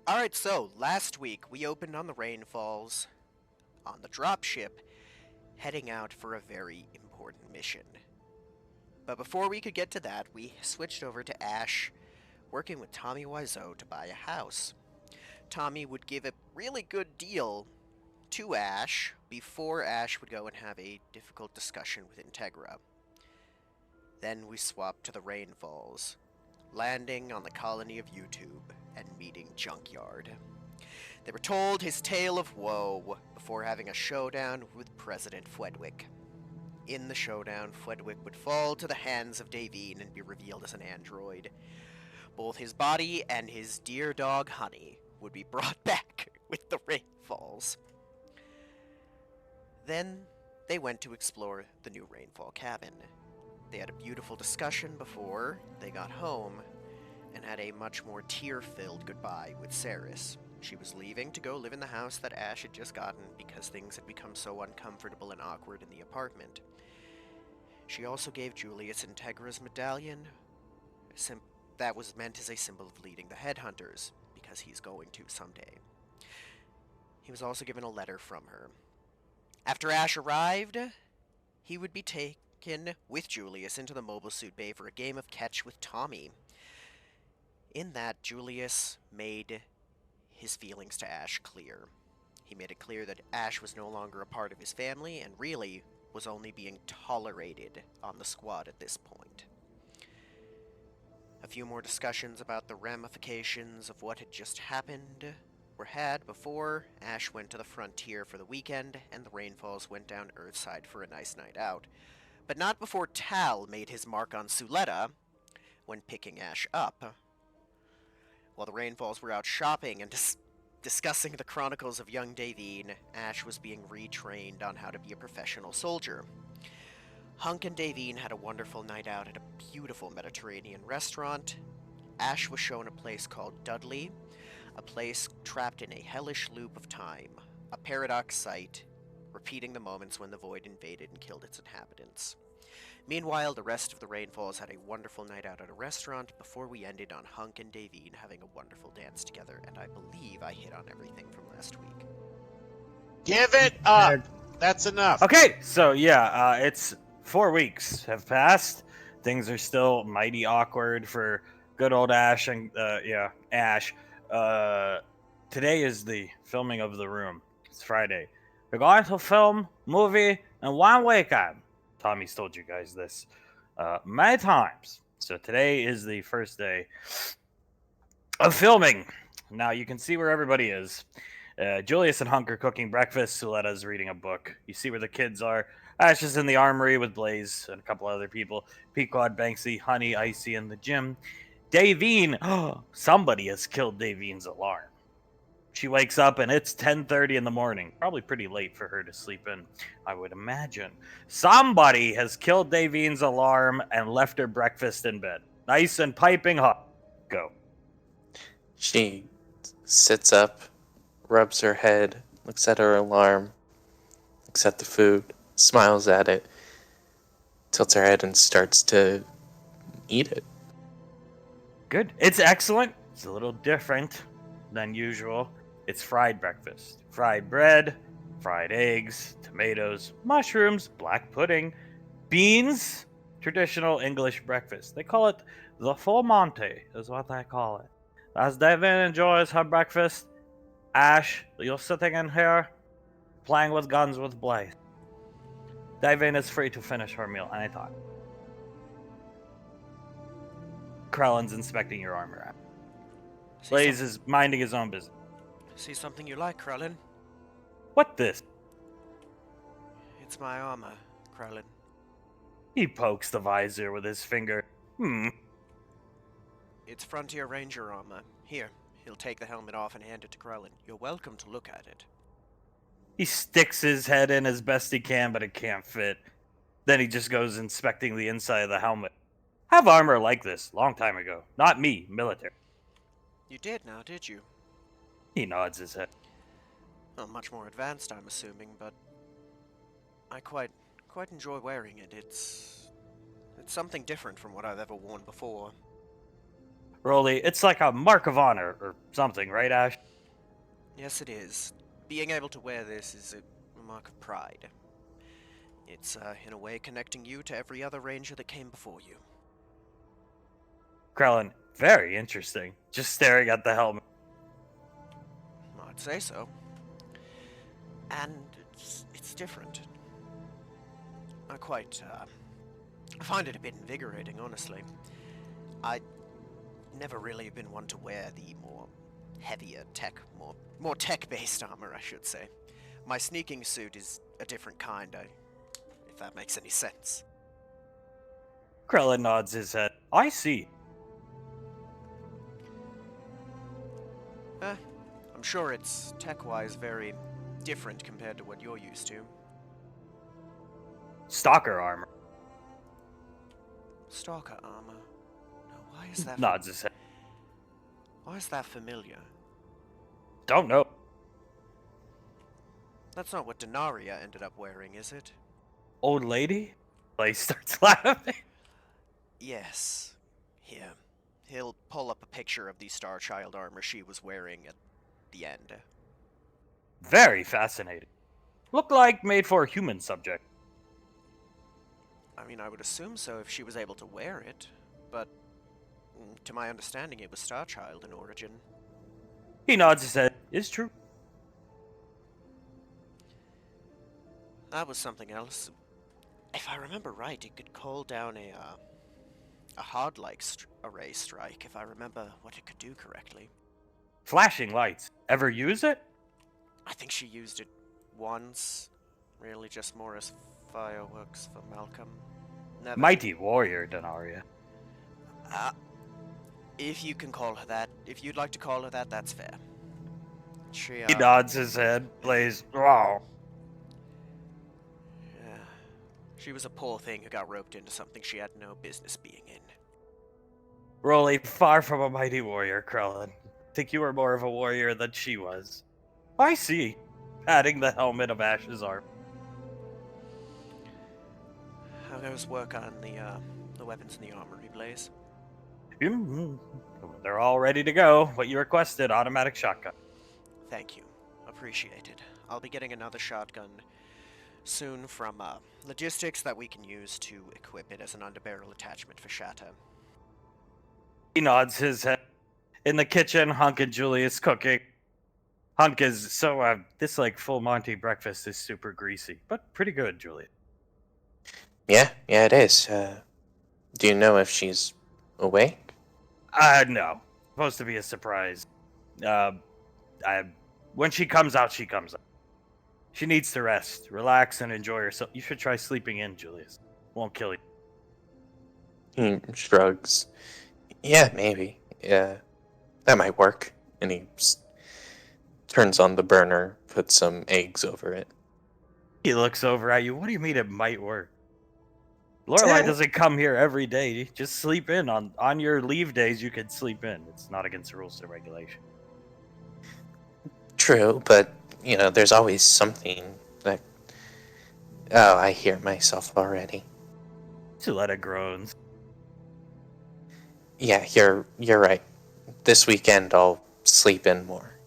Alright, so last week we opened on the Rainfalls on the dropship, heading out for a very important mission. But before we could get to that, we switched over to Ash working with Tommy Wiseau to buy a house. Tommy would give a really good deal to Ash before Ash would go and have a difficult discussion with Integra. Then we swapped to the Rainfalls, landing on the colony of YouTube and meeting Junkyard. They were told his tale of woe before having a showdown with President Fwedwick. In the showdown, Fwedwick would fall to the hands of Davine and be revealed as an android. Both his body and his dear dog Honey would be brought back with the Rainfalls. Then they went to explore the new Rainfall cabin. They had a beautiful discussion before they got home and had a much more tear-filled goodbye with Ceres. She was leaving to go live in the house that Ash had just gotten because things had become so uncomfortable and awkward in the apartment. She also gave Julius Integra's medallion. That was meant as a symbol of leading the headhunters, because he's going to someday. He was also given a letter from her. After Ash arrived, he would be taken with Julius into the mobile suit bay for a game of catch with Tommy. In that, Julius made his feelings to Ash clear. He made it clear that Ash was no longer a part of his family and really was only being tolerated on the squad at this point. A few more discussions about the ramifications of what had just happened were had before Ash went to the frontier for the weekend and the Rainfalls went down Earthside for a nice night out. But not before Tal made his mark on Suletta when picking Ash up. While the Rainfalls were out shopping and discussing the chronicles of young Davine, Ash was being retrained on how to be a professional soldier. Hunk and Davine had a wonderful night out at a beautiful Mediterranean restaurant. Ash was shown a place called Dudley, a place trapped in a hellish loop of time, a paradox site, repeating the moments when the Void invaded and killed its inhabitants. Meanwhile, the rest of the Rainfalls had a wonderful night out at a restaurant before we ended on Hunk and Davine having a wonderful dance together, and I believe I hit on everything from last week. Give it up! That's enough. Okay, so yeah, it's 4 weeks have passed. Things are still mighty awkward for good old Ash and Ash. Today is the filming of The Room. It's Friday. We're going to film movie in 1 weekend. Tommy's told you guys this many times. So today is the first day of filming. Now you can see where everybody is. Julius and Hunk are cooking breakfast. Suletta's reading a book. You see where the kids are. Ash is in the armory with Blaze and a couple other people. Pequod, Banksy, Honey, Icy in the gym. Davine, somebody has killed Davine's alarm. She wakes up and it's 10:30 in the morning. Probably pretty late for her to sleep in, I would imagine. Somebody has killed Davine's alarm and left her breakfast in bed. Nice and piping hot. Go. She sits up, rubs her head, looks at her alarm, looks at the food, smiles at it, tilts her head and starts to eat it. Good. It's excellent. It's a little different than usual. It's fried breakfast. Fried bread, fried eggs, tomatoes, mushrooms, black pudding, beans. Traditional English breakfast. They call it the full Monty, is what they call it. As Davin enjoys her breakfast, Ash, you're sitting in here, playing with guns with Blaze. Davin is free to finish her meal anytime. Krellin's inspecting your armor. Blaze is minding his own business. See something you like, Krellin? What this? It's my armor, Krellin. He pokes the visor with his finger. It's Frontier Ranger armor. Here, he'll take the helmet off and hand it to Krellin. You're welcome to look at it. He sticks his head in as best he can, but it can't fit. Then he just goes inspecting the inside of the helmet. Have armor like this, long time ago. Not me, military. You did now, did you? He nods his head. Well, much more advanced, I'm assuming, but I quite enjoy wearing it. It's something different from what I've ever worn before. Rolly, it's like a mark of honor or something, right, Ash? Yes, it is. Being able to wear this is a mark of pride. It's, in a way, connecting you to every other ranger that came before you. Krellin, very interesting. Just staring at the helmet. I'd say so. And it's different. I find it a bit invigorating, honestly. I never really been one to wear the more heavier tech, more tech-based armor, I should say. My sneaking suit is a different kind, if that makes any sense. Krellin nods his head. I see. I'm sure it's tech-wise very different compared to what you're used to. Stalker armor. Stalker armor. Now, why is that? Nods his head. Why is that familiar? Don't know. That's not what Denaria ended up wearing, is it? Old lady? Clay starts laughing. Yes. Here. He'll pull up a picture of the Starchild armor she was wearing at the end. Very fascinating. Look like made for a human subject. I mean, I would assume so if she was able to wear it, but to my understanding, it was Starchild in origin. He nods his head. It's true. That was something else. If I remember right, it could call down a hard-like array strike, if I remember what it could do correctly. Flashing lights. Ever use it? I think she used it once, really just more as fireworks for Malcolm. Never. Mighty warrior, Denaria. If you can call her that, if you'd like to call her that, that's fair. She, He nods his head. Plays. Wow. Yeah. She was a poor thing who got roped into something she had no business being in. Rolly, far from a mighty warrior, Krellin. Think you were more of a warrior than she was. I see. Patting the helmet of Ash's arm. How goes work on the weapons in the armory, Blaze? They're all ready to go. What you requested, automatic shotgun. Thank you. Appreciated. I'll be getting another shotgun soon from logistics that we can use to equip it as an underbarrel attachment for Shatta. He nods his head. In the kitchen, Hunk and Julius cooking. Hunk is this like full Monty breakfast is super greasy, but pretty good, Julius. Yeah, it is. Do you know if she's awake? No. Supposed to be a surprise. When she comes out, she comes out. She needs to rest, relax, and enjoy herself. You should try sleeping in, Julius. Won't kill you. He shrugs. Yeah, maybe. Yeah, that might work. And he turns on the burner, puts some eggs over it. He looks over at you. What do you mean it might work? Lorelai doesn't come here every day. Just sleep in. On your leave days, you can sleep in. It's not against the rules or regulation. True, but, there's always something that... Oh, I hear myself already. Suletta groans. Yeah, you're right. This weekend I'll sleep in more.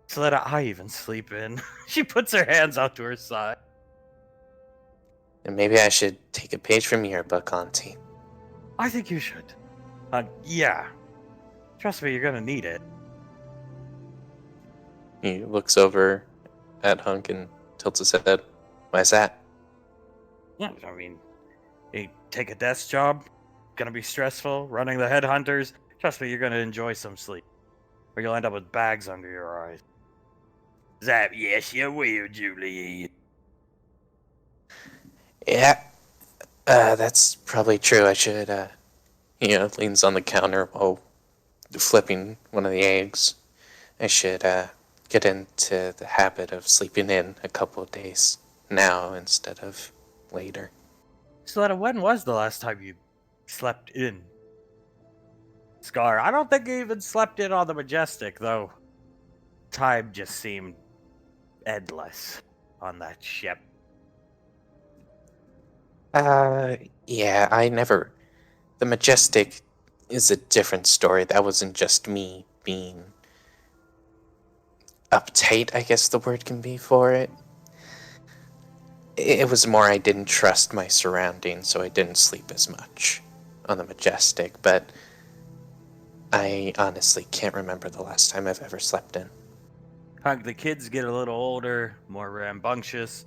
Suletta, I even sleep in. She puts her hands out to her side. And maybe I should take a page from your book, Auntie. I think you should. Yeah. Trust me, you're gonna need it. He looks over at Hunk and tilts his head. Why's that? Yeah, I mean, you take a desk job, gonna be stressful, running the headhunters. Trust me, you're gonna enjoy some sleep. Or you'll end up with bags under your eyes. Zap, yes, you will, Julie. Yeah, that's probably true. I should, leans on the counter while flipping one of the eggs. I should, get into the habit of sleeping in a couple of days now instead of later. Suletta, when was the last time you slept in? Scar, I don't think you even slept in on the Majestic, though. Time just seemed endless on that ship. Yeah, I never... The Majestic is a different story. That wasn't just me being uptight, I guess the word can be for it. It was more I didn't trust my surroundings, so I didn't sleep as much on the Majestic, but I honestly can't remember the last time I've ever slept in. Hunk, the kids get a little older, more rambunctious,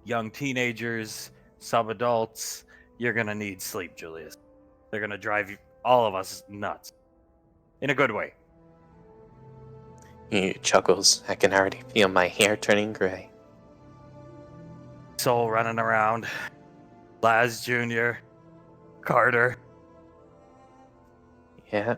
young teenagers, sub-adults. You're gonna need sleep, Julius. They're gonna drive all of us nuts. In a good way. He chuckles. I can already feel my hair turning gray. Soul running around. Laz Jr., Carter. Yeah.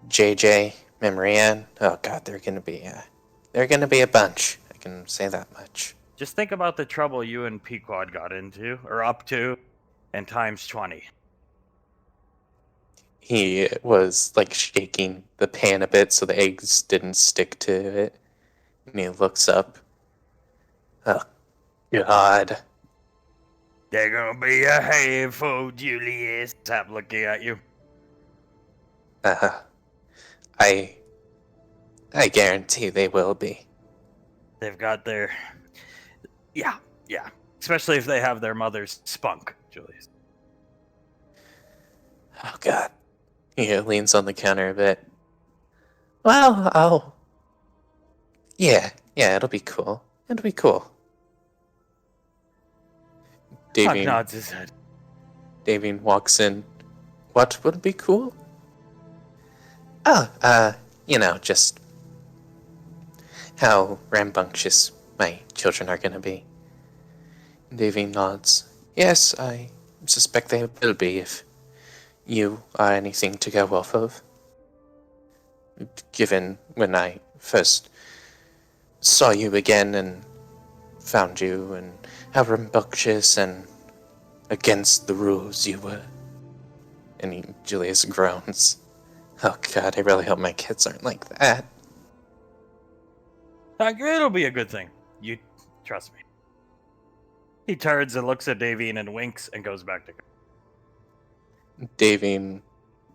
JJ, Memorian. Oh god, they're gonna be a bunch. I can say that much. Just think about the trouble you and Pequod got into, or up to, and times 20. He was like shaking the pan a bit so the eggs didn't stick to it. And he looks up. Oh god. They're gonna be a handful, Julius. Tap looking at you. I guarantee they will be. They've got their... Yeah. Especially if they have their mother's spunk, Julius. Oh god. He leans on the counter a bit. Well, yeah, it'll be cool. It'll be cool. Huck Davine nods his head. walks in. What would be cool? Just how rambunctious my children are gonna be. Davine nods. Yes, I suspect they will be if you are anything to go off of. Given when I first saw you again and found you, and how rambunctious and against the rules you were. And Julius groans. Oh god, I really hope my kids aren't like that. It'll be a good thing. You trust me. He turns and looks at Davine and winks and goes back to... Davine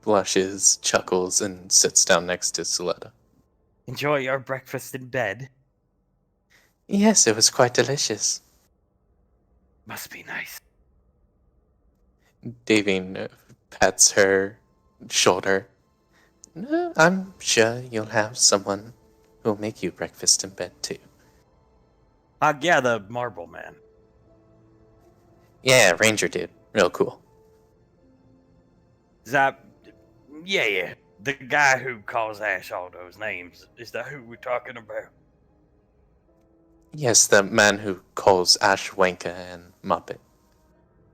blushes, chuckles, and sits down next to Suletta. Enjoy your breakfast in bed. Yes, it was quite delicious. Must be nice. Davine pats her shoulder. I'm sure you'll have someone who'll make you breakfast in bed too. Yeah, the marble man. Yeah, Ranger dude. Real cool. Zap... Yeah. The guy who calls Ash all those names. Is that who we're talking about? Yes, the man who calls Ash Wanker and Muppet.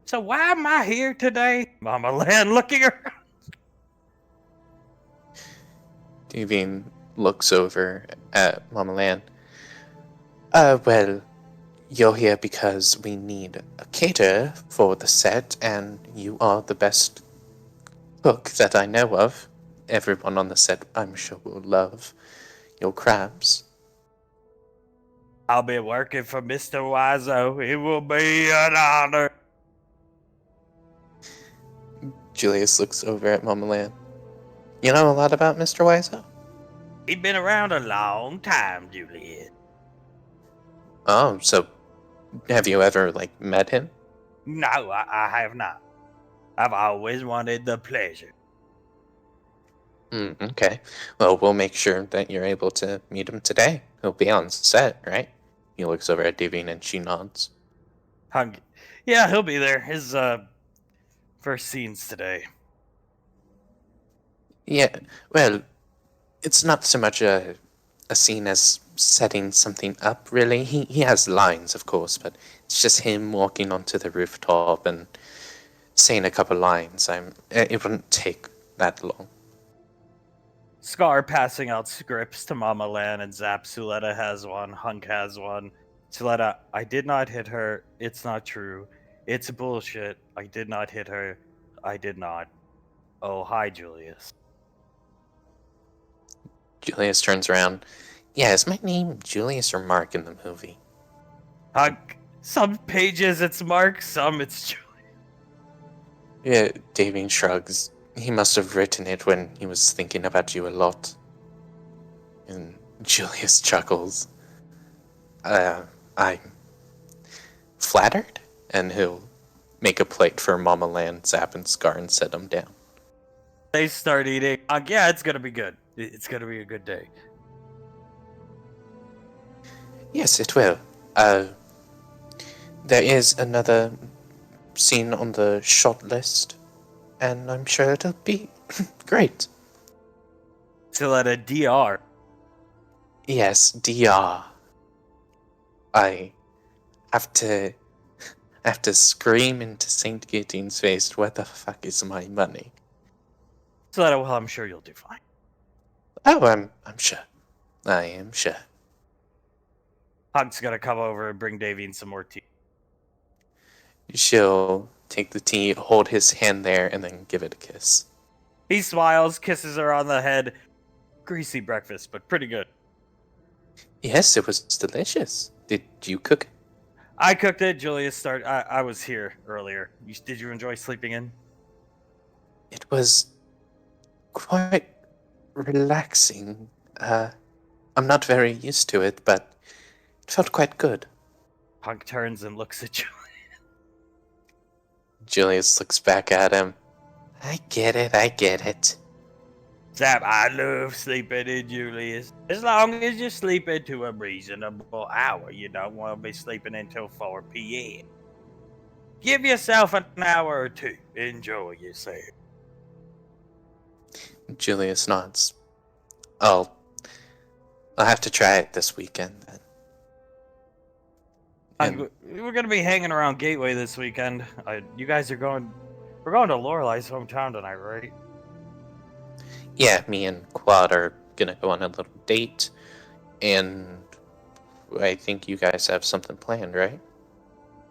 So why am I here today? Mama Lan looking around. Davine looks over at Mama Lan. Well, you're here because we need a caterer for the set, and you are the best cook that I know of. Everyone on the set, I'm sure, will love your crabs. I'll be working for Mr. Wiseau. It will be an honor. Julius looks over at Mama Lan. You know a lot about Mr. Wiseau? He's been around a long time, Juliet. Oh, so have you ever, met him? No, I have not. I've always wanted the pleasure. Okay. Well, we'll make sure that you're able to meet him today. He'll be on set, right? He looks over at Davine and she nods. Yeah, he'll be there. His first scenes today. Yeah, well, it's not so much a scene as setting something up, really. He has lines, of course, but it's just him walking onto the rooftop and saying a couple lines. It wouldn't take that long. Scar passing out scripts to Mama Lan and Zap. Suletta has one. Hunk has one. Suletta, I did not hit her. It's not true. It's bullshit. I did not hit her. I did not. Oh, hi, Julius. Julius turns around. Yeah, is my name Julius or Mark in the movie? Hunk, some pages it's Mark, some it's Julius. Yeah, Damien shrugs. He must have written it when he was thinking about you a lot. And Julius chuckles. I'm flattered, and he'll make a plate for Mama Land, Zap, and Scar and set them down. They start eating. Yeah, it's gonna be good. It's gonna be a good day. Yes, it will. There is another scene on the short list, and I'm sure it'll be great. Still at a DR. Yes, DR. I have to scream into Saint Gideon's face, where the fuck is my money? So that, well, I'm sure you'll do fine. Oh, I'm sure. I am sure. Hunk's gonna come over and bring Davian some more tea. She'll take the tea, hold his hand there, and then give it a kiss. He smiles, kisses her on the head. Greasy breakfast, but pretty good. Yes, it was delicious. Did you cook? I cooked it. Julius I was here earlier. Did you enjoy sleeping in? It was quite relaxing. I'm not very used to it, but it felt quite good. Hunk turns and looks at Julius. Julius looks back at him. I get it. Zap, I love sleeping in, Julius. As long as you sleep into a reasonable hour, you don't want to be sleeping until 4 p.m. Give yourself an hour or two. Enjoy yourself. Julius nods. I'll have to try it this weekend then. We're gonna be hanging around Gateway this weekend. You guys are going. We're going to Lorelei's hometown tonight, right? Yeah, me and Quad are gonna go on a little date, and I think you guys have something planned, right?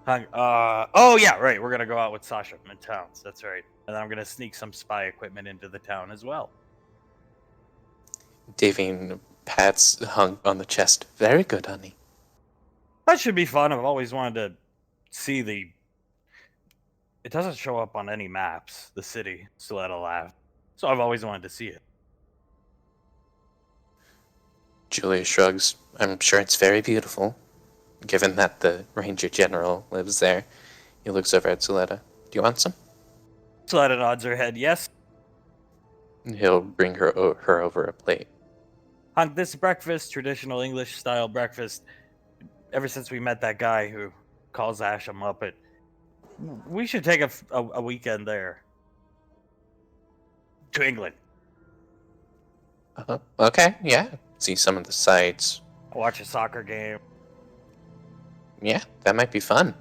Oh yeah, right. We're gonna go out with Sasha in towns. That's right. And I'm gonna sneak some spy equipment into the town as well. Davian pats Hunk on the chest. Very good, honey. That should be fun. I've always wanted to see the. It doesn't show up on any maps. The city, Soletta Lab. So I've always wanted to see it. Julius shrugs. I'm sure it's very beautiful, given that the Ranger General lives there. He looks over at Soletta. Do you want some? Soletta nods her head, yes. He'll bring her over a plate. Hunk, this breakfast, traditional English style breakfast, ever since we met that guy who calls Ash a Muppet, we should take a weekend there. To England. Okay, yeah. See some of the sights. Watch a soccer game. Yeah, that might be fun.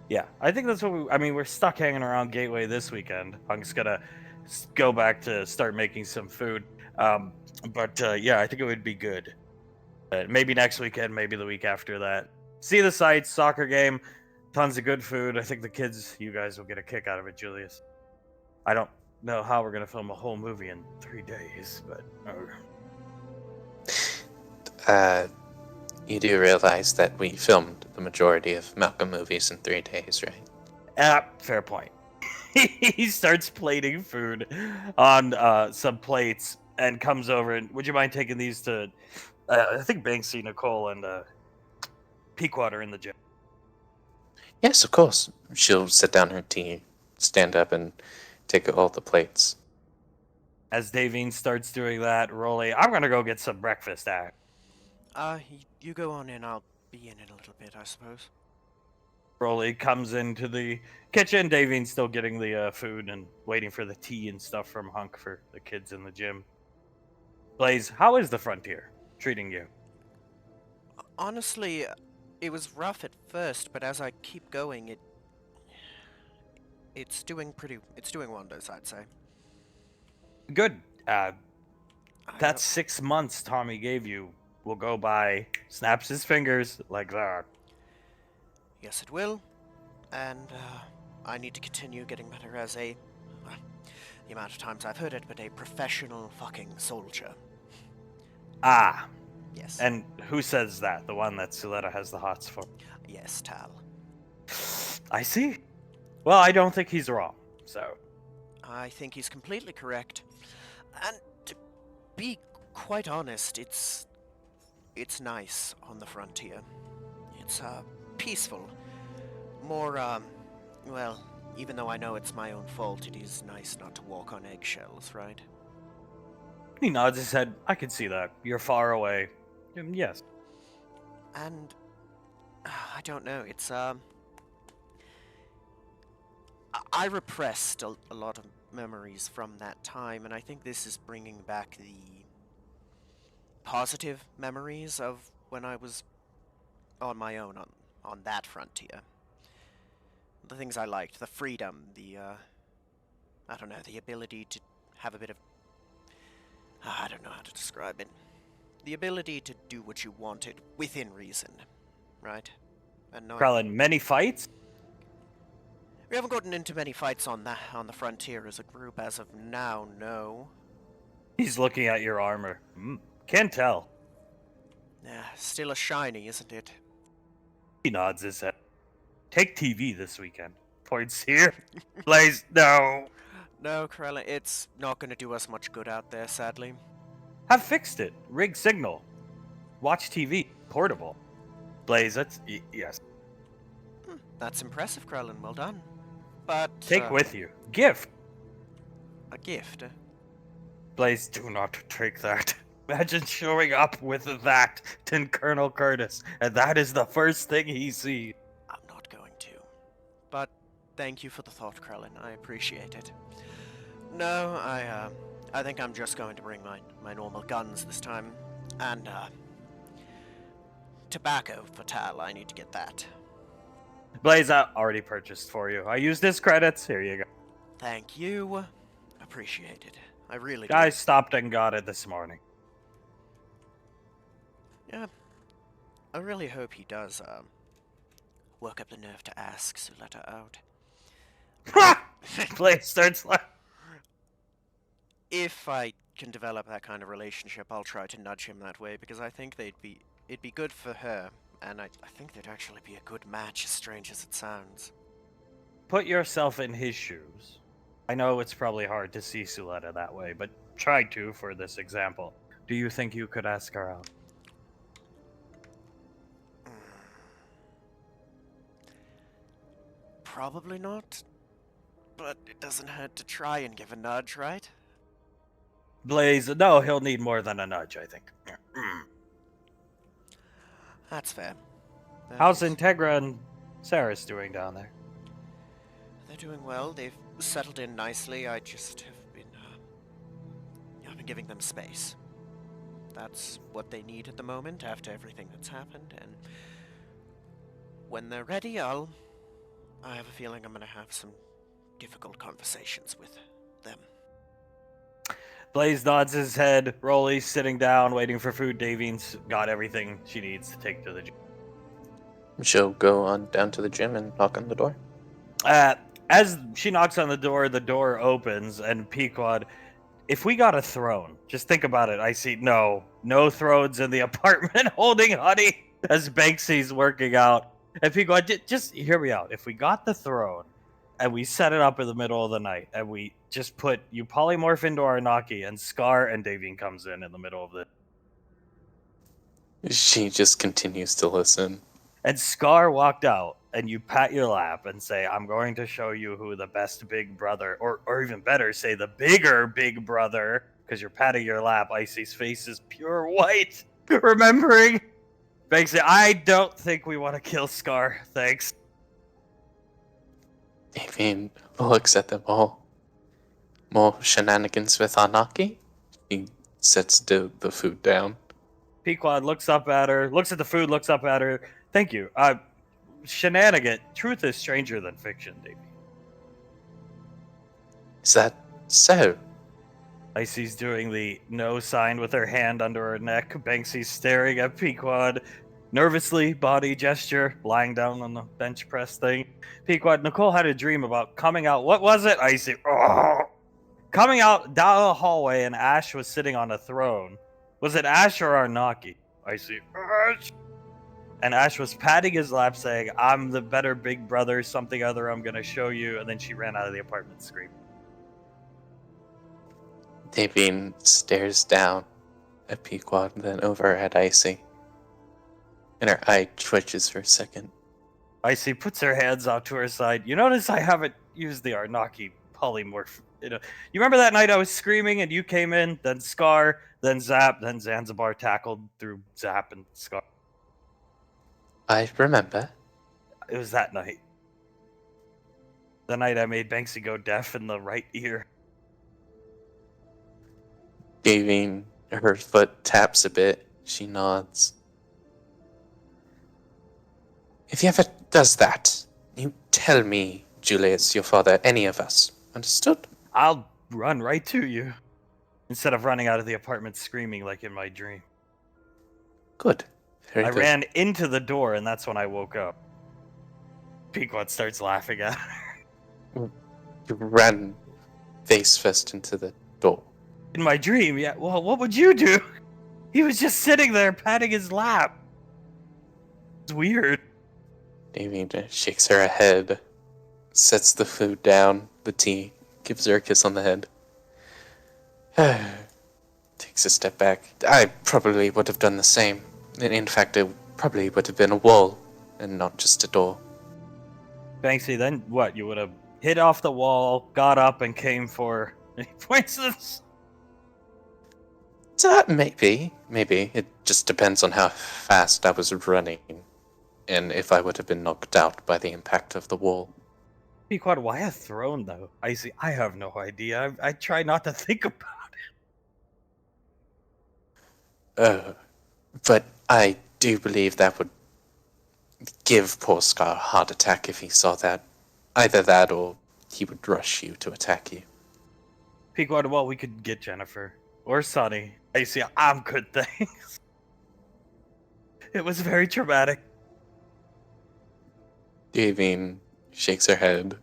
Yeah, I think that's what we're stuck hanging around Gateway this weekend. Hunk's gonna go back to start making some food. But yeah, I think it would be good. Maybe next weekend, maybe the week after that. See the sights, soccer game, tons of good food. I think the kids, you guys will get a kick out of it, Julius. I don't know how we're going to film a whole movie in 3 days, but... You do realize that we filmed the majority of Malcolm movies in 3 days, right? Fair point. He starts plating food on some plates and comes over and, would you mind taking these to... I think Banksy, Nicole, and Pequot are in the gym. Yes, of course. She'll set down her tea, stand up, and take all the plates. As Davine starts doing that, Rolly, I'm gonna go get some breakfast, Ash. You go on in. I'll be in a little bit, I suppose. Rolly comes into the kitchen. Davine's still getting the food and waiting for the tea and stuff from Hunk for the kids in the gym. Blaze, how is the frontier treating you? Honestly, it was rough at first, but as I keep going, it's doing wonders, I'd say. Good. That 6 months Tommy gave you will go by, snaps his fingers like that. Yes, it will. And I need to continue getting better as the amount of times I've heard it, but a professional fucking soldier. Ah. Yes. And who says that? The one that Suletta has the hots for? Yes, Tal. I see. Well, I don't think he's wrong. So, I think he's completely correct. And to be quite honest, it's nice on the frontier. It's peaceful. More well, even though I know it's my own fault, it is nice not to walk on eggshells, right? he nods his head. I can see that. You're far away. Yes. And I don't know, it's I repressed a lot of memories from that time, and I think this is bringing back the positive memories of when I was on my own on that frontier. The things I liked, the freedom, the I don't know, the ability to have a bit of I don't know how to describe it. The ability to do what you wanted within reason, right? And not Krellin, many fights? We haven't gotten into many fights on the frontier as a group as of now, no. He's looking at your armor. Can't tell. Still a shiny, isn't it? He nods his head. Take TV this weekend. Points here. Blaze, no. No, Corella, it's not going to do us much good out there, sadly. Have fixed it. Rig signal. Watch TV. Portable. Blaze, that's... yes. That's impressive, Krellin, well done. But... Take with you. Gift. A gift? Blaze, do not take that. Imagine showing up with that to Colonel Curtis, and that is the first thing he sees. I'm not going to. But thank you for the thought, Krellin. I appreciate it. No, I think I'm just going to bring my normal guns this time. And, tobacco for Tal. I need to get that. Blaze, I already purchased for you. I used his credits. Here you go. Thank you. Appreciate it. I really do. Guys stopped and got it this morning. Yeah. I really hope he does, work up the nerve to ask Suletta out. Blaze starts laughing. If I can develop that kind of relationship, I'll try to nudge him that way, because I think it'd be good for her, and I think they'd actually be a good match, as strange as it sounds. Put yourself in his shoes. I know it's probably hard to see Suletta that way, but try to for this example. Do you think you could ask her out? Probably not, but it doesn't hurt to try and give a nudge, right? Blaze, no, he'll need more than a nudge, I think. That's fair. How's Integra and Saris doing down there? They're doing well. They've settled in nicely. I just have been, I've been giving them space. That's what they need at the moment after everything that's happened, and when they're ready, I have a feeling I'm gonna have some difficult conversations with them. Blaze nods his head. Rolly's sitting down, waiting for food. Davine's got everything she needs to take to the gym. She'll go on down to the gym and knock on the door. As she knocks on the door opens, and Pequod, if we got a throne, just think about it. I see no thrones in the apartment holding Honey as Banksy's working out. And Pequod, just hear me out. If we got the throne, and we set it up in the middle of the night, and we just put you polymorph into Arnaki, and Scar and Davine comes in the middle of the... She just continues to listen. And Scar walked out, and you pat your lap and say, I'm going to show you who the best big brother, or even better, say the bigger big brother, because you're patting your lap. Icy's face is pure white, remembering. Banksy, I don't think we want to kill Scar, thanks. Davine looks at them all. More shenanigans with Anaki? He sets the food down. Pequod looks up at her, looks at the food, looks up at her. Thank you. Shenanigan, truth is stranger than fiction, Davey. Is that so? Icy's doing the no sign with her hand under her neck. Banksy's staring at Pequod nervously, body gesture, lying down on the bench press thing. Pequod, Nicole had a dream about coming out. What was it? Icy. Oh! Coming out down the hallway, and Ash was sitting on a throne. Was it Ash or Arnaki? Icy. Ash. and Ash was patting his lap saying, "I'm the better big brother, something other I'm gonna show you," and then she ran out of the apartment screaming. Davine stares down at Pequod, then over at Icy. And her eye twitches for a second. Icy puts her hands out to her side. You notice I haven't used the Arnaki polymorph. You remember that night I was screaming and you came in, then Scar, then Zap, then Zanzibar tackled through Zap and Scar. I remember. It was that night. The night I made Banksy go deaf in the right ear. Davine, her foot taps a bit. She nods. If he ever does that, you tell me, Julius, your father, any of us. Understood? I'll run right to you. Instead of running out of the apartment screaming like in my dream. Good. Very I good. ran into the door and that's when I woke up. Pequod starts laughing at her. You ran face first into the door. In my dream, yeah. Well, what would you do? He was just sitting there patting his lap. It's weird. Davine shakes her head, sets the food down, the tea, gives her a kiss on the head. Takes a step back. I probably would have done the same. In fact, it probably would have been a wall, and not just a door. Banksy, then what? You would have hit off the wall, got up, and came for... And he points to this. Maybe. It just depends on how fast I was running, and if I would have been knocked out by the impact of the wall. Pequod, why a throne, though? I have no idea. I try not to think about it. But I do believe that would give poor Scar a heart attack if he saw that. Either that or he would rush you to attack you. Pequod, well, we could get Jennifer. Or Sonny. I'm good things. It was very traumatic. Davine shakes her head,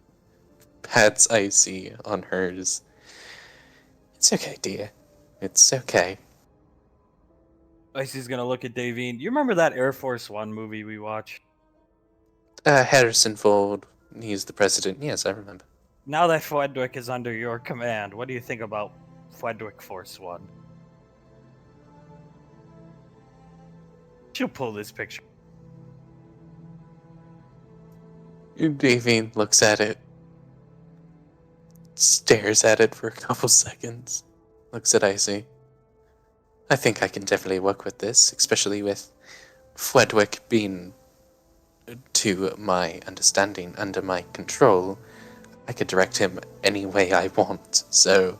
pats Icy on hers. It's okay, dear. It's okay. Icy's gonna look at Davine. You remember that Air Force One movie we watched? Harrison Ford, he's the president. Yes, I remember. Now that Fwedwick is under your command, what do you think about Fwedwick Force One? She'll pull this picture. Davine looks at it, stares at it for a couple seconds, looks at Icy. I think I can definitely work with this, especially with Fwedwick being, to my understanding, under my control. I could direct him any way I want, so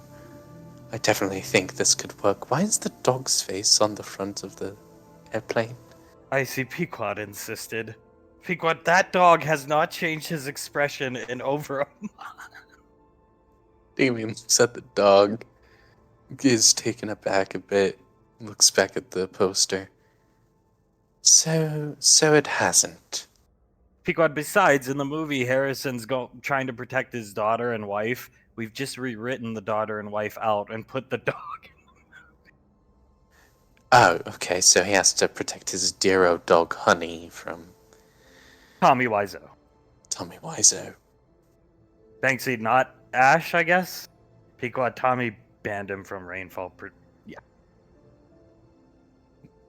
I definitely think this could work. Why is the dog's face on the front of the airplane? Icy, Pequod insisted. Pequod, that dog has not changed his expression in over a month. Damien looks at the dog, is taken aback a bit, looks back at the poster. So it hasn't. Pequod, besides, in the movie, Harrison's trying to protect his daughter and wife. We've just rewritten the daughter and wife out and put the dog in. Oh, okay, so he has to protect his dear old dog Honey from Tommy Wiseau. Tommy Wiseau. Banksy, not Ash, I guess? Pequod, Tommy banned him from Rainfall. Yeah.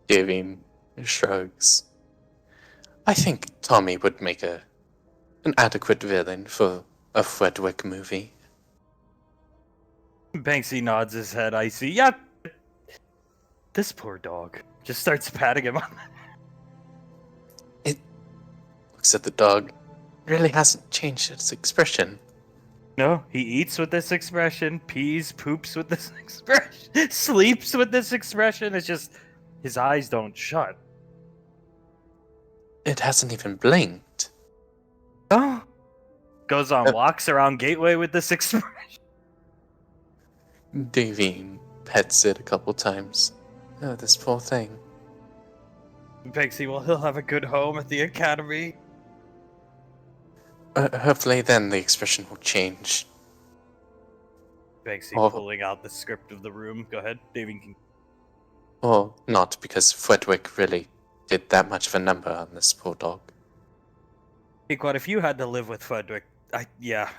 Davine shrugs. I think Tommy would make an adequate villain for a Fwedwick movie. Banksy nods his head, Icy. Yeah. This poor dog just starts patting him on the... Looks at the dog. Really hasn't changed its expression. No, he eats with this expression, pees, poops with this expression, sleeps with this expression. It's just his eyes don't shut. It hasn't even blinked. Oh. Goes on walks around Gateway with this expression. Davine pets it a couple times. Oh, this poor thing. Banksy, well, he'll have a good home at the academy. Hopefully then the expression will change. Banksy Oh. pulling out the script of the room. Go ahead, Davine can... Or not, because Fwedwick really did that much of a number on this poor dog. Pequod, if you had to live with Fudwick, I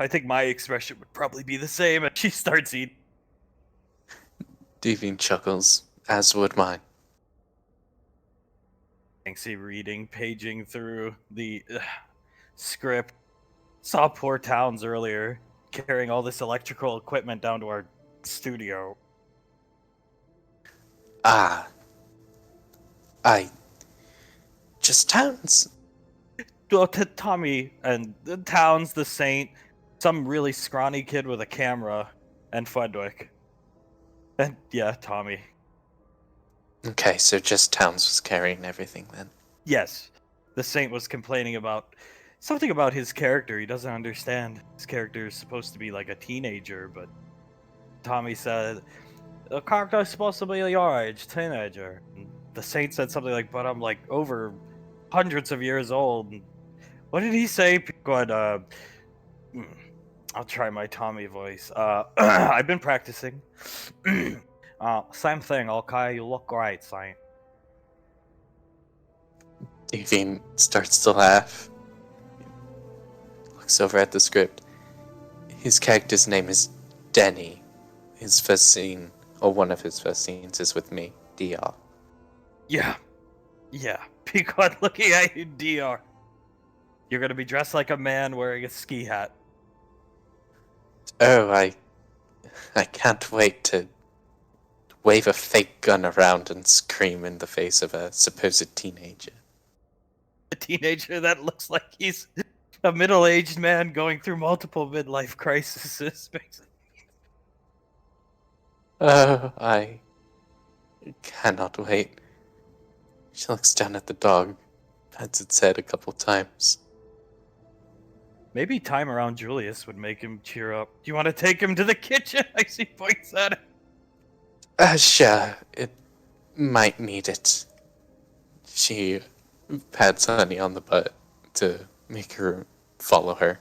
think my expression would probably be the same. And she starts eating. Devian chuckles, as would mine. Banksy reading, paging through the script. Saw poor Towns earlier carrying all this electrical equipment down to our studio. Ah. Just Towns. Well, Tommy and Towns the Saint, some really scrawny kid with a camera, and Fudwick. And yeah, Tommy. Okay, so just Towns was carrying everything then. Yes, the Saint was complaining about something about his character. He doesn't understand. His character is supposed to be like a teenager, but Tommy said, the character is supposed to be your age, teenager. And the Saint said something like, but I'm like over hundreds of years old. And what did he say? Good, I'll try my Tommy voice. I've been practicing. Same thing, okay? You look great, Saint. Devian starts to laugh. Looks over at the script. His character's name is Denny. His first scene, or one of his first scenes, is with me, DR. Yeah. Pequod looking at you, DR. You're gonna be dressed like a man wearing a ski hat. Oh, I can't wait to wave a fake gun around and scream in the face of a supposed teenager. A teenager that looks like he's a middle-aged man going through multiple midlife crises. Oh, I cannot wait. She looks down at the dog, pats its head a couple times. Maybe time around Julius would make him cheer up. Do you want to take him to the kitchen? I see points at it. Sure, it might need it. She pats Honey on the butt to make her follow her.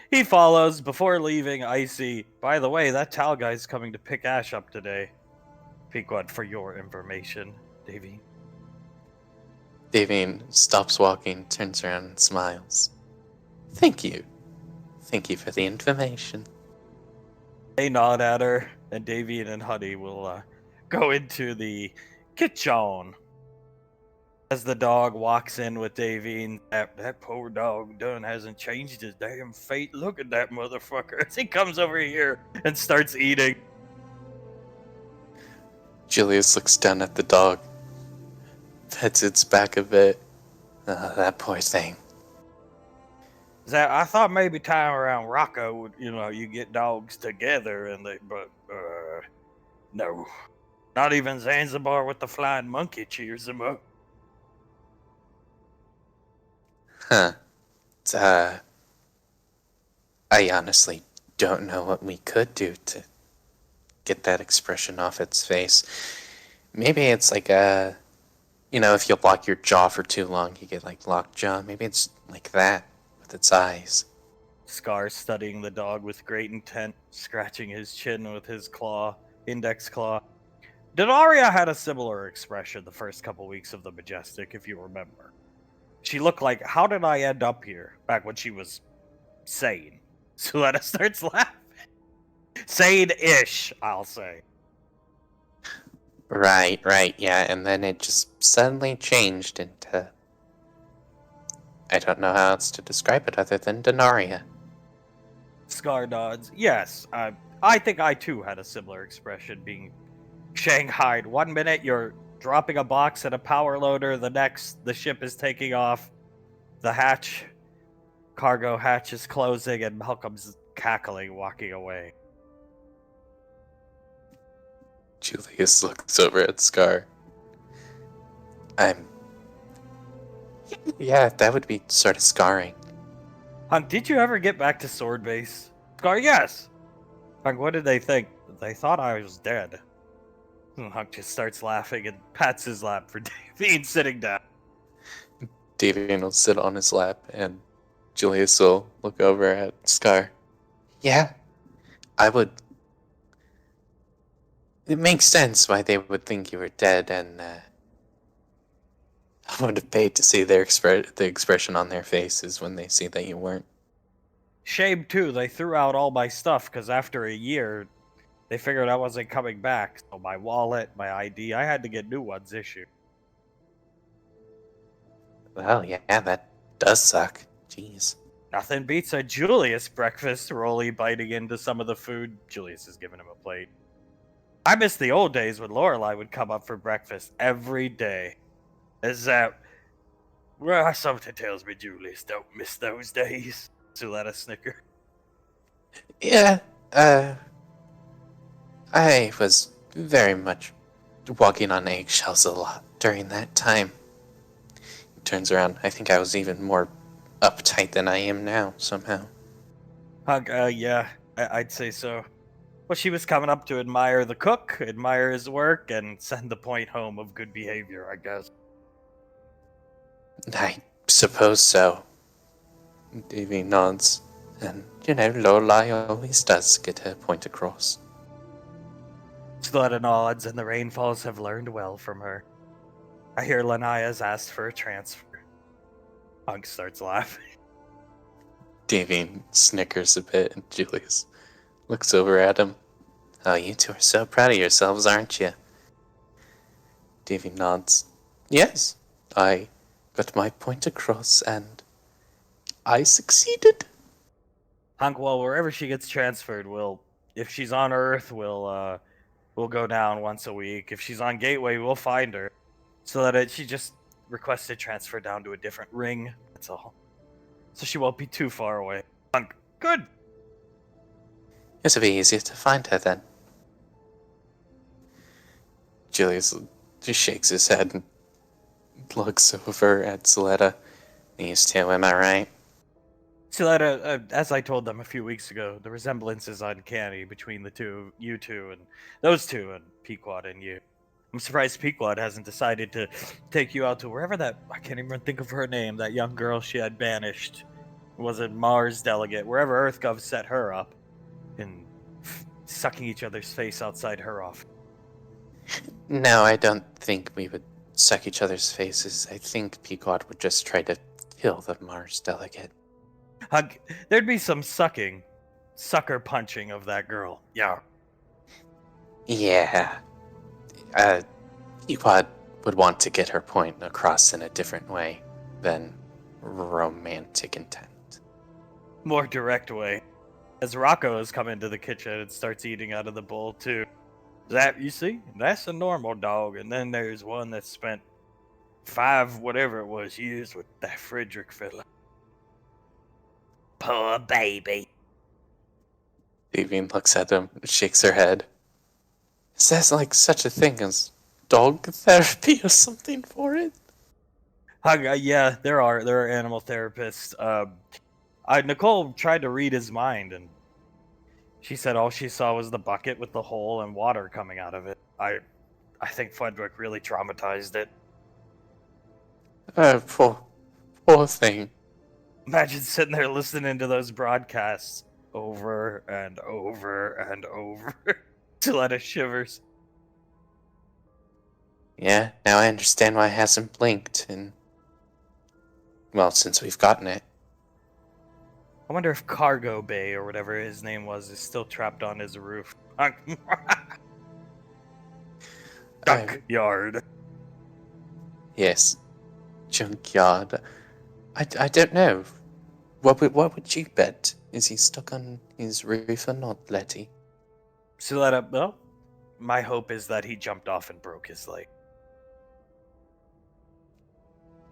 He follows. Before leaving, Icy, by the way, that Tal guy's coming to pick Ash up today. Pequod, for your information, Davy. Davian stops walking, turns around and smiles. Thank you. Thank you for the information. They nod at her, and Davian and Honey will go into the kitchen. As the dog walks in with Davian, that poor dog done hasn't changed his damn fate. Look at that motherfucker as he comes over here and starts eating. Julius looks down at the dog, pets its back a bit. That poor thing. I thought maybe time around Rocco would, you get dogs together but no. Not even Zanzibar with the flying monkey cheers them up. Huh. I honestly don't know what we could do to get that expression off its face. Maybe it's like if you block your jaw for too long, you get like locked jaw. Maybe it's like that with its eyes. Scar studying the dog with great intent, scratching his chin with his index claw. Denaria had a similar expression the first couple weeks of the Majestic, if you remember. She looked like, how did I end up here? Back when she was sane. Suletta starts laughing. Sane-ish, I'll say. Right, yeah, and then it just suddenly changed into... I don't know how else to describe it other than Denaria. Scar nods. Yes, I think I too had a similar expression, being shanghaied. 1 minute you're dropping a box at a power loader, the next the ship is taking off, the cargo hatch is closing, and Malcolm's cackling, walking away. Julius looks over at Scar. Yeah, that would be sort of scarring. Hunk, did you ever get back to Sword Base? Scar, yes! Hunk, what did they think? They thought I was dead. Hunk just starts laughing and pats his lap for Davian sitting down. Davian will sit on his lap, and Julius will look over at Scar. Yeah, I would... It makes sense why they would think you were dead, and I would have paid to see the expression on their faces when they see that you weren't. Shame too. They threw out all my stuff because after a year, they figured I wasn't coming back. So my wallet, my ID, I had to get new ones issued. Well, yeah, that does suck. Jeez. Nothing beats a Julius breakfast. Rolly biting into some of the food. Julius is giving him a plate. I miss the old days when Lorelai would come up for breakfast every day. Is that... Well, something tells me Julius don't miss those days. Suletta snicker. Yeah, I was very much walking on eggshells a lot during that time. He turns around. I think I was even more uptight than I am now, somehow. Yeah, I'd say so. Well, she was coming up to admire the cook, admire his work, and send the point home of good behavior, I guess. I suppose so. Davy nods. And, Lorelai always does get her point across. Slutta nods, and the Rainfalls have learned well from her. I hear Lanaya's asked for a transfer. Hunk starts laughing. Davy snickers a bit, and Julius looks over at him. Oh, you two are so proud of yourselves, aren't you? Davy nods. Yes, I got my point across, and I succeeded. Hunk, well, wherever she gets transferred, if she's on Earth, we'll go down once a week. If she's on Gateway, we'll find her. So that she just requested transfer down to a different ring. That's all. So she won't be too far away. Hunk, good. It'll be easier to find her then. Julius just shakes his head and looks over at Suletta. These two, am I right? Suletta, as I told them a few weeks ago, the resemblance is uncanny between you two, and those two, and Pequod and you. I'm surprised Pequod hasn't decided to take you out to wherever I can't even think of her name, that young girl she had banished. Was it Mars delegate? Wherever EarthGov set her up. And sucking each other's face outside her off. No, I don't think we would suck each other's faces. I think Pequod would just try to kill the Mars delegate. There'd be some sucker punching of that girl. Yeah. Yeah. Pequod would want to get her point across in a different way than romantic intent. More direct way. As Rocco has come into the kitchen and starts eating out of the bowl too. You see, that's a normal dog, and then there's one that spent 5 whatever it was years with that Frederick fella. Poor baby. Vivian looks at him and shakes her head. Is there like such a thing as dog therapy or something for it? Yeah, there are animal therapists. Nicole tried to read his mind, and she said all she saw was the bucket with the hole and water coming out of it. I think Frederick really traumatized it. Poor thing. Imagine sitting there listening to those broadcasts over and over and over. Suletta shivers. Yeah, now I understand why it hasn't blinked, and well, since we've gotten it. I wonder if Cargo Bay, or whatever his name was, is still trapped on his roof. Junkyard. Yes. Junkyard. I don't know. What would you bet? Is he stuck on his roof or not, Letty? Suletta, well, my hope is that he jumped off and broke his leg.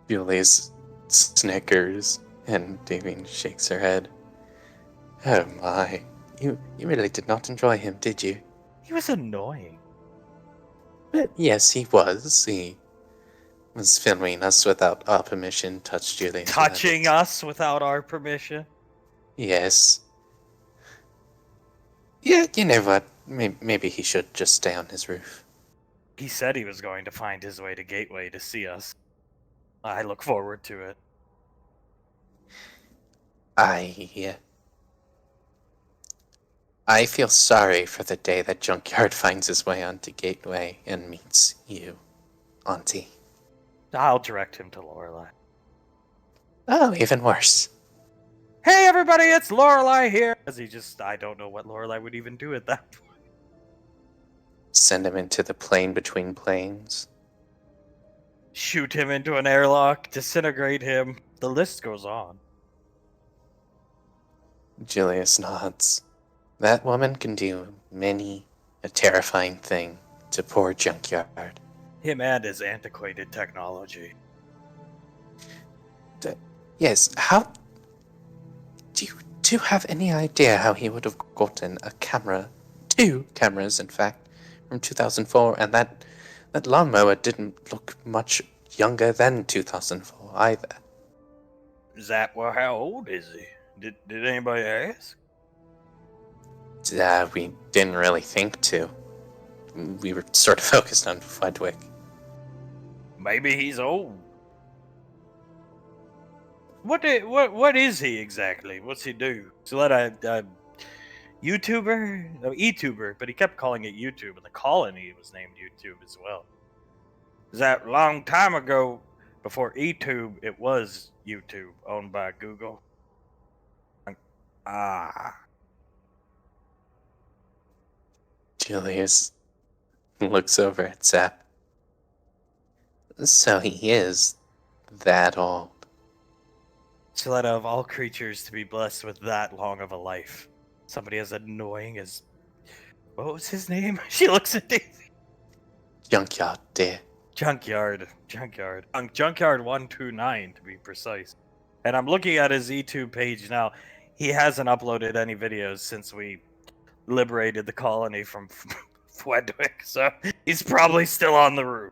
Julius snickers, and Damien shakes her head. Oh my. You really did not enjoy him, did you? He was annoying. But yes, he was. He was filming us without our permission, touched Julian. Touching us without our permission? Yes. Yeah, you know what? Maybe he should just stay on his roof. He said he was going to find his way to Gateway to see us. I look forward to it. I feel sorry for the day that Junkyard finds his way onto Gateway and meets you, Auntie. I'll direct him to Lorelei. Oh, even worse. Hey, everybody, it's Lorelei here. I don't know what Lorelei would even do at that point. Send him into the plane between planes. Shoot him into an airlock, disintegrate him. The list goes on. Julius nods. That woman can do many a terrifying thing to poor Junkyard. Him and his antiquated technology. Yes, how... Do you have any idea how he would have gotten a camera, 2 cameras in fact, from 2004, and that lawnmower didn't look much younger than 2004 either. Zap, well, how old is he? Did anybody ask? We didn't really think to. We were sort of focused on Fudwick. Maybe he's old. What is he exactly? What's he do? So let a YouTuber? No, eTuber, but he kept calling it YouTube, and the colony was named YouTube as well. That long time ago, before eTube, it was YouTube, owned by Google. Julius looks over at Zap. So he is that old. Siletta, of all creatures to be blessed with that long of a life. Somebody as annoying as... What was his name? She looks at Daisy. Junkyard, dear. Junkyard 129 to be precise. And I'm looking at his YouTube page now. He hasn't uploaded any videos since we liberated the colony from Fwedwick, so he's probably still on the roof.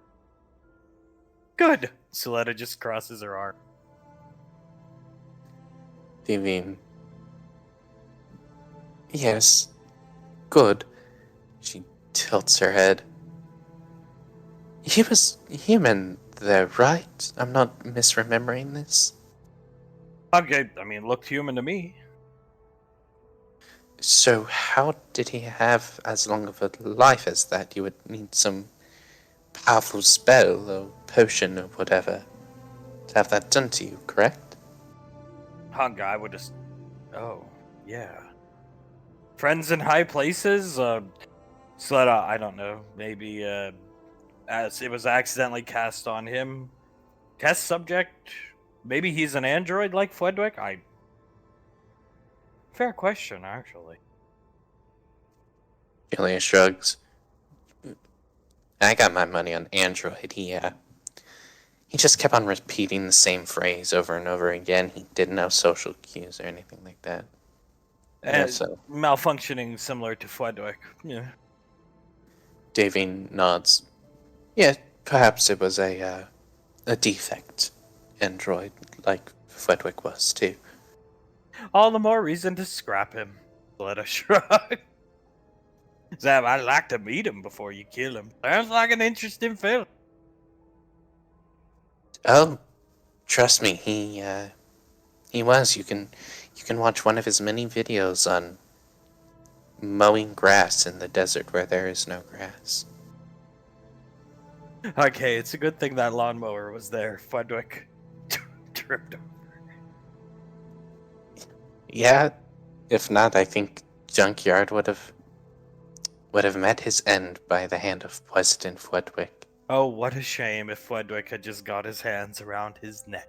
Good. Siletta just crosses her arm. Do you mean... Yes. Good. She tilts her head. He was human there, right? I'm not misremembering this. Okay, I mean, looked human to me. So how did he have as long of a life as that? You would need some powerful spell or potion or whatever to have that done to you, correct? Hung, I would just... Oh, yeah. Friends in high places? Sleda, I don't know. Maybe, as it was accidentally cast on him. Test subject? Maybe he's an android like Fwedwick? Fair question, actually. Julius shrugs. I got my money on Android. He just kept on repeating the same phrase over and over again. He didn't have social cues or anything like that. And so malfunctioning similar to Fwedwick. Yeah. Davy nods. Yeah, perhaps it was a defect android, like Fwedwick was too. All the more reason to scrap him. Let us shrug. Zab, I'd like to meet him before you kill him. Sounds like an interesting film. Oh, trust me, he was. You can watch one of his many videos on mowing grass in the desert where there is no grass. Okay, it's a good thing that lawnmower was there. Fwedwick tripped over. Yeah, if not, I think Junkyard would have met his end by the hand of President Fwedwick. Oh, what a shame if Fwedwick had just got his hands around his neck.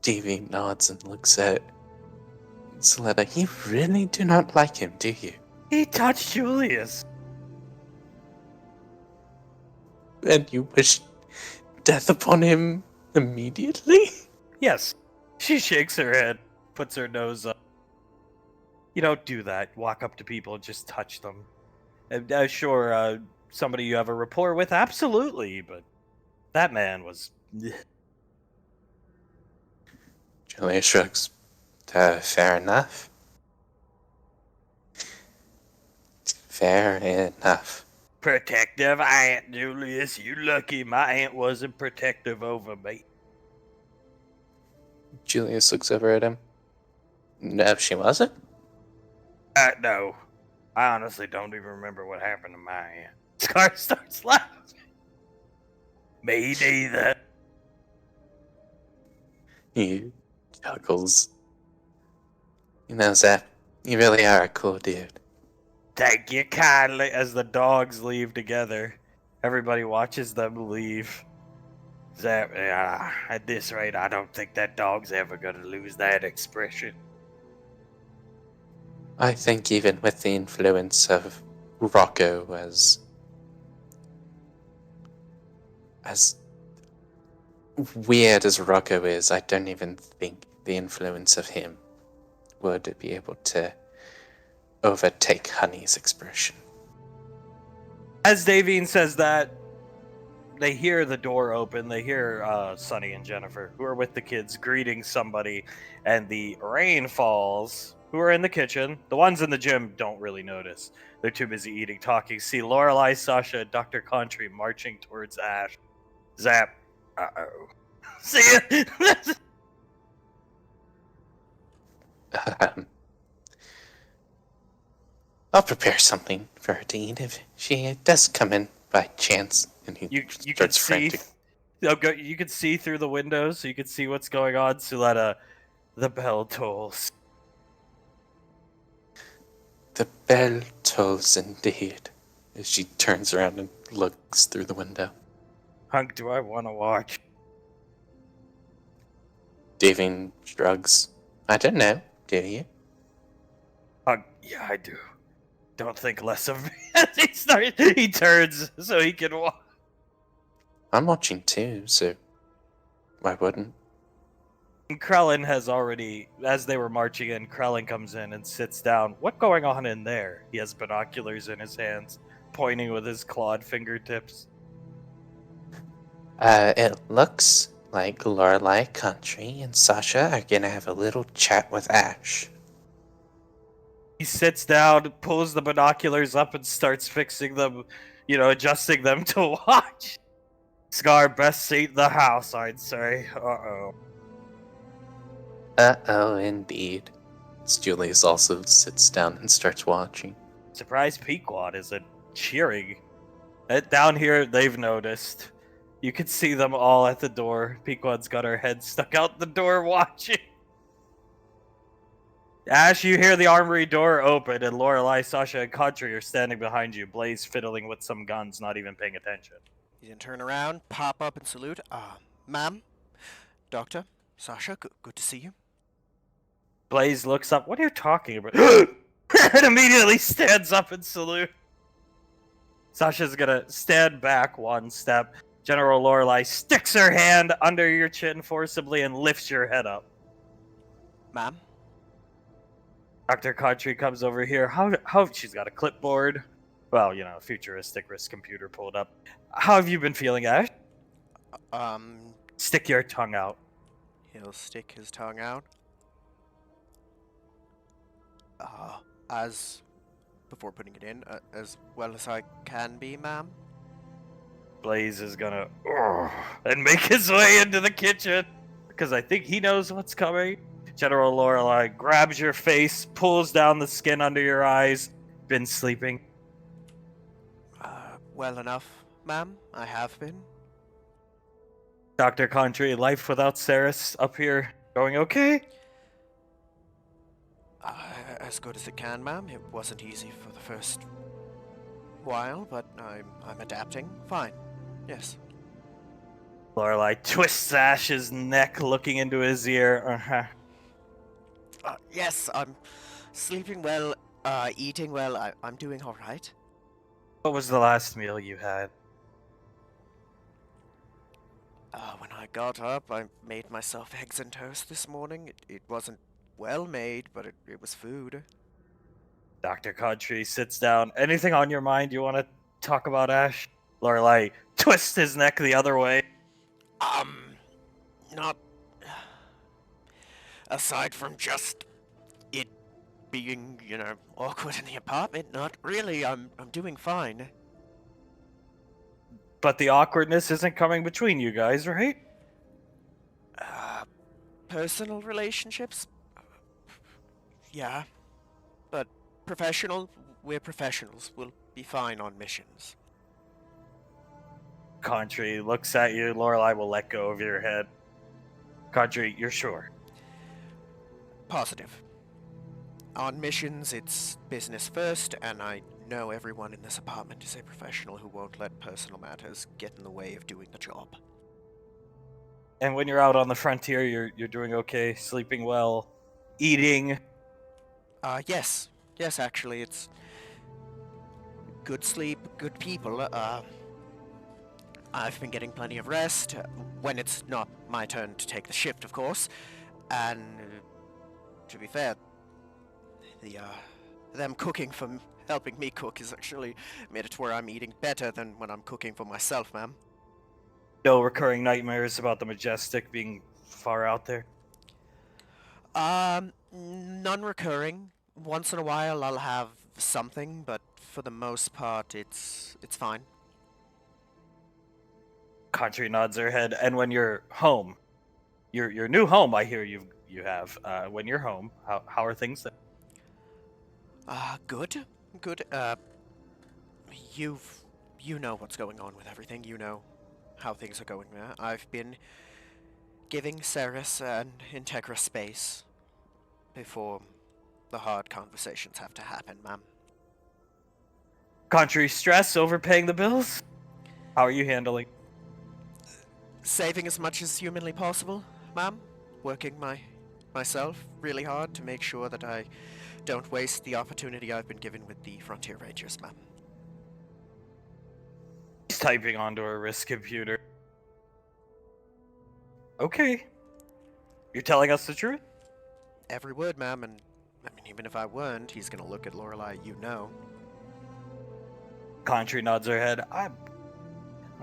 Davy nods and looks at Sleda. You really do not like him, do you? He touched Julius. And you wish death upon him immediately? Yes. She shakes her head, puts her nose up. You don't do that. Walk up to people and just touch them. Sure, somebody you have a rapport with, absolutely, but that man was... Julia shrugs. Fair enough. Fair enough. Protective aunt, Julius. You lucky my aunt wasn't protective over me. Julius looks over at him. No, she wasn't? No. I honestly don't even remember what happened to my aunt. Scar starts laughing. Me neither. He chuckles. You know, Zap, you really are a cool dude. Thank you kindly. As the dogs leave together, everybody watches them leave. Zap, at this rate, I don't think that dog's ever gonna lose that expression. I think even with the influence of Rocco as weird as Rocco is, I don't even think the influence of him would be able to overtake Honey's expression. As Davine says that, they hear the door open. They hear Sonny and Jennifer, who are with the kids, greeting somebody, and the rain falls. Who are in the kitchen? The ones in the gym don't really notice. They're too busy eating, talking. See Lorelai, Sasha, and Dr. Contry marching towards Ash. Zap. Uh-oh. See ya. I'll prepare something for her to eat if she does come in by chance. And he you can starts see. frantic. You can see through the window, so you can see what's going on. Suletta, the bell tolls. The bell tolls indeed, as she turns around and looks through the window. Hunk, do I want to watch? Davin shrugs. I don't know, do you? Hunk, yeah, I do. Don't think less of me. He turns so he can watch. I'm watching too, so why wouldn't? Krellin has already, as they were marching in, Krellin comes in and sits down. What's going on in there? He has binoculars in his hands, pointing with his clawed fingertips. It looks like Lorelai Country and Sasha are gonna have a little chat with Ash. He sits down, pulls the binoculars up, and starts fixing them, adjusting them to watch. Scar, best seat in the house, I'd say. Uh-oh. Uh-oh, indeed. As Julius also sits down and starts watching. Surprised Pequod isn't cheering. Down here, they've noticed. You can see them all at the door. Pequod's got her head stuck out the door watching. Ash, you hear the armory door open, and Lorelai, Sasha, and Country are standing behind you, Blaze fiddling with some guns, not even paying attention. He's gonna turn around, pop up, and salute. Ma'am, Doctor, Sasha, good to see you. Blaze looks up. What are you talking about? And immediately stands up and salute. Sasha's gonna stand back one step. General Lorelai sticks her hand under your chin forcibly and lifts your head up. Ma'am? Dr. Country comes over here. How she's got a clipboard. Well, futuristic wrist computer pulled up. How have you been feeling, Ash? Stick your tongue out. He'll stick his tongue out. Before putting it in, as well as I can be, ma'am. Blaze is gonna and make his way into the kitchen because I think he knows what's coming. General Lorelai grabs your face, pulls down the skin under your eyes. Been sleeping? Well enough, ma'am. I have been. Dr. Country, life without Saris up here going okay? As good as it can, ma'am. It wasn't easy for the first while, but I'm adapting. Fine. Yes. Lorelai twists Ash's neck, looking into his ear. Yes, I'm sleeping well, eating well. I'm doing all right. What was the last meal you had? When I got up, I made myself eggs and toast this morning. It wasn't well made, but it was food. Dr. Country sits down. Anything on your mind you want to talk about, Ash? Lorelai twists his neck the other way. Not... Aside from just it being, awkward in the apartment, not really. I'm doing fine. But the awkwardness isn't coming between you guys, right? Personal relationships? Yeah. But we're professionals. We'll be fine on missions. Country looks at you. Lorelei will let go of your head. Country, you're sure? Positive. On missions, it's business first, and I know everyone in this apartment is a professional who won't let personal matters get in the way of doing the job. And when you're out on the frontier, you're doing okay, sleeping well, eating. Yes. Yes, actually, it's good sleep, good people. I've been getting plenty of rest, when it's not my turn to take the shift, of course. And, to be fair, them cooking helping me cook has actually made it to where I'm eating better than when I'm cooking for myself, ma'am. No recurring nightmares about the Majestic being far out there. None recurring. Once in a while I'll have something, but for the most part it's fine. Country nods her head. And when you're home, your new home, I hear you have. When you're home, how are things there? Good. Good. You know what's going on with everything. You know how things are going there. I've been giving Ceres and Integra space before the hard conversations have to happen, ma'am. Country stress, overpaying the bills? How are you handling? Saving as much as humanly possible, ma'am. Working myself really hard to make sure that I don't waste the opportunity I've been given with the Frontier Rangers, ma'am. She's typing onto her wrist computer. Okay. You're telling us the truth? Every word, ma'am, and I mean, even if I weren't, he's gonna look at Lorelei, you know. Country nods her head. I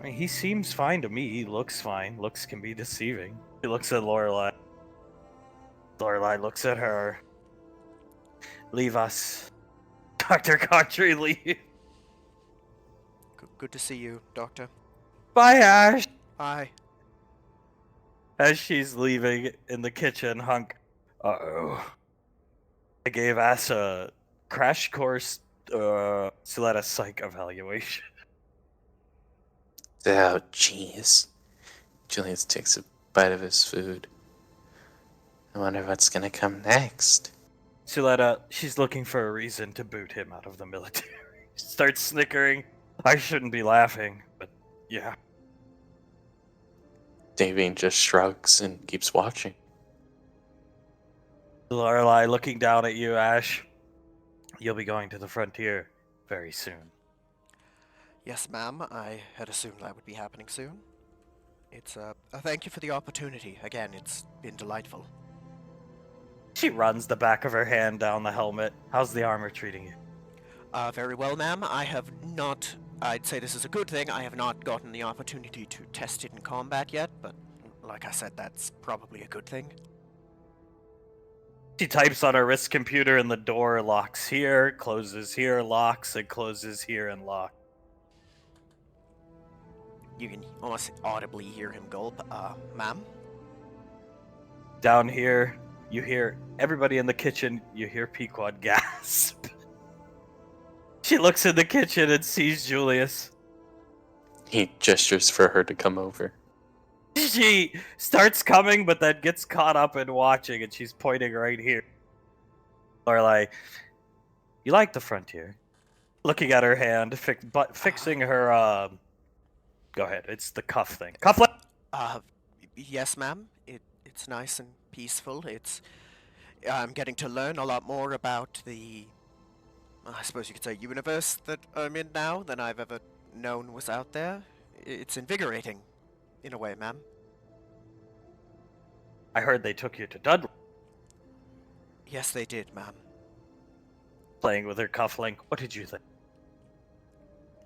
mean, he seems fine to me. He looks fine. Looks can be deceiving. He looks at Lorelei. Lorelei looks at her. Leave us. Dr. Country, leave. Good to see you, Doctor. Bye, Ash. Bye. As she's leaving in the kitchen, Hunk. Uh-oh. I gave Ash a crash course Suletta psych evaluation. Oh, jeez. Julius takes a bite of his food. I wonder what's gonna come next. Suletta, she's looking for a reason to boot him out of the military. Starts snickering. I shouldn't be laughing, but yeah. Davine just shrugs and keeps watching. Lorelei looking down at you, Ash. You'll be going to the frontier very soon. Yes, ma'am. I had assumed that would be happening soon. It's a thank you for the opportunity. Again, it's been delightful. She runs the back of her hand down the helmet. How's the armor treating you? Very well, ma'am. I have not. I'd say this is a good thing. I have not gotten the opportunity to test it in combat yet, but like I said, that's probably a good thing. She types on her wrist computer and the door locks here, closes here, locks, and closes here and locks. You can almost audibly hear him gulp. Ma'am? Down here, you hear everybody in the kitchen, you hear Pequod gasp. She looks in the kitchen and sees Julius. He gestures for her to come over. She starts coming, but then gets caught up in watching, and she's pointing right here. Lorelei, you like the frontier? Looking at her hand, fixing her, Go ahead, it's the cuff thing. Cufflet! Yes, ma'am. It's nice and peaceful. I'm getting to learn a lot more about the, I suppose you could say, universe that I'm in now than I've ever known was out there. It's invigorating, in a way, ma'am. I heard they took you to Dudley. Yes, they did, ma'am. Playing with her cufflink. What did you think?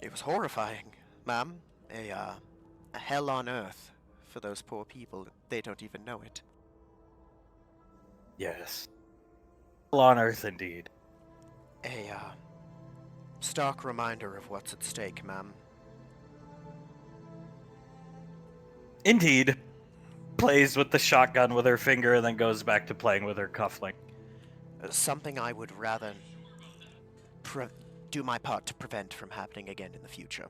It was horrifying, ma'am. A hell on earth for those poor people. They don't even know it. Yes. Hell on earth, indeed. A stark reminder of what's at stake, ma'am. Indeed. Plays with the shotgun with her finger and then goes back to playing with her cufflink. Something I would rather do my part to prevent from happening again in the future.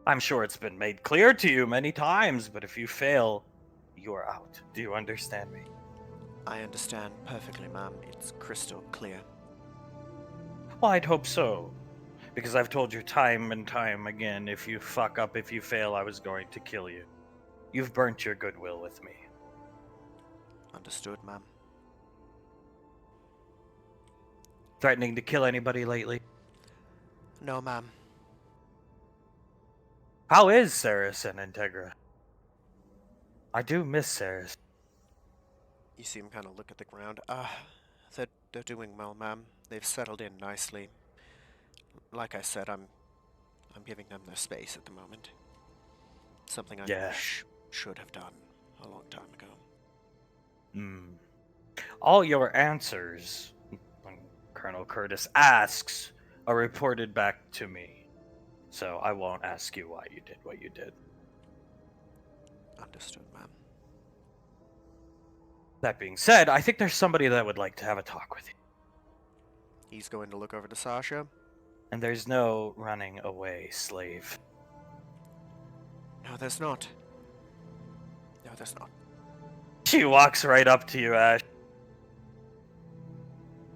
I'm sure it's been made clear to you many times, but if you fail, you are out. Do you understand me? I understand perfectly, ma'am. It's crystal clear. Well, I'd hope so. Because I've told you time and time again, if you fuck up, if you fail, I was going to kill you. You've burnt your goodwill with me. Understood, ma'am. Threatening to kill anybody lately? No, ma'am. How is Ceres and Integra? I do miss Ceres. You see him kind of look at the ground. They're doing well, ma'am. They've settled in nicely. Like I said, I'm giving them their space at the moment. Something I Yeah. should have done a long time ago. All your answers, when Colonel Curtis asks, are reported back to me. So I won't ask you why you did what you did. Understood, ma'am. That being said, I think there's somebody that would like to have a talk with you. He's going to look over to Sasha. And there's no running away, slave. No, there's not. No, there's not. She walks right up to you, Ash.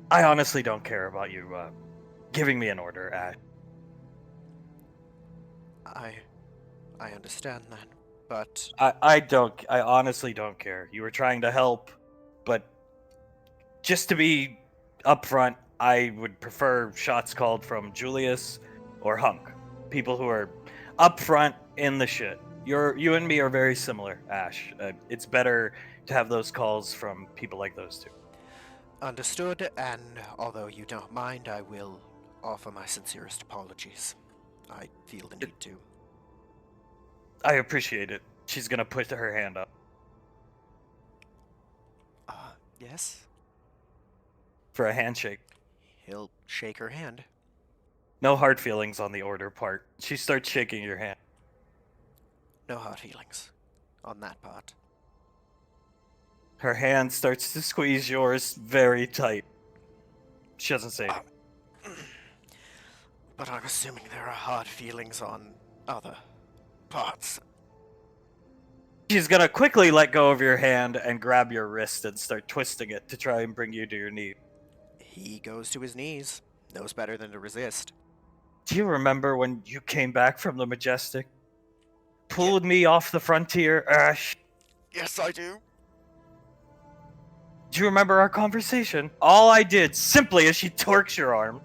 I honestly don't care about you giving me an order, Ash. I understand that, but I honestly don't care. You were trying to help, but just to be upfront, I would prefer shots called from Julius or Hunk. People who are upfront in the shit. You and me are very similar, Ash. It's better to have those calls from people like those two. understood, and although you don't mind, I will offer my sincerest apologies. I feel the need to. I appreciate it. She's gonna put her hand up Yes? for a handshake. He'll shake her hand. No hard feelings on the order part. She starts shaking your hand. No hard feelings on that part. Her hand starts to squeeze yours very tight. She doesn't say anything. But I'm assuming there are hard feelings on other parts. She's gonna quickly let go of your hand and grab your wrist and start twisting it to try and bring you to your knee. He goes to his knees. Knows better than to resist. Do you remember when you came back from the Majestic? Pulled me off the frontier, Ash? Yes, I do. Do you remember our conversation? All I did, simply as she torques your arm,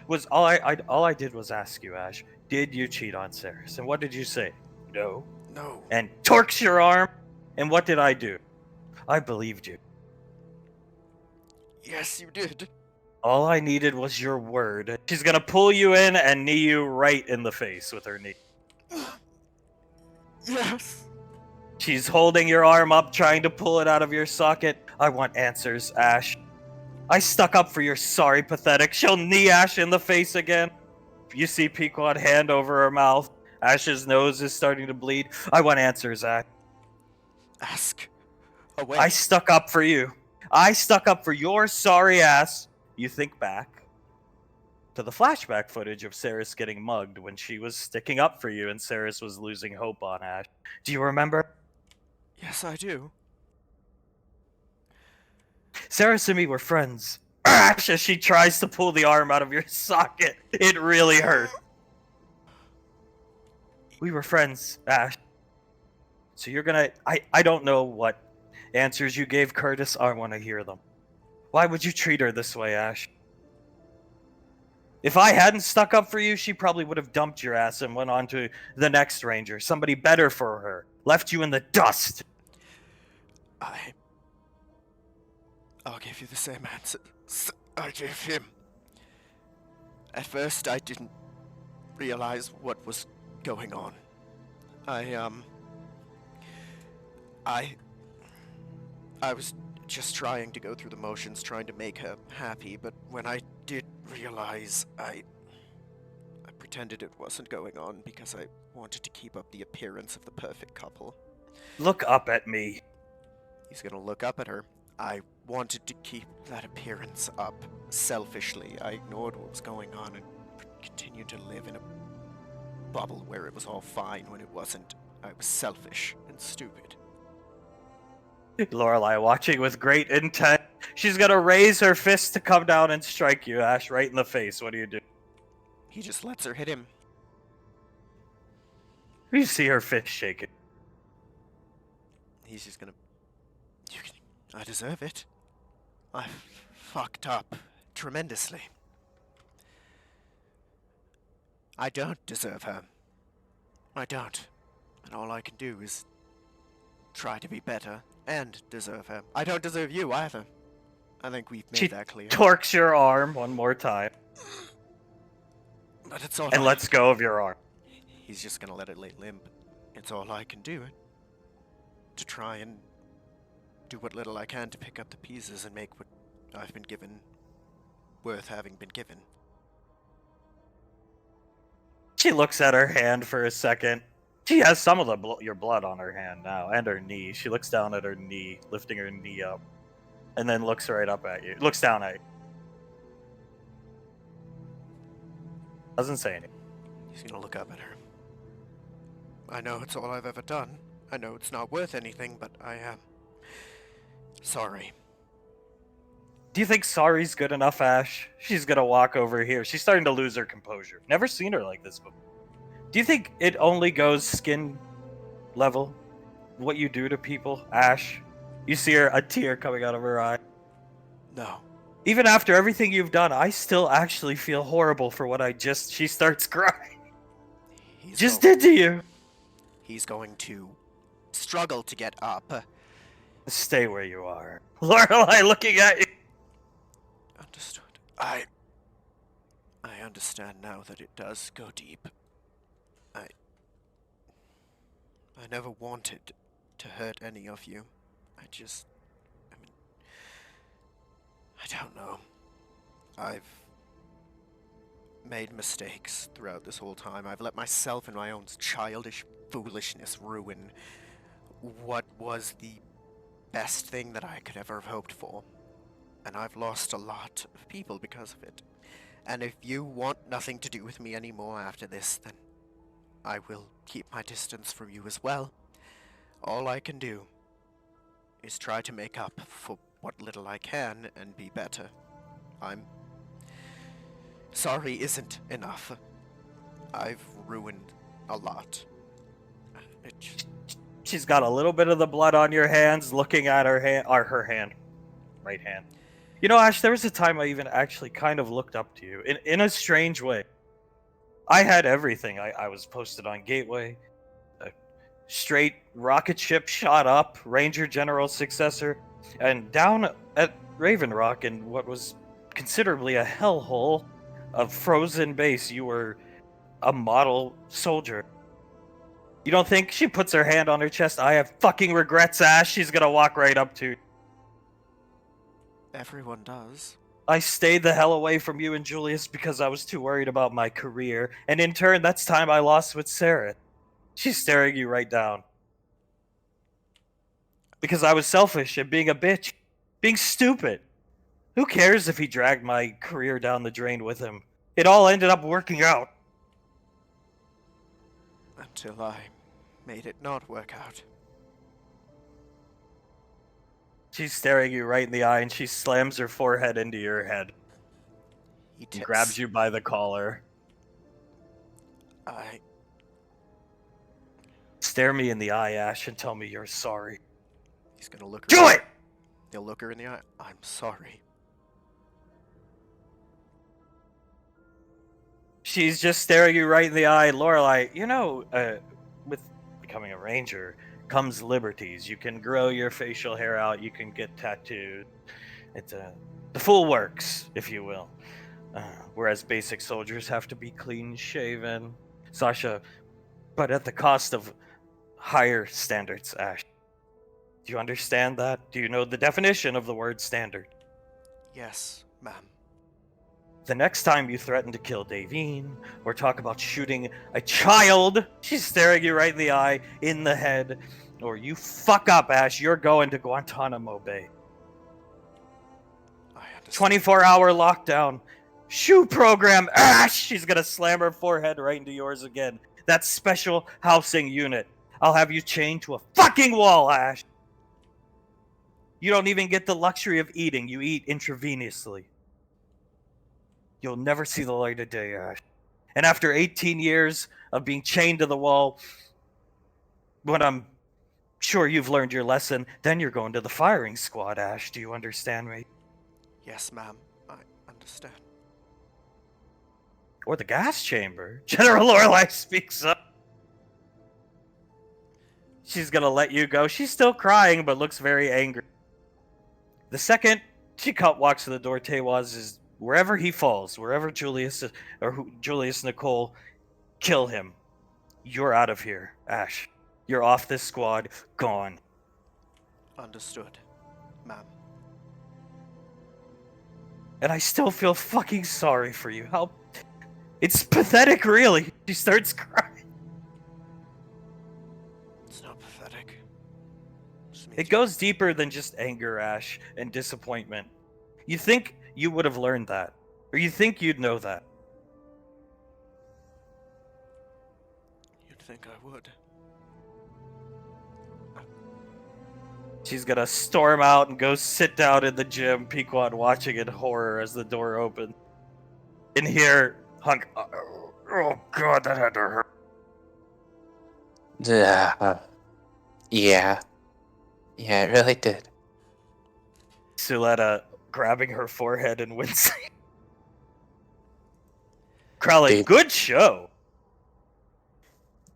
was all I did was ask you, Ash, did you cheat on Ceres? And what did you say? No. No. And torques your arm, and what did I do? I believed you. Yes, you did. All I needed was your word. She's gonna pull you in and knee you right in the face with her knee. Yes. She's holding your arm up, trying to pull it out of your socket. I want answers, Ash. I stuck up for your sorry, pathetic. She'll knee Ash in the face again. You see Pequod hand over her mouth. Ash's nose is starting to bleed. I want answers, Ash. Ask away. I stuck up for you. I stuck up for your sorry ass. You think back to the flashback footage of Ceres getting mugged when she was sticking up for you and Ceres was losing hope on Ash. Do you remember? Yes, I do. Ceres and me were friends. Ash, as she tries to pull the arm out of your socket. It really hurt. We were friends, Ash. So you're gonna... I don't know what answers you gave Curtis. I want to hear them. Why would you treat her this way, Ash? If I hadn't stuck up for you, she probably would have dumped your ass and went on to the next ranger. Somebody better for her. Left you in the dust. I'll give you the same answer I gave him. At first, I didn't realize what was going on. I was just trying to go through the motions, trying to make her happy, but when I did realize, I pretended it wasn't going on because I wanted to keep up the appearance of the perfect couple. Look up at me. He's gonna look up at her. I wanted to keep that appearance up selfishly. I ignored what was going on and continued to live in a bubble where it was all fine when it wasn't. I was selfish and stupid. Lorelei watching with great intent. She's gonna raise her fist to come down and strike you, Ash, right in the face. What do you do? He just lets her hit him. You see her fist shaking. He's just gonna... I deserve it. I fucked up tremendously. I don't deserve her. I don't. And all I can do is try to be better and deserve her. I don't deserve you either. I think we've made She that clear. torques your arm one more time But it's all and lets go of your arm. He's just gonna let it lay limp. It's all I can do to try and do what little I can to pick up the pieces and make what I've been given worth having been given. She looks at her hand for a second. She has some of your blood on her hand now, and her knee. She looks down at her knee, lifting her knee up, and then looks right up at you. Looks down at you. Doesn't say anything. He's gonna look up at her. I know it's all I've ever done. I know it's not worth anything, but I am sorry. Do you think sorry's good enough, Ash? She's gonna walk over here. She's starting to lose her composure. Never seen her like this before. Do you think it only goes skin level? What you do to people, Ash? You see her, a tear coming out of her eye. No. Even after everything you've done, I still actually feel horrible for what I just... She starts crying. Did to you. He's going to struggle to get up. Stay where you are. Lorelei looking at you. Understood. I understand now that it does go deep. I never wanted to hurt any of you. I don't know. I've made mistakes throughout this whole time. I've let myself and my own childish foolishness ruin what was the best thing that I could ever have hoped for. And I've lost a lot of people because of it. And if you want nothing to do with me anymore after this, then I will keep my distance from you as well. All I can do is try to make up for what little I can and be better. I'm sorry isn't enough. I've ruined a lot. She's got a little bit of the blood on your hands, looking at her hand, or her hand, right hand. You know, Ash, there was a time I even actually kind of looked up to you, in a strange way. I had everything. I was posted on Gateway, a straight rocket ship shot up, Ranger General successor, and down at Raven Rock in what was considerably a hellhole of frozen base, you were a model soldier. You don't think? She puts her hand on her chest. I have fucking regrets, Ash. She's gonna walk right up to you. Everyone does. I stayed the hell away from you and Julius because I was too worried about my career, and in turn, that's time I lost with Sarah. She's staring you right down. Because I was selfish and being a bitch. Being stupid. Who cares if he dragged my career down the drain with him? It all ended up working out. Until I made it not work out. She's staring you right in the eye, and she slams her forehead into your head. He And grabs you by the collar. Stare me in the eye, Ash, and tell me you're sorry. He's gonna look her. Do it! He'll look her in the eye. I'm sorry. She's just staring you right in the eye. Lorelei, you know, with becoming a ranger comes liberties. You can grow your facial hair out. You can get tattooed. It's the full works, if you will. Whereas basic soldiers have to be clean shaven. Sasha, but at the cost of higher standards, Ash. Do you understand that? Do you know the definition of the word standard? Yes, ma'am. The next time you threaten to kill Davine, or talk about shooting a child, she's staring you right in the eye, in the head, or you fuck up, Ash, you're going to Guantanamo Bay. I understand. 24-hour lockdown. Shoe program, Ash! She's gonna slam her forehead right into yours again. That special housing unit. I'll have you chained to a fucking wall, Ash. You don't even get the luxury of eating. You eat intravenously. You'll never see the light of day, Ash. And after 18 years of being chained to the wall, when I'm sure you've learned your lesson, then you're going to the firing squad, Ash. Do you understand me? Yes, ma'am. I understand. Or the gas chamber. General Lorelei speaks up. She's gonna let you go. She's still crying, but looks very angry. The second she walks to the door, Tewaz is wherever he falls, wherever Julius Julius Nicole kill him. You're out of here, Ash. You're off this squad, gone. Understood, ma'am. And I still feel fucking sorry for you. How it's pathetic, really. She starts crying. It's not pathetic. It goes deeper than just anger, Ash, and disappointment. You think you would have learned that, or you think you'd know that. You'd think I would. She's gonna storm out and go sit down in the gym, Pequod watching in horror as the door opens. In here, Hunk. Oh god, that had to hurt. Yeah, it really did. Suletta grabbing her forehead and wincing. Crowley, Dave- good show.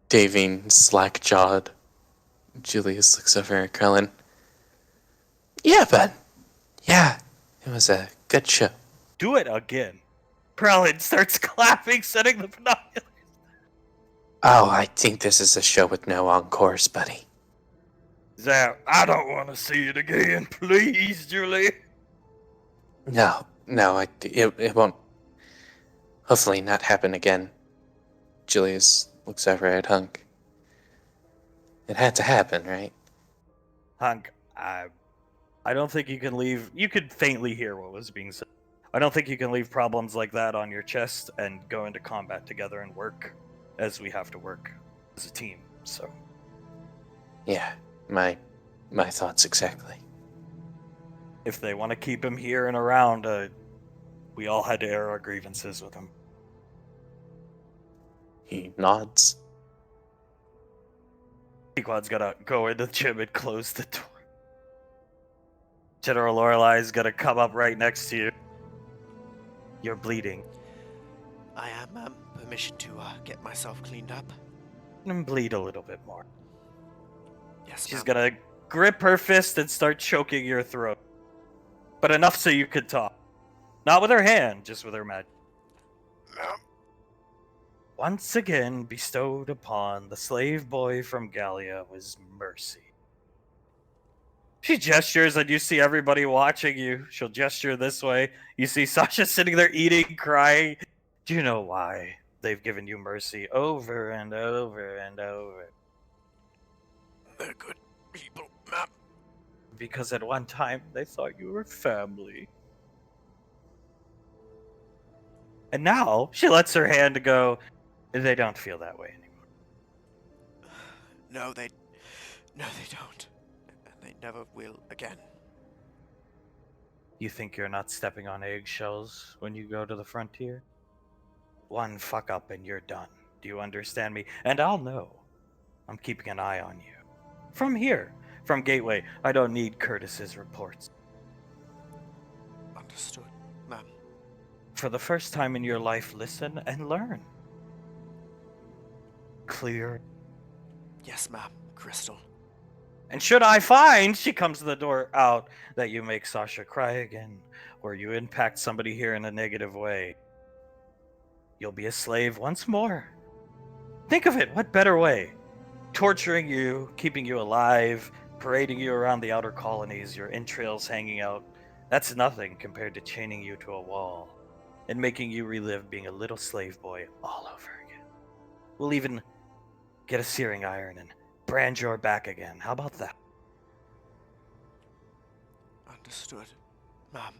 Davine slack-jawed. Julius looks over at Krellin. Yeah, bud. Yeah, it was a good show. Do it again. Krellin starts clapping, setting the binoculars. Oh, I think this is a show with no encores, buddy. Zap, I don't want to see it again. Please, Julie. No, it won't. Hopefully not happen again. Julius looks over at Hunk. It had to happen, right? Hunk, I don't think you can leave. You could faintly hear what was being said. I don't think you can leave problems like that on your chest and go into combat together and work as we have to work as a team. So, Yeah, my thoughts exactly. if they want to keep him here and around, we all had to air our grievances with him. He nods. Pequod's gonna go into the gym and close the door. General Lorelai's gonna come up right next to you. You're bleeding. I am, ma'am. Permission to get myself cleaned up. And bleed a little bit more. Yes, She's ma'am. gonna grip her fist and start choking your throat. But enough so you could talk. Not with her hand, just with her magic. Ma'am. Once again bestowed upon the slave boy from Gallia was mercy. She gestures and you see everybody watching you. She'll gesture this way. You see Sasha sitting there eating, crying. Do you know why they've given you mercy over and over and over? They're good people, ma'am. Because at one time they thought you were family. And now she lets her hand go. They don't feel that way anymore. No, they don't. And they never will again. You think you're not stepping on eggshells when you go to the frontier? One fuck up and you're done. Do you understand me? And I'll know. I'm keeping an eye on you. From here, from Gateway, I don't need Curtis's reports. Understood, ma'am. For the first time in your life, listen and learn. Clear. Yes, ma'am. Crystal. And should I find, she comes to the door out, that you make Sasha cry again, or you impact somebody here in a negative way, you'll be a slave once more. Think of it, what better way? Torturing you, keeping you alive, parading you around the outer colonies, your entrails hanging out. That's nothing compared to chaining you to a wall and making you relive being a little slave boy all over again. We'll even get a searing iron and brand your back again. How about that? Understood, ma'am.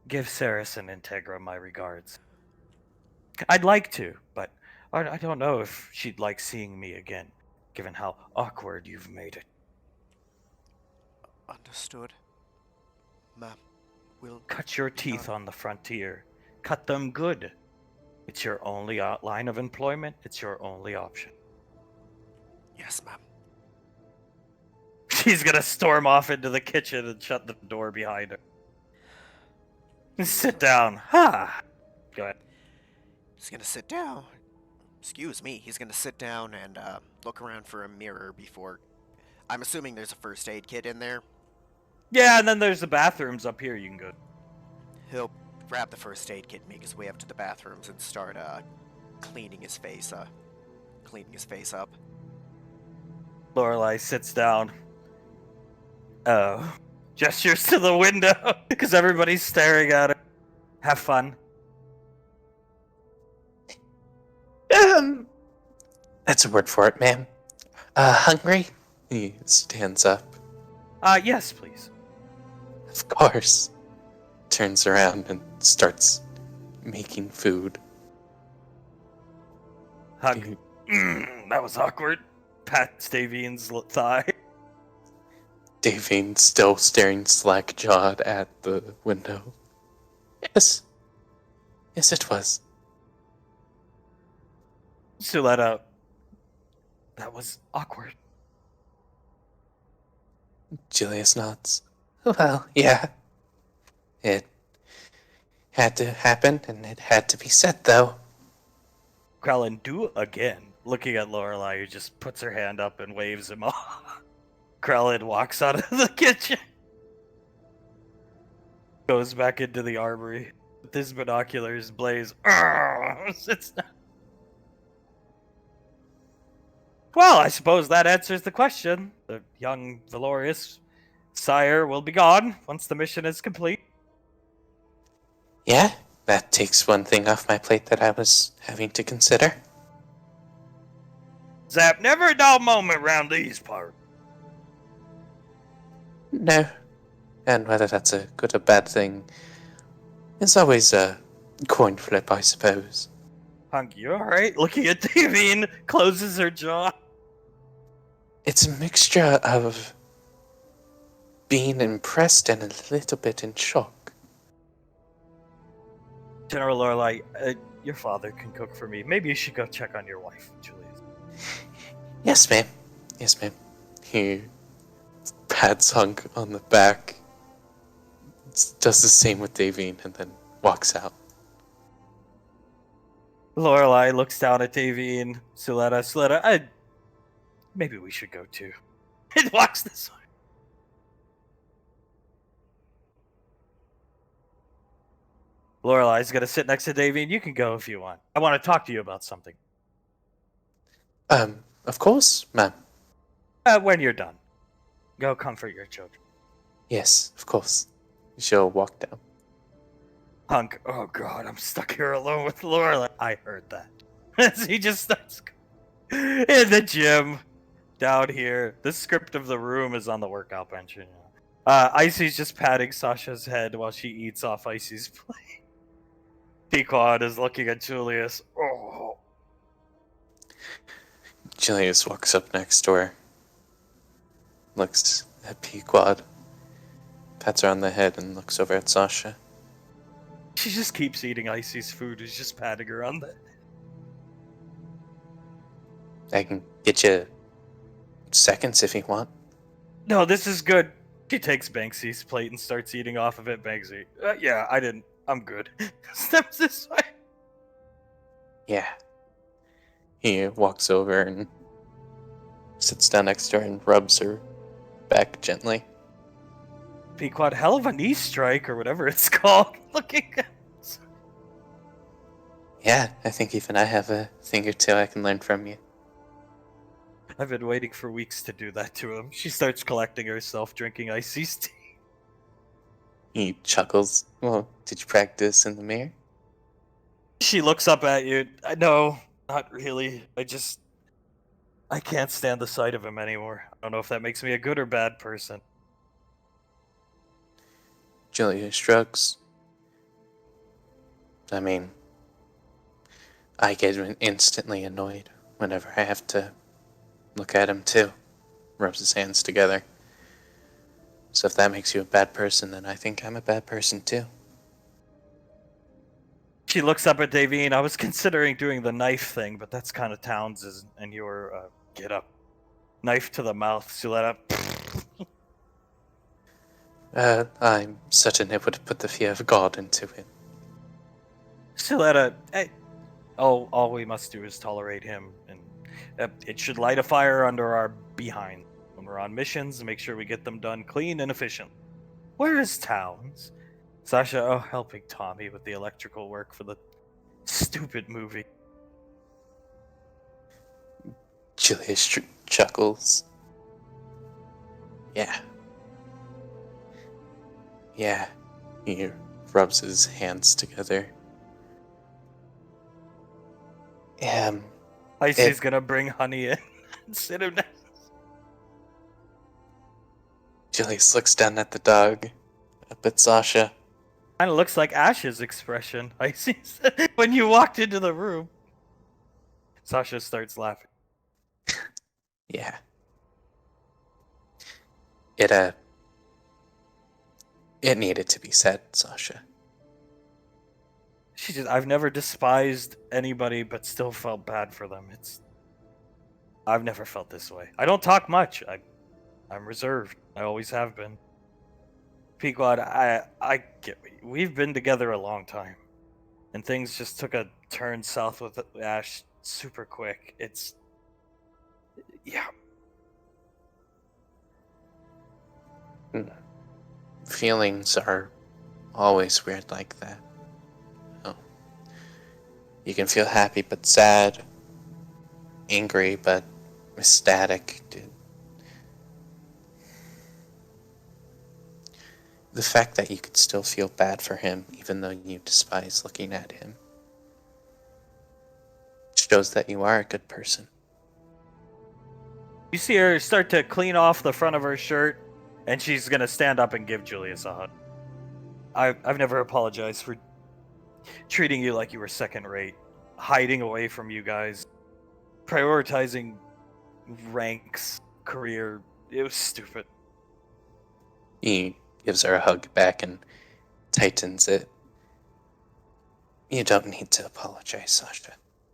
Give Saris and Integra my regards. I'd like to, but I don't know if she'd like seeing me again, given how awkward you've made it. Understood. Ma'am, we'll Cut your be teeth gone. on the frontier. Cut them good. It's your only line of employment. It's your only option. Yes, ma'am. She's gonna storm off into the kitchen and shut the door behind her. Sit down. Ha! Go ahead. He's gonna sit down. Excuse me. He's gonna sit down and look around for a mirror before. I'm assuming there's a first aid kit in there. Yeah, and then there's the bathrooms up here you can go. He'll grab the first aid kit, make his way up to the bathrooms, and start cleaning his face. Cleaning his face up. Lorelai sits down. Gestures to the window because everybody's staring at her. Have fun. That's a word for it, ma'am. Hungry? He stands up. Yes, please. Of course. Turns around and starts making food. Hug. That was awkward. Pats Davine's thigh. Davine still staring slack-jawed at the window. Yes. Yes, it was. Suletta. That was awkward. Julius nods. Well, yeah. It had to happen, and it had to be said, though. Krellin, do again. Looking at Lorelai, who just puts her hand up and waves him off. Krellin walks out of the kitchen. Goes back into the armory. With his binoculars blaze. Sits down. Well, I suppose that answers the question. The young Valorious sire will be gone once the mission is complete. Yeah, that takes one thing off my plate that I was having to consider. Zap, never a dull moment round these parts. No. And whether that's a good or bad thing is always a coin flip, I suppose. Hunk, you alright? Looking at Davine, closes her jaw. It's a mixture of being impressed and a little bit in shock. General Lorelai, your father can cook for me. Maybe you should go check on your wife, Julius. Yes, ma'am. Yes, ma'am. He pats Hunk on the back, does the same with Davine, and then walks out. Lorelai looks down at Davine. Suletta, maybe we should go too. And walks this way. Lorelai's gonna sit next to Davine. You can go if you want. I want to talk to you about something. Of course, ma'am. When you're done. Go comfort your children. Yes, of course. She'll walk down. Hunk, oh god, I'm stuck here alone with Lorelai. I heard that. As he just starts in the gym down here. The script of the room is on the workout bench. Icy's just patting Sasha's head while she eats off Icy's plate. Pequod is looking at Julius. Oh. Julius walks up next to her, looks at Pequod, pats her on the head, and looks over at Sasha. She just keeps eating Icy's food. He's just patting her on the... I can get you seconds if you want. No, this is good. She takes Banksy's plate and starts eating off of it. Banksy. Yeah, I didn't. I'm good. Steps this way. Yeah. He walks over and sits down next to her and rubs her back gently. Pequod, hell of a knee strike or whatever it's called. Looking at... Yeah, I think even I have a thing or two I can learn from you. I've been waiting for weeks to do that to him. She starts collecting herself, drinking Icy's tea. He chuckles. Well, did you practice in the mirror? She looks up at you. No, not really. I can't stand the sight of him anymore. I don't know if that makes me a good or bad person. Julia shrugs. I mean, I get instantly annoyed whenever I have to look at him too. Rubs his hands together. So if that makes you a bad person, then I think I'm a bad person too. She looks up at Davine. I was considering doing the knife thing, but that's kind of Towns' and your get up. Knife to the mouth, Suletta. I'm certain it would put the fear of God into it. Suletta, hey, all we must do is tolerate him, and it should light a fire under our behind. When we're on missions, make sure we get them done clean and efficient. Where is Towns? Sasha, helping Tommy with the electrical work for the stupid movie. Julius chuckles. Yeah. Yeah. He rubs his hands together. Icy's gonna bring Honey in and sit him down. Julius looks down at the dog, up at Sasha. Kind of looks like Ash's expression, Icy said, when you walked into the room. Sasha starts laughing. Yeah. It needed to be said, Sasha. I've never despised anybody, but still felt bad for them. I've never felt this way. I don't talk much. I'm reserved. I always have been. Pequod, I get. We've been together a long time, and things just took a turn south with Ash super quick. Yeah. Feelings are always weird like that. Oh. You can feel happy but sad, angry but ecstatic. The fact that you could still feel bad for him even though you despise looking at him shows that you are a good person. You see her start to clean off the front of her shirt, and she's gonna stand up and give Julius a hug. I've never apologized for treating you like you were second rate, hiding away from you guys, prioritizing ranks, career. It was stupid. He gives her a hug back and tightens it. You don't need to apologize, Sasha.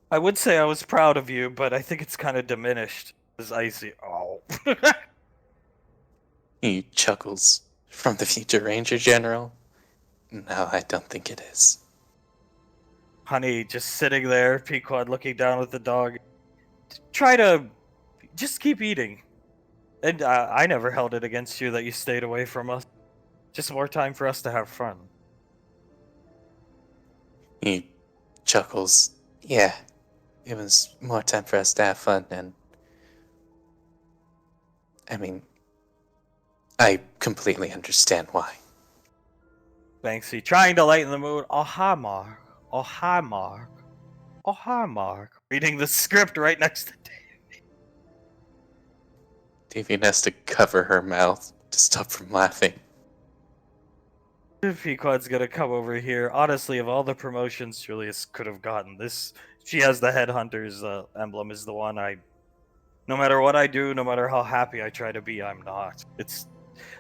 I would say I was proud of you, but I think it's kind of diminished. As Icy. Oh. He chuckles. From the future Ranger General? No, I don't think it is. Honey just sitting there, Pequod looking down at the dog. Try to just keep eating. And I never held it against you that you stayed away from us. Just more time for us to have fun. He chuckles. Yeah, it was more time for us to have fun, and I mean, I completely understand why. Banksy, trying to lighten the mood. Oh, hi, Mark. Oh, hi, Mark. Oh, hi, Mark. Reading the script right next to Davy has to cover her mouth to stop from laughing. Pequod's gonna come over here. Honestly, of all the promotions Julius could have gotten, she has the headhunter's emblem is the one no matter what I do, no matter how happy I try to be, I'm not.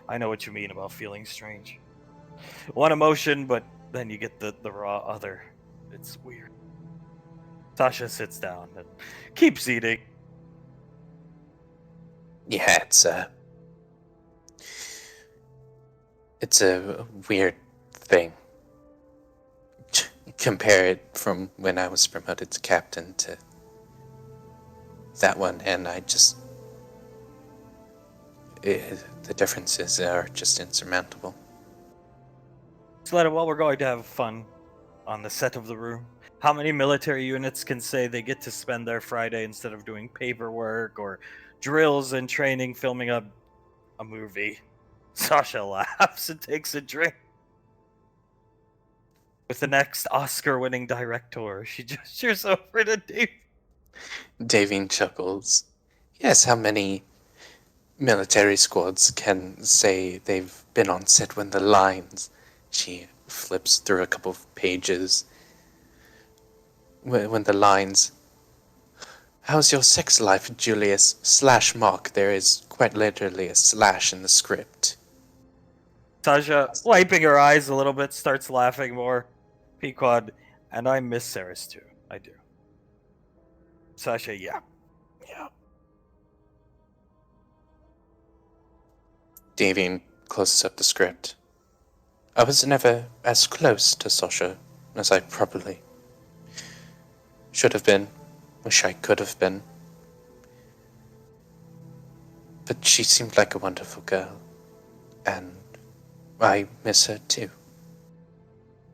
I know what you mean about feeling strange. One emotion, but then you get the raw other. It's weird. Sasha sits down and keeps eating. Yeah, it's a weird thing. Compare it from when I was promoted to captain to that one, and the differences are just insurmountable. Suletta, while we're going to have fun on the set of the room, how many military units can say they get to spend their Friday instead of doing paperwork or drills and training filming a movie? Sasha laughs and takes a drink. With the next Oscar-winning director, she gestures over to Dave. Davine chuckles. Yes, how many military squads can say they've been on set when the lines? She flips through a couple of pages. when the lines, "How's your sex life, Julius?" slash Mark. There is quite literally a slash in the script. Sasha, wiping her eyes a little bit, starts laughing more. Pequod, and I miss Saris too. I do. Sasha, yeah. Yeah. Davian closes up the script. I was never as close to Sasha as I probably should have been. Wish I could have been. But she seemed like a wonderful girl, and I miss her too.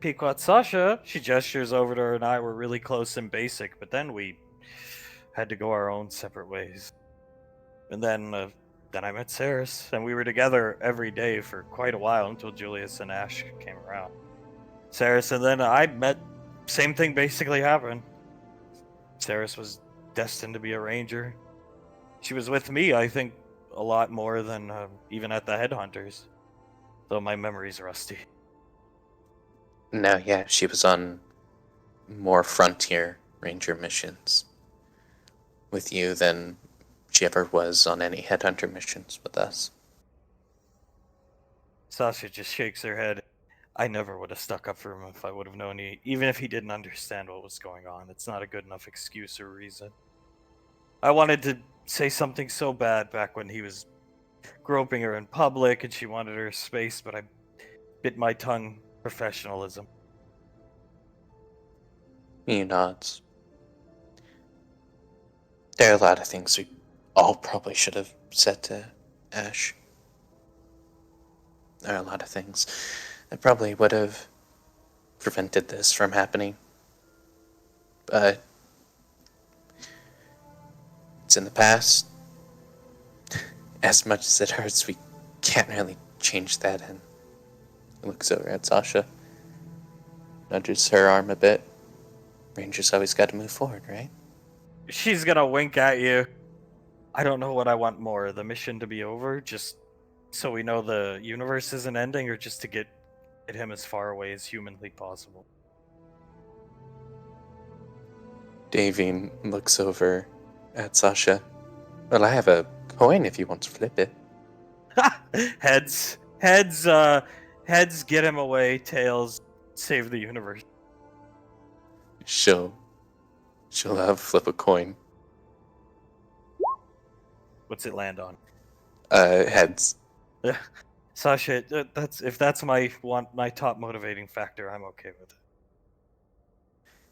Pequod, Sasha, she gestures over to her and I were really close and basic, but then we had to go our own separate ways. And then I met Saris, and we were together every day for quite a while until Julius and Ash came around. Saris, and then I met. Same thing basically happened. Saris was destined to be a ranger. She was with me, I think, a lot more than even at the Headhunters. Though my memory's rusty. No, yeah, she was on more frontier ranger missions with you than she ever was on any headhunter missions with us. Sasha just shakes her head. I never would have stuck up for him if I would have known even if he didn't understand what was going on. It's not a good enough excuse or reason. I wanted to say something so bad back when he was groping her in public and she wanted her space, but I bit my tongue. Professionalism. He nods. There are a lot of things we all probably should have said to Ash. There are a lot of things that probably would have prevented this from happening. But it's in the past. As much as it hurts, we can't really change that. And he looks over at Sasha, nudges her arm a bit. Ranger's always got to move forward, right? She's gonna wink at you. I don't know what I want more. The mission to be over, just so we know the universe isn't ending, or just to get him as far away as humanly possible. Davian looks over at Sasha. Well, I have a coin if you want to flip it. Heads, get him away. Tails, save the universe. She'll flip a coin. What's it land on? Heads. Sasha, if that's my top motivating factor, I'm okay with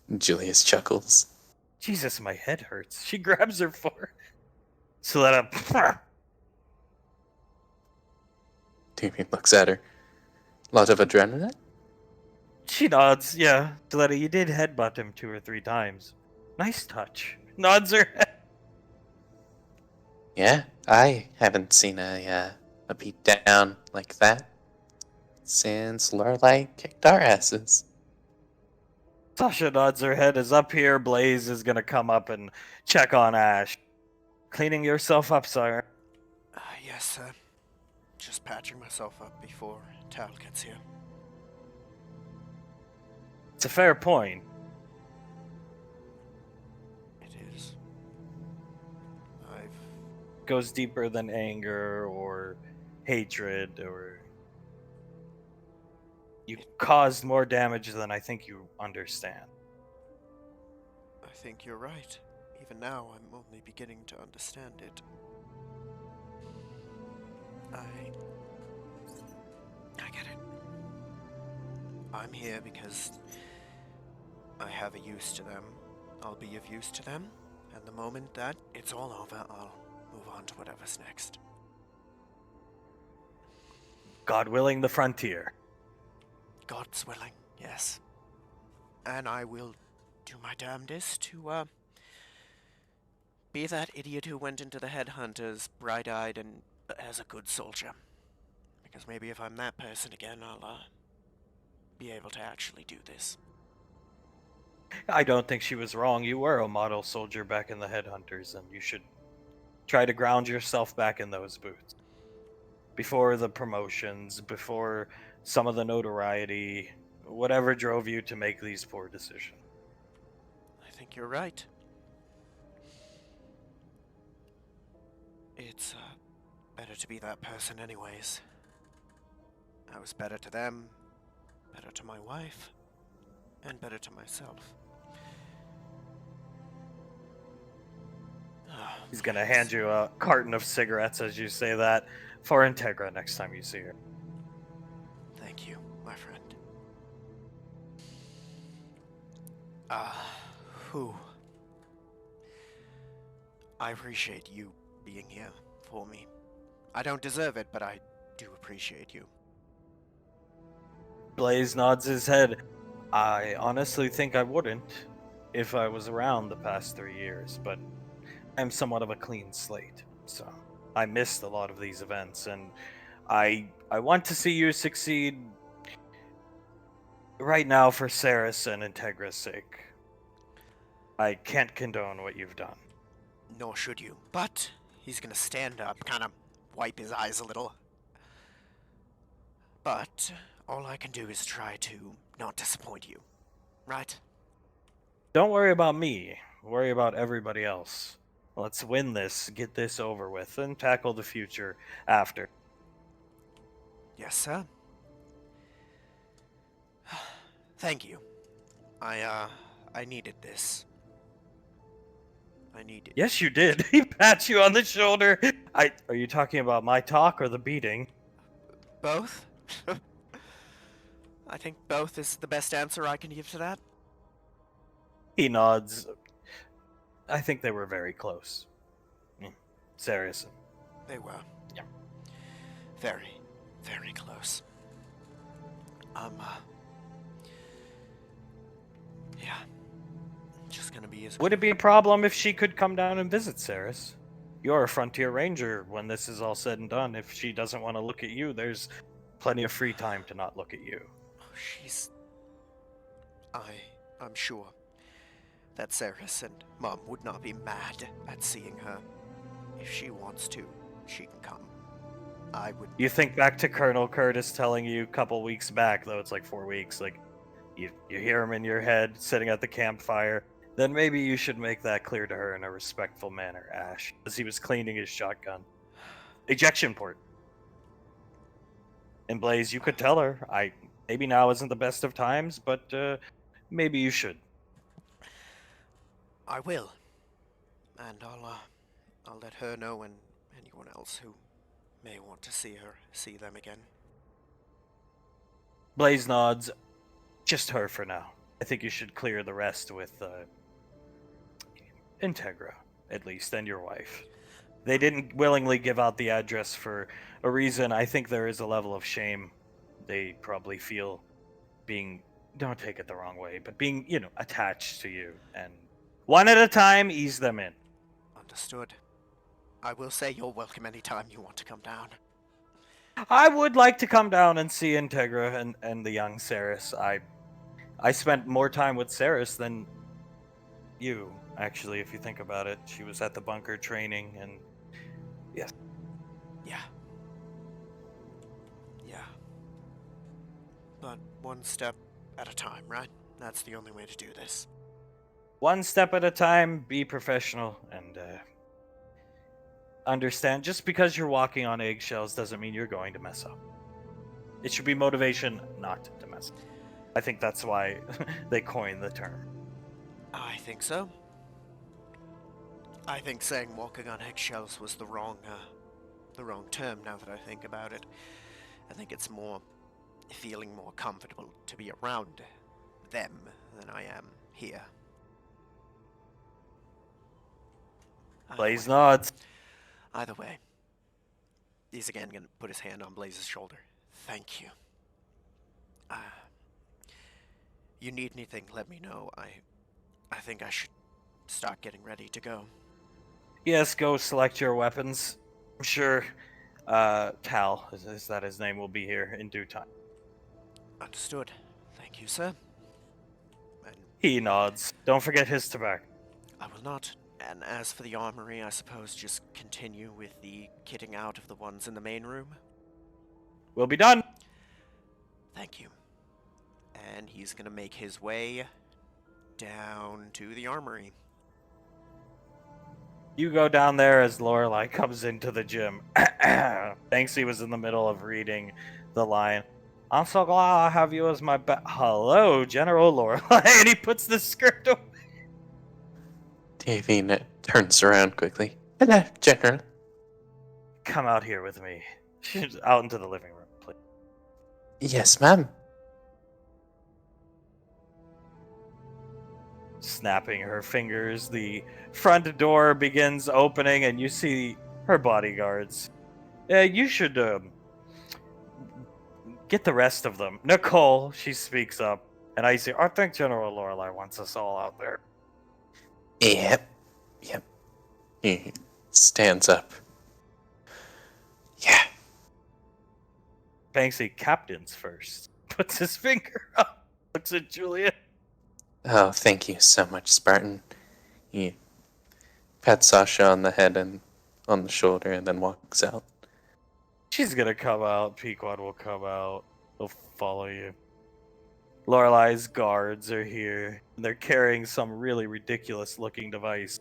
it. Julius chuckles. Jesus, my head hurts. She grabs her forehead. So that Davian looks at her. Lot of adrenaline? She nods, yeah. Daletta, you did headbutt him 2 or 3 times. Nice touch. Nods her head. Yeah, I haven't seen a beat down like that since Lorelei kicked our asses. Sasha nods her head as up here, Blaze is gonna come up and check on Ash. Cleaning yourself up, sire. Yes, sir. Just patching myself up before Tal gets here. It's a fair point. It is. Goes deeper than anger or hatred, or you caused more damage than I think you understand. I think you're right. Even now, I'm only beginning to understand it. I get it. I'm here because I have a use to them. I'll be of use to them, and the moment that it's all over, I'll move on to whatever's next. God willing, the frontier. God's willing, yes. And I will do my damnedest to, be that idiot who went into the headhunters bright-eyed and as a good soldier. Because maybe if I'm that person again, I'll, be able to actually do this. I don't think she was wrong. You were a model soldier back in the Headhunters, and you should try to ground yourself back in those boots. Before the promotions, before some of the notoriety, whatever drove you to make these poor decisions. I think you're right. It's better to be that person anyways. I was better to them, better to my wife, and better to myself. He's gonna hand you a carton of cigarettes as you say that for Integra next time you see her. Thank you, my friend. Whew. I appreciate you being here for me. I don't deserve it, but I do appreciate you. Blaze nods his head. I honestly think I wouldn't if I was around the past 3 years, but I'm somewhat of a clean slate, so I missed a lot of these events, and I want to see you succeed right now for Saris and Integra's sake. I can't condone what you've done. Nor should you. But he's gonna stand up, kind of wipe his eyes a little. But all I can do is try to not disappoint you. Right? Don't worry about me. Worry about everybody else. Let's win this, get this over with, and tackle the future after. Yes, sir. Thank you. I needed this. I needed. Yes, you did. He pats you on the shoulder. Are you talking about my talk or the beating? Both? I think both is the best answer I can give to that. He nods. I think they were very close. Seriously. They were. Yeah. Very, very close. Yeah. Just gonna be as. Would it be a problem if she could come down and visit Saris? You're a frontier ranger when this is all said and done. If she doesn't want to look at you, there's plenty of free time to not look at you. She's. I'm sure that Saris and Mom would not be mad at seeing her. If she wants to, she can come. I would. You think back to Colonel Curtis telling you a couple weeks back, though it's like 4 weeks, like, you hear him in your head sitting at the campfire. Then maybe you should make that clear to her in a respectful manner, Ash, as he was cleaning his shotgun. Ejection port. And Blaze, you could tell her, maybe now isn't the best of times, but maybe you should. I will. And I'll let her know and anyone else who may want to see her see them again. Blaze nods. Just her for now. I think you should clear the rest with Integra, at least, and your wife. They didn't willingly give out the address for a reason. I think there is a level of shame they probably feel being, don't take it the wrong way, but being, attached to you. And one at a time, ease them in. Understood. I will say you're welcome anytime you want to come down. I would like to come down and see Integra and the young Saris. I spent more time with Saris than you, actually, if you think about it. She was at the bunker training, and yes. Yeah. But one step at a time, right? That's the only way to do this. One step at a time, be professional, and understand just because you're walking on eggshells doesn't mean you're going to mess up. It should be motivation not to mess up. I think that's why they coined the term. I think so. I think saying walking on eggshells was the wrong term now that I think about it. I think it's more feeling more comfortable to be around them than I am here. Blaze nods. Either way, he's again gonna put his hand on Blaze's shoulder. Thank you. You need anything, let me know. I think I should start getting ready to go. Yes, go select your weapons. I'm sure Tal, is that his name, will be here in due time. Understood. Thank you, sir. And He nods. Don't forget his tobacco. I will not. And as for the armory, I suppose just continue with the kitting out of the ones in the main room? We'll be done. Thank you. And he's gonna make his way down to the armory. You go down there as Lorelei comes into the gym. Banksy was in the middle of reading the line. I'm so glad I have you as my Hello, General Lorelei. And he puts the script away. Davine turns around quickly. Hello, General. Come out here with me. She's out into the living room, please. Yes, ma'am. Snapping her fingers, the front door begins opening, and you see her bodyguards. You should get the rest of them. Nicole, she speaks up, and I say, I think General Lorelei wants us all out there. Yep. He stands up. Yeah. Banksy captains first. Puts his finger up. Looks at Julia. Oh, thank you so much, Spartan. He pats Sasha on the head and on the shoulder and then walks out. She's gonna come out. Pequod will come out. He'll follow you. Lorelei's guards are here. They're carrying some really ridiculous looking device.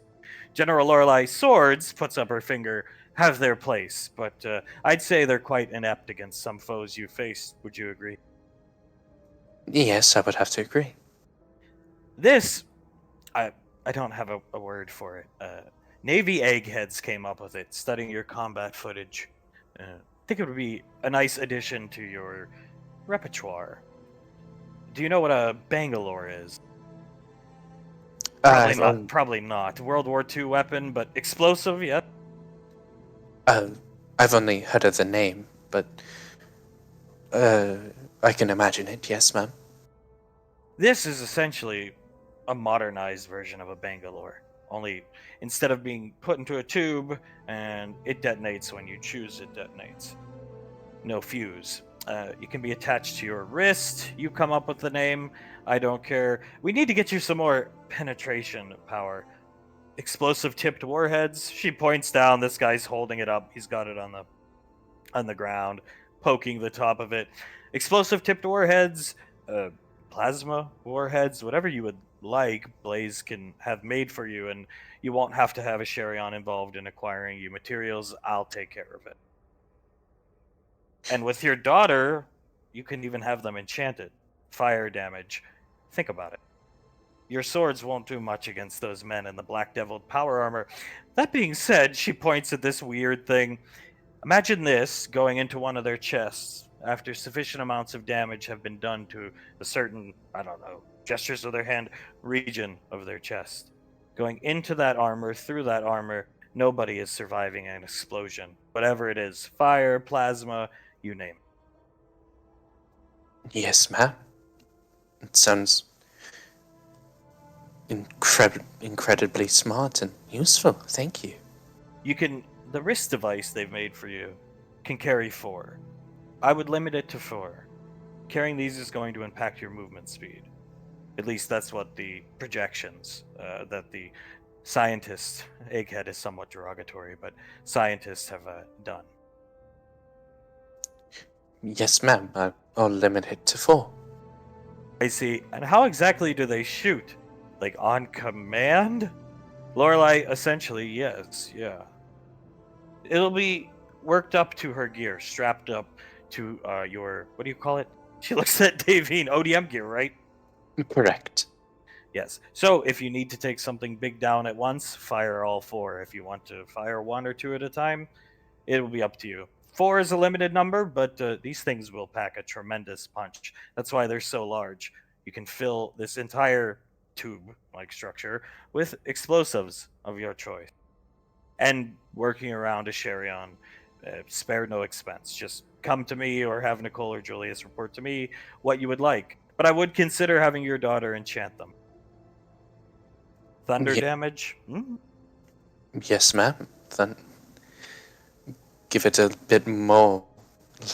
General Lorelei Swords puts up her finger, have their place, but I'd say they're quite inept against some foes you faced. Would you agree? Yes, I would have to agree. This, I don't have a word for it. Navy eggheads came up with it, studying your combat footage. I think it would be a nice addition to your repertoire. Do you know what a Bangalore is? Probably not. World War II weapon, but explosive, yeah? I've only heard of the name, but I can imagine it, yes, ma'am. This is essentially a modernized version of a Bangalore. Only instead of being put into a tube and it detonates when you choose it detonates. No fuse. You can be attached to your wrist. You come up with the name. I don't care. We need to get you some more penetration power. Explosive tipped warheads. She points down. This guy's holding it up. He's got it on the ground, poking the top of it. Explosive tipped warheads, plasma warheads, whatever you would like, Blaze can have made for you, and you won't have to have a Sherion involved in acquiring you materials. I'll take care of it. And with your daughter, you can even have them enchanted. Fire damage. Think about it. Your swords won't do much against those men in the Black Deviled power armor. That being said, she points at this weird thing. Imagine this going into one of their chests after sufficient amounts of damage have been done to a certain, gestures of their hand, region of their chest. Going into that armor, through that armor, nobody is surviving an explosion. Whatever it is, fire, plasma, you name it. Yes, ma'am. It sounds incredibly smart and useful. Thank you. The wrist device they've made for you can carry 4. I would limit it to 4. Carrying these is going to impact your movement speed. At least that's what the projections that the scientists, egghead is somewhat derogatory, but scientists have done. Yes, ma'am. I'll limit it to 4. I see. And how exactly do they shoot? Like on command? Lorelei, essentially, yes, yeah. It'll be worked up to her gear, strapped up to your, what do you call it? She looks at Davine, ODM gear, right? Correct. Yes. So if you need to take something big down at once, fire all 4. If you want to fire 1 or 2 at a time, it will be up to you. 4 is a limited number, but these things will pack a tremendous punch. That's why they're so large. You can fill this entire tube-like structure with explosives of your choice. And working around a Sherion, spare no expense. Just come to me or have Nicole or Julius report to me what you would like. But I would consider having your daughter enchant them. Thunder damage? Yes, ma'am. Give it a bit more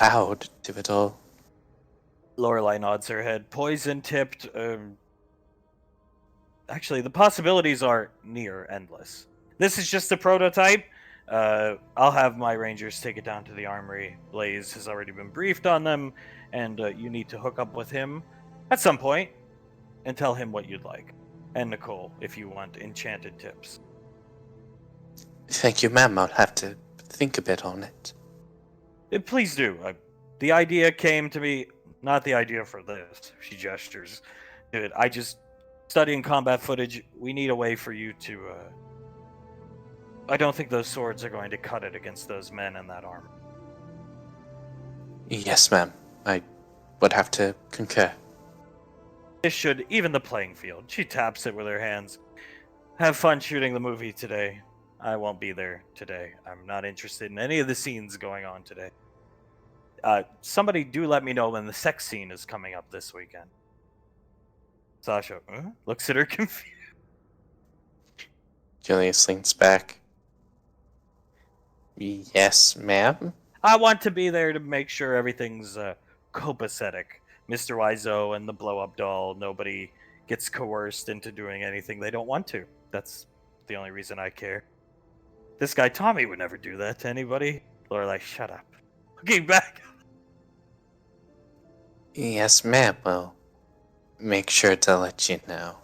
loud to it all. Lorelei nods her head. Poison tipped. Actually, the possibilities are near endless. This is just a prototype. I'll have my rangers take it down to the armory. Blaze has already been briefed on them, and you need to hook up with him at some point and tell him what you'd like. And Nicole, if you want enchanted tips. Thank you, ma'am. I'll have to think a bit on it. Please do. The idea came to me, not the idea for this. She gestures. Dude, I just studying combat footage. We need a way for you to. I don't think those swords are going to cut it against those men in that armor. Yes, ma'am. I would have to concur. This should even the playing field. She taps it with her hands. Have fun shooting the movie today. I won't be there today. I'm not interested in any of the scenes going on today. Somebody do let me know when the sex scene is coming up this weekend. Sasha looks at her confused. Julius leans back. Yes, ma'am. I want to be there to make sure everything's copacetic. Mr. Wiseau and the blow-up doll, nobody gets coerced into doing anything they don't want to. That's the only reason I care. This guy Tommy would never do that to anybody. Lorelai, shut up. Looking back. Yes, ma'am. Well, make sure to let you know.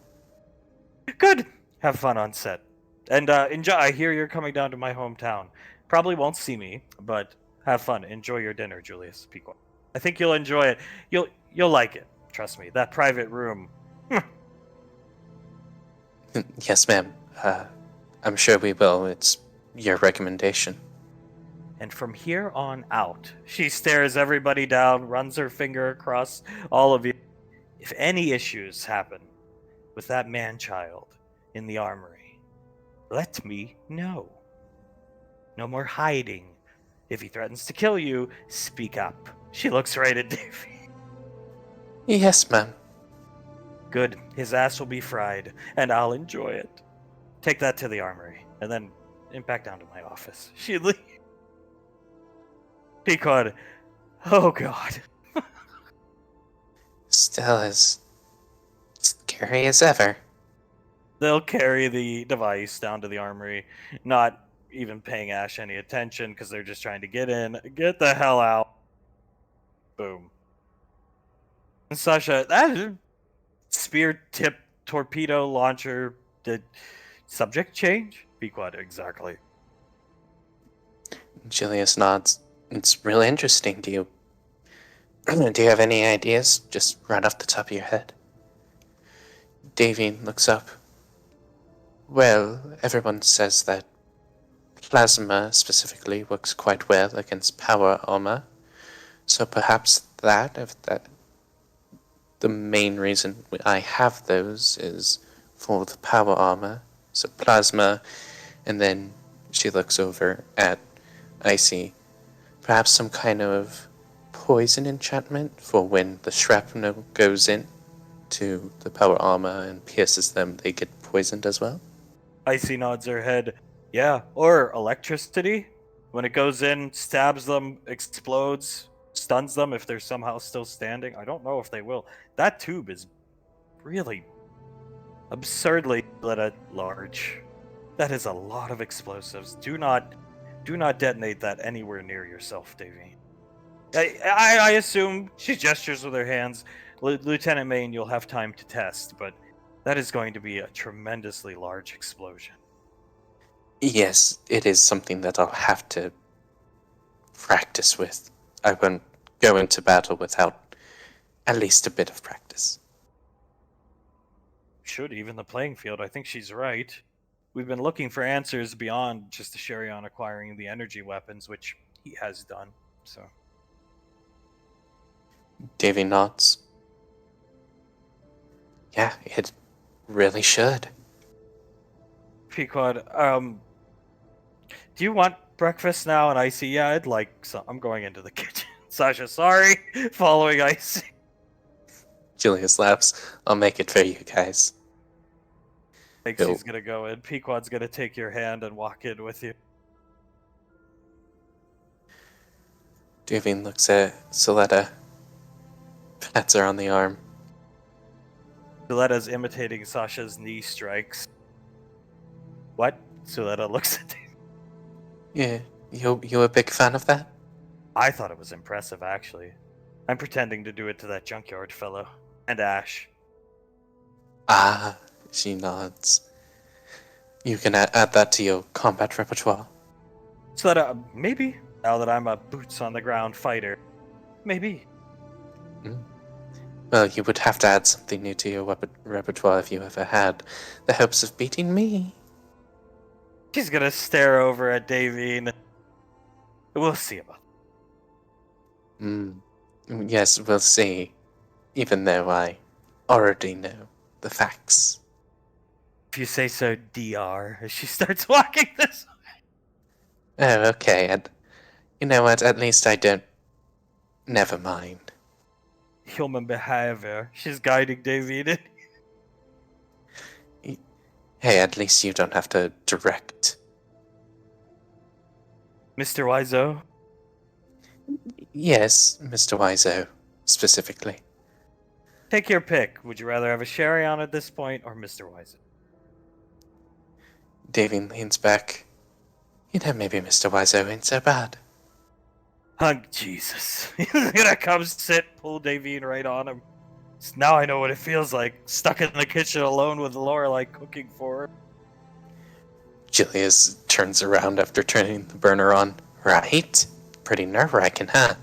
Good. Have fun on set. And enjoy. I hear you're coming down to my hometown. Probably won't see me, but have fun. Enjoy your dinner, Julius Pico. I think you'll enjoy it. You'll like it. Trust me. That private room. Yes, ma'am. I'm sure we will. It's your recommendation. And from here on out, she stares everybody down, runs her finger across all of you. If any issues happen with that man-child in the armory, let me know. No more hiding. If he threatens to kill you, speak up. She looks right at Davy. Yes, ma'am. Good. His ass will be fried, and I'll enjoy it. Take that to the armory, and then back down to my office. She leaves. Pequod. Oh, God. Still as scary as ever. They'll carry the device down to the armory, not even paying Ash any attention because they're just trying to get in. Get the hell out. Boom. And Sasha, that spear tip torpedo launcher, did subject change? Pequod, exactly. Julius nods. It's really interesting. Do you have any ideas? Just right off the top of your head. Davy looks up. Well, everyone says that plasma specifically works quite well against power armor. So perhaps the main reason I have those is for the power armor. So plasma, and then she looks over at Icy. Perhaps some kind of poison enchantment for when the shrapnel goes in to the power armor and pierces them, they get poisoned as well? Icy nods her head. Yeah, or electricity. When it goes in, stabs them, explodes, stuns them if they're somehow still standing. I don't know if they will. That tube is really absurdly large. That is a lot of explosives. Do not detonate that anywhere near yourself, Davy. I assume she gestures with her hands. Lieutenant Maine, you'll have time to test, but that is going to be a tremendously large explosion. Yes, it is something that I'll have to practice with. I won't go into battle without at least a bit of practice. Should even the playing field. I think she's right. We've been looking for answers beyond just the Sherion acquiring the energy weapons, which he has done. So Davy nods. Yeah, it really should. Pequod, do you want breakfast now? And Icy, yeah, I'd like some. I'm going into the kitchen. Sasha, sorry, following Icy. Julius laughs. I'll make it for you guys. Thinks he's gonna go in. Pequod's gonna take your hand and walk in with you. Davy looks at Soletta, pats her on the arm. Suletta's imitating Sasha's knee strikes. What? Suletta looks at him. Yeah, you a big fan of that? I thought it was impressive, actually. I'm pretending to do it to that junkyard fellow. And Ash. Ah, She nods. You can add that to your combat repertoire. So that maybe, now that I'm a boots on the ground fighter, maybe. Well, you would have to add something new to your repertoire if you ever had the hopes of beating me. She's gonna stare over at Davine. We'll see about it. Yes, we'll see. Even though I already know the facts. If you say so, DR, as she starts walking this way. Oh, okay. And you know what? At least I don't. Never mind. Human behavior. She's guiding Davine. Hey, at least you don't have to direct. Mr. Wiseau? Yes, Mr. Wiseau, specifically. Take your pick. Would you rather have a sherry on at this point or Mr. Wiseau? Davine leans back. You know, maybe Mr. Wiseau ain't so bad. Hug Jesus. He's gonna come sit, pull Davine right on him. Now I know what it feels like, stuck in the kitchen alone with Lorelai cooking for her. Julius turns around after turning the burner on. Right? Pretty nerve-wracking, huh?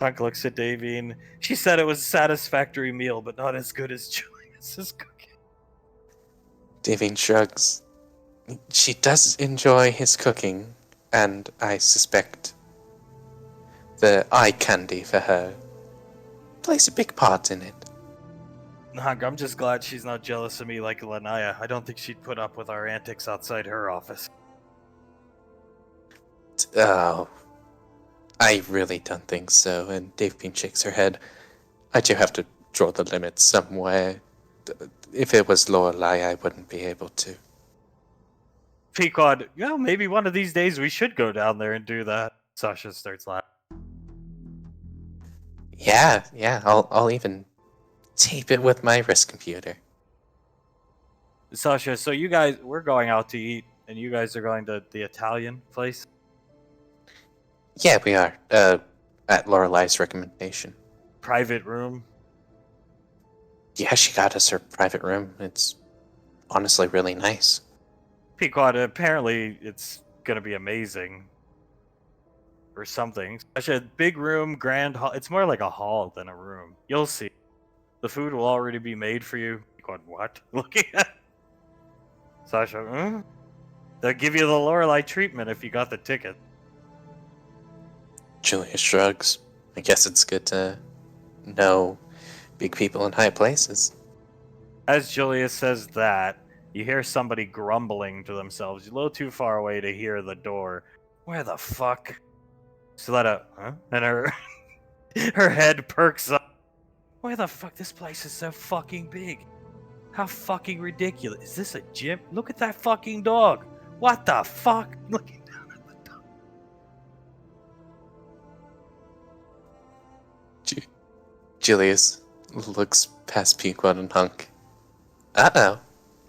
Hunk looks at Davine. She said it was a satisfactory meal, but not as good as Julius's cooking. Davine shrugs. She does enjoy his cooking, and I suspect the eye candy for her plays a big part in it. Hunk, I'm just glad she's not jealous of me like Lanaya. I don't think she'd put up with our antics outside her office. Oh, I really don't think so. And Davine shakes her head. I do have to draw the limit somewhere. If it was Lorelai, I wouldn't be able to. Pequod, well, maybe one of these days we should go down there and do that. Sasha starts laughing. Yeah, I'll even tape it with my wrist computer. Sasha, so you guys, we're going out to eat, and you guys are going to the Italian place? Yeah, we are. At Lorelai's recommendation. Private room? Yeah, she got us her private room. It's honestly really nice. Pequod, apparently it's gonna be amazing. Or something. Such a big room, grand hall. It's more like a hall than a room. You'll see. The food will already be made for you. Pequod, what? Looking at Sasha, They'll give you the Lorelai treatment if you got the ticket. Julius shrugs. I guess it's good to know big people in high places. As Julius says that, you hear somebody grumbling to themselves. You're a little too far away to hear the door. Where the fuck? Suletta, huh? And her her head perks up. Where the fuck? This place is so fucking big. How fucking ridiculous. Is this a gym? Look at that fucking dog. What the fuck? Looking down at the dog. Julius looks past Pequod and Hunk. Uh-oh.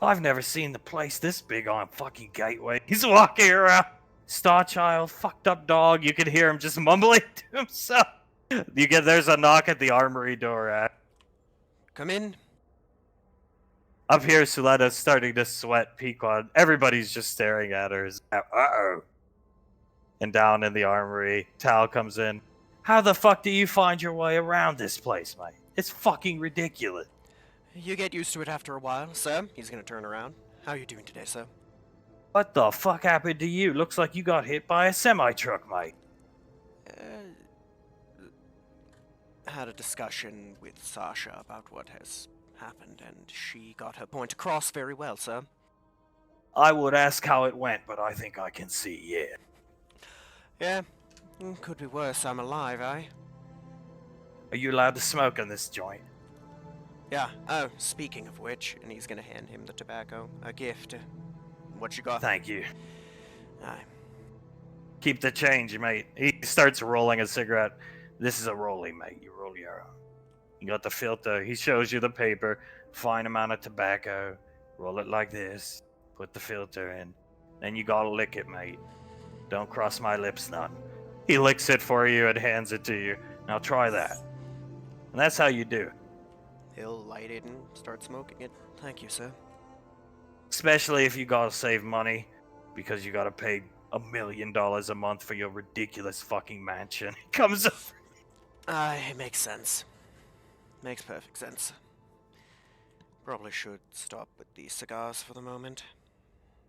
I've never seen the place this big on fucking Gateway. He's walking around. Star Child, fucked up dog. You can hear him just mumbling to himself. There's a knock at the armory door. Come in. Up here, Suletta's starting to sweat Pequod. Everybody's just staring at her. Uh-oh. And down in the armory, Tal comes in. How the fuck do you find your way around this place, mate? It's fucking ridiculous. You get used to it after a while, sir. He's gonna turn around. How are you doing today, sir? What the fuck happened to you? Looks like you got hit by a semi-truck, mate. Had a discussion with Sasha about what has happened, and she got her point across very well, sir. I would ask how it went, but I think I can see, yeah. Yeah, could be worse. I'm alive, Are you allowed to smoke in this joint? Yeah, oh, speaking of which, and he's gonna hand him the tobacco, a gift. What you got? Thank you. Aye. Keep the change, mate. He starts rolling a cigarette. This is a rolling, mate. You roll your own. You got the filter. He shows you the paper. Fine amount of tobacco. Roll it like this. Put the filter in. Then you gotta lick it, mate. Don't cross my lips, none. He licks it for you and hands it to you. Now try that. And that's how you do it. He'll light it and start smoking it. Thank you, sir. Especially if you gotta save money, because you gotta pay $1 million a month for your ridiculous fucking mansion. It comes up. It makes sense. Makes perfect sense. Probably should stop with these cigars for the moment.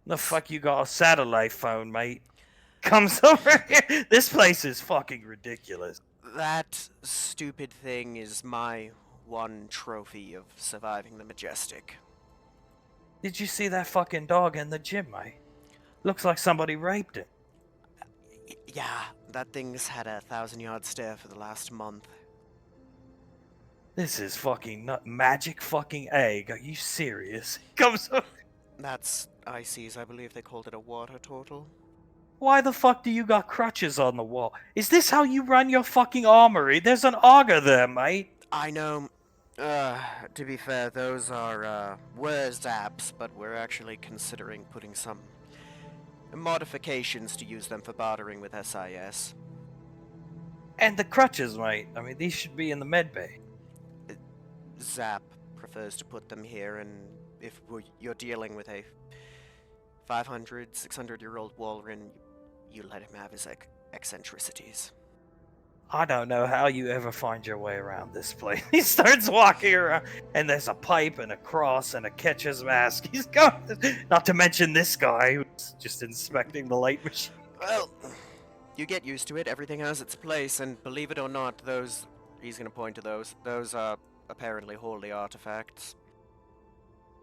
The fuck you got a satellite phone, mate? Comes over here. This place is fucking ridiculous. That stupid thing is my one trophy of surviving the Majestic. Did you see that fucking dog in the gym, mate? Looks like somebody raped it. Yeah, that thing's had a 1,000-yard stare for the last month. This is fucking magic fucking egg. Are you serious? Comes over. That's Icy's, I believe they called it a water turtle. Why the fuck do you got crutches on the wall? Is this how you run your fucking armory? There's an auger there, mate. I know. To be fair, those were zaps, but we're actually considering putting some modifications to use them for bartering with SIS. And the crutches, mate. I mean, these should be in the med bay. Zap prefers to put them here, and if you're dealing with a 500, 600-year-old Walren, you let him have his eccentricities. I don't know how you ever find your way around this place. He starts walking around, and there's a pipe and a cross and a catcher's mask. He's got, not to mention this guy who's just inspecting the light machine. Well, you get used to it. Everything has its place, and believe it or not, he's gonna point to those are apparently holy artifacts.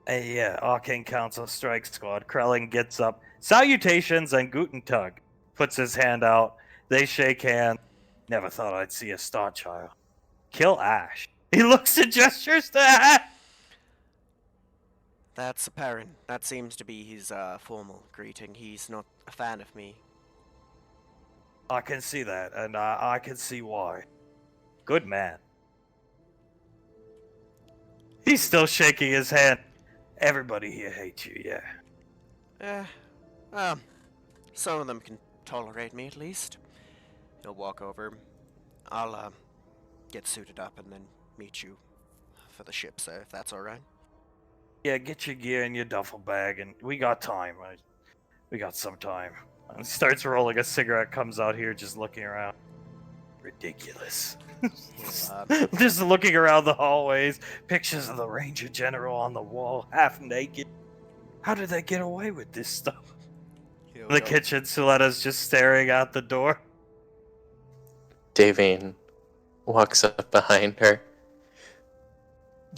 Hey, yeah, Arcane Council Strike Squad. Krellin gets up. Salutations and Guten Tag. Puts his hand out. They shake hands. Never thought I'd see a Star Child. Kill Ash. He looks and gestures to Ash. That's apparent. That seems to be his formal greeting. He's not a fan of me. I can see that, and I can see why. Good man. He's still shaking his hand. Everybody here hates you, yeah. Some of them can tolerate me at least. He'll walk over. I'll get suited up and then meet you for the ship, sir, if that's alright. Yeah, get your gear in your duffel bag, and we got time. We got some time. And he starts rolling a cigarette, comes out here just looking around. Ridiculous. Just looking around the hallways, pictures of the Ranger General on the wall, half naked. How did they get away with this stuff? In the kitchen, Suletta's just staring out the door. Davine walks up behind her.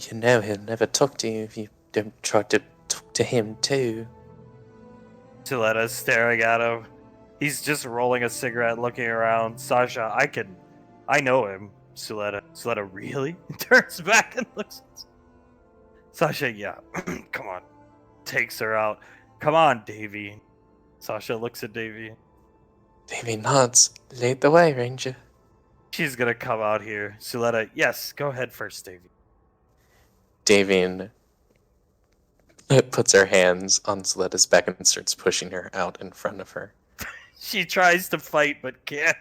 You know he'll never talk to you if you don't try to talk to him too. Suletta's staring at him. He's just rolling a cigarette, looking around. Sasha, I know him. Suletta, really? Turns back and looks. Sasha, yeah. Come on. Takes her out. Come on, Davy. Sasha looks at Davy. Davine nods. Lead the way, Ranger. She's gonna come out here. Suletta, yes, go ahead first, Davy. Davine puts her hands on Suletta's back and starts pushing her out in front of her. She tries to fight but can't.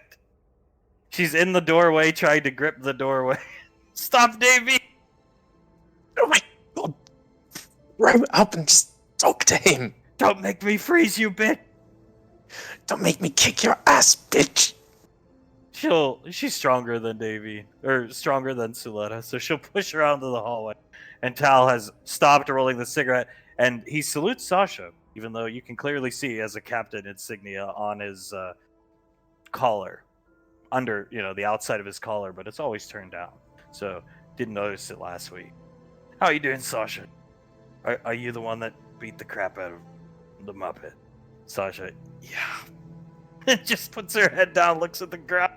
She's in the doorway trying to grip the doorway. Stop, Davy! Oh my god! Row up and just talk to him! Don't make me freeze you, bitch! Don't make me kick your ass, bitch! She's stronger than Davy, or stronger than Suletta, so she'll push her out into the hallway. And Tal has stopped rolling the cigarette, and he salutes Sasha, even though you can clearly see he has a captain insignia on his collar. Under, the outside of his collar, but it's always turned down. So, didn't notice it last week. How are you doing, Sasha? Are you the one that beat the crap out of the Muppet? Sasha, yeah. Just puts her head down, looks at the ground.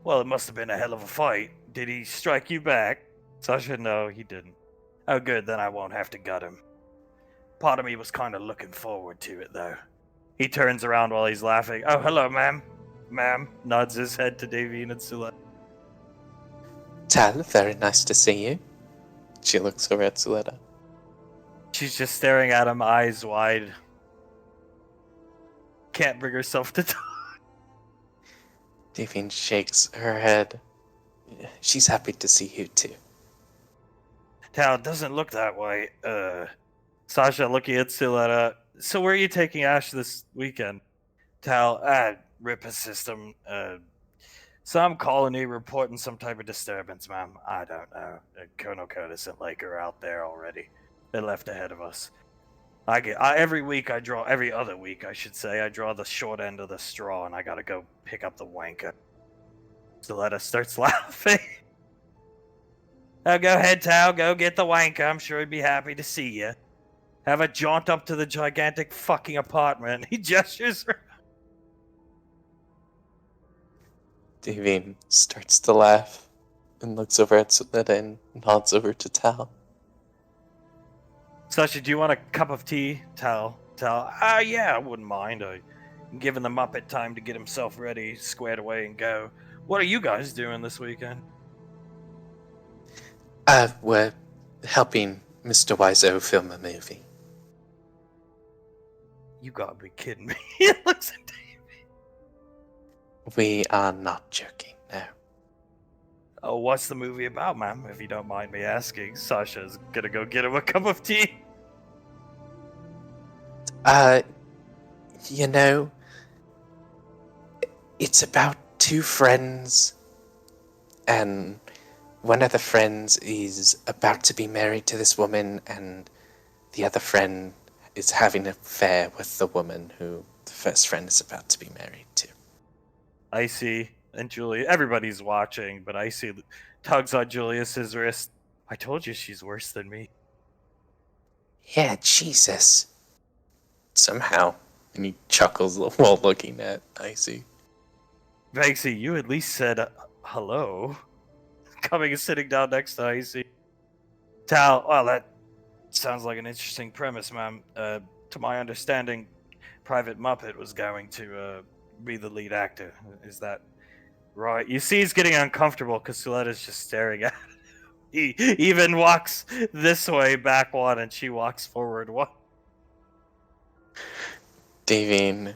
Well, it must have been a hell of a fight. Did he strike you back? Sasha, no, he didn't. Oh, good, then I won't have to gut him. Part of me was kind of looking forward to it, though. He turns around while he's laughing. Oh, hello, ma'am. Ma'am. Nods his head to Davine and Suletta. Tal, very nice to see you. She looks over at Suletta. She's just staring at him, eyes wide. Can't bring herself to talk. Davine shakes her head. She's happy to see you too. Tal, it doesn't look that way. Sasha looking at Siletta. So where are you taking Ash this weekend? Tal, Ripper system. Some colony reporting some type of disturbance, ma'am. I don't know. Colonel Curtis and Lake are out there already. They left ahead of us. Every other week, I should say, I draw the short end of the straw, and I gotta go pick up the wanker. Siletta starts laughing. Oh, go ahead, Tal. Go get the wanker. I'm sure he'd be happy to see you. Have a jaunt up to the gigantic fucking apartment. He gestures. Davine starts to laugh and looks over at Siletta and nods over to Tal. Sasha, do you want a cup of tea? Tal. Yeah, I wouldn't mind. I'm giving the Muppet time to get himself ready, squared away, and go. What are you guys doing this weekend? We're helping Mr. Wiseau film a movie. You gotta be kidding me. He looks at Davey. We are not joking, no. Oh, what's the movie about, ma'am? If you don't mind me asking. Sasha's gonna go get him a cup of tea. You know, it's about two friends, and one of the friends is about to be married to this woman, and the other friend is having an affair with the woman who the first friend is about to be married to. Icy and Julia, everybody's watching, but Icy tugs on Julius's wrist. I told you she's worse than me. Yeah, Jesus. Somehow. And he chuckles while looking at Icy. Banksy, you at least said hello. Coming and sitting down next to Icy. Tal, well, that sounds like an interesting premise, ma'am. To my understanding, Private Muppet was going to be the lead actor. Is that right? You see he's getting uncomfortable because Suletta's just staring at him. He even walks this way back one, and she walks forward one. Davine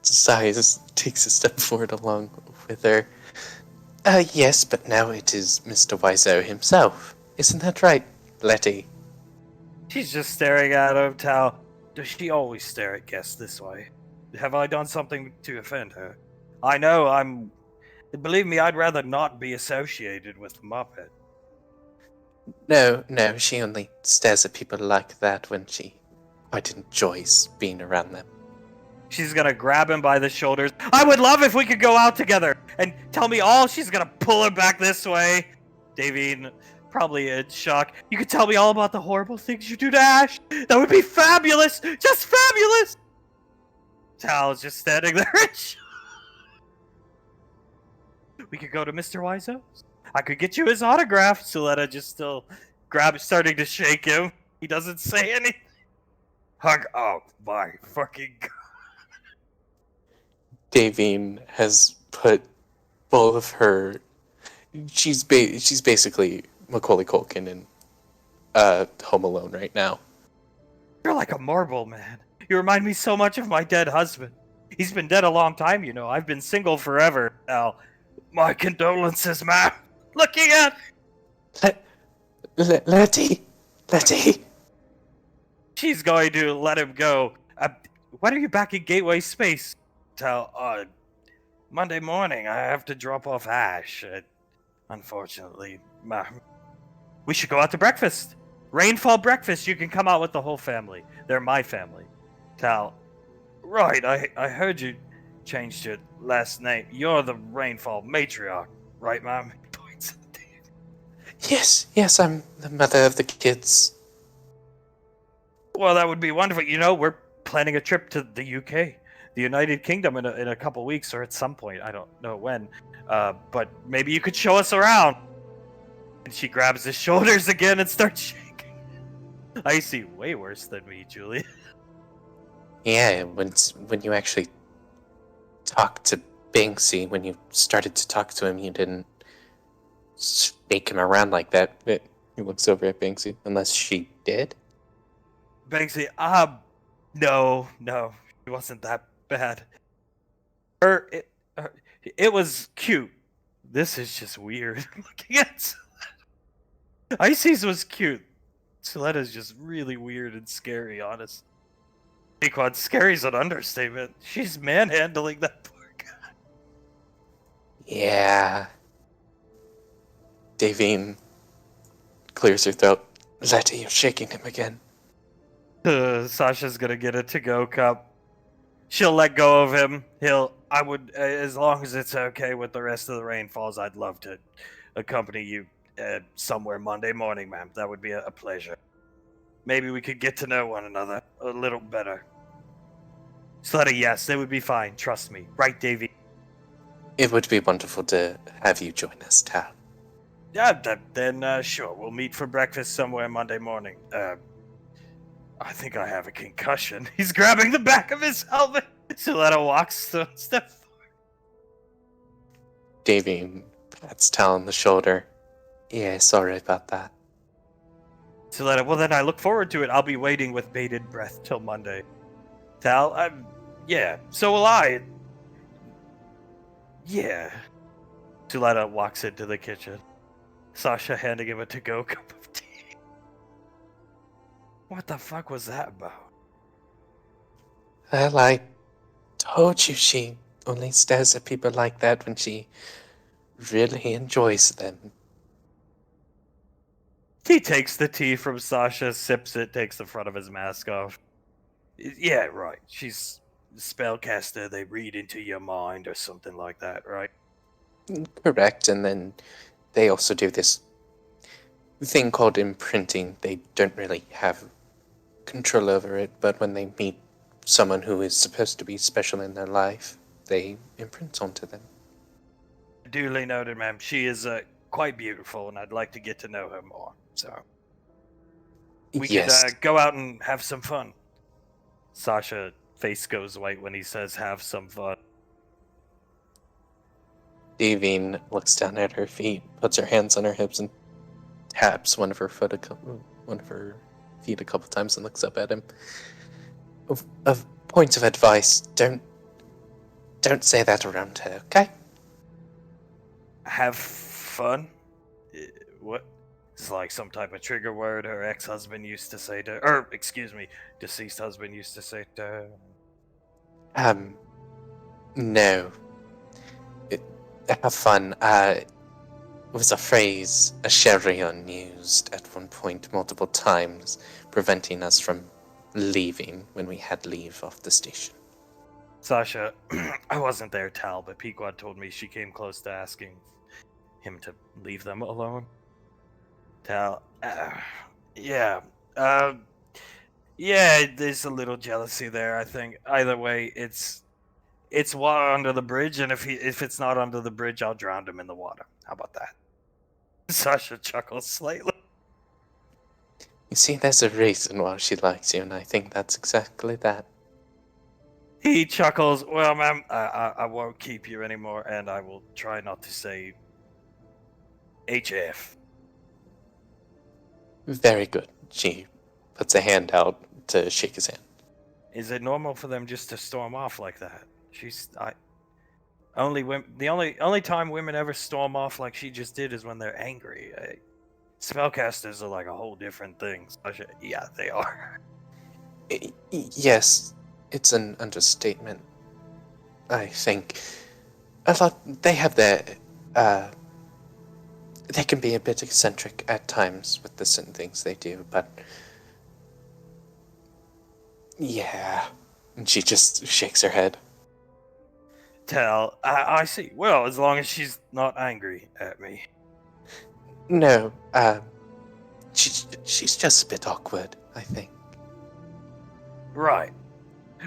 sighs, takes a step forward along with her. Yes, but now it is Mr. Wiseau himself. Isn't that right, Letty? She's just staring at him. Tal, does she always stare at guests this way? Have I done something to offend her? I know believe me, I'd rather not be associated with Muppet. No, she only stares at people like that when she quite enjoys being around them. She's gonna grab him by the shoulders. I would love if we could go out together and tell me all. She's gonna pull him back this way. Davine, probably in shock. You could tell me all about the horrible things you do to Ash. That would be fabulous. Just fabulous. Tal is just standing there. We could go to Mr. Wiseau. I could get you his autograph. Siletta just still starting to shake him. He doesn't say anything. Hug. Oh my fucking God. Davine has put both of her. She's basically Macaulay Culkin in Home Alone right now. You're like a marble, man. You remind me so much of my dead husband. He's been dead a long time, you know. I've been single forever. Al, my condolences, man. Looking at Letty. She's going to let him go. When are you back in Gateway Space? Tal, Monday morning. I have to drop off Ash. Unfortunately, ma'am. We should go out to breakfast. Rainfall breakfast. You can come out with the whole family. They're my family. Tal, right. I heard you changed your last name. You're the Rainfall matriarch, right, ma'am? Points at Dave. Yes, I'm the mother of the kids. Well, that would be wonderful. You know, we're planning a trip to the UK, the United Kingdom, in a couple weeks or at some point. I don't know when. But maybe you could show us around. And she grabs his shoulders again and starts shaking. I see way worse than me, Julie. Yeah, when you actually talked to Banksy, when you started to talk to him, you didn't shake him around like that. He looks over at Banksy, unless she did. Banksy, no, it wasn't that bad. It was cute. This is just weird. Looking at Ices was cute. Soletta's just really weird and scary, honest. Pequod, scary's an understatement. She's manhandling that poor guy. Yeah. Davine clears her throat. Letty, you're shaking him again. Sasha's gonna get a to-go cup. She'll let go of him. As long as it's okay with the rest of the rainfalls, I'd love to accompany you somewhere Monday morning, ma'am. That would be a pleasure. Maybe we could get to know one another a little better. Sletta, yes, it would be fine. Trust me. Right, Davy? It would be wonderful to have you join us, Tal. Yeah, then sure. We'll meet for breakfast somewhere Monday morning. I think I have a concussion. He's grabbing the back of his helmet. Soletta walks a step forward. Davine pats Tal on the shoulder. Yeah, sorry about that. Soletta, well then I look forward to it. I'll be waiting with bated breath till Monday. Tal, yeah, so will I. Yeah. Soletta walks into the kitchen. Sasha handing him a to-go cup of tea. What the fuck was that about? Well, I told you she only stares at people like that when she really enjoys them. He takes the tea from Sasha, sips it, takes the front of his mask off. Yeah, right. She's a spellcaster. They read into your mind or something like that, right? Correct, and then they also do this thing called imprinting. They don't really have control over it, but when they meet someone who is supposed to be special in their life, they imprint onto them. Duly noted, ma'am. She is quite beautiful, and I'd like to get to know her more. So we Yes, could go out and have some fun. Sasha face goes white when he says have some fun. Davine looks down at her feet, puts her hands on her hips, and taps one of her feet a couple times, and looks up at him. A point of advice: don't say that around her, okay? Have fun? What? It's like some type of trigger word her ex-husband used to say to or excuse me, deceased husband used to say to her. No. Have fun. It was a phrase a Sherion used at one point multiple times, preventing us from leaving when we had leave off the station. Sasha, I wasn't there, Tal, but Pequod told me she came close to asking him to leave them alone. Tal, yeah, there's a little jealousy there, I think. Either way, it's water under the bridge, and if it's not under the bridge, I'll drown him in the water. How about that? Sasha chuckles slightly. You see, there's a reason why she likes you, and I think that's exactly that. He chuckles. Well, ma'am, I won't keep you anymore, and I will try not to say HF. Very good. She puts a hand out to shake his hand. Is it normal for them just to storm off like that? The only time women ever storm off like she just did is when they're angry. Spellcasters are like a whole different thing. Yeah, they are. Yes, it's an understatement. I think a lot. They have their. They can be a bit eccentric at times with the certain things they do, but yeah. And she just shakes her head. Tal, I see. Well, as long as she's not angry at me. No, she's just a bit awkward, I think. Right.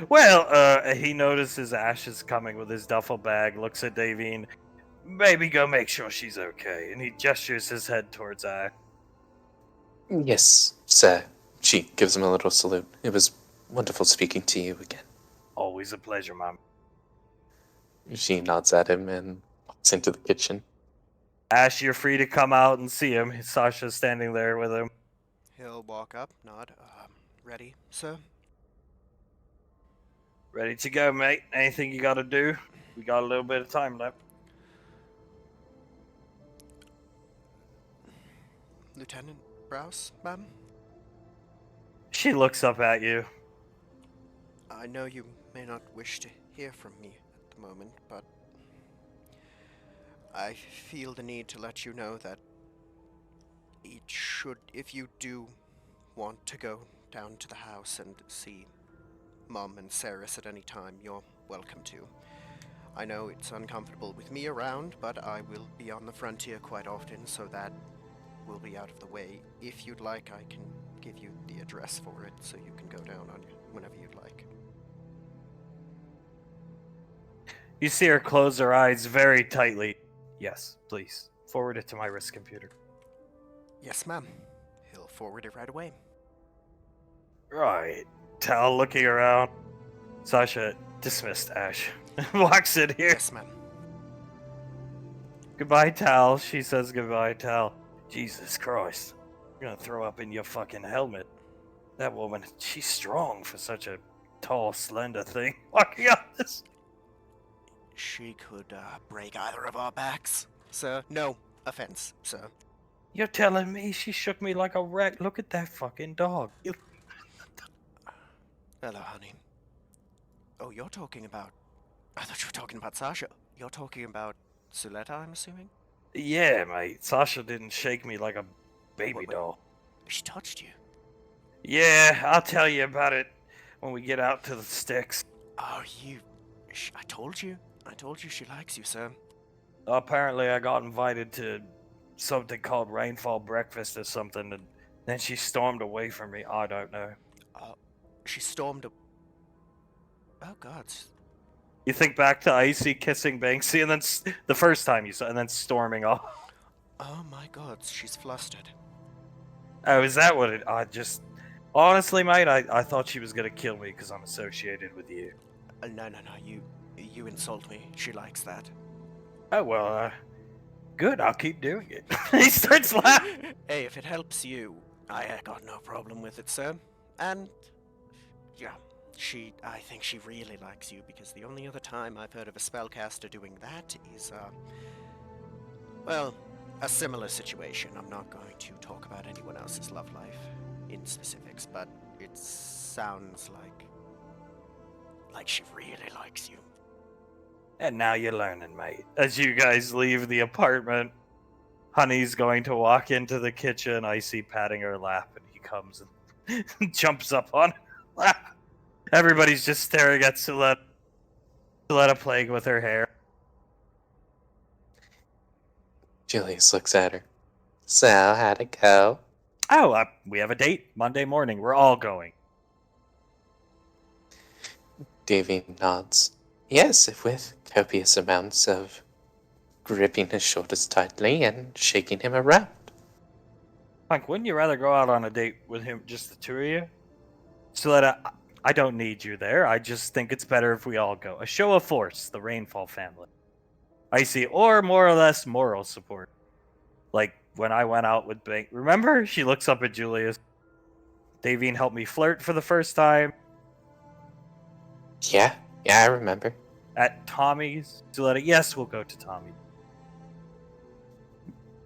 Well, he notices Ash is coming with his duffel bag, looks at Davine. Maybe go make sure she's okay. And he gestures his head towards Ash. Yes, sir. She gives him a little salute. It was wonderful speaking to you again. Always a pleasure, Mom. She nods at him and walks into the kitchen. Ash, you're free to come out and see him. Sasha's standing there with him. He'll walk up, nod. Ready, sir? Ready to go, mate. Anything you gotta do? We got a little bit of time left. Lieutenant Browse, ma'am? She looks up at you. I know you may not wish to hear from me at the moment, but I feel the need to let you know that if you do want to go down to the house and see Mom and Saris at any time, you're welcome to. I know it's uncomfortable with me around, but I will be on the frontier quite often, so that will be out of the way. If you'd like, I can give you the address for it, so you can go down on whenever you'd like. You see her close her eyes very tightly. Yes, please. Forward it to my wrist computer. Yes, ma'am. He'll forward it right away. Right. Tal looking around. Sasha, dismissed Ash. Walks in here. Yes, ma'am. Goodbye, Tal. She says goodbye, Tal. Jesus Christ. You're gonna throw up in your fucking helmet. That woman, she's strong for such a tall, slender thing. Walking up this. She could break either of our backs, sir. No offense, sir. You're telling me she shook me like a rat? Look at that fucking dog. Hello, honey. Oh, you're talking about... I thought you were talking about Sasha. You're talking about Suletta, I'm assuming? Yeah, mate. Sasha didn't shake me like a baby Wait. doll. She touched you. Yeah, I'll tell you about it when we get out to the sticks. Oh, I told you. I told you she likes you, sir. Apparently, I got invited to something called Rainfall Breakfast or something, and then she stormed away from me. I don't know. She stormed a... Oh, God. You think back to Icy kissing Banksy, and then the first time you saw, and then storming off. Oh, my God. She's flustered. Oh, is that what it? I just honestly, mate, I thought she was gonna kill me because I'm associated with you. No. You insult me. She likes that. Oh well, good. I'll keep doing it. He starts laughing. Hey, if it helps you, I got no problem with it, sir. And yeah, I think she really likes you, because the only other time I've heard of a spellcaster doing that is, well, a similar situation. I'm not going to talk about anyone else's love life in specifics, but it sounds like she really likes you. And now you're learning, mate. As you guys leave the apartment, Honey's going to walk into the kitchen. Icy patting her lap, and he comes and jumps up on her lap. Everybody's just staring at Suletta playing with her hair. Julius looks at her. So, how'd it go? Oh, we have a date Monday morning. We're all going. Davy nods. Yes, with copious amounts of gripping his shoulders tightly and shaking him around. Hank, wouldn't you rather go out on a date with him, just the two of you? Suletta, I don't need you there. I just think it's better if we all go. A show of force, the Rainfall family. Icy, or more or less moral support. Like when I went out with Bank. Remember? She looks up at Julius. Davine helped me flirt for the first time. Yeah, I remember. At Tommy's. Suletta, yes, we'll go to Tommy.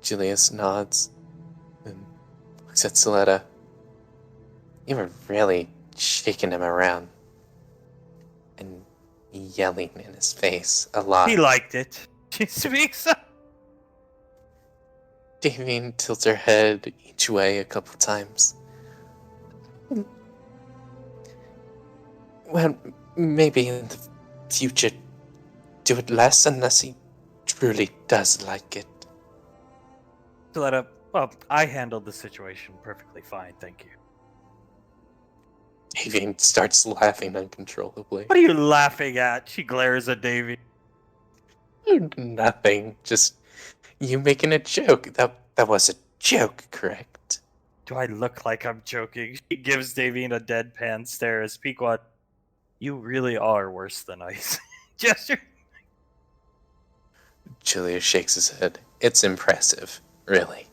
Julius nods and looks at Suletta. You were really shaking him around and yelling in his face a lot. He liked it. She speaks up. Davine tilts her head each way a couple times. Well, maybe in the future, do it less unless he truly does like it. Suletta, well, I handled the situation perfectly fine, thank you. Davine starts laughing uncontrollably. What are you laughing at? She glares at Davy. Nothing. Just you making a joke. That was a joke, correct? Do I look like I'm joking? She gives Davine a deadpan stare as Pequod. You really are worse than ice. Gesture. Julius shakes his head. It's impressive, really.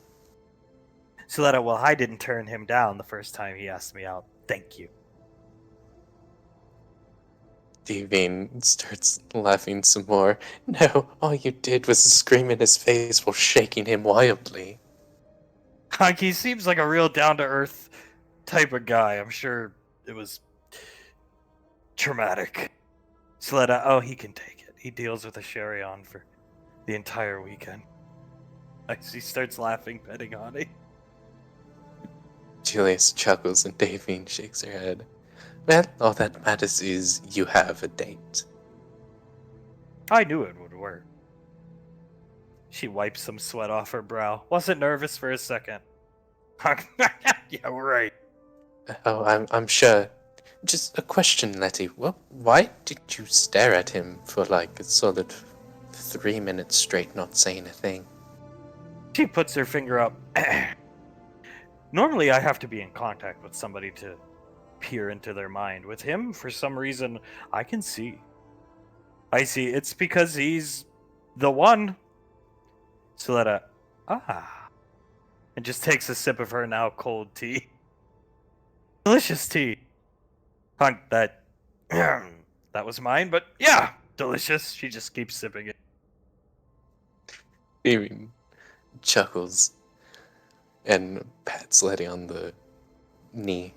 Suletta, well, I didn't turn him down the first time he asked me out. Thank you. Davine starts laughing some more. No, all you did was scream in his face while shaking him wildly. Like, he seems like a real down-to-earth type of guy. I'm sure it was traumatic. Sleda, oh, he can take it. He deals with a Sherion for the entire weekend. He starts laughing, petting Honey. Julius chuckles and Davine shakes her head. Well, all that matters is you have a date. I knew it would work. She wipes some sweat off her brow. Wasn't nervous for a second. Yeah, right. Oh, I'm sure. Just a question, Letty. Well, why did you stare at him for like a solid 3 minutes straight, not saying a thing? She puts her finger up. Normally, I have to be in contact with somebody to peer into their mind. With him, for some reason, I can see. I see. It's because he's the one. Soletta, and just takes a sip of her now cold tea. Delicious tea. Hunk, that was mine, but yeah, delicious. She just keeps sipping it. Davine chuckles and pats Letty on the knee.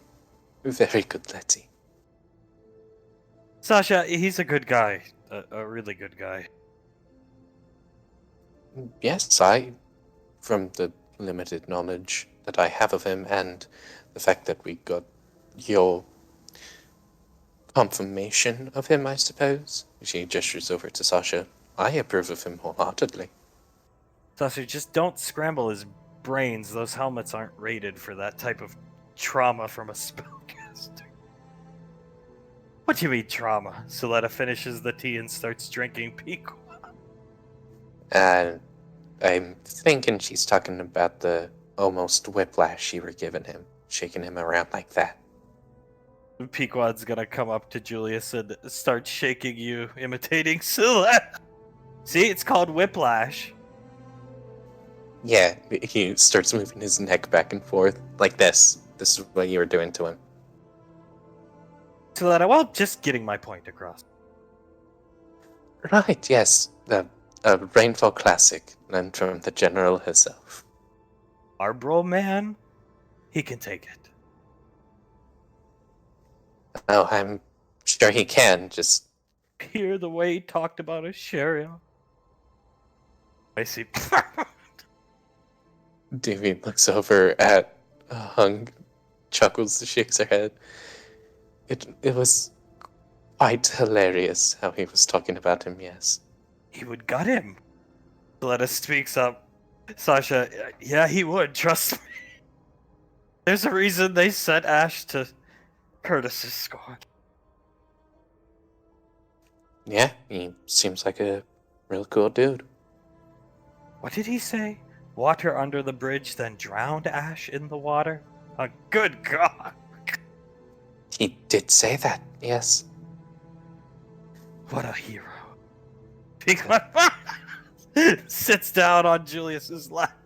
Very good, Letty. Sasha, he's a good guy. A really good guy. Yes, from the limited knowledge that I have of him and the fact that we got your confirmation of him, I suppose. She gestures over to Sasha. I approve of him wholeheartedly. Sasha, just don't scramble his brains. Those helmets aren't rated for that type of trauma from a spellcaster. What do you mean trauma? Soletta finishes the tea and starts drinking Pico. And I'm thinking she's talking about the almost whiplash you were giving him, shaking him around like that. Pequod's gonna come up to Julius and start shaking you, imitating Soletta. See, it's called whiplash. Yeah, he starts moving his neck back and forth like this. This is what you were doing to him. Soletta, well, just getting my point across. Right, yes. A Rainfall Classic, learned from the General herself. Our bro man, he can take it. Oh, I'm sure he can, just... Hear the way he talked about his Sherion. I see. Davine looks over at Hung, chuckles, shakes her head. It was quite hilarious how he was talking about him, yes. He would gut him. Soletta speaks up. Sasha, yeah, he would, trust me. There's a reason they sent Ash to Curtis's squad. Yeah, he seems like a real cool dude. What did he say? Water under the bridge, then drowned Ash in the water? Oh, good God. He did say that, yes. What a hero. Sits down on Julius's lap.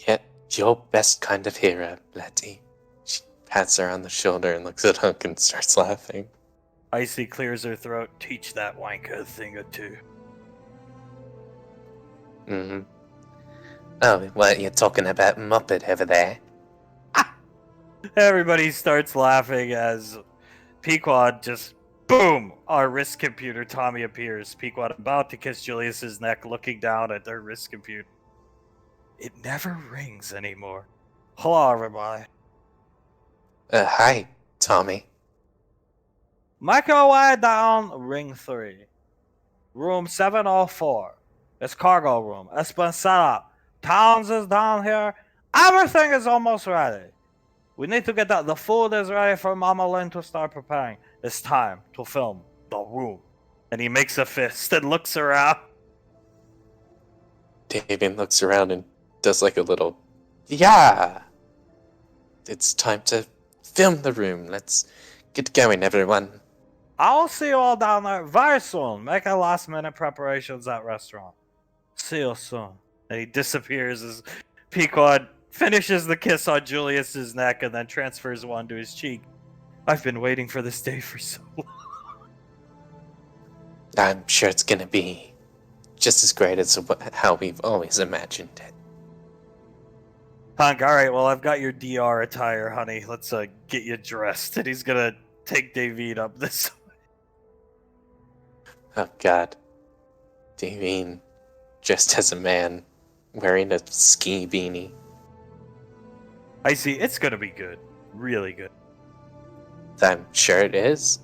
Yeah, your best kind of hero, Letty. She pats her on the shoulder and looks at Hunk and starts laughing. Icy clears her throat. Teach that wanker a thing or two. Mm-hmm. Oh, what, you're talking about Muppet over there? Everybody starts laughing as Pequod just, boom! Our wrist computer, Tommy, appears. Pequod about to kiss Julius's neck, looking down at their wrist computer. It never rings anymore. Hello, everybody. Hi, Tommy. Make your way down ring 3. Room 704. It's cargo room. It's been set up. Towns is down here. Everything is almost ready. We need to get that. The food is ready for Mama Lynn to start preparing. It's time to film the room. And he makes a fist and looks around. Davin looks around and does like a little, yeah! It's time to film the room. Let's get going, everyone. I'll see you all down there very soon. Making last minute preparations at restaurant. See you soon. And he disappears as Pequod finishes the kiss on Julius's neck and then transfers one to his cheek. I've been waiting for this day for so long. I'm sure it's gonna be just as great as how we've always imagined it. Hunk, all right, well, I've got your DR attire, honey. Let's get you dressed. And he's gonna take David up this. Oh God, Davine, dressed as a man, wearing a ski beanie. I see. It's gonna be good. Really good. I'm sure it is.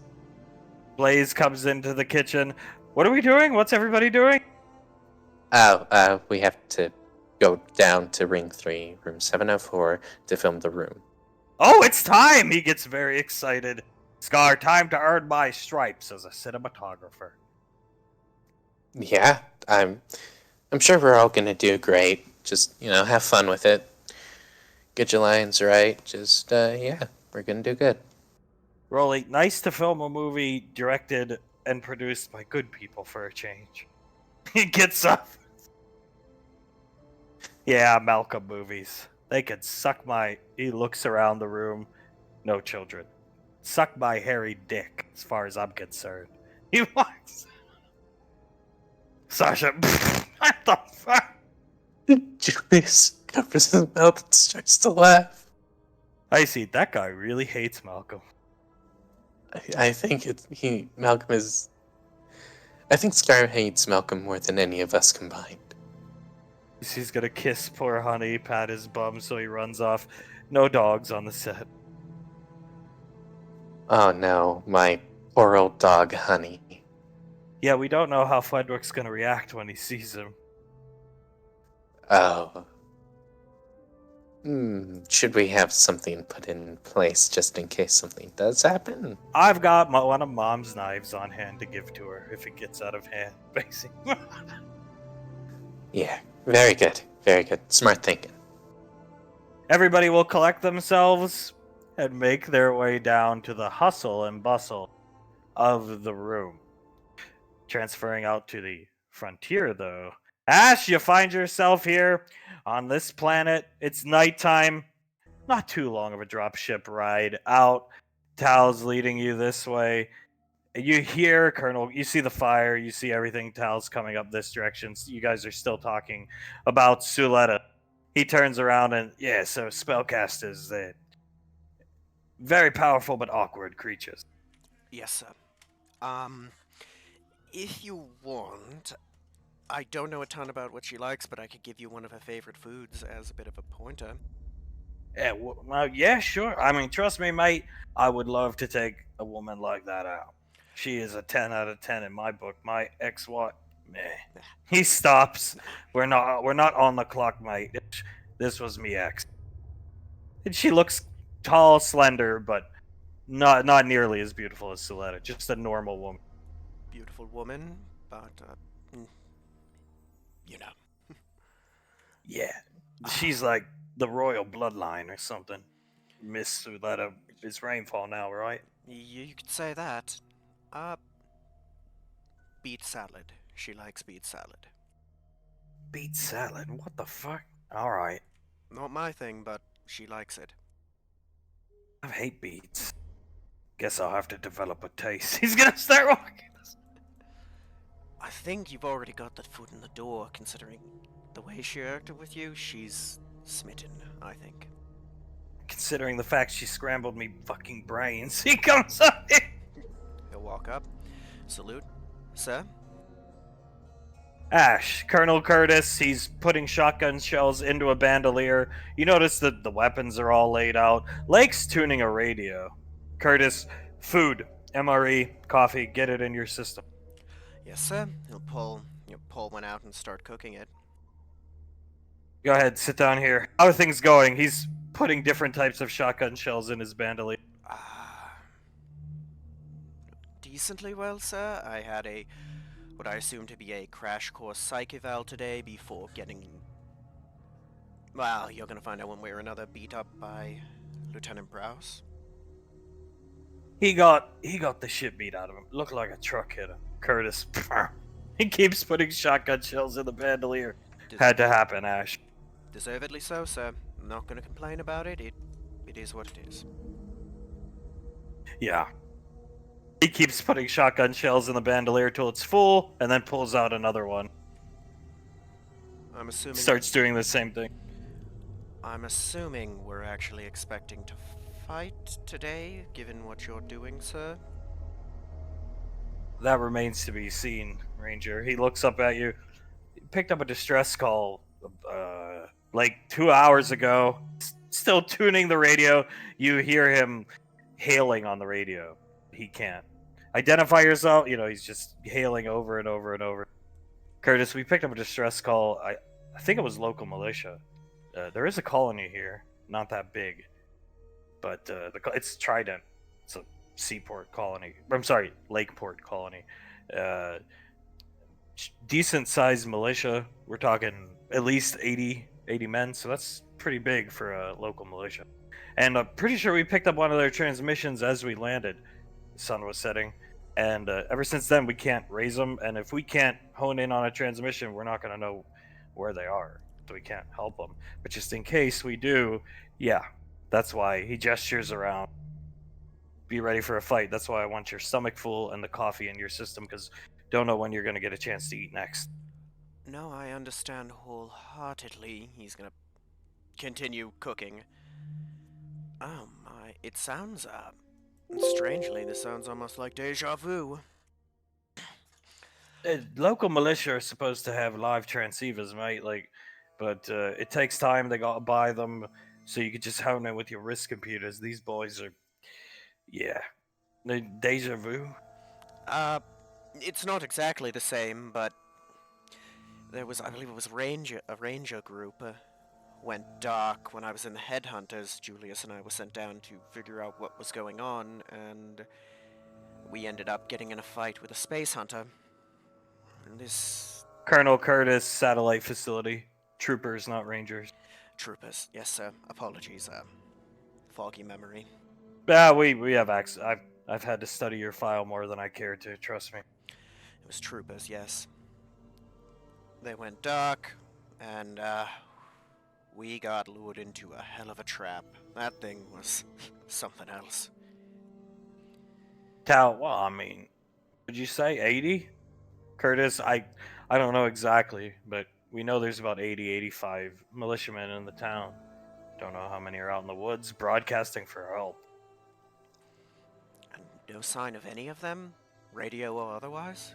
Blaze comes into the kitchen. What are we doing? What's everybody doing? Oh, we have to go down to Ring 3, room 704, to film the room. Oh, it's time! He gets very excited. Scar, time to earn my stripes as a cinematographer. Yeah, I'm sure we're all gonna do great. Just, have fun with it. Get your lines right. Just, yeah, we're gonna do good. Rolly, nice to film a movie directed and produced by good people for a change. He gets up. Yeah, Malcolm movies. They could suck my... He looks around the room. No children. Suck my hairy dick, as far as I'm concerned. He walks... Sasha, what the fuck? Julius covers his mouth and starts to laugh. I see, that guy really hates Malcolm. I think Malcolm is... I think Scar hates Malcolm more than any of us combined. He's gonna kiss poor Honey, pat his bum so he runs off. No dogs on the set. Oh no, my poor old dog, Honey. Yeah, we don't know how Fledwick's gonna react when he sees him. Oh. Should we have something put in place just in case something does happen? I've got one of Mom's knives on hand to give to her if it gets out of hand, basically. Yeah, very good. Very good. Smart thinking. Everybody will collect themselves and make their way down to the hustle and bustle of the room. Transferring out to the frontier, though. Ash, you find yourself here on this planet. It's nighttime. Not too long of a dropship ride out. Tal's leading you this way. You hear Colonel, you see the fire, you see everything. Tal's coming up this direction. You guys are still talking about Suletta. He turns around and, yeah, so spellcasters, they're very powerful but awkward creatures. Yes, sir. If you want, I don't know a ton about what she likes, but I could give you one of her favorite foods as a bit of a pointer. Yeah, well, yeah, sure. I mean, trust me, mate, I would love to take a woman like that out. She is a 10 out of 10 in my book. My ex what? Meh. He stops. We're not on the clock, mate. This was me ex. And she looks tall, slender, but not nearly as beautiful as Suletta. Just a normal woman. Beautiful woman, but, you know. Yeah. She's like the royal bloodline or something. Miss Suletta is Rainfall now, right? You could say that. Beet salad. She likes beet salad. Beet salad? What the fuck? Alright. Not my thing, but she likes it. I hate beets. Guess I'll have to develop a taste. He's gonna start walking. I think you've already got that foot in the door, considering the way she acted with you. She's smitten, I think. Considering the fact she scrambled me fucking brains, he comes up here. He'll walk up. Salute. Sir? Ash, Colonel Curtis, he's putting shotgun shells into a bandolier. You notice that the weapons are all laid out. Lake's tuning a radio. Curtis, food, MRE, coffee, get it in your system. Yes, sir. He'll pull one out and start cooking it. Go ahead, sit down here. How are things going? He's putting different types of shotgun shells in his bandolier. Decently well, sir. I had what I assume to be a crash course psych eval today before getting... Well, you're gonna find out one way or another, beat up by Lieutenant Browse. He got the shit beat out of him. Looked like a truck hit him. Curtis, he keeps putting shotgun shells in the bandolier. Had to happen, Ash. Deservedly so, sir. I'm not gonna complain about it. It is what it is. Yeah. He keeps putting shotgun shells in the bandolier till it's full, and then pulls out another one. I'm assuming... Starts doing the same thing. I'm assuming we're actually expecting to fight today, given what you're doing, sir? That remains to be seen, Ranger. He looks up at you. He picked up a distress call like 2 hours ago. Still tuning the radio. You hear him hailing on the radio. He can't identify yourself. He's just hailing over and over and over. Curtis, we picked up a distress call. I think it was local militia. There is a colony here, not that big, but it's Trident. It's a seaport colony. I'm sorry, lakeport colony. Uh, Decent sized militia. We're talking at least 80 men, so that's pretty big for a local militia. And I'm pretty sure we picked up one of their transmissions as we landed. The sun was setting. And ever since then, we can't raise them. And if we can't hone in on a transmission, we're not going to know where they are. So we can't help them. But just in case we do, yeah, that's why he gestures around. Be ready for a fight. That's why I want your stomach full and the coffee in your system, because don't know when you're going to get a chance to eat next. No, I understand wholeheartedly. He's gonna continue cooking. Oh my, it sounds, strangely, this sounds almost like deja vu. Local militia are supposed to have live transceivers, mate. But it takes time. They gotta buy them, so you could just hone in with your wrist computers. These boys are, yeah, deja vu. It's not exactly the same, but there was, I believe it was a ranger group, went dark when I was in the Headhunters. Julius and I were sent down to figure out what was going on, and we ended up getting in a fight with a space hunter. And this... Colonel Curtis, satellite facility. Troopers, not rangers. Troopers, yes sir. Apologies, foggy memory. We have access. I've had to study your file more than I care to, trust me. It was troopers, yes. They went dark, and, we got lured into a hell of a trap. That thing was something else. Well, I mean, would you say 80? Curtis, I don't know exactly, but we know there's about 80, 85 militiamen in the town. Don't know how many are out in the woods broadcasting for help. And no sign of any of them? Radio or otherwise?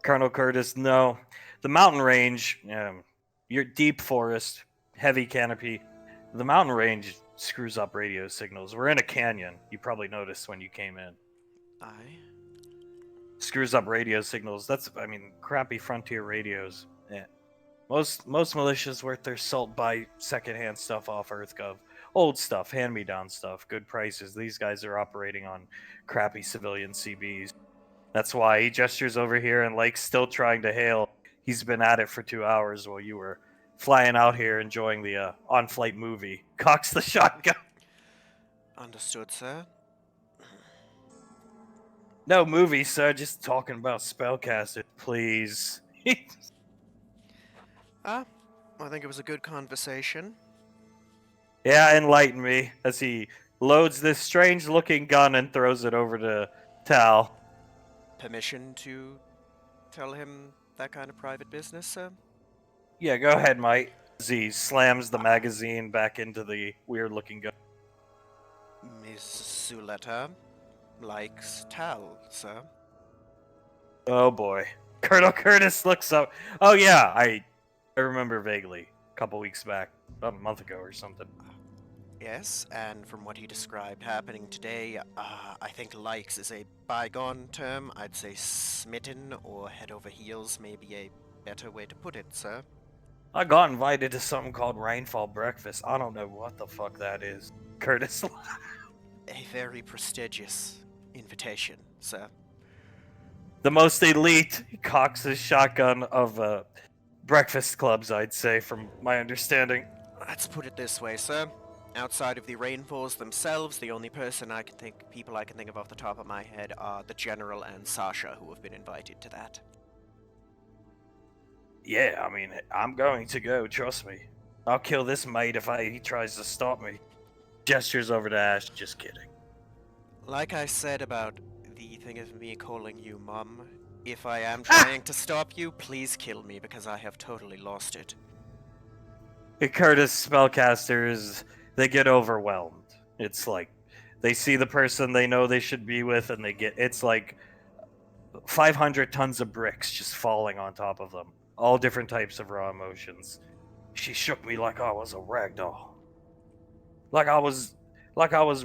Colonel Curtis, no. The mountain range, your deep forest, heavy canopy. The mountain range screws up radio signals. We're in a canyon. You probably noticed when you came in. Aye. Screws up radio signals. Crappy frontier radios. Yeah. Most militias worth their salt buy secondhand stuff off EarthGov. Old stuff, hand-me-down stuff, good prices. These guys are operating on crappy civilian CBs. That's why he gestures over here, and Lake's still trying to hail. He's been at it for 2 hours while you were flying out here enjoying the on-flight movie. Cocks the shotgun. Understood, sir. No movie, sir. Just talking about spellcasters, please. I think it was a good conversation. Yeah, enlighten me as he loads this strange-looking gun and throws it over to Tal. Permission to tell him that kind of private business, sir? Yeah, go ahead, mate. Z slams the magazine back into the weird-looking gun. Miss Suleta likes Tal, sir. Oh boy. Colonel Curtis looks up. Oh yeah, I remember vaguely. A couple weeks back. About a month ago or something. Yes, and from what he described happening today, I think likes is a bygone term. I'd say smitten or head over heels may be a better way to put it, sir. I got invited to something called Rainfall Breakfast. I don't know what the fuck that is. Curtis. A very prestigious invitation, sir. The most elite. He cocks his shotgun of breakfast clubs, I'd say, from my understanding. Let's put it this way, sir. Outside of the Rainfalls themselves, the only people I can think of off the top of my head are the General and Sasha, who have been invited to that. Yeah, I'm going to go, trust me. I'll kill this mate if he tries to stop me. Gestures over to Ash, just kidding. Like I said about the thing of me calling you Mum, if I am trying to stop you, please kill me, because I have totally lost it. Curtis spellcasters, they get overwhelmed. It's like they see the person they know they should be with, and it's like 500 tons of bricks just falling on top of them. All different types of raw emotions. She shook me like I was a rag doll. Like I was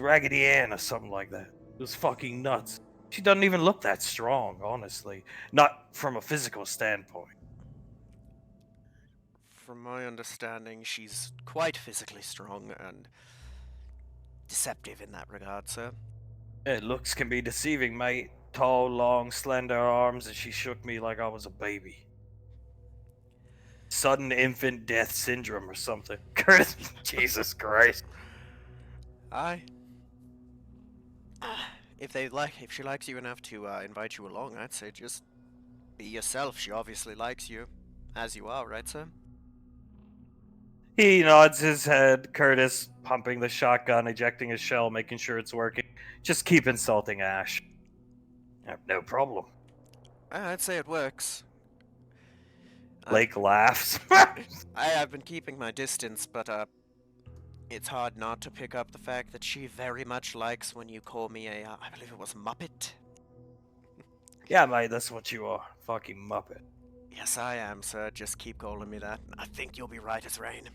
Raggedy Ann or something like that. It was fucking nuts. She doesn't even look that strong, honestly. Not from a physical standpoint. From my understanding, she's quite physically strong and deceptive in that regard, sir. Looks can be deceiving, mate. Tall, long, slender arms, and she shook me like I was a baby. Sudden infant death syndrome or something. Curtis, Jesus Christ. Aye. If she likes you enough to invite you along, I'd say just be yourself. She obviously likes you, as you are, right, sir? He nods his head, Curtis pumping the shotgun, ejecting his shell, making sure it's working. Just keep insulting Ash. No problem. I'd say it works. Blake laughs. I've been keeping my distance, but it's hard not to pick up the fact that she very much likes when you call me I believe it was Muppet. Yeah, mate, that's what you are. Fucking Muppet. Yes, I am, sir. Just keep calling me that. I think you'll be right as rain.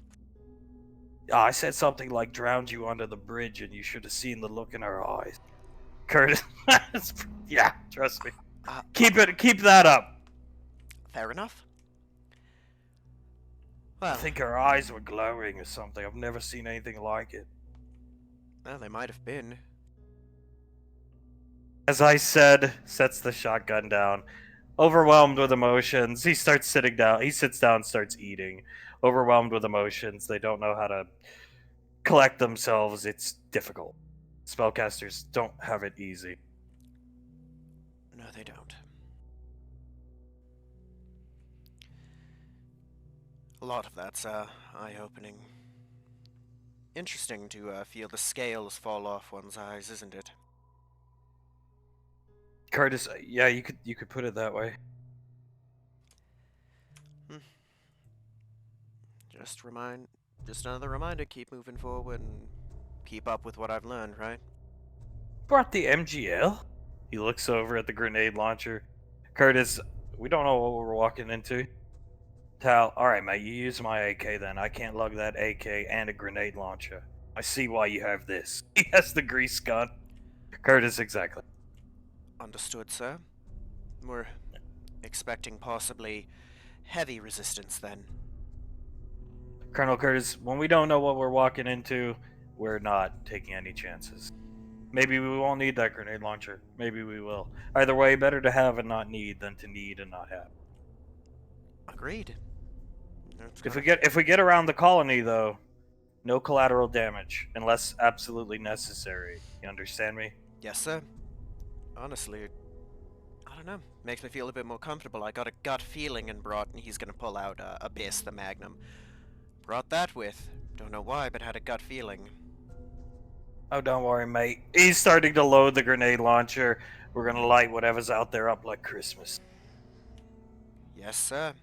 I said something like drowned you under the bridge, and you should have seen the look in her eyes. Curtis, yeah, trust me. Keep that up. Fair enough. I Well, think her eyes were glowing or something. I've never seen anything like it. well, they might have been. As I said, sets the shotgun down. Overwhelmed with emotions, he starts sitting down. He sits down, starts eating. Overwhelmed with emotions, they don't know how to collect themselves. It's difficult. Spellcasters don't have it easy. No, they don't. A lot of that's eye-opening. Interesting to feel the scales fall off one's eyes, isn't it? Curtis, yeah, you could put it that way. Just another reminder, keep moving forward and keep up with what I've learned, right? Brought the MGL? He looks over at the grenade launcher. Curtis, we don't know what we're walking into. Tal, alright, mate, you use my AK then. I can't lug that AK and a grenade launcher. I see why you have this. He has the grease gun. Curtis, exactly. Understood, sir. We're expecting possibly heavy resistance then. Colonel Curtis, when we don't know what we're walking into, we're not taking any chances. Maybe we won't need that grenade launcher. Maybe we will. Either way, better to have and not need than to need and not have. Agreed. If we get around the colony though, no collateral damage unless absolutely necessary. You understand me? Yes, sir. Honestly, I don't know. Makes me feel a bit more comfortable. I got a gut feeling in Broughton he's gonna pull out Abyss the Magnum. Brought that with. Don't know why, but had a gut feeling. Oh, don't worry, mate. He's starting to load the grenade launcher. We're gonna light whatever's out there up like Christmas. Yes, sir.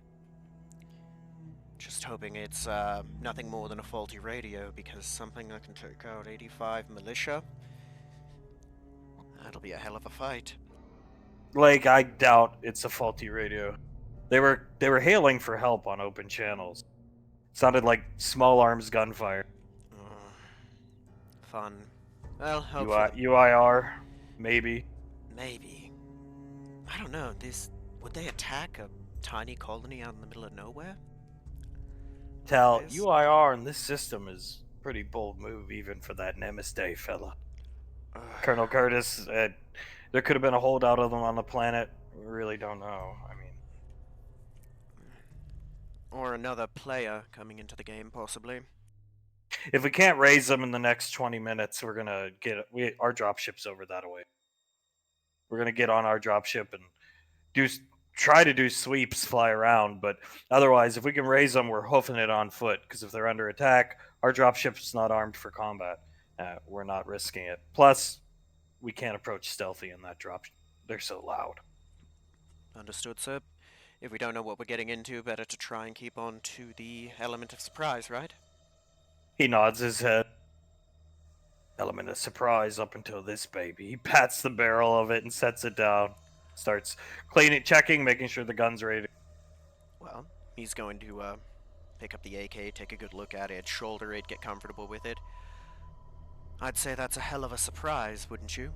Just hoping it's nothing more than a faulty radio, because something that can take out 85 militia. That'll be a hell of a fight. Like, I doubt it's a faulty radio. They were hailing for help on open channels. Sounded like small arms gunfire. Fun. Well, hopefully. UIR, maybe. Maybe. I don't know. Would they attack a tiny colony out in the middle of nowhere? Tal, Yes. UIR in this system is a pretty bold move even for that Nemesis Day fella. Colonel Curtis, there could have been a holdout of them on the planet. We really don't know. I mean, or another player coming into the game, possibly. if we can't raise them in the next 20 minutes, we're gonna our dropship's over that way. We're gonna get on our dropship and try to do sweeps, fly around, but otherwise, if we can raise them, we're hoofing it on foot, because if they're under attack, our dropship's not armed for combat. We're not risking it. Plus, we can't approach stealthy in that drop. They're so loud. Understood, sir. If we don't know what we're getting into, better to try and keep on to the element of surprise, right? He nods his head. Element of surprise up until this baby. He pats the barrel of it and sets it down. Starts cleaning, checking, making sure the gun's ready. Well, he's going to pick up the AK, take a good look at it, shoulder it, get comfortable with it. I'd say that's a hell of a surprise, wouldn't you?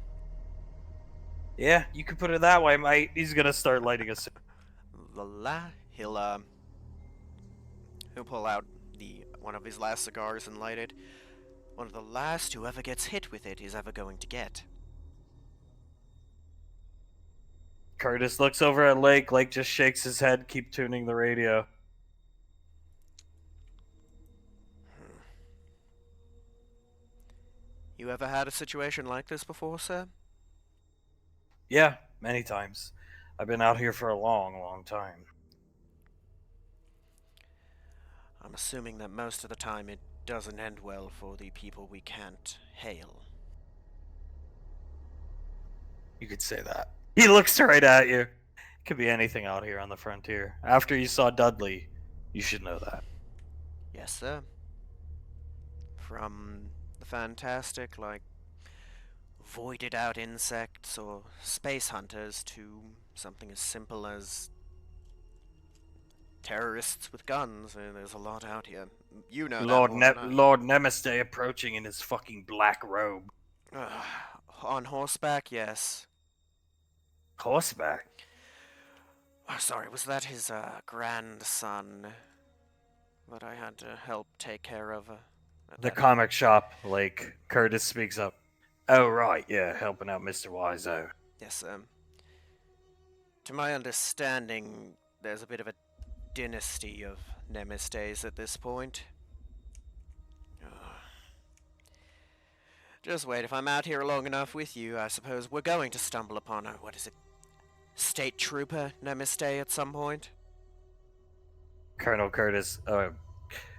Yeah, you could put it that way, mate. He's gonna start lighting a cigarette. He'll pull out one of his last cigars and light it. One of the last whoever gets hit with it is ever going to get. Curtis looks over at Lake. Lake just shakes his head, keep tuning the radio. You ever had a situation like this before, sir? Yeah, many times. I've been out here for a long, long time. I'm assuming that most of the time it doesn't end well for the people we can't hail. You could say that. He looks right at you. Could be anything out here on the frontier. After you saw Dudley, you should know that. Yes, sir. From the fantastic, like, voided out insects or space hunters to something as simple as terrorists with guns. There's a lot out here. You know Lord, that more than I. Lord Namaste approaching in his fucking black robe. On horseback, yes. Horseback? Oh, sorry, was that his grandson that I had to help take care of? At The that- comic shop, like, Curtis speaks up. Oh, right, yeah, helping out Mr. Wiseau. Yes, to my understanding, there's a bit of a dynasty of Nemistes at this point. Just wait, if I'm out here long enough with you, I suppose we're going to stumble upon a, State Trooper Nemiste at some point? Colonel Curtis,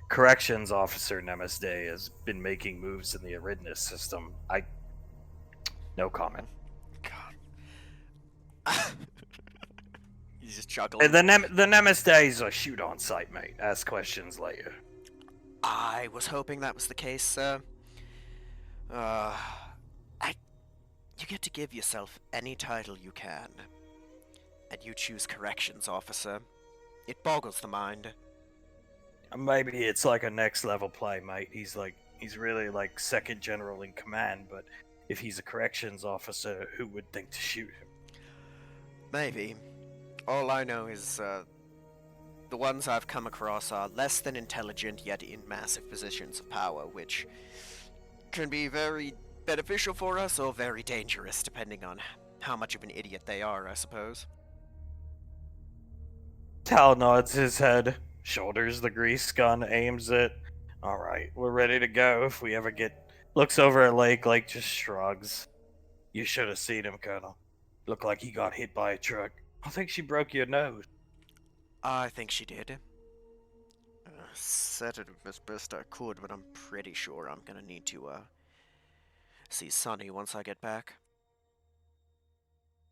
Corrections Officer Namaste has been making moves in the Aridness system. No comment. God. He's just chuckling. The Namaste's a shoot on sight, mate. Ask questions later. I was hoping that was the case, sir. You get to give yourself any title you can, and you choose Corrections Officer. It boggles the mind. Maybe it's like a next level play, mate. He's really like second general in command, but if he's a corrections officer, who would think to shoot him? Maybe. All I know is, the ones I've come across are less than intelligent, yet in massive positions of power, which can be very beneficial for us or very dangerous, depending on how much of an idiot they are, I suppose. Tal nods his head, shoulders the grease gun, aims it. Alright, we're ready to go if we ever get... Looks over at Lake, Lake just shrugs. You should have seen him, Colonel. Looked like he got hit by a truck. I think she broke your nose. I think she did. Said it as best I could, but I'm pretty sure I'm gonna need to, see Sonny once I get back.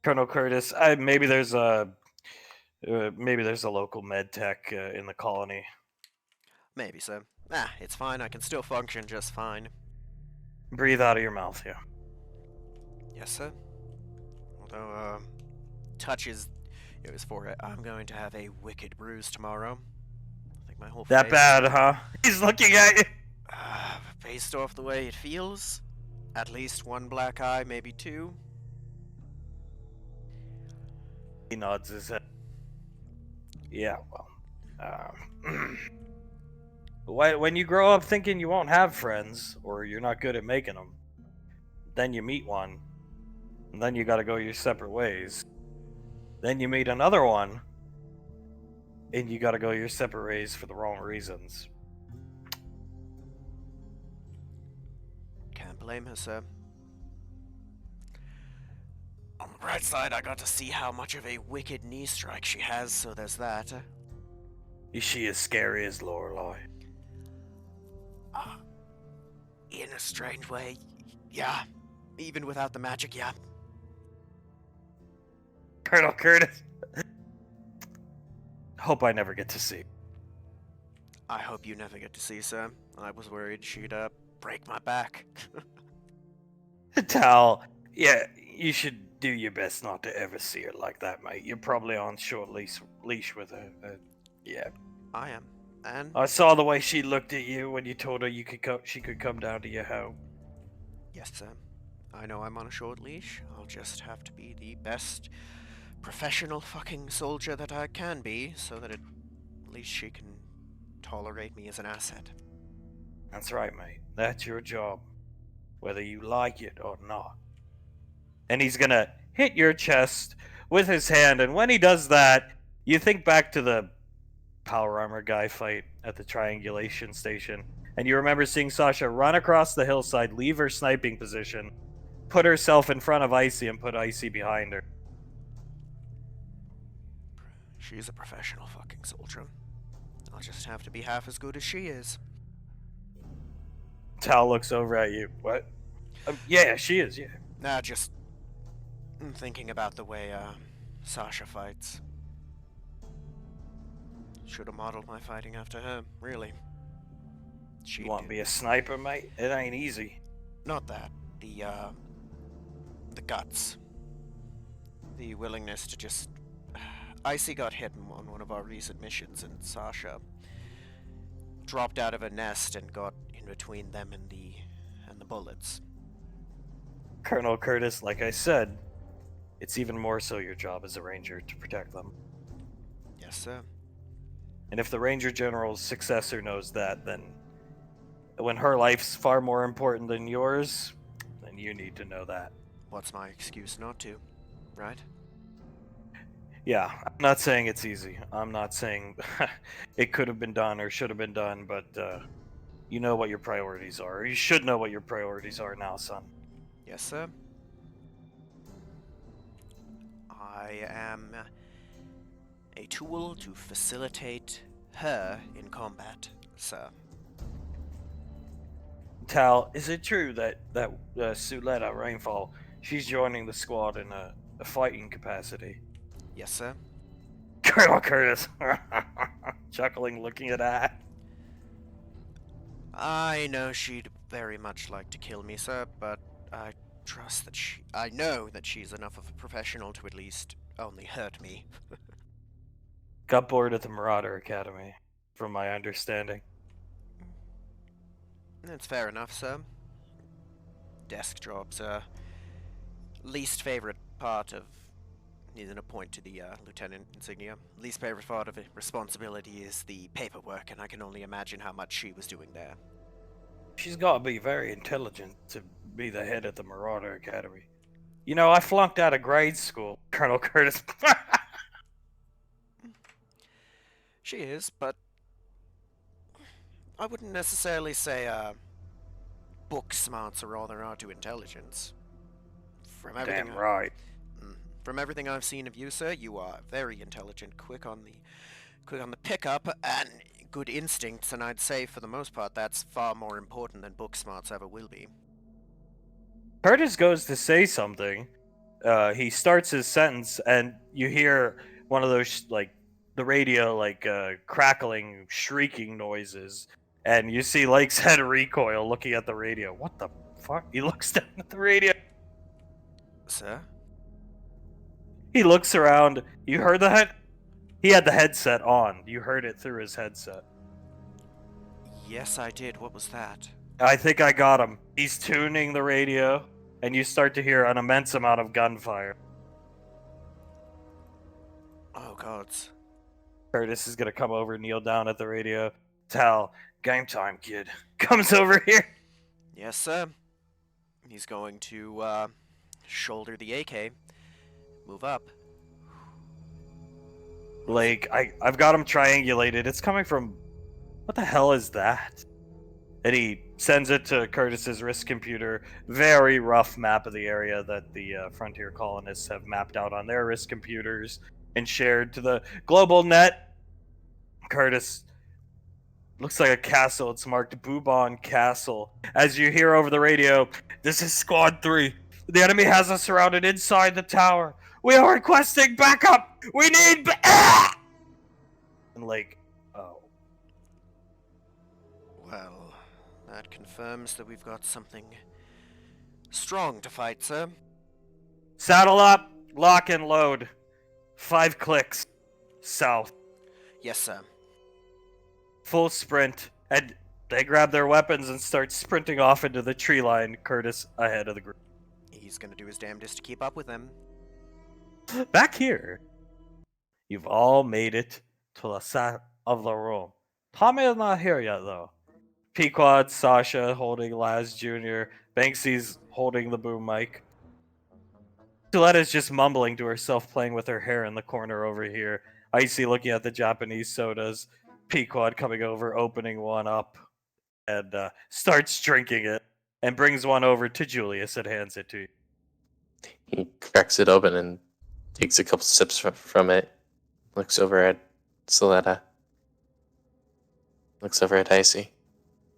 Colonel Curtis, maybe there's a local med tech in the colony. Maybe so. It's fine. I can still function just fine. Breathe out of your mouth, yeah. Yes, sir. Although, touches his forehead. I'm going to have a wicked bruise tomorrow. I think my whole That face... bad, huh? He's looking at you. Based off the way it feels, at least one black eye, maybe two. He nods his head. Yeah, well, when you grow up thinking you won't have friends, or you're not good at making them, then you meet one, and then you gotta go your separate ways. Then you meet another one, and you gotta go your separate ways for the wrong reasons. Can't blame her, sir. On the bright side, I got to see how much of a wicked knee strike she has, so there's that. Is she as scary as Lorelei? In a strange way, yeah. Even without the magic, yeah. Colonel Curtis. Hope I never get to see. I hope you never get to see her. I was worried she'd, break my back. Tal, yeah, you should do your best not to ever see her like that, mate. You're probably on short leash with her. Yeah. I am. And I saw the way she looked at you when you told her she could come down to your home. yes, sir. I know I'm on a short leash. I'll just have to be the best professional fucking soldier that I can be, so that at least she can tolerate me as an asset. That's right, mate. That's your job, whether you like it or not. And he's gonna hit your chest with his hand, and when he does that, you think back to the power armor guy fight at the triangulation station, and you remember seeing Sasha run across the hillside, leave her sniping position, put herself in front of Icy, and put Icy behind her. She's a professional fucking soldier. I'll just have to be half as good as she is. Tal looks over at you. What? Yeah, she is, yeah. Nah, just thinking about the way, Sasha fights. Should have modeled my fighting after her, really. She You want to be a sniper, mate? It ain't easy. Not that. The guts. The willingness to just... Icy got hit on one of our recent missions, and Sasha dropped out of a nest and got in between them and the bullets. Colonel Curtis, like I said, it's even more so your job as a ranger to protect them. Yes, sir. And if the ranger general's successor knows that, then when her life's far more important than yours, then you need to know that. What's my excuse not to, right? Yeah, I'm not saying it's easy. I'm not saying it could have been done or should have been done, but you know what your priorities are. Or you should know what your priorities are now, son. Yes, sir. I am a tool to facilitate her in combat, sir. Tal, is it true that Suletta Rainfall, she's joining the squad in a fighting capacity? Yes, sir. Colonel Curtis, chuckling, looking at that. I know she'd very much like to kill me, sir, but I trust that I know that she's enough of a professional to at least only hurt me. Got bored at the Marauder Academy, from my understanding. That's fair enough, sir. Desk jobs are least favorite part of needing a point to the lieutenant insignia. Least favorite part of responsibility is the paperwork, and I can only imagine how much she was doing there. She's got to be very intelligent to be the head of the Marauder Academy. You know, I flunked out of grade school, Colonel Curtis. She is, but I wouldn't necessarily say book smarts are all there are to intelligence. From everything Damn right. From everything I've seen of you, sir, you are very intelligent, quick on the pickup, and good instincts, and I'd say for the most part that's far more important than book smarts ever will be. Curtis goes to say something. He starts his sentence, and you hear one of those, like, the radio, like, crackling, shrieking noises, and you see Lake's head recoil looking at the radio. What the fuck? He looks down at the radio. Sir? He looks around. You heard that? He had the headset on. You heard it through his headset. Yes, I did. What was that? I think I got him. He's tuning the radio, and you start to hear an immense amount of gunfire. Oh, gods. Curtis is gonna come over, kneel down at the radio. Tal, game time, kid. Comes over here. Yes, sir. He's going to, shoulder the AK. Move up. Blake, I've got him triangulated. It's coming from... What the hell is that? And he sends it to Curtis's wrist computer. Very rough map of the area that the frontier colonists have mapped out on their wrist computers and shared to the global net. Curtis, looks like a castle. It's marked Bubon Castle. As you hear over the radio, this is Squad 3. The enemy has us surrounded inside the tower. We are requesting backup. We need... and like, oh. Well, that confirms that we've got something strong to fight, sir. Saddle up, lock and load. 5 clicks. South. Yes, sir. Full sprint. And they grab their weapons and start sprinting off into the tree line, Curtis ahead of the group. He's gonna do his damnedest to keep up with them. Back here, you've all made it to the side of the room. Tommy is not here yet, though. Pequod, Sasha holding Laz Jr., Banksy's holding the boom mic. Juletta's just mumbling to herself, playing with her hair in the corner over here. Icy looking at the Japanese sodas. Pequod coming over, opening one up, and starts drinking it, and brings one over to Julius and hands it to you. He cracks it open and takes a couple sips from it. Looks over at Soletta. Looks over at Icy.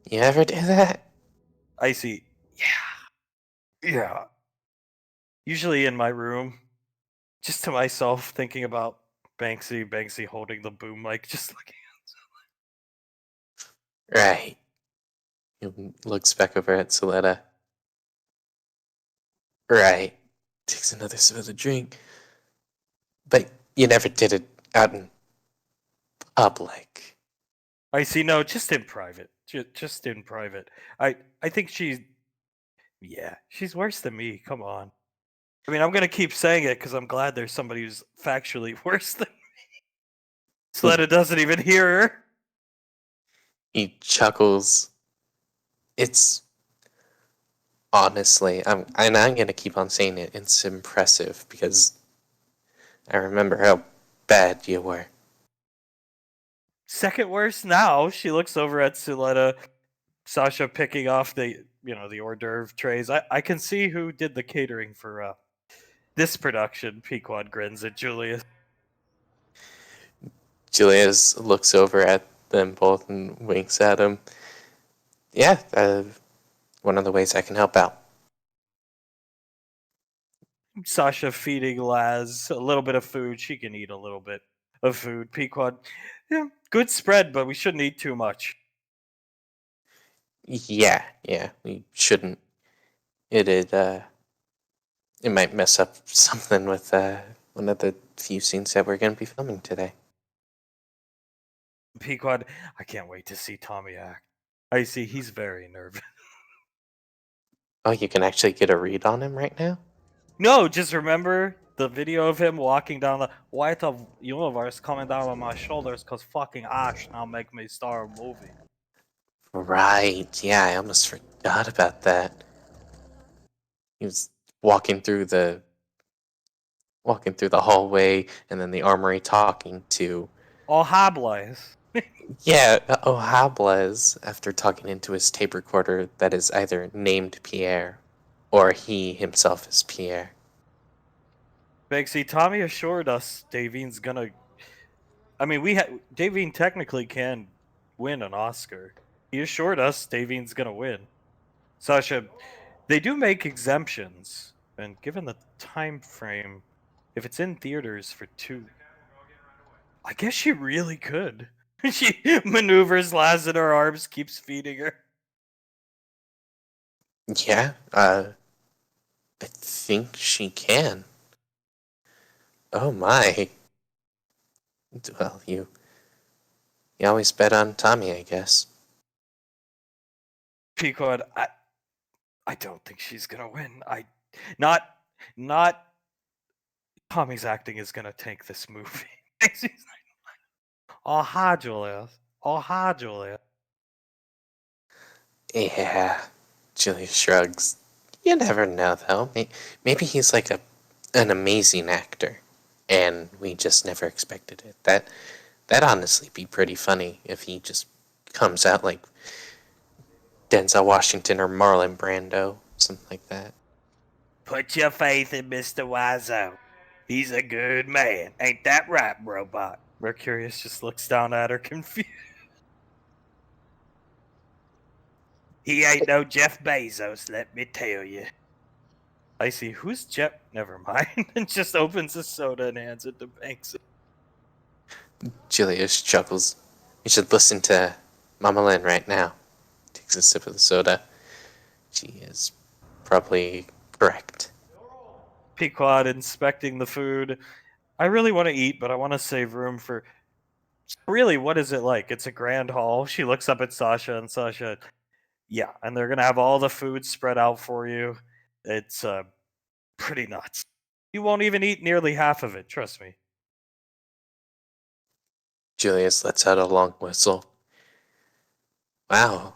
You ever do that? Icy, yeah. Usually in my room, just to myself, thinking about Banksy holding the boom mic, just looking at Right. He looks back over at Soletta. Right. Takes another sip of the drink. But you never did it out in public. Icy, no, just in private. Just in private. I think she's worse than me. Come on. I mean, I'm gonna keep saying it because I'm glad there's somebody who's factually worse than me. Soletta doesn't even hear her. He chuckles. It's honestly, I'm gonna keep on saying it. It's impressive because I remember how bad you were. Second worst now. She looks over at Soletta, Sasha picking off the hors d'oeuvre trays. I can see who did the catering for this production. Pequod grins at Julius. Julius looks over at them both and winks at him. Yeah, one of the ways I can help out. Sasha feeding Laz a little bit of food. She can eat a little bit of food. Pequod, yeah, good spread, but we shouldn't eat too much. Yeah, we shouldn't. It might mess up something with one of the few scenes that we're going to be filming today. Pequod, I can't wait to see Tommy act. I see he's very nervous. Oh, you can actually get a read on him right now? No, just remember the video of him walking down the white of universe coming down on my shoulders because fucking Ash now make me star a movie. Right, yeah, I almost forgot about that. He was walking through the hallway and then the armory talking to... Oh, hi, Blaze. Yeah, Hablas, after talking into his tape recorder that is either named Pierre or he himself is Pierre. Banksy, Tommy assured us Davine's gonna... I mean, Davine technically can win an Oscar. He assured us Davine's gonna win. Sasha, they do make exemptions, and given the time frame, if it's in theaters for 2... I guess she really could. She maneuvers Laz in her arms, keeps feeding her. Yeah, I think she can. Oh my. Well, you always bet on Tommy, I guess. Pequod, I don't think she's gonna win. Not Tommy's acting is gonna tank this movie. Oh hi, Julius. Oh hi, Julius. Yeah, Julius shrugs. You never know, though. Maybe he's like an amazing actor, and we just never expected it. That'd honestly be pretty funny if he just comes out like Denzel Washington or Marlon Brando, something like that. Put your faith in Mr. Wiseau. He's a good man. Ain't that right, robot? Mercurius just looks down at her confused. He ain't no Jeff Bezos, let me tell you. I see. Who's Jeff? Never mind. And just opens a soda and hands it to Banksy. Julius chuckles. You should listen to Mama Lynn right now. Takes a sip of the soda. She is probably correct. Pequod inspecting the food. I really want to eat, but I want to save room for. Really, what is it like? It's a grand hall. She looks up at Sasha, and Sasha, yeah, and they're gonna have all the food spread out for you. It's pretty nuts. You won't even eat nearly half of it. Trust me. Julius lets out a long whistle. Wow.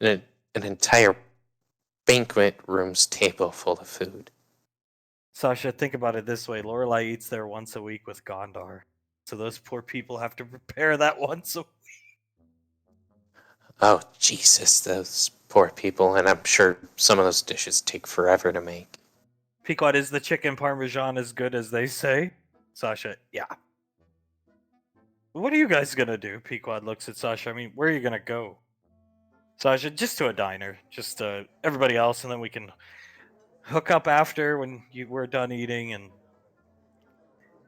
An, an entire banquet room's table full of food. Sasha, think about it this way: Lorelai eats there once a week with Gondar, so those poor people have to prepare that once a week. Oh, Jesus, those poor people, and I'm sure some of those dishes take forever to make. Pequod, is the chicken parmesan as good as they say? Sasha, yeah. What are you guys gonna do? Pequod looks at Sasha. I mean, where are you gonna go? Sasha, just to a diner. Just everybody else, and then we can hook up after when we're done eating and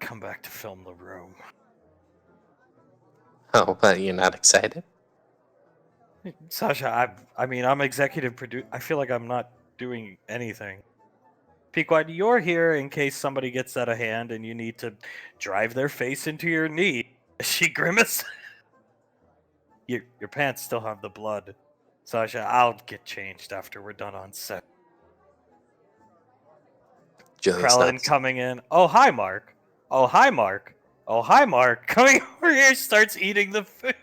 come back to film the room. Oh, but you're not excited? Sasha, I mean, I'm executive producer. I feel like I'm not doing anything. Pequod, you're here in case somebody gets out of hand and you need to drive their face into your knee. She grimace. Your pants still have the blood. Sasha, I'll get changed after we're done on set. Julius Krellin nods. coming in. Oh, hi, Mark. Oh, hi, Mark. Oh, hi, Mark. Coming over here, starts eating the food.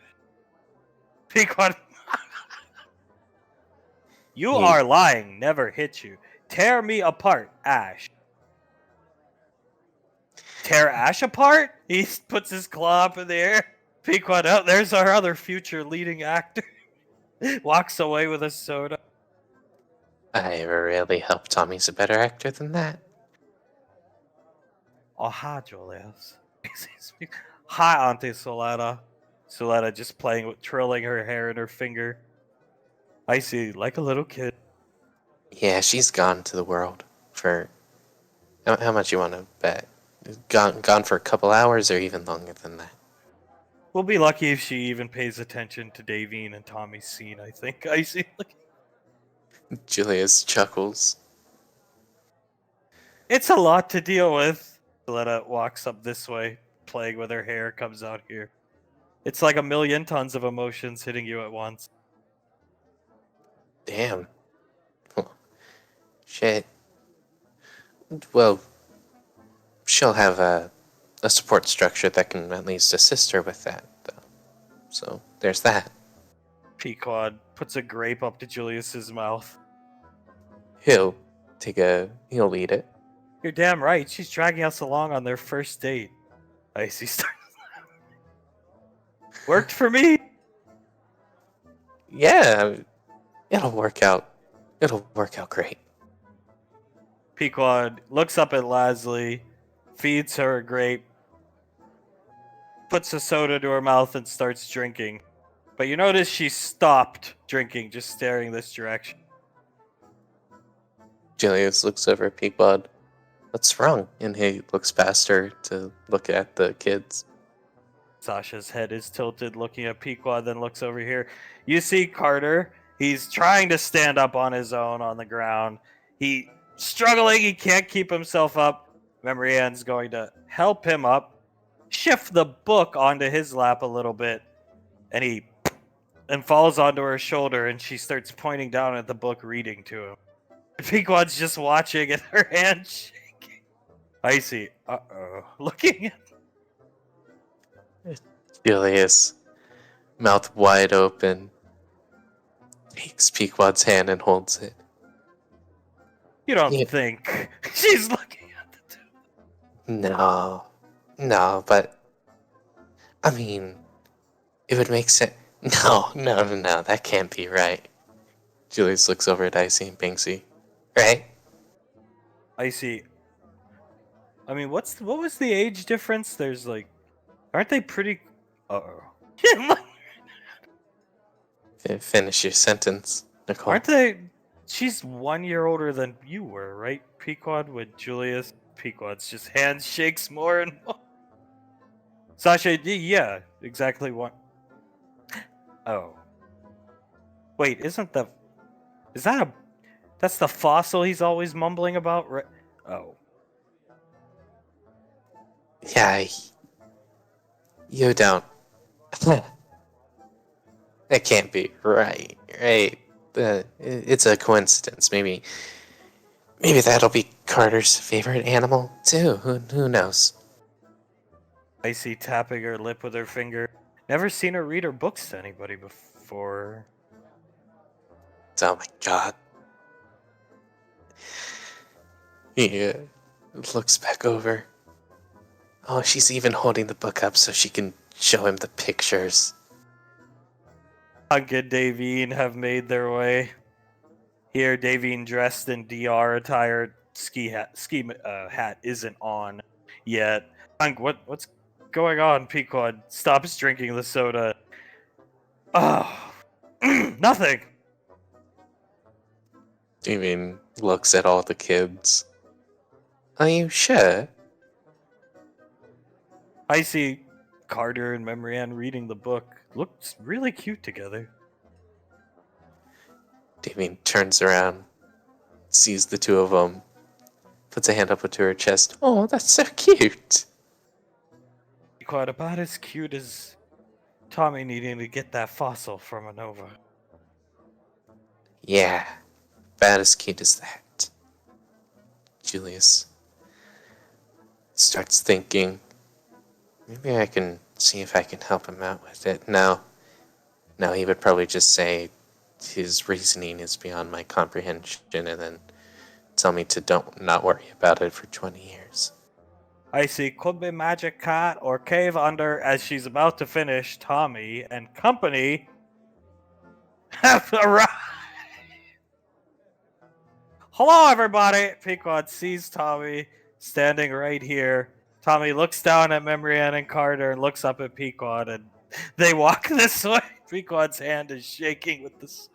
Pequod. You He- are lying. Never hit you. Tear me apart, Ash. Tear Ash apart? He puts his claw up in the air. Pequod, oh, there's our other future leading actor. Walks away with a soda. I really hope Tommy's a better actor than that. Oh, hi, Julius. Hi, Auntie Soletta. Soletta just playing with, twirling her hair in her finger. I see, like a little kid. Yeah, she's gone to the world for... How much you want to bet? Gone for a couple hours or even longer than that? We'll be lucky if she even pays attention to Davine and Tommy's scene, I think. I see. Julius chuckles. It's a lot to deal with. Soletta walks up this way, playing with her hair, comes out here. It's like a million tons of emotions hitting you at once. Damn. Shit. Well, she'll have a support structure that can at least assist her with that, though. So there's that. Pequod puts a grape up to Julius's mouth. He'll eat it. You're damn right. She's dragging us along on their first date. Icy starts. Worked for me. Yeah, it'll work out. It'll work out great. Pequod looks up at Lasley, feeds her a grape, puts a soda to her mouth, and starts drinking. But you notice she stopped drinking, just staring this direction. Julius looks over at Pequod. What's wrong? And he looks past her to look at the kids. Sasha's head is tilted, looking at Pequod, then looks over here. You see Carter. He's trying to stand up on his own on the ground. He struggling. He can't keep himself up. Memory Ann's going to help him up, shift the book onto his lap a little bit, and he falls onto her shoulder, and she starts pointing down at the book, reading to him. Pequod's just watching, and her hand shaking. Icy, looking at Julius, mouth wide open, takes Pequod's hand and holds it. You don't Yeah. think she's looking at the two? No, but I mean, it would make sense. No, that can't be right. Julius looks over at Icy and Banksy. Right? Icy. I mean, what was the age difference? There's like, aren't they pretty? Finish your sentence, Nicole. Aren't they? She's 1 year older than you were, right, Pequod? When Julius Pequod's just hand shakes more and more. Sasha, yeah, exactly what? Oh. Wait, is that that's the fossil he's always mumbling about? Right? Oh. Yeah, you don't. That can't be right, right? It's a coincidence. Maybe that'll be Carter's favorite animal too. Who knows? Icy tapping her lip with her finger. Never seen her read her books to anybody before. Oh my god. He looks back over. Oh, she's even holding the book up so she can show him the pictures. Hunk and Davine have made their way. Here, Davine dressed in DR attire, ski hat isn't on yet. Hunk, what's going on? Pequod stops drinking the soda. Oh, nothing. Davine looks at all the kids. Are you sure? I see Carter and Memrian reading the book. Looks really cute together. Davine turns around, sees the two of them, puts a hand up to her chest. Oh, that's so cute. Quite about as cute as Tommy needing to get that fossil from a Nova. Yeah, about as cute as that. Julius starts thinking, maybe I can see if I can help him out with it. No, he would probably just say his reasoning is beyond my comprehension and then tell me to not worry about it for 20 years. I see could be magic cat or cave under as she's about to finish. Tommy and company have arrived. Hello, everybody. Pequod sees Tommy standing right here. Tommy looks down at Memrian and Carter and looks up at Pequod, and they walk this way. Pequod's hand is shaking with this.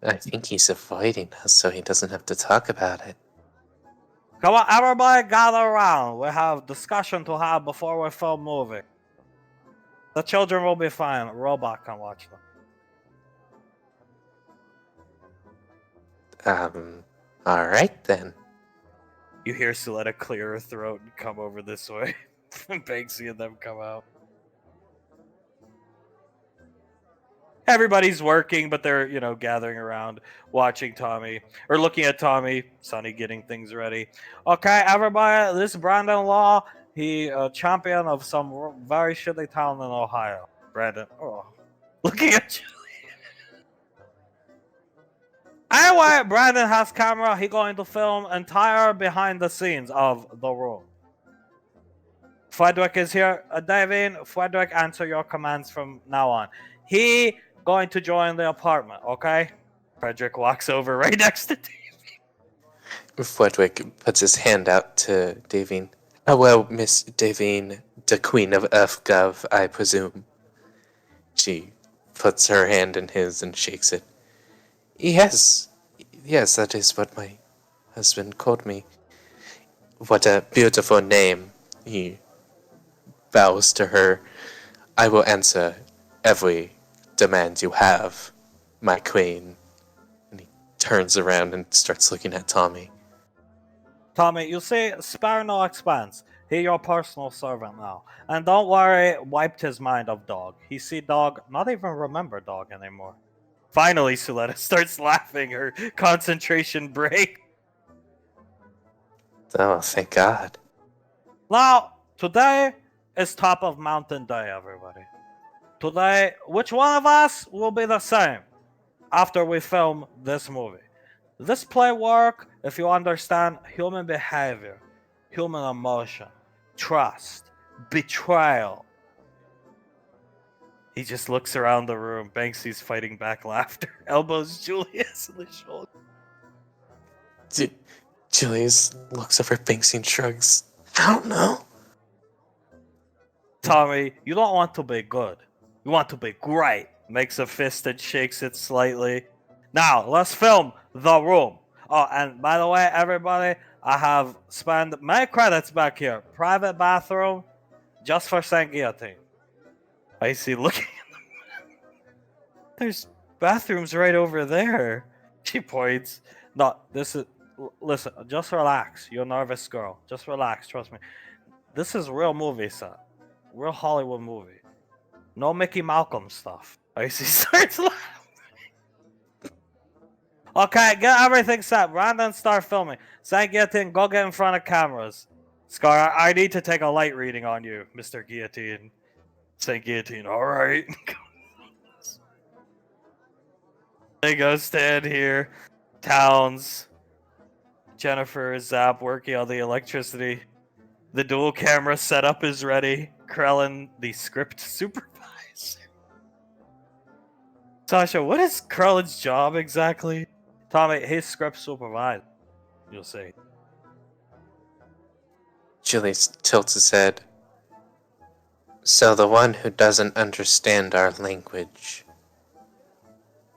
I think he's avoiding us so he doesn't have to talk about it. Come on, everybody gather around. We have discussion to have before we film movie. The children will be fine. Robot can watch them. Alright then. You hear Suletta clear her throat and come over this way. Banksy and them come out. Everybody's working, but they're, gathering around, watching Tommy, or looking at Tommy, Sonny getting things ready. Okay, everybody, this is Brandon Law. He a champion of some very shitty town in Ohio. Brandon, looking at you. Anyway, Brandon has camera. He going to film entire behind the scenes of the room. Frederick is here. Davine, Frederick, answer your commands from now on. He going to join the apartment, okay? Frederick walks over right next to Davine. Frederick puts his hand out to Davine. Oh, well, Miss Davine, the Queen of Earthgov, I presume. She puts her hand in his and shakes it. Yes, that is what my husband called me. What a beautiful name. He bows to her. I will answer every demand you have, my queen. And he turns around and starts looking at Tommy. Tommy, you see, spare no expense. He your personal servant now. And don't worry, wiped his mind of Dog. He see Dog, not even remember Dog anymore. Finally, Suletta starts laughing, her concentration break. Oh, thank God. Now, today is top of mountain day, everybody. Today, which one of us will be the same after we film this movie? This play work if you understand human behavior, human emotion, trust, betrayal. He just looks around the room. Banksy's fighting back laughter. Elbows Julius in the shoulder. Julius looks over at Banksy and shrugs. I don't know. Tommy, you don't want to be good. You want to be great. Makes a fist and shakes it slightly. Now, let's film the room. Oh, and by the way, everybody, I have spent many credits back here. Private bathroom, just for Saint Guillotine. I see. Looking, there's bathrooms right over there. She points. No, this is. Listen, just relax. You're a nervous girl. Just relax. Trust me. This is real movie set. Real Hollywood movie. No Mickey Malcolm stuff. I see. Starts laughing. Okay, get everything set. Brandon, start filming. Saint Guillotine, go get in front of cameras. Scar, I need to take a light reading on you, Mr. Guillotine. Saint Guillotine, alright. They go stand here. Towns. Jennifer, Zap working on the electricity. The dual camera setup is ready. Krellin, the script supervisor. Sasha, what is Krellin's job exactly? Tommy, his script supervisor. You'll see. Julius tilts his head. So the one who doesn't understand our language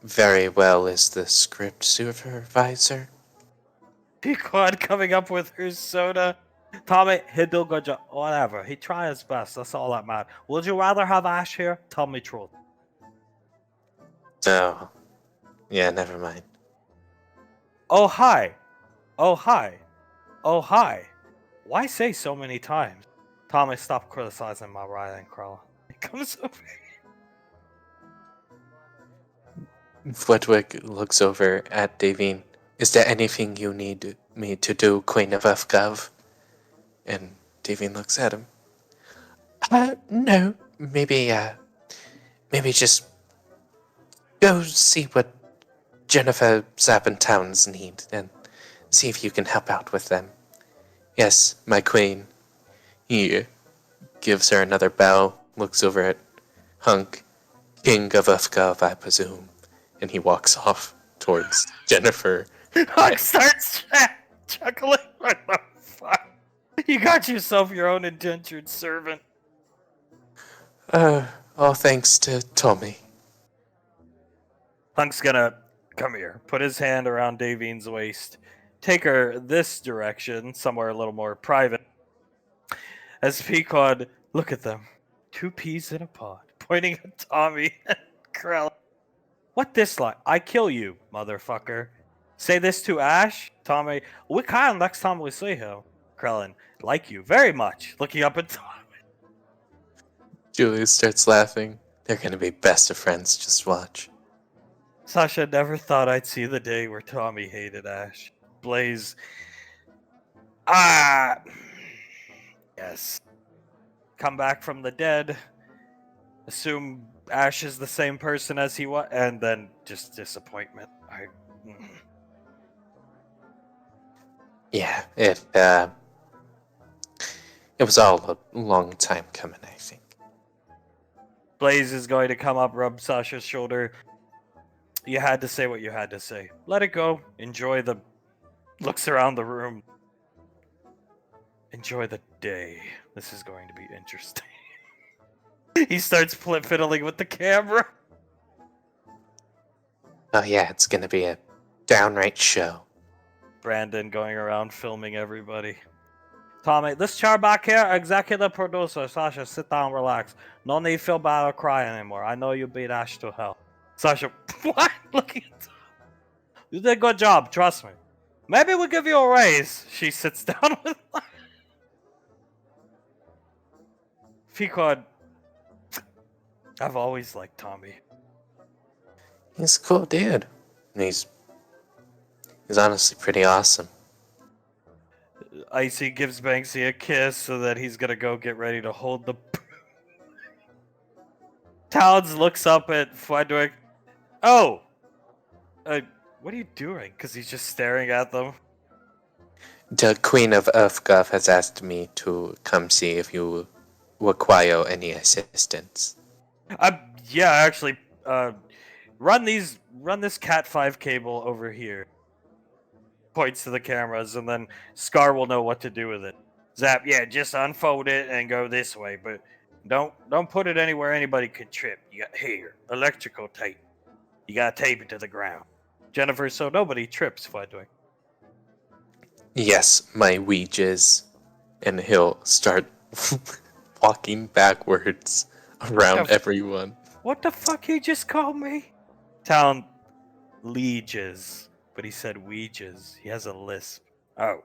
very well is the script supervisor? Pequod coming up with her soda. Tommy, he'll do a good job. Whatever. He tried his best. That's all that matters. Would you rather have Ash here? Tell me truth. Oh. Yeah, never mind. Oh, hi. Oh, hi. Oh, hi. Why say so many times? Tommy, stop criticizing my writing, Krella. He comes over. Flitwick looks over at Davine. Is there anything you need me to do, Queen of Ufgov? And Davine looks at him. No. Maybe just go see what Jennifer, Zap, and Towns need, and see if you can help out with them. Yes, my queen. He gives her another bow, looks over at Hunk, King of Ufgov, I presume, and he walks off towards Jennifer. Hunk starts chuckling. What the fuck? You got yourself your own indentured servant. All thanks to Tommy. Hunk's gonna come here, put his hand around Davine's waist, take her this direction, somewhere a little more private. As Pequod, look at them. 2 peas in a pod, pointing at Tommy and Krell. What this like? I kill you, motherfucker. Say this to Ash, Tommy. We can next time we see him. Krellin, like you very much. Looking up at Tommy. Julius starts laughing. They're gonna be best of friends, just watch. Sasha never thought I'd see the day where Tommy hated Ash. Blaze. Yes. Come back from the dead. Assume Ash is the same person as he was, and then just disappointment. Yeah, it was all a long time coming, I think. Blaze is going to come up, rub Sasha's shoulder. You had to say what you had to say. Let it go. Enjoy the... Looks around the room. Enjoy the day. This is going to be interesting. He starts fiddling with the camera. Oh yeah, it's gonna be a downright show. Brandon going around filming everybody. Tommy, this chair back here, executive producer. Sasha, sit down, relax. No need to feel bad or cry anymore. I know you beat Ash to hell. Sasha, what? Looking at Tom. You did a good job, trust me. Maybe we'll give you a raise. She sits down with Pequod. I've always liked Tommy. He's a cool dude. And he's honestly pretty awesome. Icy gives Banksy a kiss so that he's gonna go get ready to hold the... Towns looks up at Frederick. Oh! What are you doing? Because he's just staring at them. The Queen of Ufgov has asked me to come see if you require any assistance. Yeah, actually, run this Cat 5 cable over here. Points to the cameras, and then Scar will know what to do with it. Zap, yeah, just unfold it and go this way, but don't put it anywhere anybody could trip. You got here, electrical tape. You gotta tape it to the ground. Jennifer, so nobody trips, Fledwick. Yes, my Ouija's. And he'll start walking backwards around The f- everyone. What the fuck he just called me? Town lieges, but he said Ouija's. He has a lisp. Oh,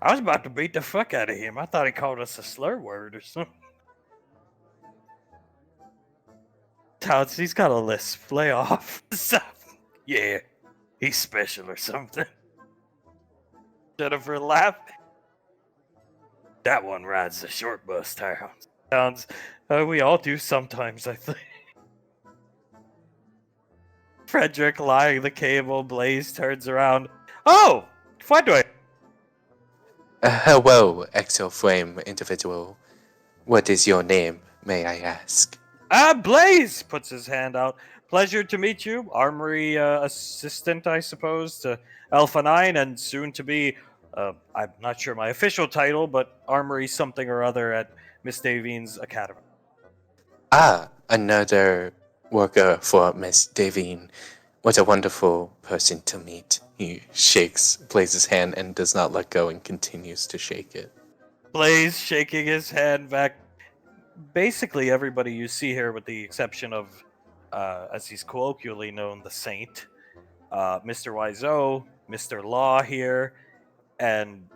I was about to beat the fuck out of him. I thought he called us a slur word or something. Towns, he's got a lisp. Lay off. Yeah, he's special or something. Jennifer laughed. That one rides the short bus, Towns. We all do sometimes, I think. Frederick lying the cable. Blaze turns around. Oh, Frederick. Hello, Exoflame individual. What is your name, may I ask? Blaze puts his hand out. Pleasure to meet you, Armory assistant, I suppose, to Alpha 9, and soon to be, I'm not sure my official title, but Armory something or other at Miss Davine's Academy. Ah, another worker for Miss Davine. What a wonderful person to meet. He shakes Blaze's hand and does not let go and continues to shake it. Blaze shaking his hand back. Basically, everybody you see here, with the exception of, as he's colloquially known, the Saint, Mr. Wiseau, Mr. Law here, and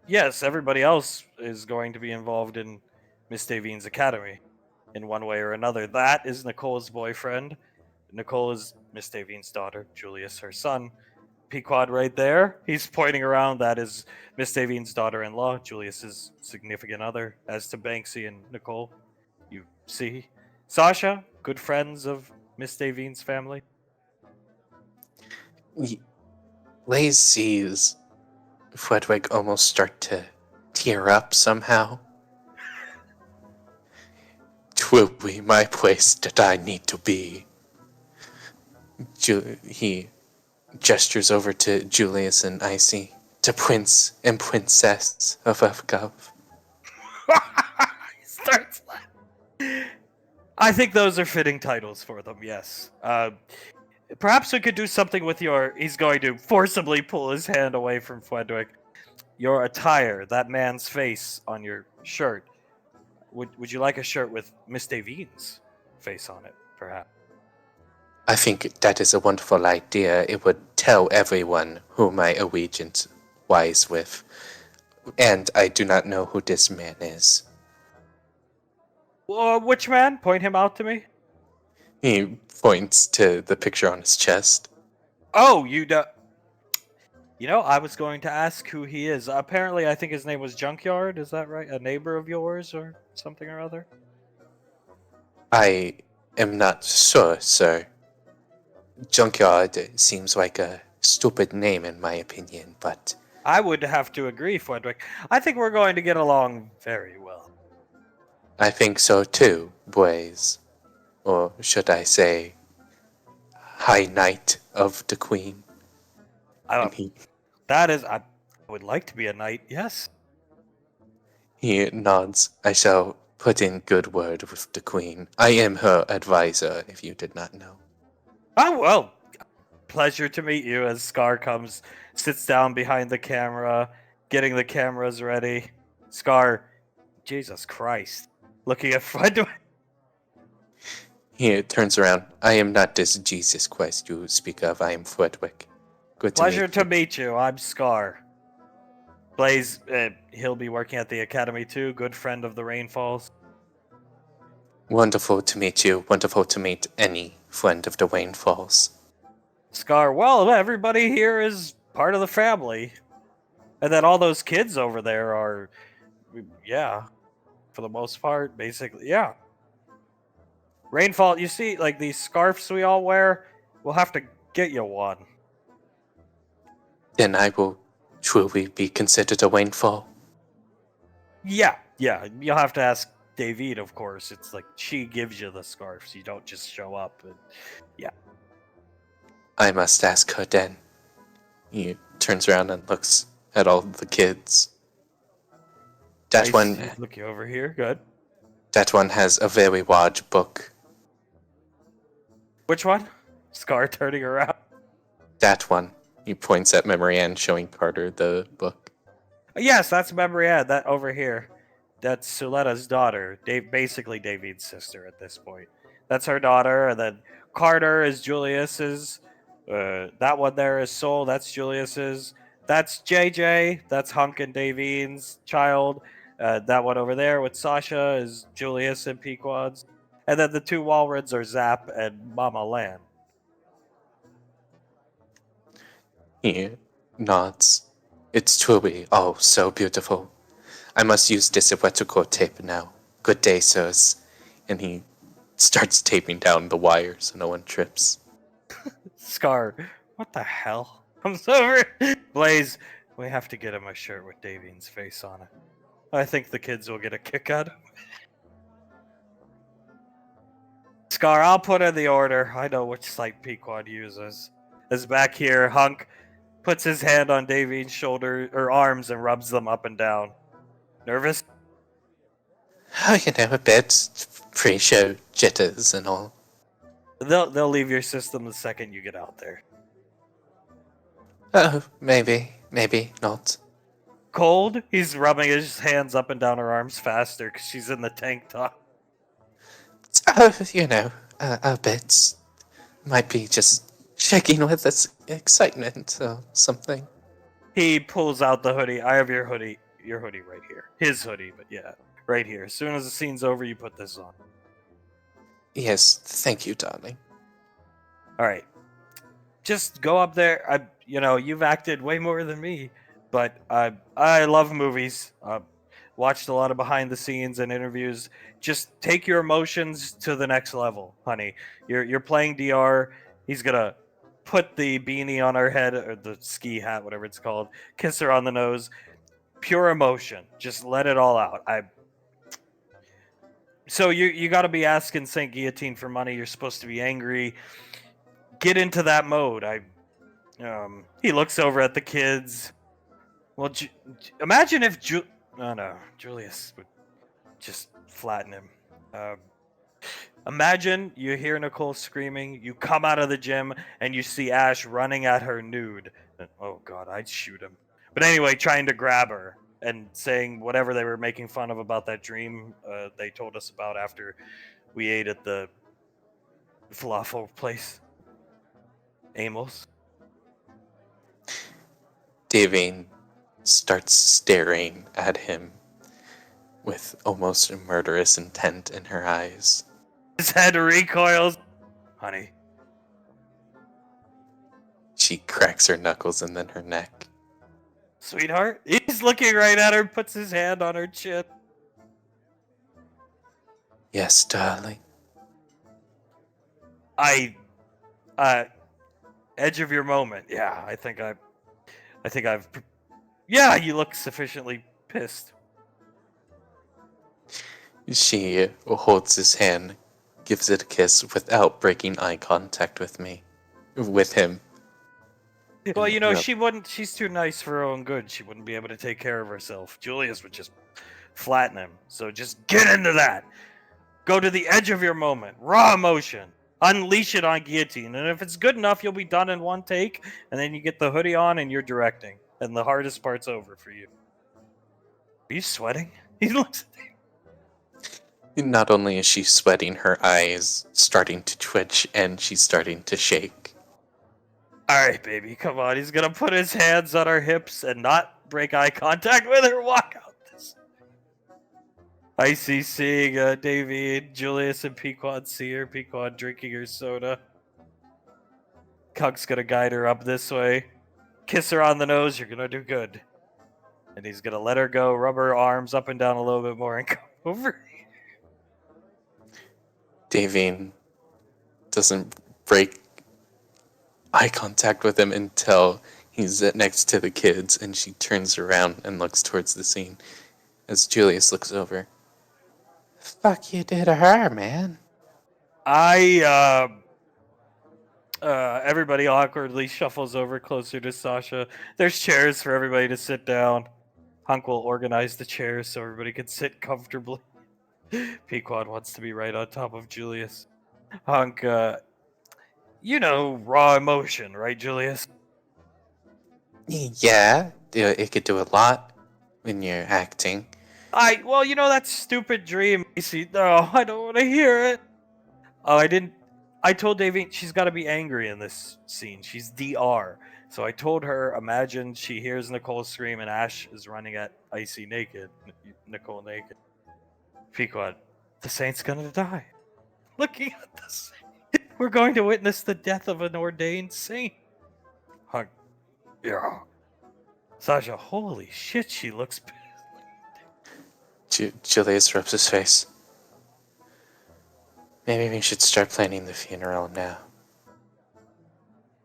yes, everybody else is going to be involved in Miss Davine's Academy in one way or another. That is Nicole's boyfriend. Nicole is Miss Davine's daughter, Julius her son. Pequod right there. He's pointing around. That is Miss Davine's daughter-in-law, Julius's significant other. As to Banksy and Nicole, you see. Sasha, good friends of Miss Davine's family. Blaze sees Frederick almost start to tear up somehow. "'Twill be my place that I need to be." He gestures over to Julius and Icy, the prince and princess of Evgov. He starts laughing. I think those are fitting titles for them, yes. Perhaps we could do something with your... He's going to forcibly pull his hand away from Frederick. Your attire, that man's face on your shirt. Would you like a shirt with Miss Davine's face on it, perhaps? I think that is a wonderful idea. It would tell everyone who my allegiance lies with. And I do not know who this man is. Which man? Point him out to me. He points to the picture on his chest. Oh, you know... You know, I was going to ask who he is. Apparently, I think his name was Junkyard. Is that right? A neighbor of yours or something or other? I am not sure, sir. Junkyard seems like a stupid name in my opinion, but... I would have to agree, Frederick. I think we're going to get along very well. I think so too, Blaze. Or should I say, High Knight of the Queen. That is... I would like to be a knight, yes. He nods. I shall put in good word with the Queen. I am her advisor, if you did not know. Oh, well, pleasure to meet you. As Scar comes, sits down behind the camera, getting the cameras ready. Scar, Jesus Christ, looking at Frederick. He turns around. I am not this Jesus Christ you speak of. I am Frederick. Good Pleasure to meet you. I'm Scar. Blaze, he'll be working at the academy too. Good friend of the Rainfalls. Wonderful to meet you. Wonderful to meet any friend of the Rainfalls. Scar, well, everybody here is part of the family. And then all those kids over there are, yeah, for the most part, basically, yeah. Rainfall, you see, like these scarves we all wear, we'll have to get you one. Then I will truly be considered a Rainfall. Yeah, you'll have to ask David, of course. It's like she gives you the scarves. You don't just show up. And, yeah. I must ask her then. He turns around and looks at all the kids. That one... Look you over here. Good. That one has a very large book. Which one? Scar turning around. That one. He points at Memory Ann, showing Carter the book. Yes, that's Membrienne. That over here. That's Suletta's daughter. Basically David's sister at this point. That's her daughter, and then Carter is Julius's. That one there is Soul. That's Julius's. That's JJ. That's Hunk and Davine's child. That one over there with Sasha is Julius and Pequod's. And then the two Walreds are Zap and Mama Lan. He nods. It's truly oh so beautiful. I must use this electrical tape now. Good day, sirs. And he starts taping down the wire so no one trips. Scar, what the hell? Comes over. Blaze, we have to get him a shirt with Davine's face on it. I think the kids will get a kick out of it. Scar, I'll put in the order. I know which site Pequod uses. As back here, Hunk puts his hand on Davine's shoulder or arms and rubs them up and down. Nervous? Oh, you know, a bit pre-show jitters and all. They'll leave your system the second you get out there. Oh, maybe not. Cold? He's rubbing his hands up and down her arms faster because she's in the tank top. Oh, you know, a bit. Might be just shaking with this excitement or something. He pulls out the hoodie. I have your hoodie right here. His hoodie, but yeah, right here. As soon as the scene's over, you put this on. Yes, thank you, darling. All right. Just go up there. You've acted way more than me, but I love movies. Watched a lot of behind the scenes and interviews. Just take your emotions to the next level, honey. You're playing DR. He's gonna put the beanie on her head or the ski hat, whatever it's called. Kiss her on the nose. Pure emotion. Just let it all out. So you got to be asking Saint Guillotine for money. You're supposed to be angry. Get into that mode. He looks over at the kids. Well, imagine if Julius would just flatten him. Imagine you hear Nicole screaming. You come out of the gym and you see Ash running at her nude. Oh God, I'd shoot him. But anyway, trying to grab her and saying whatever they were making fun of about that dream they told us about after we ate at the falafel place. Amos. Davine starts staring at him with almost murderous intent in her eyes. His head recoils. Honey. She cracks her knuckles and then her neck. Sweetheart? He's looking right at her, puts his hand on her chin. Yes, darling. Edge of your moment. Yeah, I think I've. Yeah, you look sufficiently pissed. She holds his hand, gives it a kiss without breaking eye contact with him. Well, Yep. she wouldn't. She's too nice for her own good. She wouldn't be able to take care of herself. Julius would just flatten him. So just get into that. Go to the edge of your moment. Raw emotion. Unleash it on Guillotine. And if it's good enough, you'll be done in one take. And then you get the hoodie on and you're directing. And the hardest part's over for you. Are you sweating? He looks at you. Not only is she sweating, her eyes starting to twitch and she's starting to shake. Alright, baby, come on. He's gonna put his hands on her hips and not break eye contact with her. Walk out this. I see seeing Davy, Julius, and Pequod see her. Pequod drinking her soda. Cuck's gonna guide her up this way. Kiss her on the nose. You're gonna do good. And he's gonna let her go, rub her arms up and down a little bit more, and come over. Davine doesn't break eye contact with him until he's next to the kids, and she turns around and looks towards the scene as Julius looks over. Fuck you did to her, man. Everybody awkwardly shuffles over closer to Sasha. There's chairs for everybody to sit down. Hunk will organize the chairs so everybody can sit comfortably. Pequod wants to be right on top of Julius. Hunk, raw emotion, right, Julius? Yeah, it could do a lot. when you're acting. Well, you know that stupid dream. Icy, no, I don't want to hear it. Oh, I told Davine she's got to be angry in this scene. She's DR. So I told her, imagine she hears Nicole scream and Ash is running at Icy naked. Nicole naked. Pequod, the saint's gonna die. Looking at the saint. We're going to witness the death of an ordained saint. Hug. Yeah. Sasha, holy shit, she looks Julius rubs his face. Maybe we should start planning the funeral now.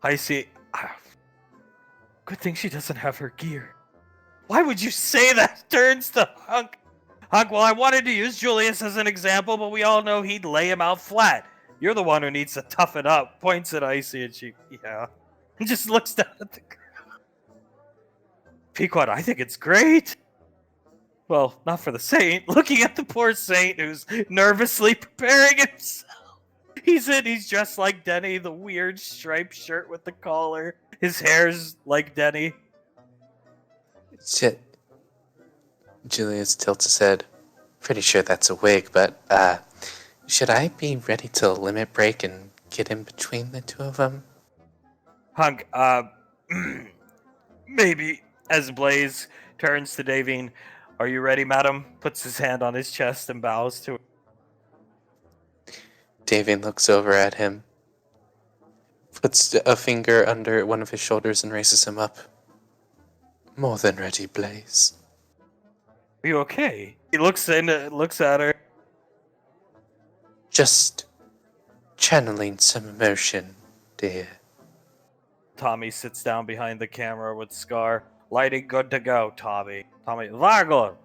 I see. Good thing she doesn't have her gear. Why would you say that? Turns to Hunk. Hunk, well, I wanted to use Julius as an example, but we all know he'd lay him out flat. You're the one who needs to toughen up. Points at Icy and she, yeah. And just looks down at the ground. Pequod, I think it's great. Well, not for the saint. Looking at the poor saint who's nervously preparing himself. He's dressed like Denny, the weird striped shirt with the collar. His hair's like Denny. Shit. Julius tilts his head. Pretty sure that's a wig, but, should I be ready to limit break and get in between the two of them? Hunk, maybe, as Blaze turns to Davine, are you ready, madam? Puts his hand on his chest and bows to her. Davine looks over at him, puts a finger under one of his shoulders and raises him up. More than ready, Blaze. Are you okay? He looks at her. Just channeling some emotion, dear. Tommy sits down behind the camera with Scar. Lighting good to go, Tommy. Tommy, Vargo!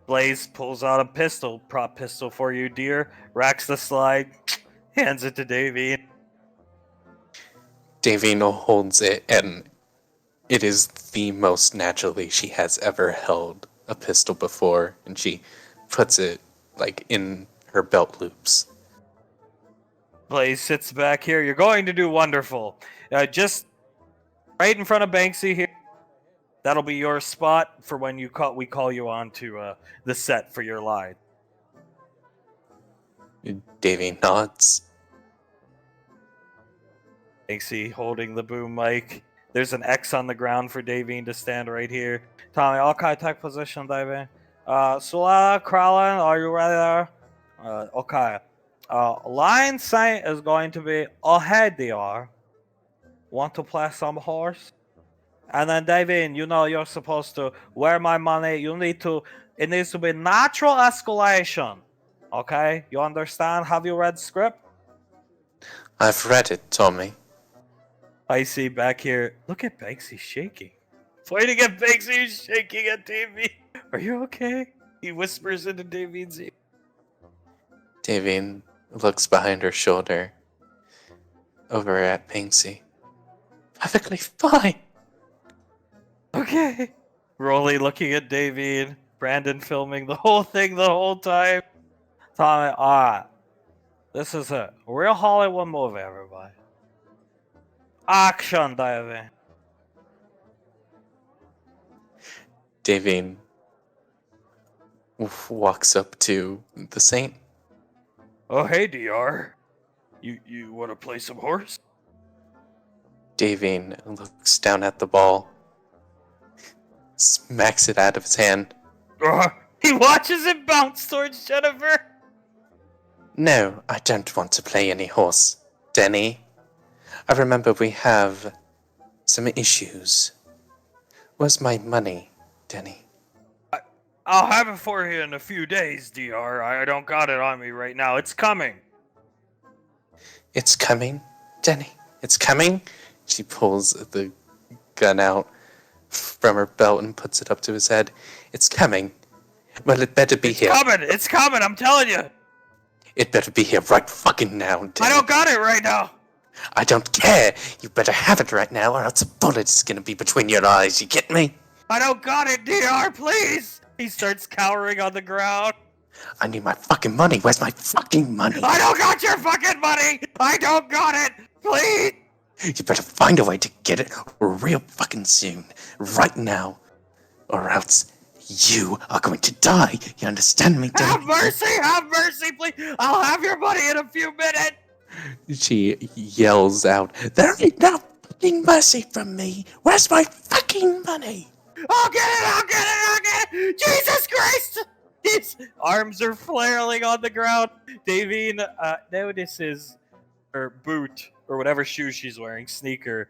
Blaze pulls out a pistol, prop pistol for you, dear. Racks the slide, hands it to Davine. Davine holds it, and it is the most naturally she has ever held a pistol before, and she puts it, like, in her belt loops. Blaze sits back here. You're going to do wonderful. Just right in front of Banksy here. That'll be your spot for when we call you on to the set for your line. Davine nods. Banksy holding the boom mic. There's an X on the ground for Davine to stand right here. Tommy, okay, take position, Davine. Sula, Kralin, are you ready there? Okay. Line saint is going to be ahead DR. Want to play some horse? And then Davine, you know you're supposed to wear my money. It needs to be natural escalation. Okay? You understand? Have you read script? I've read it, Tommy. I see back here. Look at Banksy shaking. Pointing at Banksy who's shaking at Davine. Are you okay? He whispers into Davine's ear. Davine looks behind her shoulder over at Banksy. Perfectly fine. Okay. Rolly looking at Davine. Brandon filming the whole thing the whole time. Tommy, alright. This is a real Hollywood movie, everybody. Action, Davine. Davine walks up to the saint. Oh, hey, DR. You want to play some horse? Davine looks down at the ball, smacks it out of his hand. He watches it bounce towards Jennifer. No, I don't want to play any horse, Denny. I remember we have some issues. Where's my money, Denny? I'll have it for you in a few days, DR. I don't got it on me right now. It's coming. It's coming, Denny. It's coming. She pulls the gun out from her belt and puts it up to his head. It's coming. Well, it better be here. It's coming, I'm telling you. It better be here right fucking now, Denny. I don't got it right now. I don't care. You better have it right now or else a bullet is gonna be between your eyes. You get me? I don't got it, DR, please. He starts cowering on the ground. I need my fucking money. Where's my fucking money? I don't got your fucking money. I don't got it. Please. You better find a way to get it real fucking soon. Right now. Or else You are going to die. You understand me, Have Davy? mercy, please. I'll have your money in a few minutes. She yells out, "There ain't no fucking mercy from me. Where's my fucking money?" I'll get it. Jesus Christ! His arms are flailing on the ground. Davine notices her boot or whatever shoe she's wearing, sneaker.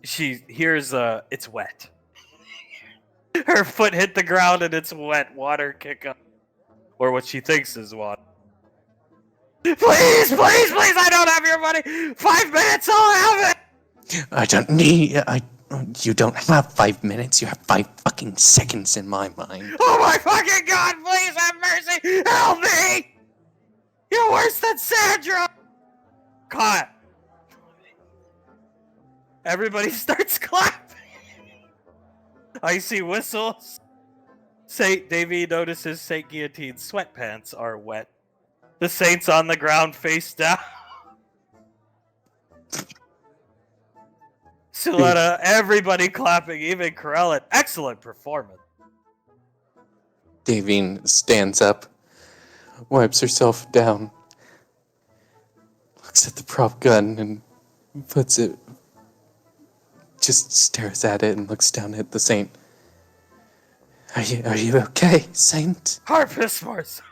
She hears it's wet. Her foot hit the ground and it's wet. Water kick up, or what she thinks is water. Please! I don't have your money. 5 minutes, I'll have it. I don't need. You don't have 5 minutes. You have 5 fucking seconds in my mind. Oh my fucking god! Please have mercy! Help me! You're worse than Sandra. Caught. Everybody starts clapping. I see whistles. Davy notices Saint Guillotine's sweatpants are wet. The Saint's on the ground face down. Suletta, everybody clapping, even Corellin. Excellent performance. Davine stands up, wipes herself down, looks at the prop gun and puts it. Just stares at it and looks down at the Saint. Are you okay, Saint? Harpist Marcel.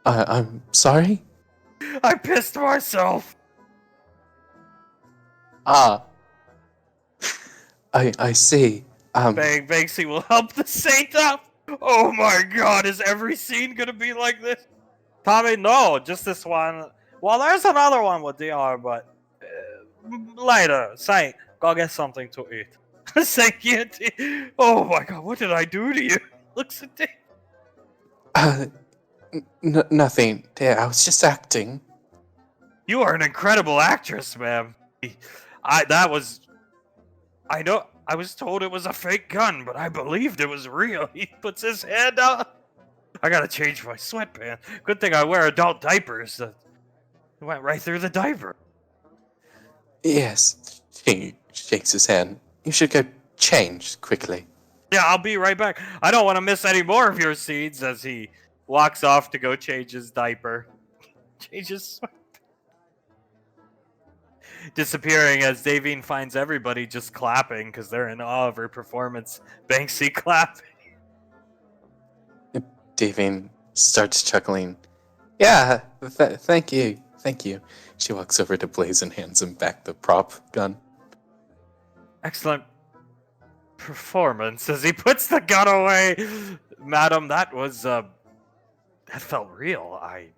I'm sorry? I pissed myself. I see. Bang Banksy will help the Saint up. Oh my god, is every scene gonna be like this? Tommy, no, just this one. Well, there's another one with DR, but later. Saint, go get something to eat. Saint Guillotine. Oh my god, what did I do to you? Looks at Dave. Nothing. I was just acting. You are an incredible actress, ma'am. I know. I was told it was a fake gun, but I believed it was real. He puts his hand out. I gotta change my sweatpants. Good thing I wear adult diapers. It went right through the diaper. Yes. He shakes his hand. You should go change quickly. Yeah, I'll be right back. I don't want to miss any more of your scenes as he walks off to go change his diaper. Change his sweatpants. Disappearing as Davine finds everybody just clapping because they're in awe of her performance. Banksy clapping. Davine starts chuckling. Yeah, thank you. She walks over to Blaze and hands him back the prop gun. Excellent performance as he puts the gun away. Madam, that was, that felt real. I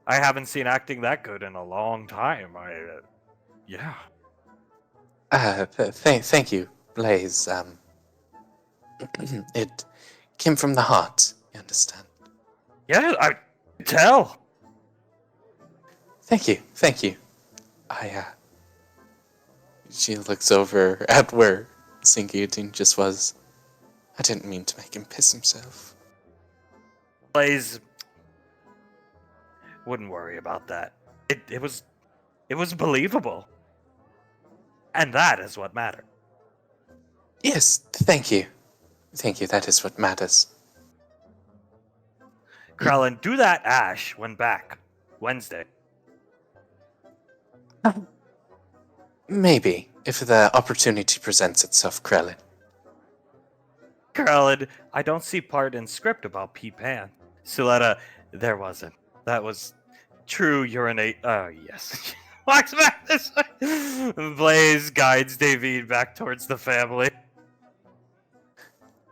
haven't seen acting that good in a long time. Yeah. Thank you, Blaze. It came from the heart, you understand? Yeah, I can tell. Thank you. She looks over at where Saint Guillotine just was. I didn't mean to make him piss himself. Blaze wouldn't worry about that. It was believable. And that is what mattered. Yes, thank you. That is what matters. Krellin, do that Ash when back. Wednesday. Maybe, if the opportunity presents itself, Krellin. Krellin, I don't see part in script about P-Pan. Suletta, there wasn't. That was true urinate. Oh, yes. Walks back this way. Blaze guides Davine back towards the family.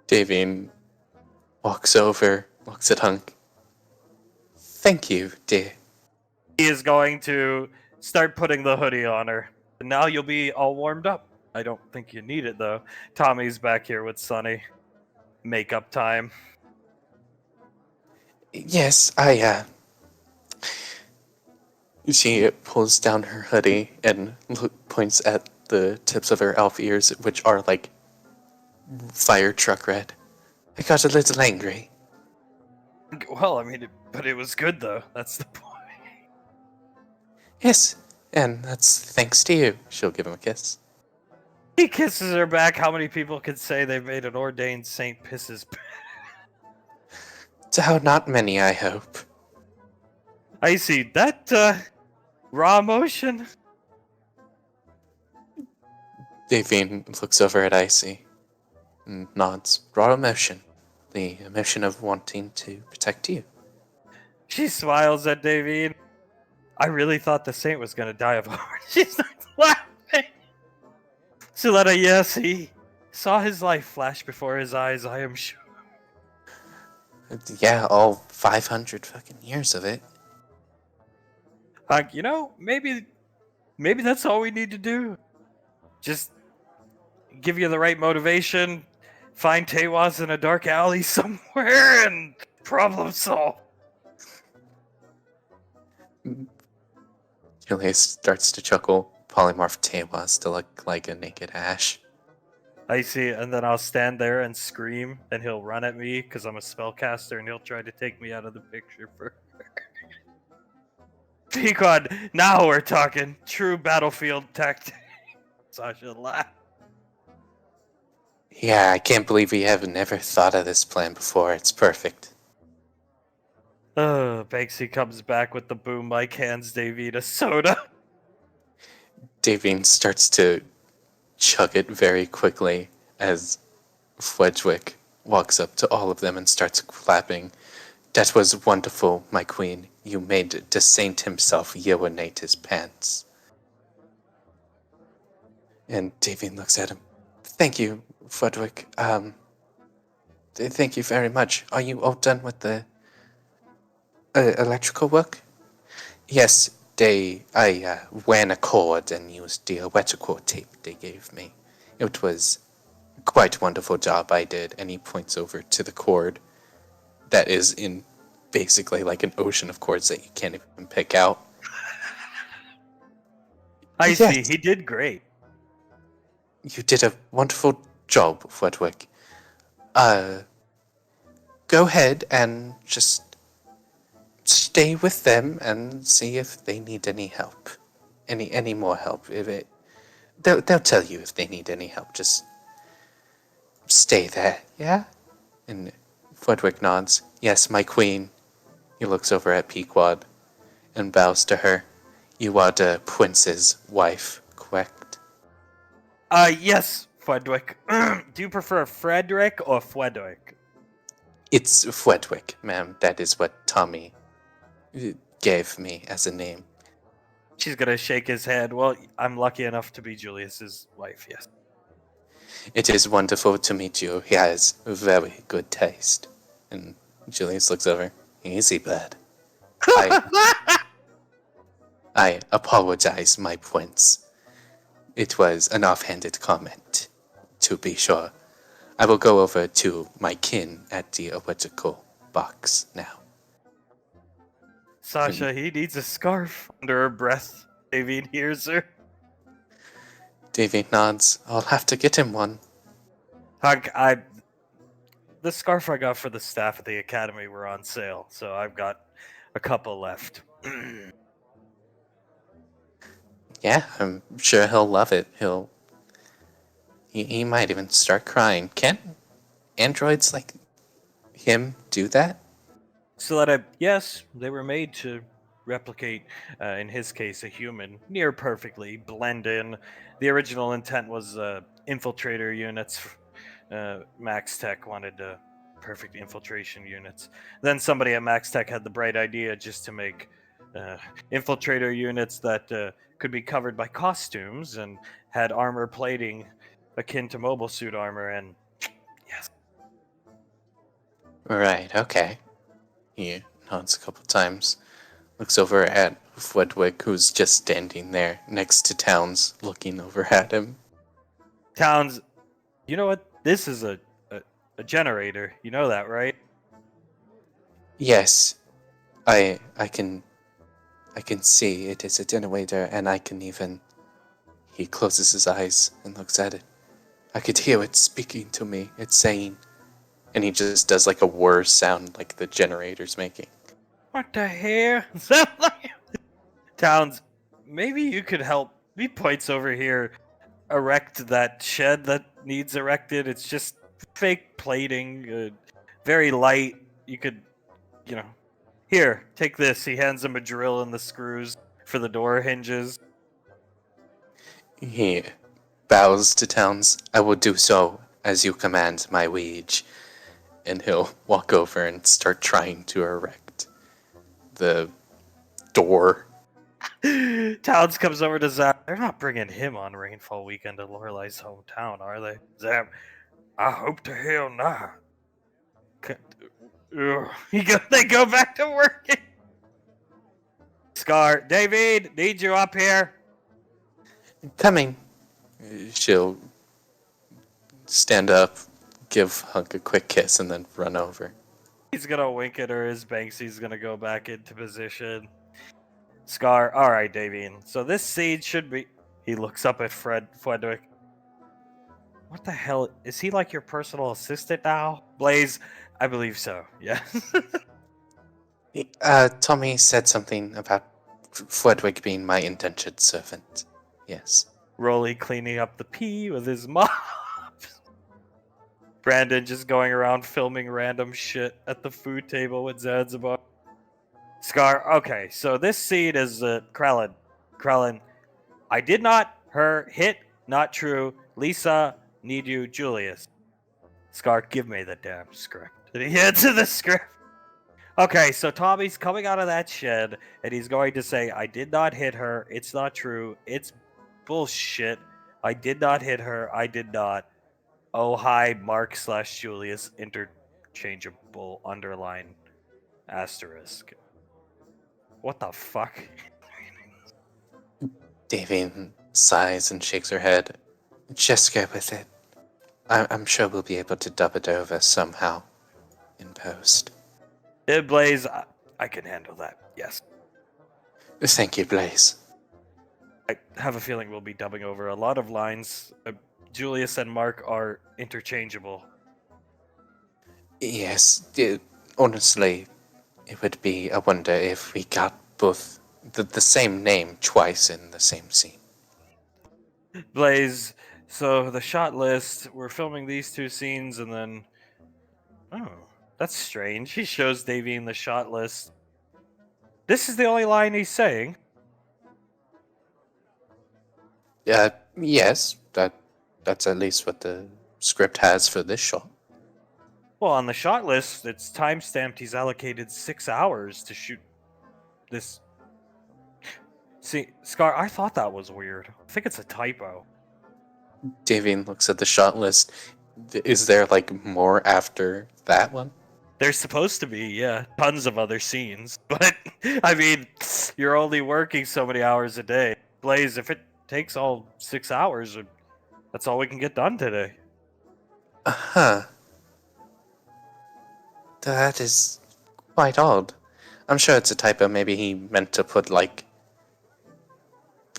Davine walks over, looks at Hunk. Thank you, dear. He is going to start putting the hoodie on her. And now you'll be all warmed up. I don't think you need it, though. Tommy's back here with Sunny. Makeup time. Yes, She pulls down her hoodie and points at the tips of her elf ears, which are like fire truck red. I got a little angry. Well, I mean, but it was good, though. That's the point. Yes, and that's thanks to you. She'll give him a kiss. He kisses her back. How many people can say they've made an ordained saint piss his So not many, I hope. I see. That, raw emotion? Davine looks over at Icy and nods. Raw emotion. The emotion of wanting to protect you. She smiles at Davine. I really thought the saint was gonna die of heart. She starts laughing. Suletta, yes, he saw his life flash before his eyes, I am sure. Yeah, all 500 fucking years of it. You know, maybe that's all we need to do. Just give you the right motivation, find Tewas in a dark alley somewhere, and problem solved. Julius starts to chuckle. Polymorph Tewas to look like a naked Ash. I see, and then I'll stand there and scream, and he'll run at me because I'm a spellcaster, and he'll try to take me out of the picture for. Pequod, now we're talking true battlefield tactics. Sasha laughed. Yeah, I can't believe we haven't ever thought of this plan before. It's perfect. Banksy comes back with the boom mic, hands Davine a soda. Davine starts to chug it very quickly as Fledgwick walks up to all of them and starts clapping. That was wonderful, my queen. You made the saint himself urinate his pants. And Davine looks at him. Thank you, Fledgwick. Thank you very much. Are you all done with the electrical work? Yes, I ran a cord and used the electrical tape they gave me. It was quite a wonderful job I did, and he points over to the cord that is in basically like an ocean of cords that you can't even pick out. I see, he did great. You did a wonderful job, Fledwick. Go ahead and just stay with them and see if they need any help. Any more help. They'll tell you if they need any help. Just stay there, yeah? And Fledwick nods. Yes, my queen. He looks over at Pequod and bows to her. You are the prince's wife, correct? Yes, Fredwick. Do you prefer Frederick or Fredwick? It's Fledwick, ma'am. That is what Tommy gave me as a name. She's gonna shake his head. Well, I'm lucky enough to be Julius's wife, yes. It is wonderful to meet you. He has very good taste. And Julius looks over. Easy, bud. I apologize, my prince. It was an offhanded comment, to be sure. I will go over to my kin at the electrical box now. Sasha, he needs a scarf under her breath. Davine hears her. Davy nods. I'll have to get him one. The scarf I got for the staff at the academy were on sale, so I've got a couple left. Yeah, I'm sure he'll love it. He might even start crying. Can't androids like him do that? So yes, they were made to replicate, in his case, a human near perfectly, blend in. The original intent was infiltrator units. Max Tech wanted perfect infiltration units. Then somebody at Max Tech had the bright idea just to make infiltrator units that could be covered by costumes and had armor plating akin to mobile suit armor, and yes. Right, okay. He nods a couple times, looks over at Fledwick, who's just standing there next to Towns, looking over at him. Towns, you know what? This is a generator. You know that, right? Yes, I can see it is a generator, and I can even... He closes his eyes and looks at it. I could hear it speaking to me. It's saying... And he just does like a whir sound like the generator's making. What the hell? Towns, maybe you could help. He points over here. erect that shed that needs erected. It's just fake plating, very light. You could, you know, here, take this. He hands him a drill and the screws for the door hinges. He bows to Towns. I will do so as you command, my liege. And he'll walk over and start trying to erect the door. Towns comes over to Zap. They're not bringing him on Rainfall Weekend to Lorelai's hometown, are they? Zap, I hope to hell not. They go back to working. Scar, David, need you up here. Coming. She'll stand up, give Hunk a quick kiss, and then run over. He's gonna wink at her as Banksy's gonna go back into position. Scar, alright, Davian. So this seed should be. He looks up at Frederick. What the hell? Is he like your personal assistant now? Blaze, I believe so, yeah. Tommy said something about Frederick being my indentured servant. Yes. Rolly cleaning up the pee with his mop. Brandon just going around filming random shit at the food table with Zanzibar. Scar, okay, so this seed is Krellin. Krellin, I did not hit, not true. Lisa, need you, Julius. Scar, give me the damn script. And he hands her the script. Okay, so Tommy's coming out of that shed, and he's going to say, I did not hit her, it's not true, it's bullshit. I did not hit her, I did not. Oh, hi, Mark/Julius, interchangeable, underline, asterisk. What the fuck? Davine sighs and shakes her head. Just go with it. I'm sure we'll be able to dub it over somehow in post. Blaze, I can handle that, yes. Thank you, Blaze. I have a feeling we'll be dubbing over a lot of lines. Julius and Mark are interchangeable. Yes, honestly, it would be a wonder if we got both the same name twice in the same scene. Blaze, so the shot list, we're filming these two scenes and then... Oh, that's strange. He shows Davine the shot list. This is the only line he's saying. Yes, that's at least what the script has for this shot. Well, on the shot list, it's time-stamped. He's allocated 6 hours to shoot this. See, Scar, I thought that was weird. I think it's a typo. Davine looks at the shot list. Is there, like, more after that one? There's supposed to be, yeah, tons of other scenes. But, I mean, you're only working so many hours a day. Blaze, if it takes all 6 hours, that's all we can get done today. Uh-huh. That is quite odd. I'm sure it's a typo. Maybe he meant to put, like,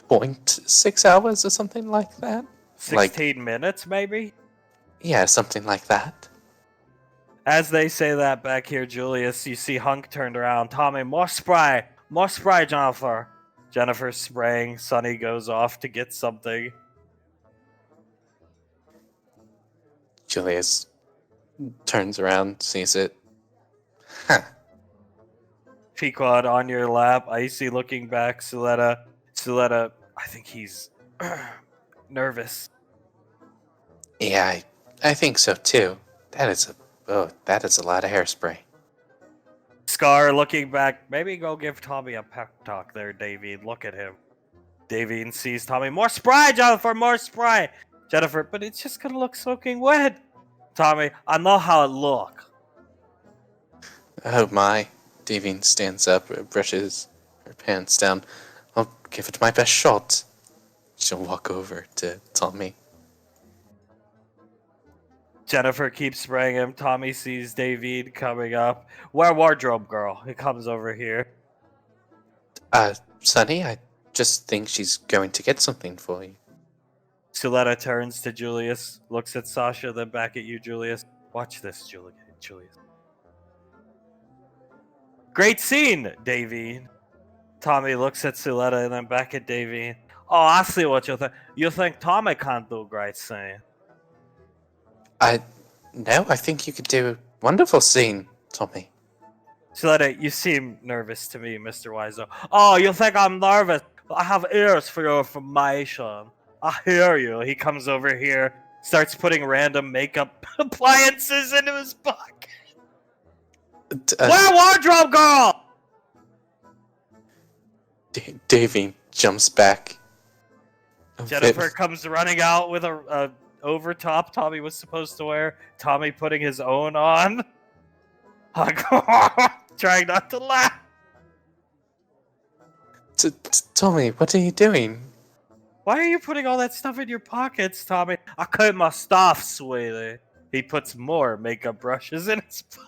0.6 hours or something like that? 16 minutes, maybe? Yeah, something like that. As they say that back here, Julius, you see Hunk turned around. Tommy, more spray, Jennifer. Jennifer's spraying. Sonny goes off to get something. Julius turns around, sees it. Huh. Pequod on your lap, Icy looking back, Suletta, I think he's nervous. Yeah, I think so too. That is a lot of hairspray. Scar looking back, maybe go give Tommy a pep talk there, Davine. Look at him. Davine sees Tommy. More spray, Jennifer, more spray. Jennifer, but it's just gonna look soaking wet. Tommy, I know how it look. Oh my. Davine stands up, brushes her pants down. I'll give it my best shot. She'll walk over to Tommy. Jennifer keeps spraying him. Tommy sees David coming up. Wear wardrobe, girl. He comes over here. Sonny, I just think she's going to get something for you. Suletta turns to Julius, looks at Sasha, then back at you, Julius. Watch this, Julius. Great scene, Davine. Tommy looks at Suletta and then back at Davine. Oh, I see what you think. You think Tommy can't do great scene? No, I think you could do a wonderful scene, Tommy. Sleddy, you seem nervous to me, Mr. Wiseau. Oh, you think I'm nervous? I have ears for your information. I hear you. He comes over here, starts putting random makeup appliances into his pocket. Where wardrobe girl? Davy jumps back. Jennifer comes running out with a overtop Tommy was supposed to wear. Tommy putting his own on. Trying not to laugh. Tommy, what are you doing? Why are you putting all that stuff in your pockets, Tommy? I cut my stuff, sweetie. He puts more makeup brushes in his pocket.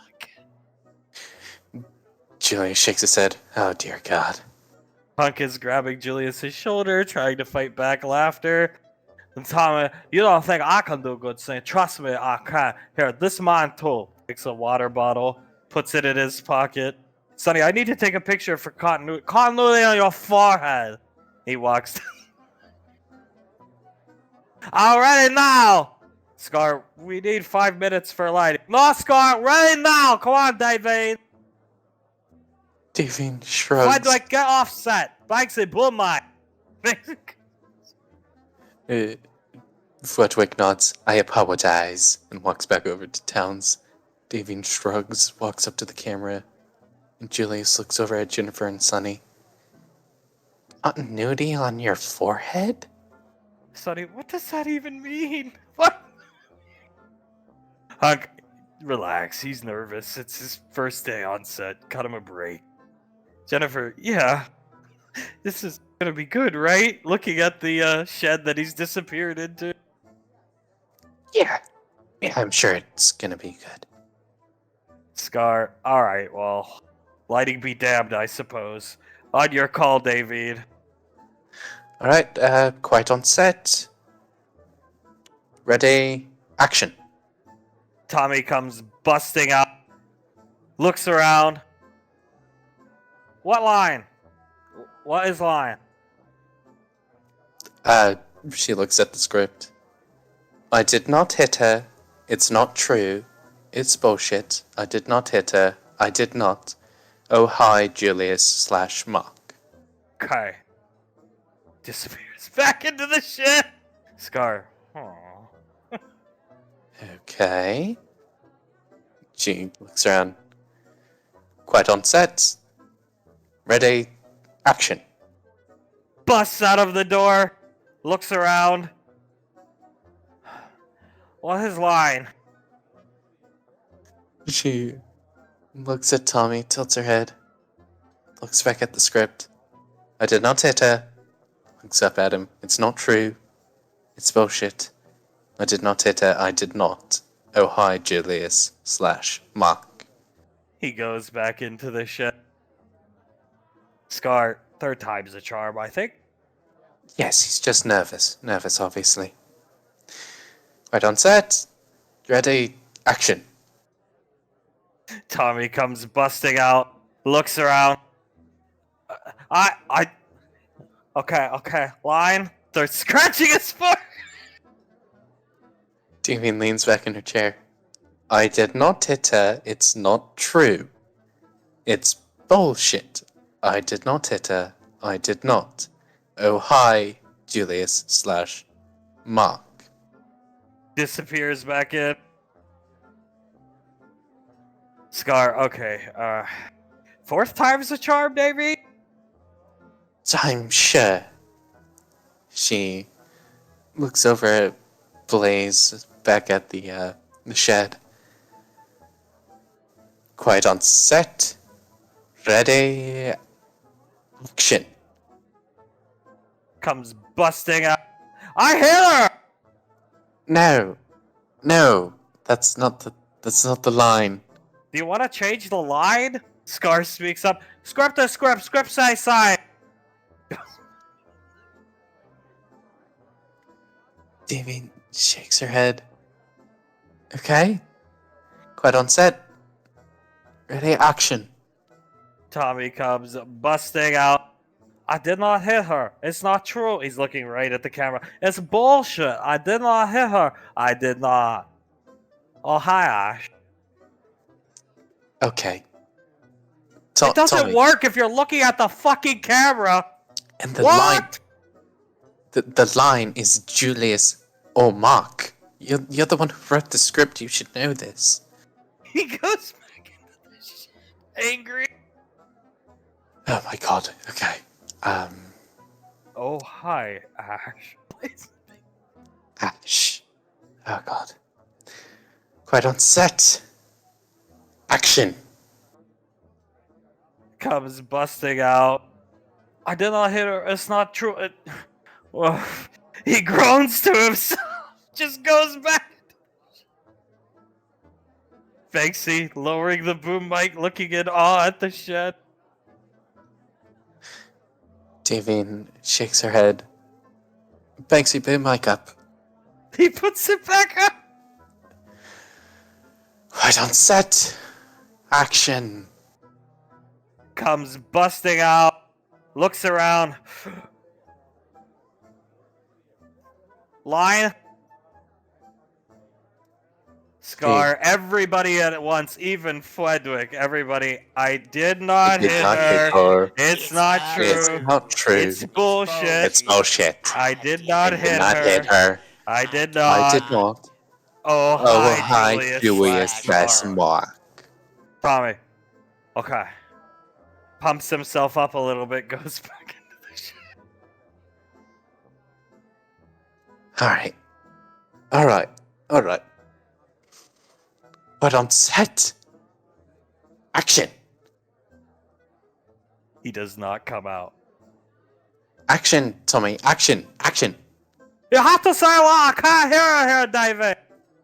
Julius shakes his head. Oh, dear God. Punk is grabbing Julius's shoulder, trying to fight back laughter. And Tommy, you don't think I can do good scene? Trust me, I can. Here, this mine too. Takes a water bottle, puts it in his pocket. Sonny, I need to take a picture for continuity. Continuity on your forehead. He walks. Alright now! Scar, we need 5 minutes for lighting. No, Scar, ready now! Come on, David! Davy shrugs. Why do I get offset? Banksy, blow my. Flitwick nods. I apologize, and walks back over to Towns. Davy shrugs, walks up to the camera, and Julius looks over at Jennifer and Sonny. Continuity on your forehead? Sonny, what does that even mean? What? Hunk, relax. He's nervous. It's his first day on set. Cut him a break. Jennifer, yeah. This is gonna be good, right? Looking at the shed that he's disappeared into. Yeah, I'm sure it's gonna be good. Scar, alright, well, lighting be damned, I suppose. On your call, David. Alright, quiet on set. Ready, action. Tommy comes busting out, looks around. What line? What is line? She looks at the script. I did not hit her. It's not true. It's bullshit. I did not hit her. I did not. Oh, hi, Julius / Mark. Okay. Disappears back into the shit. Scar. Aww. Okay. She looks around. Quiet on set. Ready, action. Busts out of the door. Looks around. What is line? She looks at Tommy, tilts her head, looks back at the script. I did not hit her. Looks up at him. It's not true. It's bullshit. I did not hit her. I did not. Oh, hi, Julius / Mark. He goes back into the shit. Scar, third time's a charm, I think. Yes, he's just nervous. Nervous, obviously. Right on set. Ready, action. Tommy comes busting out, looks around. Okay, line. Starts scratching his foot. Damien leans back in her chair. I did not hit her. It's not true. It's bullshit. I did not hit her. I did not. Oh, hi, Julius / Mark. Disappears back in. Scar, okay. Fourth time's a charm, Davey? I'm sure. She looks over at Blaze back at the shed. Quiet on set. Ready, action. Comes busting out. I hit her! No, that's not the line. Do you want to change the line? Scar speaks up. Script to script, script say sign. Damien shakes her head. Okay. Quiet on set. Ready, action. Tommy comes busting out. I did not hit her. It's not true. He's looking right at the camera. It's bullshit. I did not hit her. I did not. Oh, hi, Ash. Okay. It doesn't Tommy, work if you're looking at the fucking camera. and the What? line, the line is Julius or Mark. You're the one who wrote the script. You should know this. He goes back into this shit. Angry. Oh my god. Okay. Oh, hi, Ash. Please. Ash. Oh god. Quite on set. Action. Comes busting out. I did not hit her. It's not true. Well, he groans to himself. Just goes back. Banksy lowering the boom mic, looking in awe at the shed. Davine shakes her head. Banksy, boom mic up. He puts it back up. Right on set. Action. Comes busting out. Looks around. Line. Scar, everybody at once, even Fledwick, everybody. I did not hit her. It's not true. It's not true. It's bullshit. It's bullshit. I did not I hit did not her. hit her. I did not. I did not. Oh, Oh, hi, hi, Julius. Julius Mark. Tommy. Okay. Pumps himself up a little bit, goes back into the shit. Alright. Alright. Alright. But on set. Action. He does not come out. Action, Tommy. Action. Action. You have to say what? I can't hear her here, David.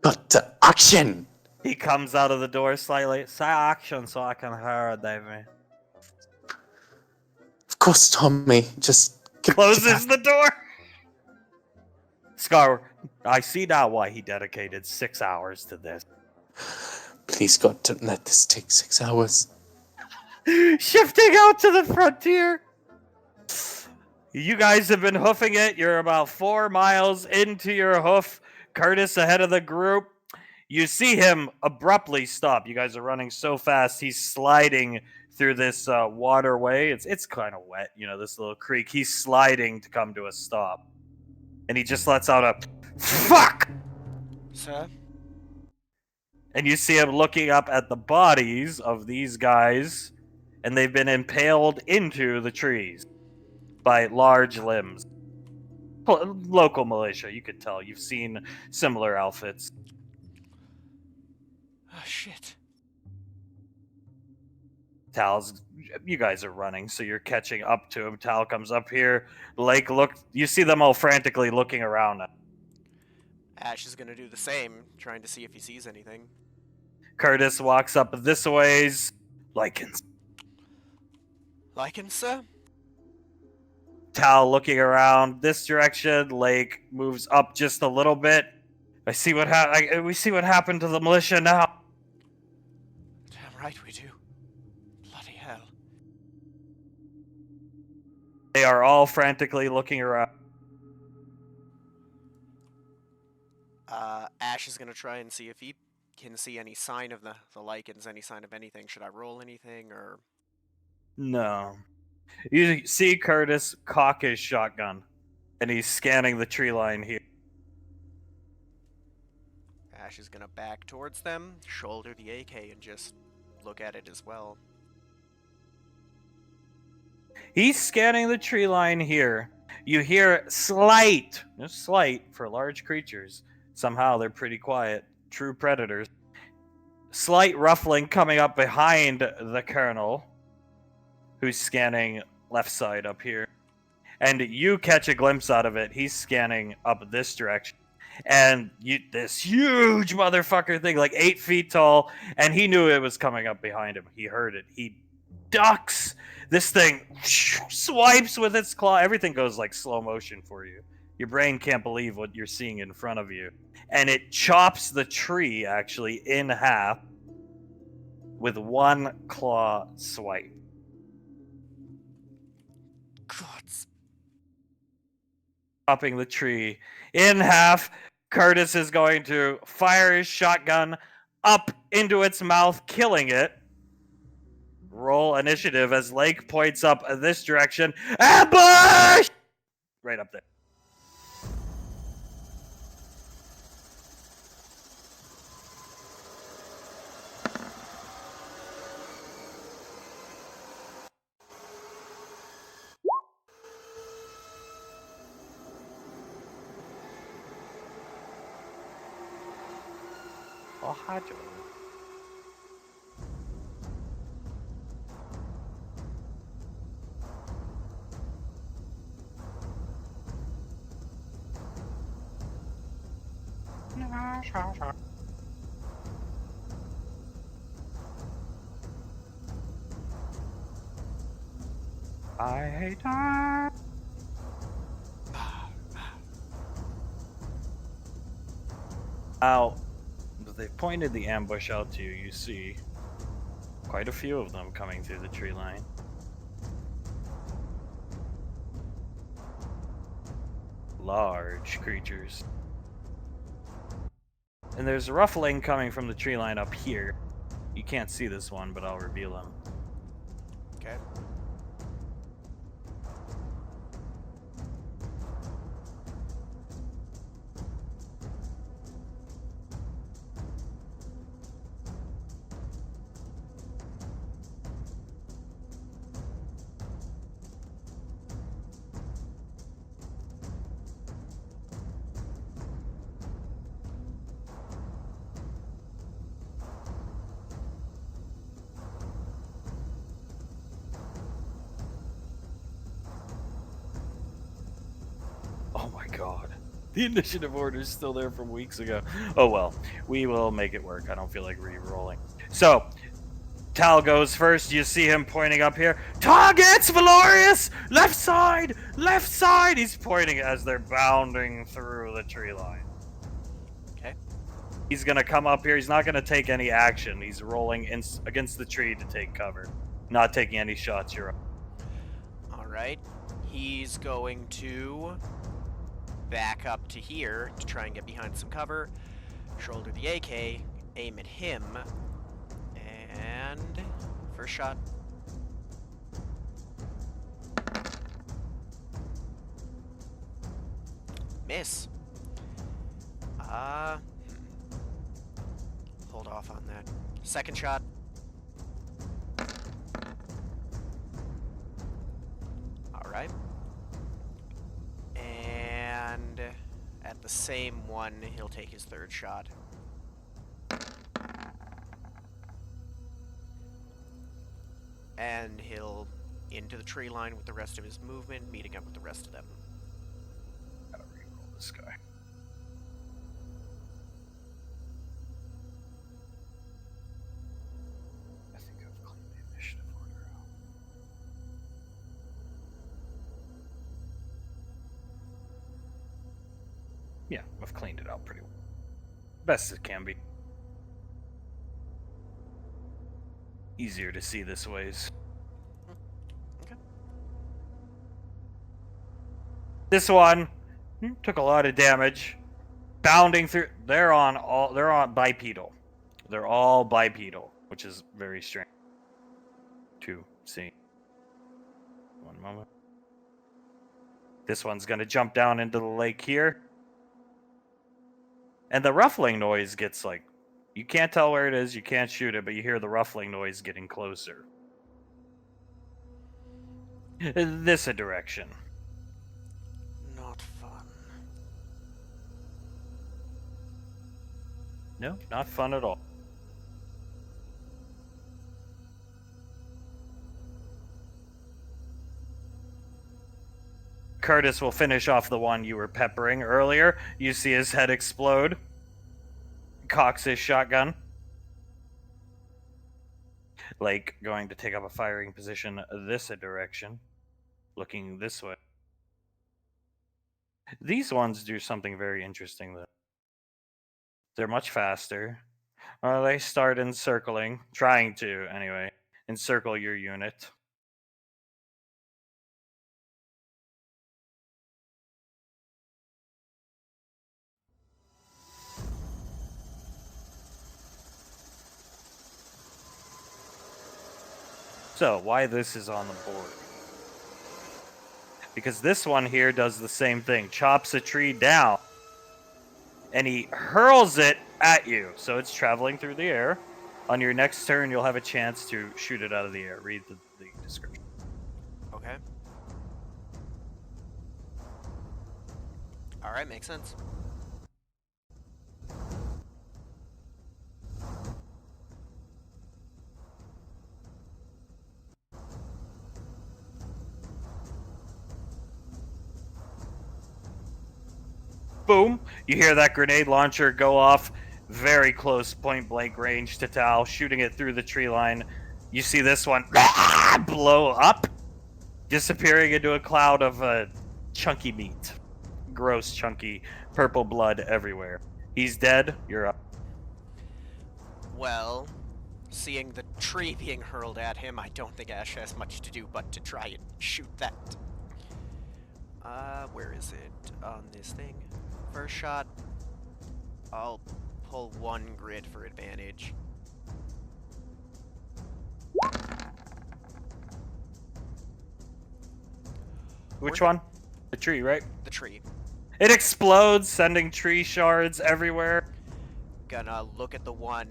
But action. He comes out of the door slightly. Say action so I can hear her, David. Of course, Tommy. Just Closes the door. Scar, I see now why he dedicated 6 hours to this. Please, God, don't let this take 6 hours. Shifting out to the frontier. You guys have been hoofing it. You're about 4 miles into your hoof. Curtis ahead of the group. You see him abruptly stop. You guys are running so fast. He's sliding through this waterway. It's kind of wet, you know, this little creek. He's sliding to come to a stop. And he just lets out a fuck! Sir? And you see him looking up at the bodies of these guys, and they've been impaled into the trees by large limbs. Local militia, you could tell. You've seen similar outfits. Oh, shit. Tal's, you guys are running, so you're catching up to him. Tal comes up here. Lake, look, you see them all frantically looking around. Ash is gonna do the same, trying to see if he sees anything. Curtis walks up this ways. Lycans. Lycans, sir? Tal looking around this direction. Lake moves up just a little bit. We see what happened to the militia now. Damn right we do. Bloody hell. They are all frantically looking around. Ash is gonna try and see if he can see any sign of the Lycans, any sign of anything. Should I roll anything, or...? No. You see Curtis cock his shotgun, and he's scanning the tree line here. Ash is gonna back towards them, shoulder the AK, and just look at it as well. He's scanning the tree line here. You hear slight, just slight for large creatures. Somehow they're pretty quiet. True predators. Slight ruffling coming up behind the colonel, who's scanning left side up here. And you catch a glimpse out of it. He's scanning up this direction. And this huge motherfucker thing, like 8 feet tall, and he knew it was coming up behind him. He heard it. He ducks. This thing swipes with its claw. Everything goes like slow motion for you. Your brain can't believe what you're seeing in front of you. And it chops the tree, actually, in half with one claw swipe. Gods. Chopping the tree in half. Curtis is going to fire his shotgun up into its mouth, killing it. Roll initiative as Lake points up this direction. Ambush! Right up there. Oh, hi, Joe. I hate that. Now, they pointed the ambush out to you. You see quite a few of them coming through the tree line. Large creatures. And there's ruffling coming from the tree line up here. You can't see this one, but I'll reveal him. Okay. Oh my god. The initiative order is still there from weeks ago. Oh well, we will make it work. I don't feel like re-rolling. So, Tal goes first. You see him pointing up here. Targets, Valorius! Left side! Left side! He's pointing as they're bounding through the tree line. Okay. He's gonna come up here. He's not gonna take any action. He's rolling against the tree to take cover. Not taking any shots. You're up. All right. He's going to back up to here to try and get behind some cover. Shoulder the AK, aim at him, and first shot. Miss. Hold off on that. Second shot. All right. And at the same one, he'll take his third shot. And he'll into the tree line with the rest of his movement, meeting up with the rest of them. Gotta reroll this guy. I think I've cleaned the initiative order out. Yeah, I've cleaned it out pretty well. Best it can be. Easier to see this ways. Okay. This one took a lot of damage. Bounding through. They're on bipedal. They're all bipedal, which is very strange to see. One moment. This one's gonna jump down into the lake here. And the ruffling noise gets like, you can't tell where it is, you can't shoot it, but you hear the ruffling noise getting closer. This a direction. Not fun. No, not fun at all. Curtis will finish off the one you were peppering earlier. You see his head explode. Cocks his shotgun. Lake going to take up a firing position this direction. Looking this way. These ones do something very interesting though. They're much faster. They start encircling, trying to anyway, encircle your unit. So, why this is on the board? Because this one here does the same thing. Chops a tree down. And he hurls it at you. So it's traveling through the air. On your next turn, you'll have a chance to shoot it out of the air. Read the description. Okay. Alright, makes sense. Boom! You hear that grenade launcher go off very close point blank range to Tal, shooting it through the tree line. You see this one blow up, disappearing into a cloud of chunky meat. Gross, chunky, purple blood everywhere. He's dead. You're up. Well, seeing the tree being hurled at him, I don't think Ash has much to do but to try and shoot that. Where is it on this thing? First shot, I'll pull one grid for advantage. Which one? The tree, right? The tree. It explodes, sending tree shards everywhere. Gonna look at the one...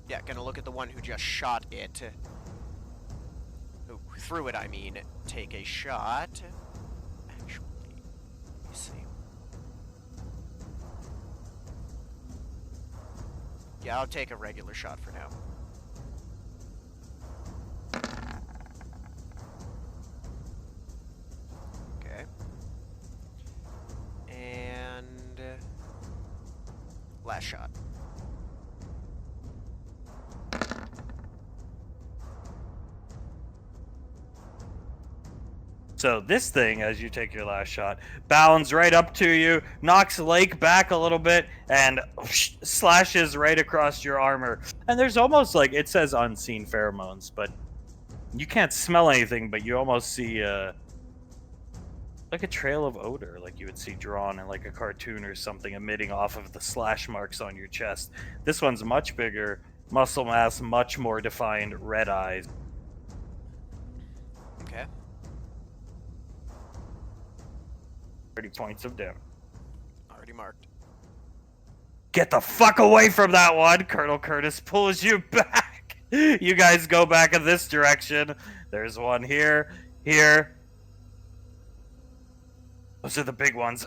Yeah, gonna look at the one who just shot it. Who threw it, I mean. Take a shot. Actually, let me see. Yeah, I'll take a regular shot for now. Okay. And... last shot. So this thing, as you take your last shot, bounds right up to you, knocks Lake back a little bit, and slashes right across your armor. And there's almost like, it says unseen pheromones, but you can't smell anything, but you almost see like a trail of odor, like you would see drawn in like a cartoon or something, emitting off of the slash marks on your chest. This one's much bigger, muscle mass much more defined, red eyes. Okay. 30 points of damage. Already marked. Get the fuck away from that one! Colonel Curtis pulls you back! You guys go back in this direction. There's one here, here. Those are the big ones.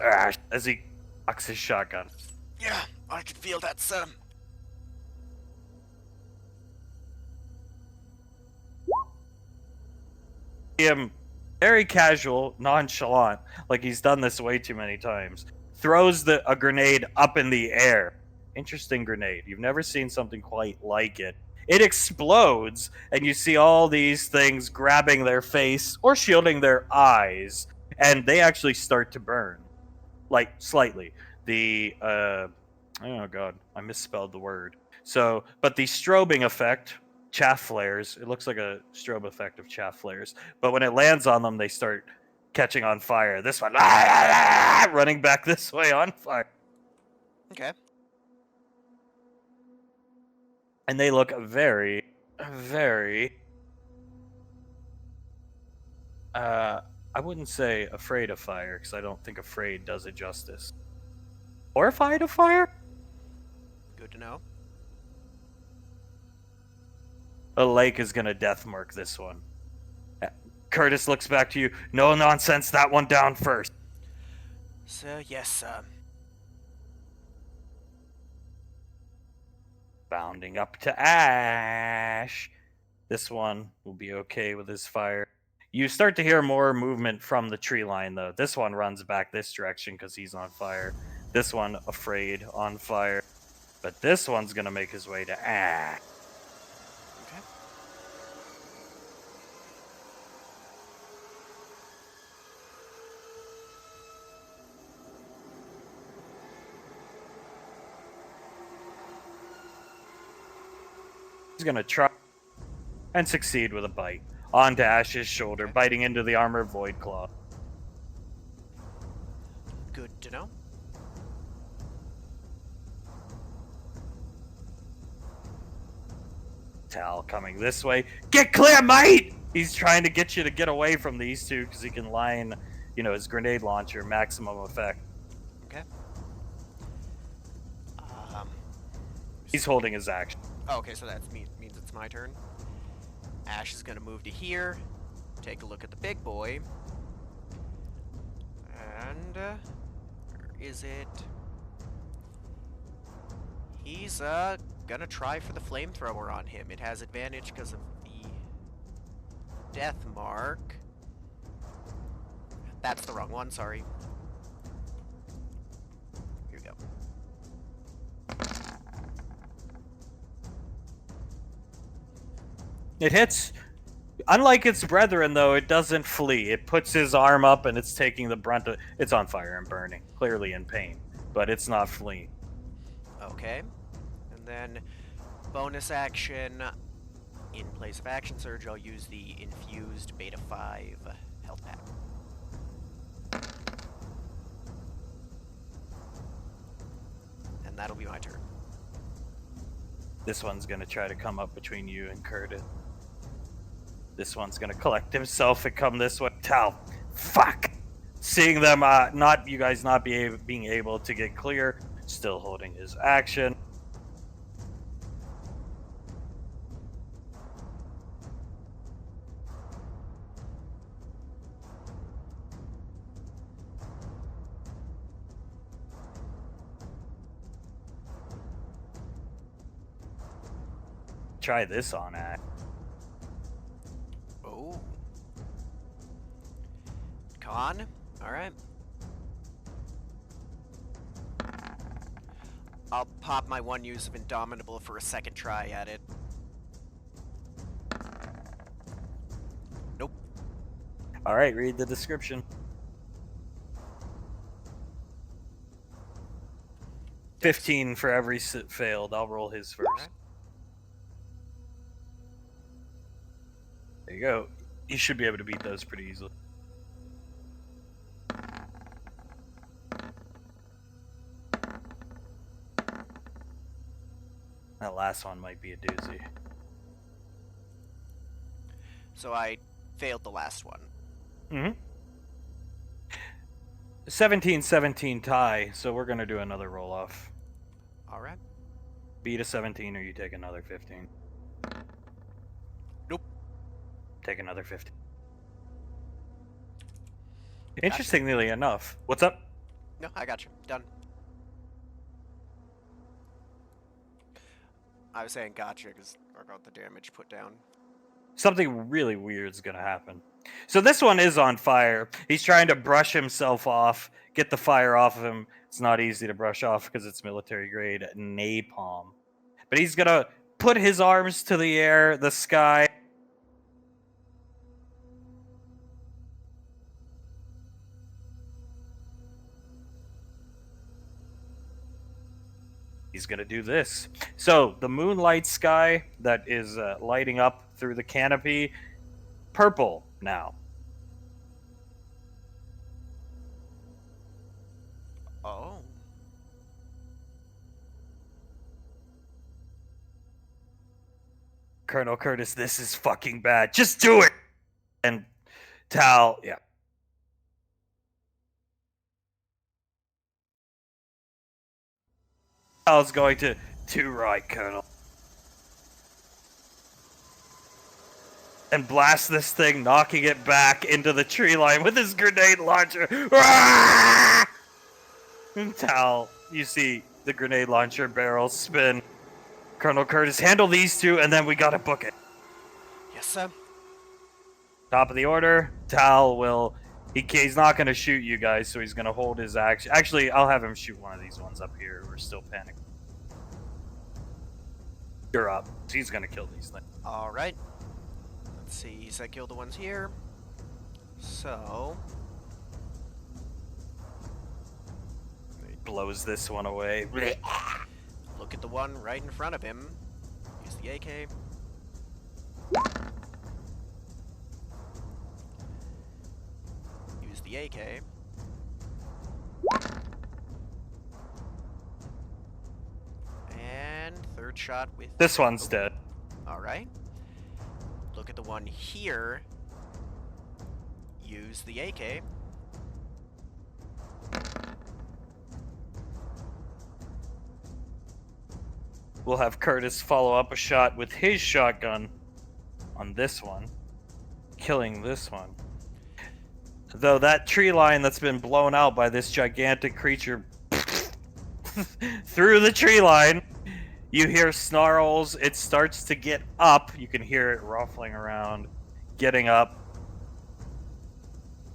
As he cocks his shotgun. Yeah, I can feel that, sir. Him very casual, nonchalant, like he's done this way too many times. Throws a grenade up in the air. Interesting grenade. You've never seen something quite like it. It explodes, and you see all these things grabbing their face or shielding their eyes, and they actually start to burn. Like, slightly. The, oh god, I misspelled the word. So, but the strobing effect, chaff flares, it looks like a strobe effect of chaff flares, but when it lands on them, they start catching on fire. This one, running back this way on fire. Okay. And they look very, very, I wouldn't say afraid of fire, because I don't think afraid does it justice. Horrified of fire? Good to know. A Lake is gonna death mark this one. Curtis looks back to you. No nonsense, that one down first. So, yes, Bounding up to Ash. This one will be okay with his fire. You start to hear more movement from the tree line, though. This one runs back this direction because he's on fire. This one, afraid, on fire. But this one's gonna make his way to Ash. okay. He's gonna try and succeed with a bite onto Ash's shoulder, biting into the armor Void Claw. Good to know. Tal coming this way. Get clear, mate! He's trying to get you to get away from these two because he can line, his grenade launcher, maximum effect. Okay. He's holding his action. Oh, okay, so that means it's my turn. Ash is gonna move to here, take a look at the big boy, and where is it? He's gonna try for the flamethrower on him. It has advantage because of the death mark. That's the wrong one, sorry. Here we go. It hits. Unlike its brethren, though, it doesn't flee. It puts his arm up and it's taking the brunt of. It's on fire and burning, clearly in pain, but it's not fleeing. Okay. And then bonus action. In place of action surge, I'll use the infused beta 5 health pack. And that'll be my turn. This one's gonna try to come up between you and Curtis. This one's gonna collect himself and come this way. Tal, fuck! Seeing them, you guys not being able to get clear, still holding his action. Try this on Ash. Oh. Con? Alright. I'll pop my one use of Indomitable for a second try at it. Nope. Alright, read the description. 15 for every failed. I'll roll his first. Okay. There you go. You should be able to beat those pretty easily. That last one might be a doozy. So I failed the last one. Mm-hmm. 17-17 tie, so we're gonna do another roll off. Alright. Beat a 17 or you take another 15. Nope. Take another 15. Interestingly enough, what's up? No, I got you. Done. I was saying gotcha because I got the damage put down. Something really weird is gonna happen. So this one is on fire. He's trying to brush himself off, get the fire off of him. It's not easy to brush off because it's military grade napalm. But he's gonna put his arms to the air, the sky. He's gonna do this. So the moonlight sky that is lighting up through the canopy, purple now. Oh. Colonel Curtis, this is fucking bad. Just do it. And Tal, yeah. Tal's going to right, Colonel. And blast this thing, knocking it back into the tree line with his grenade launcher. And Tal, you see the grenade launcher barrel spin. Colonel Curtis, handle these two, and then we gotta book it. Yes, sir. Top of the order. Tal will... He's not going to shoot you guys, so he's going to hold his action. Actually, I'll have him shoot one of these ones up here. We're still panicking. You're up. He's going to kill these things. Alright. Let's see. He said kill the ones here. So... Blows this one away. Look at the one right in front of him. Use the AK. Use the AK. And third shot with... This one's dead. Alright. Look at the one here. Use the AK. We'll have Curtis follow up a shot with his shotgun on this one, killing this one. Though that tree line that's been blown out by this gigantic creature through the tree line, you hear snarls. It starts to get up. You can hear it ruffling around, getting up.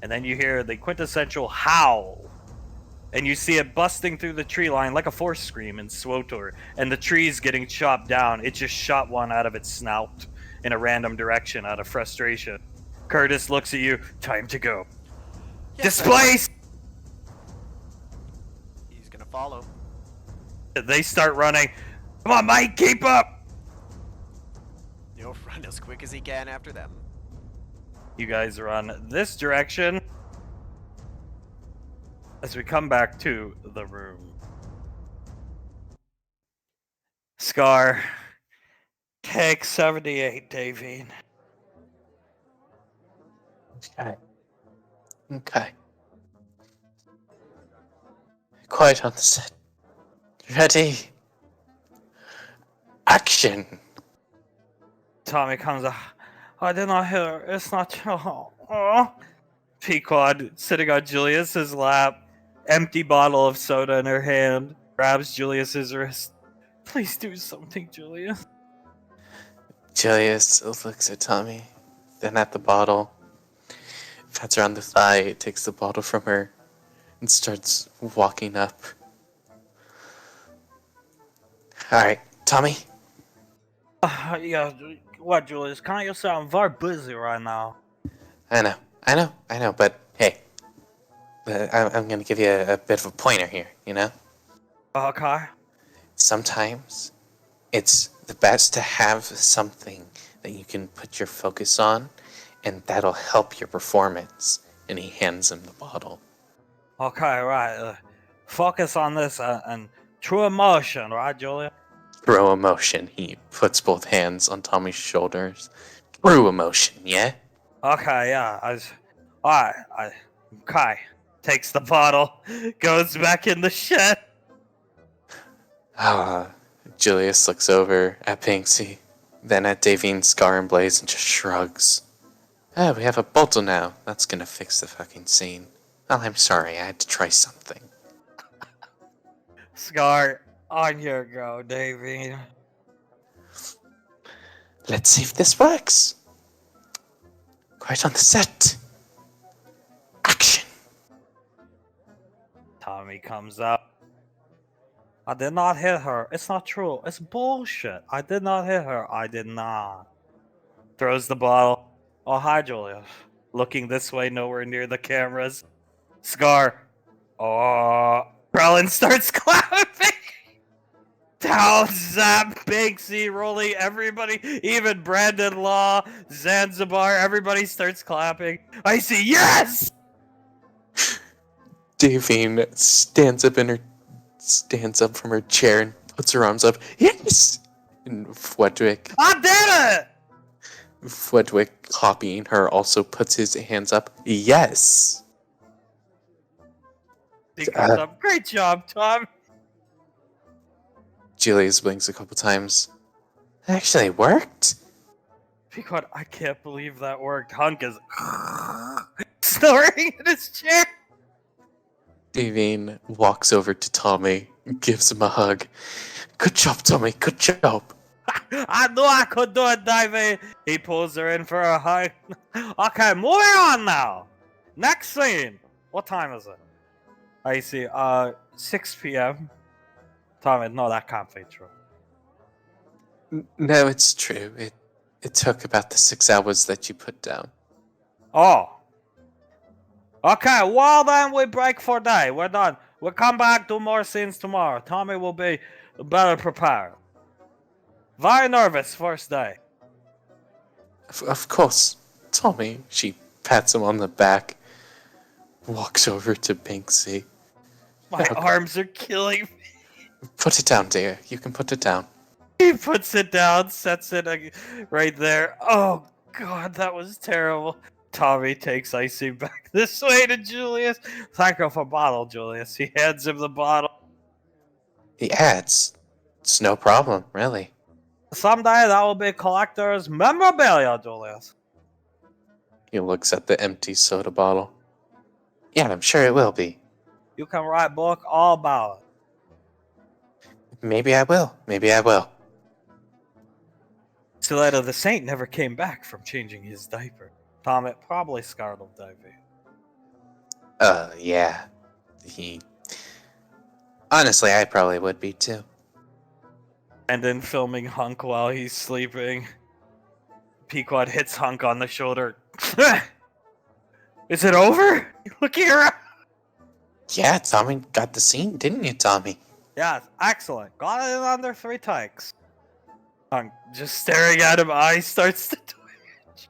And then you hear the quintessential howl. And you see it busting through the tree line like a force scream in SWTOR. And the tree's getting chopped down. It just shot one out of its snout in a random direction out of frustration. Curtis looks at you. Time to go. Yes, sir. Displace! He's gonna follow. They start running. Come on, Mike, keep up! He'll run as quick as he can after them. You guys run this direction. As we come back to the room. Scar, take 78, Davine. Okay. Okay. Quiet on the set. Ready. Action. Tommy comes up. I did not hear. It's not true. Oh. Pequod sitting on Julius's lap, empty bottle of soda in her hand, grabs Julius's wrist. Please do something, Julius. Julius looks at Tommy, then at the bottle, pats her on the thigh, takes the bottle from her, and starts walking up. Alright, Tommy? Yeah, what, Julius? Can't you say I'm very busy right now? I know, but hey, I'm gonna give you a bit of a pointer here, you know? Okay. Sometimes it's the best to have something that you can put your focus on, and that'll help your performance. And he hands him the bottle. Okay, right. Focus on this and true emotion, right, Julius? True emotion. He puts both hands on Tommy's shoulders. True emotion, yeah? Okay, yeah. Okay. Takes the bottle, goes back in the shed. Julius looks over at Pinksy, then at Davine, Scar, and Blaze, and just shrugs. We have a bottle now. That's gonna fix the fucking scene. Well, I'm sorry, I had to try something. Scar, on your go, Davine. Let's see if this works. Quiet on the set. Action. Tommy comes up. I did not hit her. It's not true. It's bullshit. I did not hit her. I did not. Throws the bottle. Oh, hi, Julius. Looking this way, nowhere near the cameras. Scar. Oh. Krellin starts clapping. Down, Zap, Banksy, Rolly, everybody, even Brandon Law, Zanzibar, everybody starts clapping. I see, yes! Davine stands up from her chair and puts her arms up. Yes! And Fwedwick, I did copying her, also puts his hands up. Yes! it! He comes up. Great job, Tom. Julius blinks a couple times. It actually worked. Pequod, I can't believe that worked. Hunk is snoring in his chair. Davine walks over to Tommy and gives him a hug. Good job, Tommy. Good job. I knew I could do it, Davey. He pulls her in for a hug. Okay, moving on now. Next scene. What time is it? I see. 6 p.m. Tommy, no, that can't be true. No, it's true. It took about the 6 hours that you put down. Oh. Okay, well then we break for day. We're done. We'll come back, do more scenes tomorrow. Tommy will be better prepared. Very nervous first day. Of course, Tommy. She pats him on the back, walks over to Banksy. My arms are killing me. Put it down, dear. You can put it down. He puts it down, sets it right there. Oh God, that was terrible. Tommy takes Icy back this way to Julius. Thank you for bottle, Julius. He hands him the bottle. Yeah, it's no problem, really. Someday that will be collector's memorabilia, Julius. He looks at the empty soda bottle. Yeah, I'm sure it will be. You can write book all about it. Maybe I will. Maybe I will. Stiletto the Saint never came back from changing his diaper. Tom, it probably scarred him, Davey. Yeah. Honestly, I probably would be too. And then filming Hunk while he's sleeping. Pequod hits Hunk on the shoulder. Is it over? Look here. Yeah, Tommy got the scene, didn't you, Tommy? Yeah, excellent. Got it in under 3 takes. Hunk just staring at him, eyes starts to twitch.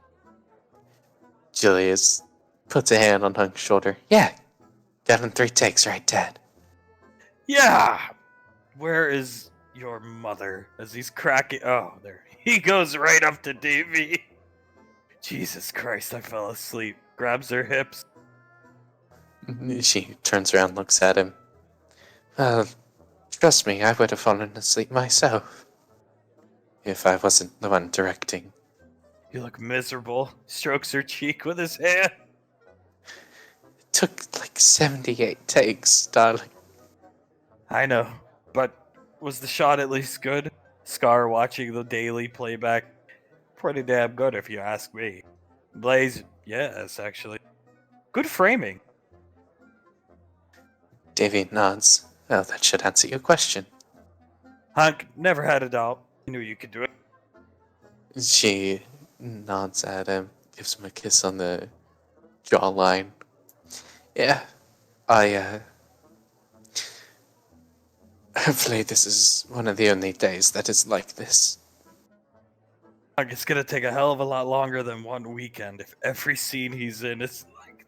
Julius puts a hand on Hunk's shoulder. Yeah, got him 3 takes, right, Dad? Yeah. Where is your mother? As he's cracking. Oh, there. He goes right up to Davy. Jesus Christ, I fell asleep. Grabs her hips. She turns around, looks at him. Trust me, I would have fallen asleep myself. If I wasn't the one directing. You look miserable. Strokes her cheek with his hand. It took like 78 takes, darling. I know, but was the shot at least good? Scar watching the daily playback. Pretty damn good if you ask me. Blaze, yes, actually. Good framing. Davy nods. Well, that should answer your question. Hunk, never had a doubt. I knew you could do it. She nods at him, gives him a kiss on the jawline. Yeah, hopefully this is one of the only days that is like this. Hunk, it's gonna take a hell of a lot longer than one weekend if every scene he's in is like...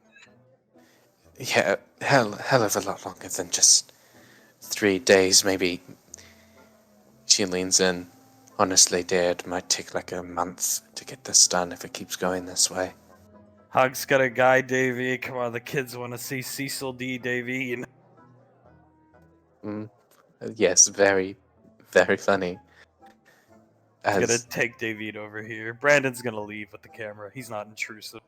Yeah, hell of a lot longer than just 3 days, maybe. She leans in. Honestly, dear, it might take like a month to get this done if it keeps going this way. Hunk's got a guy, Davy. Come on, the kids want to see Cecil D. Davy. Yes, very, very funny. He's gonna take David over here. Brandon's gonna leave with the camera. He's not intrusive.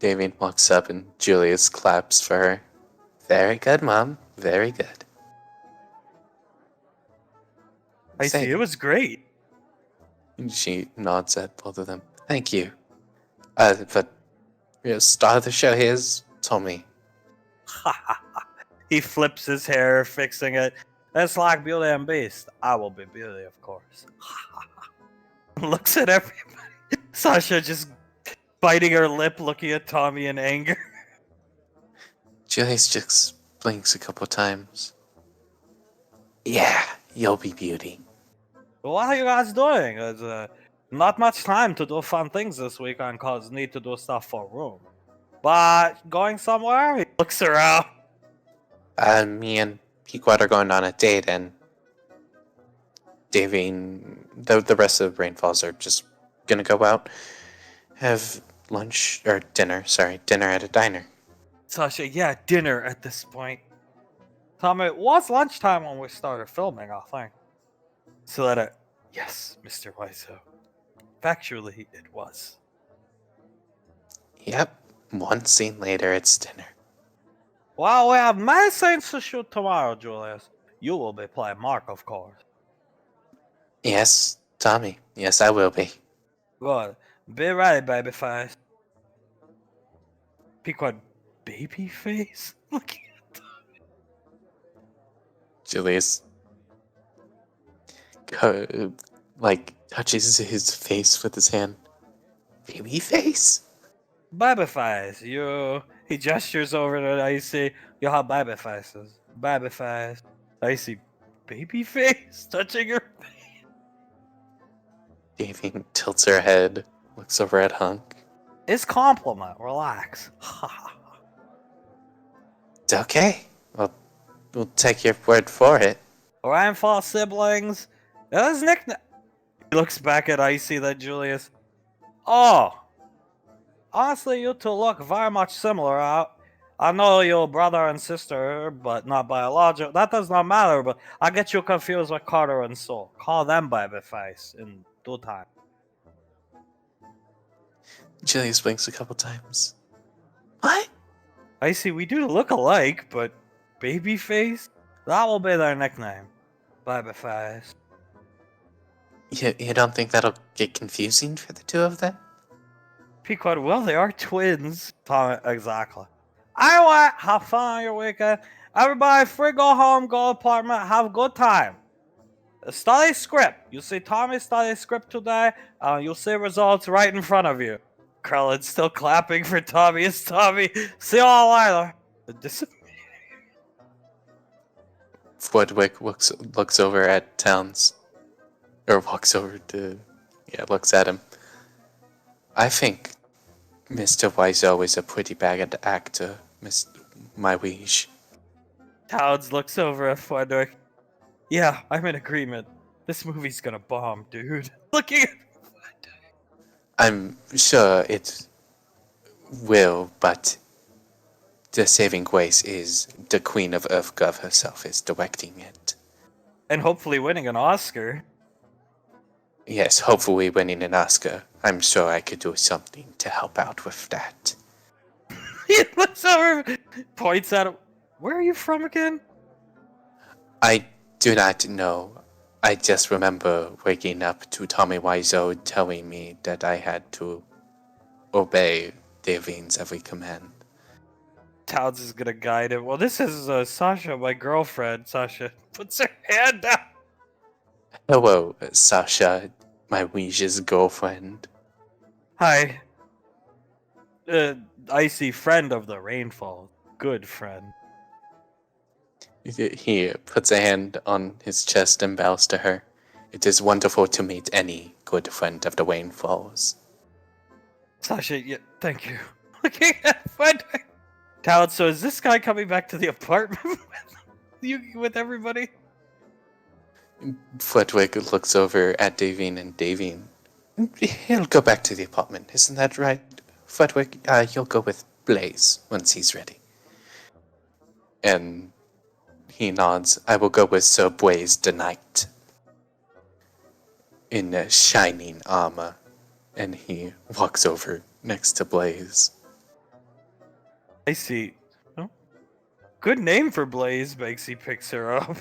David walks up and Julius claps for her. Very good, Mom. Very good. I see. It was great. And she nods at both of them. Thank you. But star of the show here's Tommy. He flips his hair, fixing it. That's like Beauty and Beast. I will be Beauty, of course. Looks at everybody. Sasha just biting her lip, looking at Tommy in anger. Julius just blinks a couple times. Yeah, you'll be Beauty. What are you guys doing? There's not much time to do fun things this weekend cause need to do stuff for room. But going somewhere? He looks around. Me and Pequod are going on a date, and Davy and the rest of the Rainfalls are just gonna go out, have lunch, or dinner, dinner at a diner. Sasha, yeah, dinner at this point. Tommy, it was lunchtime when we started filming, I think. Siletta, yes, Mr. Wiseau. Factually, it was. Yep, one scene later, it's dinner. Well, we have many scenes to shoot tomorrow, Julius. You will be playing Mark, of course. Yes, Tommy. Yes, I will be. Good. Be ready, babyface. Pequod, babyface? Look at Tommy. Julius touches his face with his hand. Baby face? Babyface, he gestures over to Icy. You have babyfaces. Babyface. Icy, babyface? Touching her face. Davy tilts her head, looks over at Hunk. It's compliment. Relax. It's okay. We'll take your word for it. Rainfall siblings, His nickname. He looks back at Icy, then Julius. Oh, honestly, you two look very much similar. I know you're brother and sister, but not biological. That does not matter, but I get you confused with Carter and Soul. Call them Babyface in due time. Julius blinks a couple times. What? Icy, we do look alike, but Babyface? That will be their nickname. Babyface. You don't think that'll get confusing for the two of them? Pequod, well, they are twins. Tom, exactly. Anyway, have fun on your weekend. Everybody, free go home, go apartment, have a good time. Study script. You see Tommy study script today. You'll see results right in front of you. Krellin's still clapping for Tommy. It's Tommy. See you all later. Floodwick looks over at Towns. Or walks over to... Yeah, looks at him. I think Mr. Wiseau is a pretty bad actor, my liege. Towns looks over at Floodwick. Yeah, I'm in agreement. This movie's gonna bomb, dude. Looking at I'm sure it will, but the saving grace is the Queen of EarthGov herself is directing it. and hopefully winning an Oscar. Yes, hopefully winning an Oscar. I'm sure I could do something to help out with that. He looks over, points at him. Where are you from again? I do not know. I just remember waking up to Tommy Wiseau telling me that I had to obey Davine's every command. Towns is gonna guide him. Well, this is Sasha, my girlfriend. Sasha puts her hand down. Hello, Sasha, my liege's girlfriend. Hi. Icy friend of the rainfall. Good friend. He puts a hand on his chest and bows to her. It is wonderful to meet any good friend of the rainfalls. Sasha, yeah, thank you. Looking at Frederick. Talon, so is this guy coming back to the apartment with everybody? Flitwick looks over at Davine and Davine. He'll go back to the apartment, isn't that right? Flitwick, you'll go with Blaze once he's ready. And he nods. I will go with Sir Blaze the Knight. In shining armor. And he walks over next to Blaze. I see. Oh. Good name for Blaze, Banksy picks her up.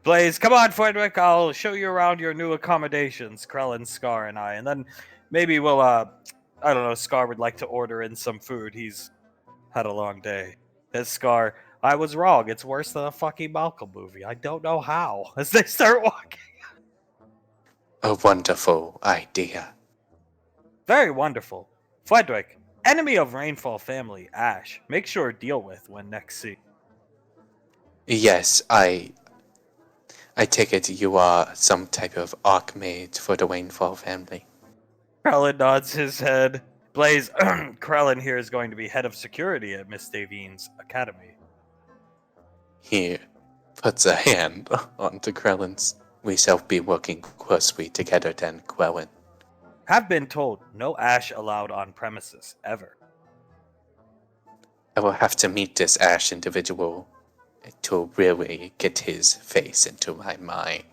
Blaze, come on, Frederick, I'll show you around your new accommodations, Krellin, Scar, and I. And then maybe we'll, I don't know, Scar would like to order in some food. He's had a long day. As Scar, I was wrong. It's worse than a fucking Malcolm movie. I don't know how. As they start walking. A wonderful idea. Very wonderful. Frederick, enemy of Rainfall family, Ash. Make sure to deal with when next seen. Yes, I take it you are some type of Archmage for the Rainfall family. Krellin nods his head. Blaze, Krellin here is going to be head of security at Miss Davine's academy. He puts a hand onto Krellin's. We shall be working closely together then, Krellin. Have been told no Ash allowed on premises, ever. I will have to meet this Ash individual to really get his face into my mind.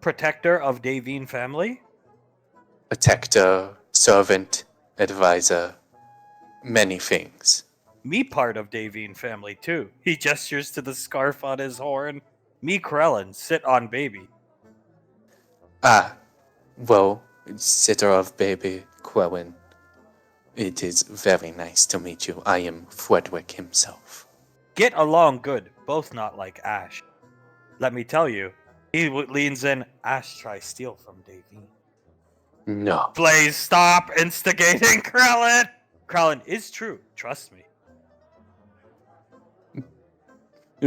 Protector of Davine family? Protector, servant, advisor, many things. Me part of Davine family, too. He gestures to the scarf on his horn. Me Krellin, sit on baby. Ah, well, sitter of baby Krellin. It is very nice to meet you. I am Frederick himself. Get along good, both not like Ash. Let me tell you, he leans in, Ash tries steal from Davine. No. Blaze, stop instigating Krellin! Krellin is true, trust me.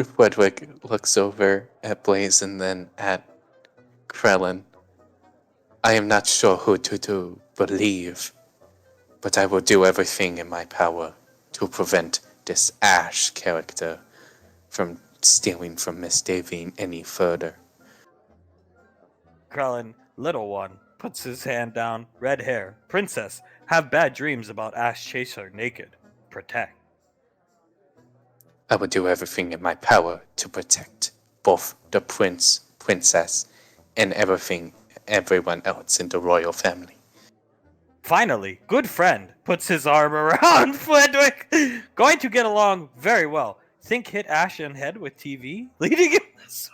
Frederick looks over at Blaze and then at Krellin. I am not sure who to believe, but I will do everything in my power to prevent this Ash character from stealing from Miss Davine any further. Krellin, little one, puts his hand down. Red hair. Princess, have bad dreams about Ash Chaser naked. Protect. I will do everything in my power to protect both the prince, princess, and everyone else in the royal family. Finally, good friend puts his arm around Flitwick. Going to get along very well. Think hit Ash in head with TV? Leading him this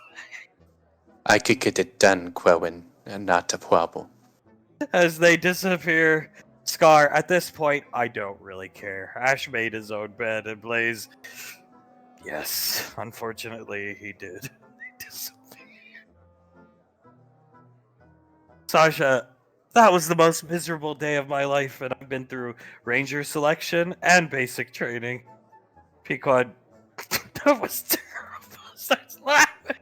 I could get it done, Quelwyn, and not a problem. way. As they disappear. Scar, at this point, I don't really care. Ash made his own bed and Blaze. Yes, unfortunately, he did. They disappear. Sasha, that was the most miserable day of my life, and I've been through ranger selection and basic training. Pequod, that was terrible. Starts laughing.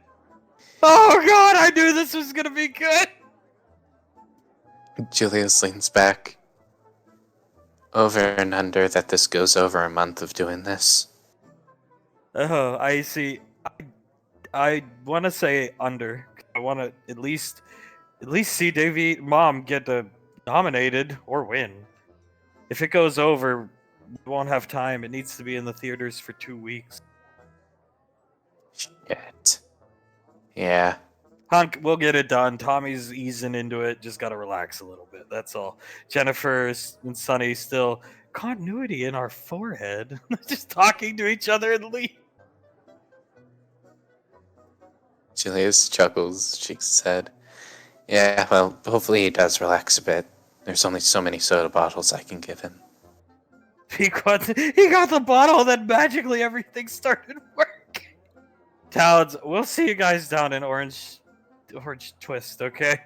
Oh god, I knew this was gonna be good. Julius leans back. Over and under that this goes over a month of doing this. Oh, I see. I want to say under. I want to at least see Davy Mom get nominated or win. If it goes over, we won't have time. It needs to be in the theaters for 2 weeks. Shit. Yeah. Hunk, we'll get it done. Tommy's easing into it. Just gotta relax a little bit. That's all. Jennifer and Sunny still continuity in our forehead. Just talking to each other and leave. Julius chuckles, shakes his head. Yeah, well, hopefully he does relax a bit. There's only so many soda bottles I can give him. He got the bottle, then magically everything started working. Towns, we'll see you guys down in Orange Twist, okay?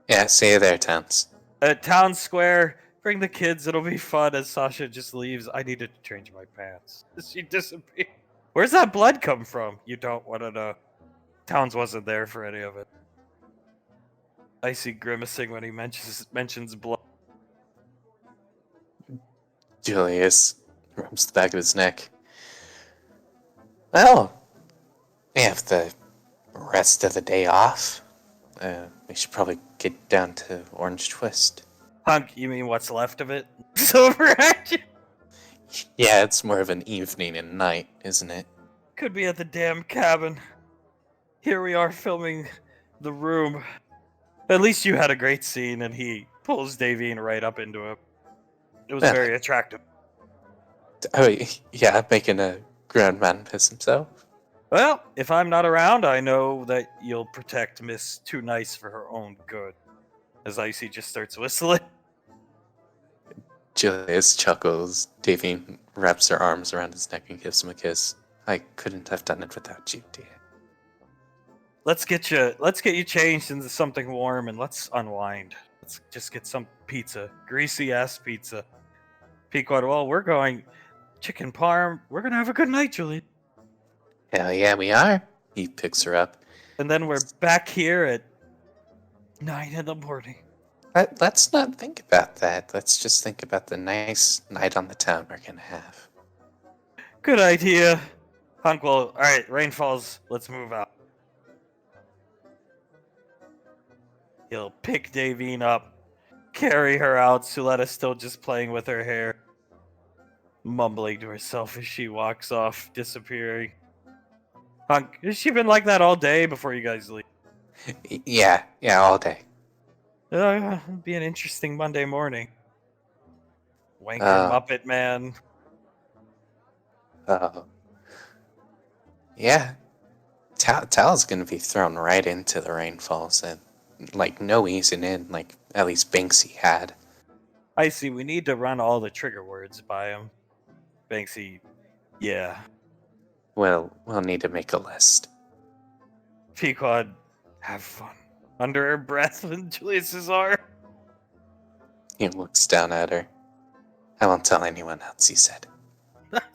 Yeah, see you there, Towns. At Town Square, bring the kids, it'll be fun as Sasha just leaves. I needed to change my pants. She disappeared. Where's that blood come from? You don't want to know. Towns wasn't there for any of it. Icy grimacing when he mentions blood. Julius rubs the back of his neck. Well, we have the rest of the day off. We should probably get down to Orange Twist. Hunk, you mean what's left of it? It's overaction. Yeah, it's more of an evening and night, isn't it? Could be at the damn cabin. Here we are filming The Room. At least you had a great scene, and he pulls Davine right up into him. It was Yeah. very attractive. Oh, yeah, making a grown man piss himself. Well, if I'm not around, I know that you'll protect Miss Too Nice for her own good. As Icy just starts whistling. Julius chuckles. Davine wraps her arms around his neck and gives him a kiss. I couldn't have done it without you, dear. Let's get you changed into something warm and let's unwind. Let's just get some pizza. Greasy ass pizza. Pequod, well, we're going chicken parm. We're gonna have a good night, Julie. Hell yeah, we are. He picks her up. And then we're back here at 9 in the morning. Let's not think about that. Let's just think about the nice night on the town we're gonna have. Good idea. Hunk will, alright, rain falls. Let's move out. He'll pick Davine up, carry her out. Suletta's still just playing with her hair, mumbling to herself as she walks off, disappearing. Hunk, has she been like that all day before you guys leave? Yeah, all day. It'll be an interesting Monday morning. Wanker Muppet Man. Yeah. Tal's gonna be thrown right into the rainfalls and like no easing in, like at least Banksy had. I see, we need to run all the trigger words by him. Banksy, yeah. We'll need to make a list. Pequod, have fun. Under her breath with Julius's arm. He looks down at her. I won't tell anyone else, he said.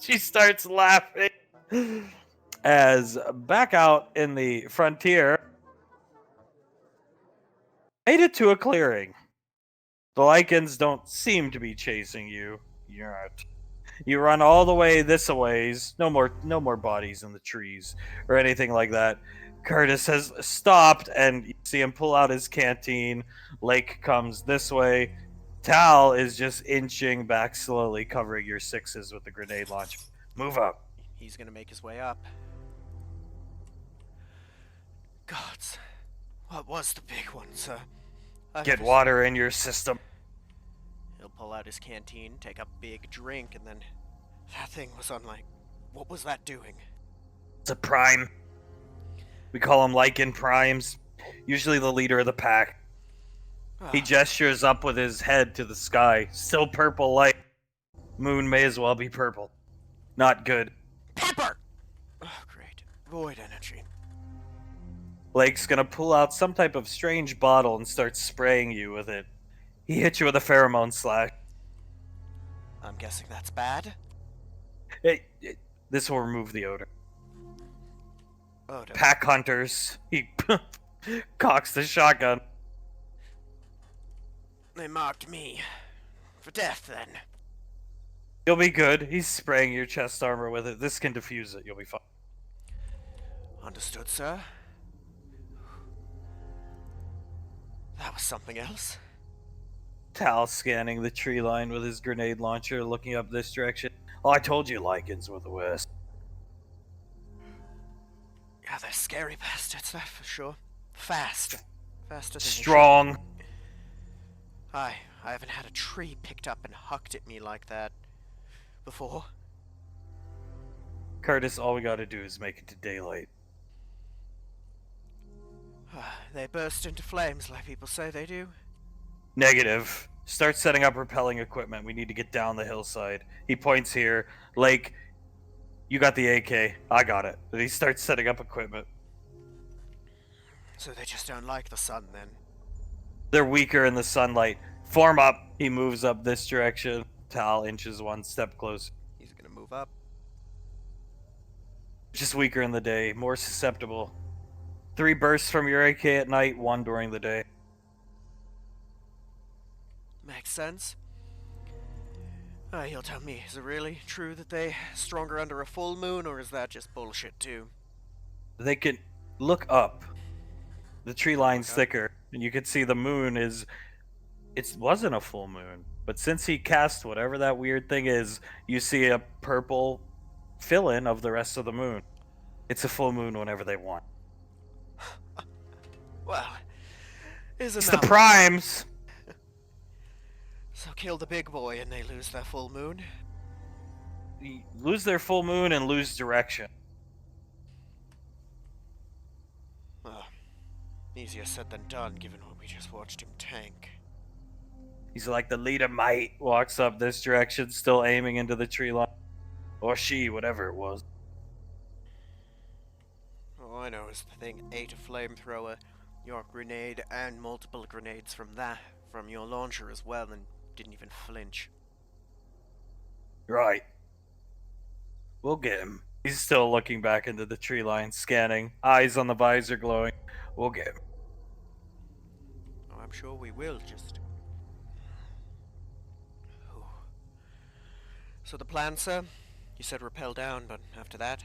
She starts laughing. As back out in the frontier, made it to a clearing. The Lycans don't seem to be chasing you. You run all the way this a ways. No more bodies in the trees or anything like that. Curtis has stopped, and you see him pull out his canteen. Lake comes this way. Tal is just inching back slowly, covering your sixes with the grenade launch. Move up. He's gonna make his way up. Gods, what was the big one, sir? Get water in your system. He'll pull out his canteen, take a big drink, and then that thing was on like, what was that doing? It's a prime. We call them Lycan primes. Usually the leader of the pack. He gestures up with his head to the sky. Still purple light. Moon may as well be purple. Not good. Pepper! Oh, great. Void energy. Lake's gonna pull out some type of strange bottle and start spraying you with it. He hits you with a pheromone slash. I'm guessing that's bad? This will remove the odor. Odor. Pack hunters. He cocks the shotgun. They marked me for death, then. You'll be good. He's spraying your chest armor with it. This can diffuse it. You'll be fine. Understood, sir. That was something else. Tal scanning the tree line with his grenade launcher, looking up this direction. Oh, I told you Lycans were the worst. Yeah, they're scary bastards, that's for sure. Fast. Faster than Strong. I haven't had a tree picked up and hucked at me like that before. Curtis, all we gotta do is make it to daylight. They burst into flames like people say they do. Negative. Start setting up repelling equipment. We need to get down the hillside. He points here. Lake, you got the AK. I got it. But he starts setting up equipment. So they just don't like the sun, then. They're weaker in the sunlight. Form up. He moves up this direction. Tal inches one step closer. He's gonna move up. Just weaker in the day. More susceptible. 3 bursts from your AK at night, 1 during the day. Makes sense. You'll tell me, is it really true that they're stronger under a full moon, or is that just bullshit too? They can look up. The tree line's thicker, and you can see the moon is... It wasn't a full moon, but since he cast whatever that weird thing is, you see a purple fill-in of the rest of the moon. It's a full moon whenever they want. Well, isn't It's that... the primes! So kill the big boy and they lose their full moon? Lose their full moon and lose direction. Well, easier said than done given what we just watched him tank. He's like the leader might. Walks up this direction, still aiming into the tree line. Or she, whatever it was. All I know is the thing ate a flamethrower, your grenade, and multiple grenades from your launcher as well, and didn't even flinch. Right. We'll get him. He's still looking back into the tree line, scanning. Eyes on the visor glowing. We'll get him. Oh, I'm sure we will, just... Ooh. So the plan, sir? You said rappel down, but after that?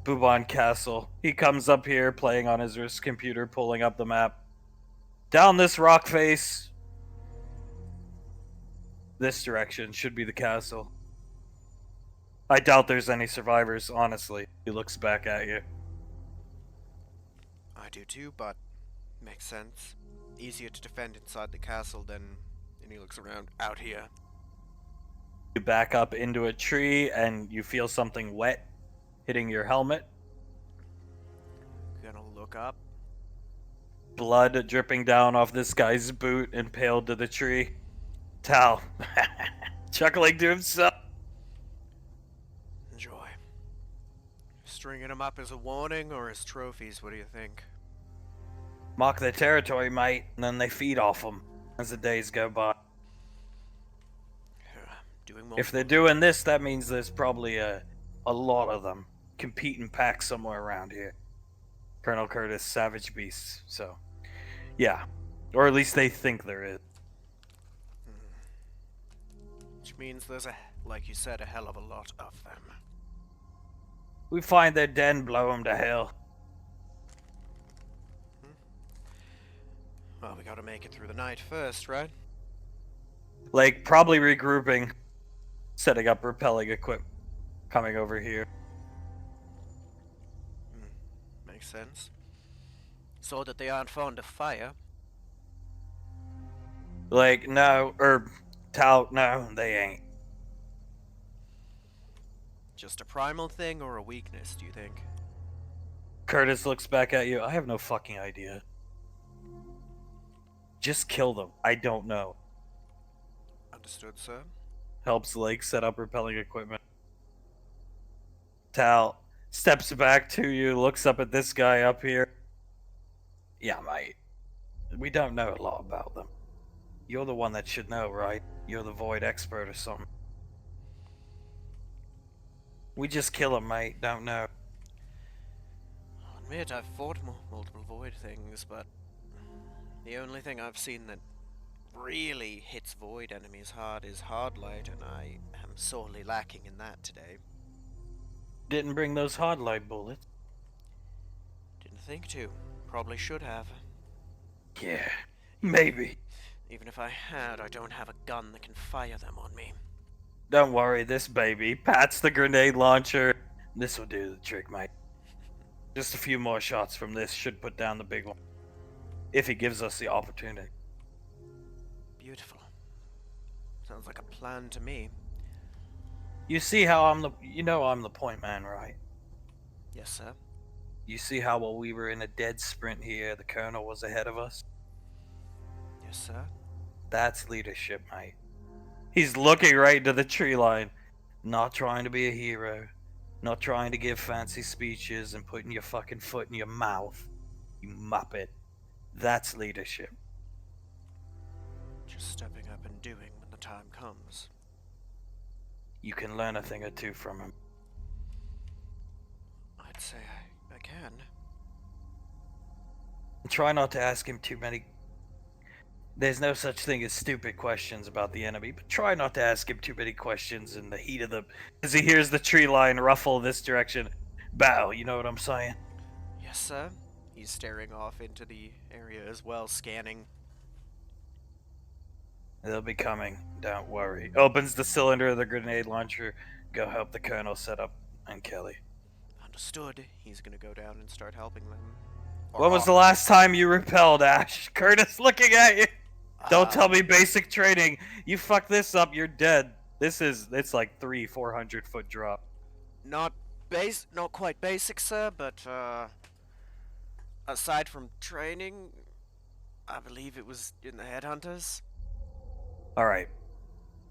Bubon Castle. He comes up here, playing on his wrist computer, pulling up the map. Down this rock face. This direction should be the castle. I doubt there's any survivors, honestly. He looks back at you. I do too, but makes sense. Easier to defend inside the castle than... And he looks around out here. You back up into a tree and you feel something wet hitting your helmet. Gonna look up. Blood dripping down off this guy's boot, impaled to the tree. Tal, chuckling to himself. Enjoy. Stringing them up as a warning or as trophies, what do you think? Mock their territory, mate, and then they feed off them as the days go by. Doing more. If they're doing this, that means there's probably a lot of them competing packs somewhere around here. Colonel Curtis, savage beasts, so yeah. Or at least they think there is. Which means there's like you said, a hell of a lot of them. We find their den, blow them to hell. Well, we gotta make it through the night first, right? Like, probably regrouping, setting up repelling equipment, coming over here. Makes sense. So that they aren't fond of fire. Like, no, Tal, no, they ain't. Just a primal thing or a weakness, do you think? Curtis looks back at you. I have no fucking idea. Just kill them. I don't know. Understood, sir. Helps Lake set up repelling equipment. Tal steps back to you, looks up at this guy up here. Yeah, mate. We don't know a lot about them. You're the one that should know, right? You're the void expert or something. We just kill them, mate. Don't know. I'll admit I've fought multiple void things, but the only thing I've seen that really hits void enemies hard is Hardlight, and I am sorely lacking in that today. Didn't bring those hard light bullets. Didn't think to. Probably should have. Yeah, maybe. Even if I had, I don't have a gun that can fire them on me. Don't worry, this baby pats the grenade launcher. This will do the trick, mate. Just a few more shots from this should put down the big one. If he gives us the opportunity. Beautiful. Sounds like a plan to me. You see how you know I'm the point man, right? Yes, sir. You see how while we were in a dead sprint here, the Colonel was ahead of us? Yes, sir. That's leadership, mate. He's looking right into the tree line. Not trying to be a hero. Not trying to give fancy speeches and putting your fucking foot in your mouth. You muppet. That's leadership. Just stepping up and doing when the time comes. You can learn a thing or two from him. I'd say I can. And try not to ask him too many. There's no such thing as stupid questions about the enemy, but try not to ask him too many questions in the heat of the... As he hears the tree line ruffle this direction. Bow, you know what I'm saying? Yes, sir. He's staring off into the area as well, scanning. They'll be coming, don't worry. Opens the cylinder of the grenade launcher. Go help the Colonel set up, and Kelly. Understood. He's gonna go down and start helping them. When was the last time you repelled, Ash? Curtis looking at you. Don't tell me basic training. You fuck this up, you're dead. It's like 300-400 foot drop. Not quite basic, sir, but aside from training, I believe it was in the Headhunters. Alright.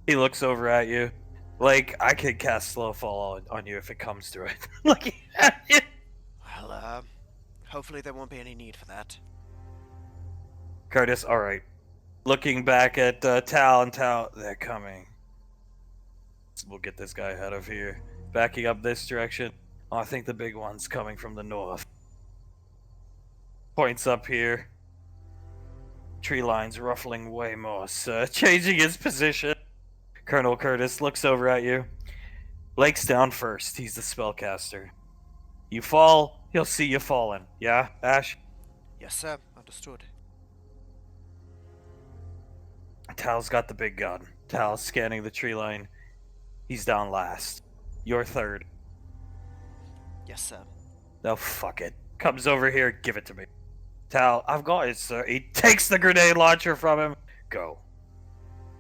He looks over at you. Like, I could cast Slow Fall on you if it comes to it. Looking at you. Well, hopefully there won't be any need for that. Curtis, alright. Looking back at Tal and Tal, they're coming. We'll get this guy out of here. Backing up this direction. Oh, I think the big one's coming from the north. Points up here. Tree lines ruffling way more, sir. Changing his position. Colonel Curtis looks over at you. Lake's down first. He's the spellcaster. You fall, he'll see you falling. Yeah, Ash? Yes, sir. Understood. Tal's got the big gun. Tal's scanning the tree line. He's down last. You're third. Yes, sir. Oh, fuck it. Comes over here, give it to me. Tal, I've got it, sir. He takes the grenade launcher from him. Go.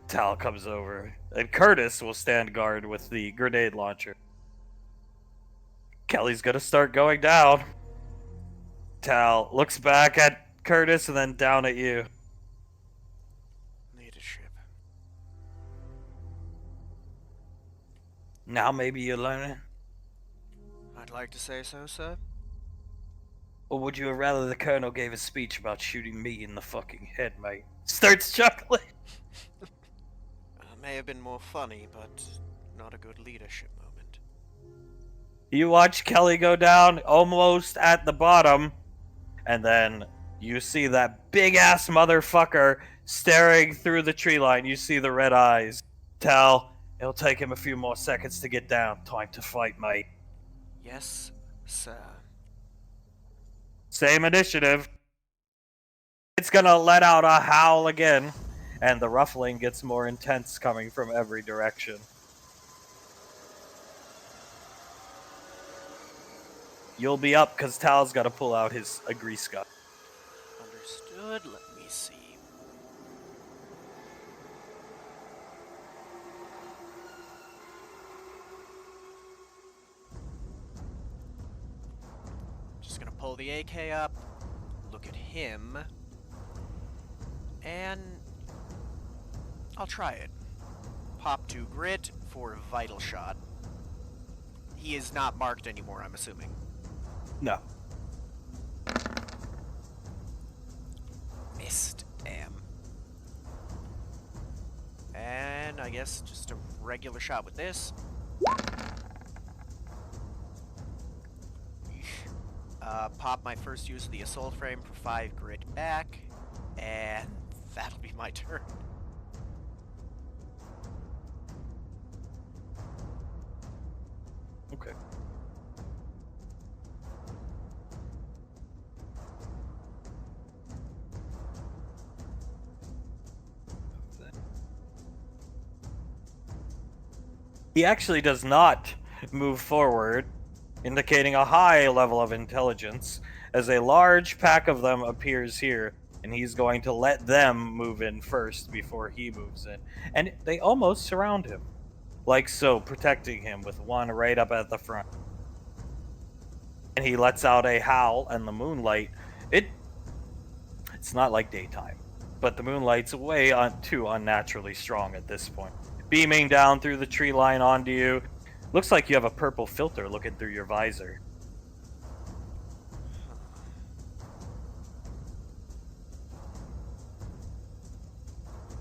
Tal comes over. And Curtis will stand guard with the grenade launcher. Kelly's gonna start going down. Tal looks back at Curtis and then down at you. Leadership. Now maybe you're learning? I'd like to say so, sir. Or would you have rather the Colonel gave a speech about shooting me in the fucking head, mate? Starts chuckling. May have been more funny, but not a good leadership moment. You watch Kelly go down almost at the bottom, and then you see that big-ass motherfucker staring through the tree line. You see the red eyes. Tal, it'll take him a few more seconds to get down. Time to fight, mate. Yes, sir. Same initiative. It's gonna let out a howl again, and the ruffling gets more intense coming from every direction. You'll be up because Tal's got to pull out his Agriska. Understood. Let me see. Just gonna pull the AK up, look at him, and I'll try it. Pop 2 grit for vital shot. He is not marked anymore, I'm assuming. No. Missed. Damn. And I guess just a regular shot with this. Pop my first use of the assault frame for 5 grit back, and that'll be my turn. Okay. He actually does not move forward, indicating a high level of intelligence, as a large pack of them appears here, and he's going to let them move in first before he moves in. And they almost surround him, like so, protecting him with one right up at the front. And he lets out a howl, and the moonlight, it's not like daytime, but the moonlight's way too unnaturally strong at this point. Beaming down through the tree line onto you. Looks like you have a purple filter looking through your visor.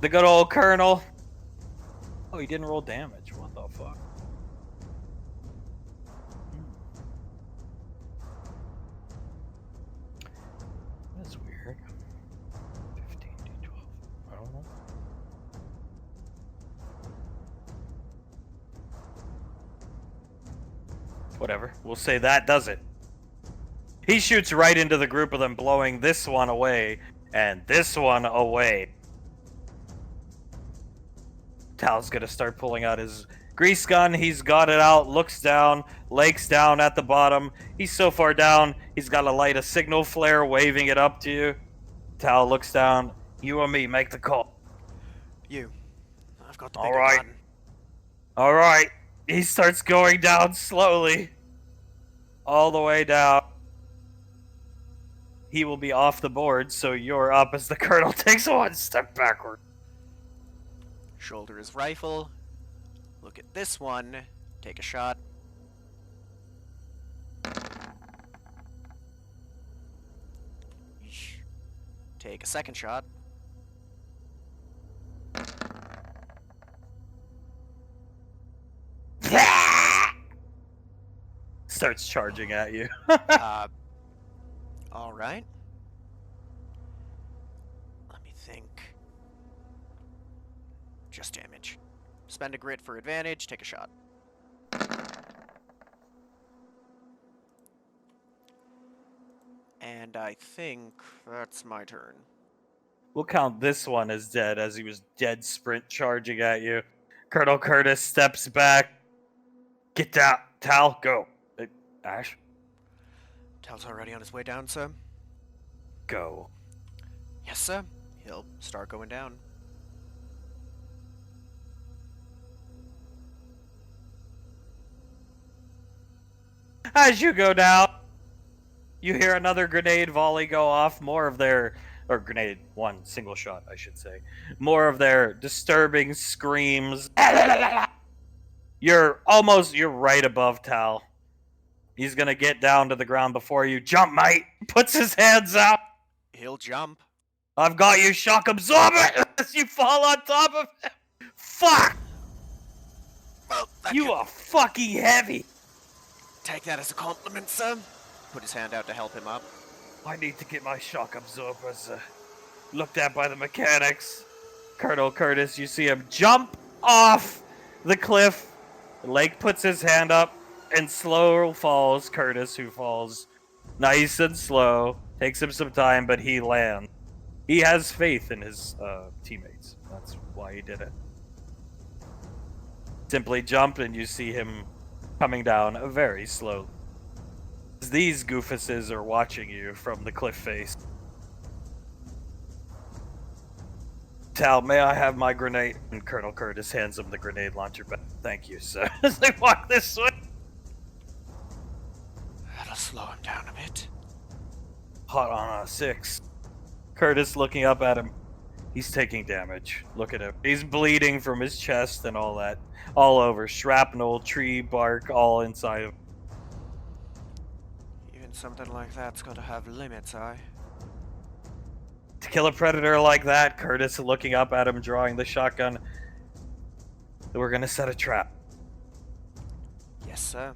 The good old Colonel. Oh, he didn't roll damage. What the fuck? That's weird. 15d12. I don't know. Whatever. We'll say that does it. He shoots right into the group of them, blowing this one away and this one away. Tal's gonna start pulling out his grease gun. He's got it out, looks down, Lake's down at the bottom. He's so far down, he's got to light a signal flare, waving it up to you. Tal looks down. You and me, make the call. You. I've got the All bigger right. gun. All right. He starts going down slowly. All the way down. He will be off the board, so you're up as the Colonel takes one step backward. Shoulder his rifle. Look at this one. Take a shot. Yeesh. Take a second shot. Starts charging at you. Alright. Let me think. Just damage. Spend a grit for advantage, take a shot. And I think that's my turn. We'll count this one as dead, as he was dead sprint charging at you. Colonel Curtis steps back. Get down. Tal, go. Ash, Tal's already on his way down, sir. go. Yes, sir. He'll start going down. As you go down, you hear another grenade volley go off. More of their, or grenade, one single shot, I should say. More of their disturbing screams. You're right above Tal. He's gonna get down to the ground before you. Jump, mate! Puts his hands out. He'll jump. I've got you, shock absorber! As you fall on top of him. Fuck! Well, You are fucking heavy! take that as a compliment, sir. Put his hand out to help him up. I need to get my shock absorbers looked at by the mechanics. Colonel Curtis, you see him jump off the cliff. Lake puts his hand up, and slow falls Curtis, who falls nice and slow. Takes him some time, but he lands. He has faith in his teammates. That's why he did it. Simply jump, and you see him coming down very slowly. These goofuses are watching you from the cliff face. Tal, may I have my grenade? And Colonel Curtis hands him the grenade launcher back. Thank you, sir. As they walk this way. That'll slow him down a bit. Hot on a 6. Curtis looking up at him. He's taking damage. Look at him. He's bleeding from his chest and all that. All over. Shrapnel, tree bark, all inside of him. Even something like that's gotta have limits, aye? To kill a predator like that, Curtis looking up at him, drawing the shotgun. We're gonna set a trap. Yes, sir.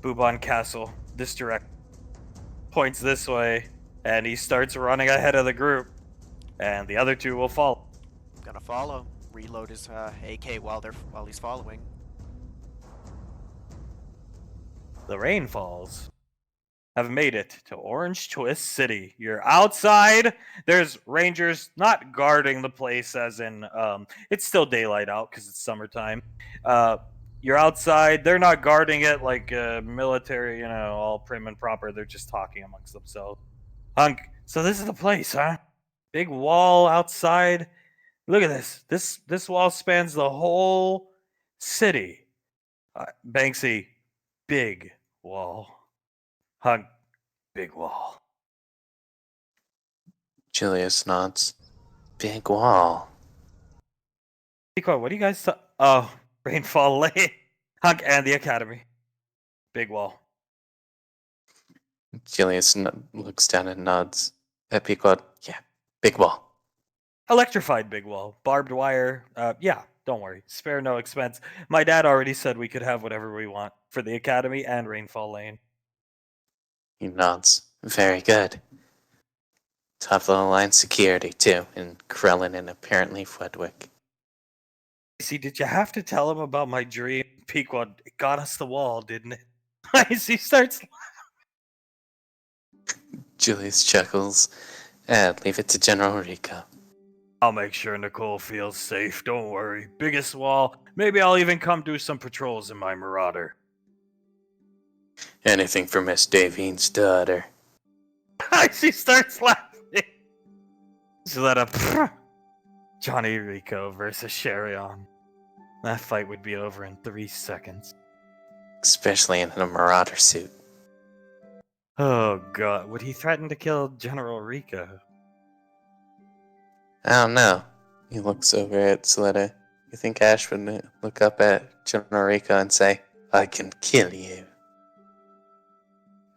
Bubon Castle. This direct. Points this way, and he starts running ahead of the group. And the other two will follow. Gonna follow. Reload his AK while he's following. The Rainfalls have made it to Orange Twist City. You're outside. There's rangers not guarding the place, as in it's still daylight out because it's summertime. You're outside. They're not guarding it like military, all prim and proper. They're just talking amongst themselves. Hunk, so this is the place, huh? Big wall outside. Look at this. This wall spans the whole city. Banksy, big wall. Hunk, big wall. Julius nods. Big wall. Pico, what do you guys Oh, Rainfall Lane. Hunk and the Academy. Big wall. Julius looks down and nods at Pequod. Yeah, big wall. Electrified big wall. Barbed wire. Yeah, don't worry. Spare no expense. My dad already said we could have whatever we want for the Academy and Rainfall Lane. He nods. Very good. Top of the line security, too, in Krellin and apparently Fledwick. See, did you have to tell him about my dream? Pequod, it got us the wall, didn't it? He starts. Julius chuckles. Leave it to General Rico. I'll make sure Nicole feels safe, don't worry. Biggest wall. Maybe I'll even come do some patrols in my Marauder. Anything for Miss Davine's daughter. She starts laughing. She let up. Johnny Rico versus Sherion. That fight would be over in 3 seconds. Especially in a Marauder suit. Oh god, would he threaten to kill General Rico? I don't know. He looks over at Soletta. You think Ash would look up at General Rico and say, I can kill you?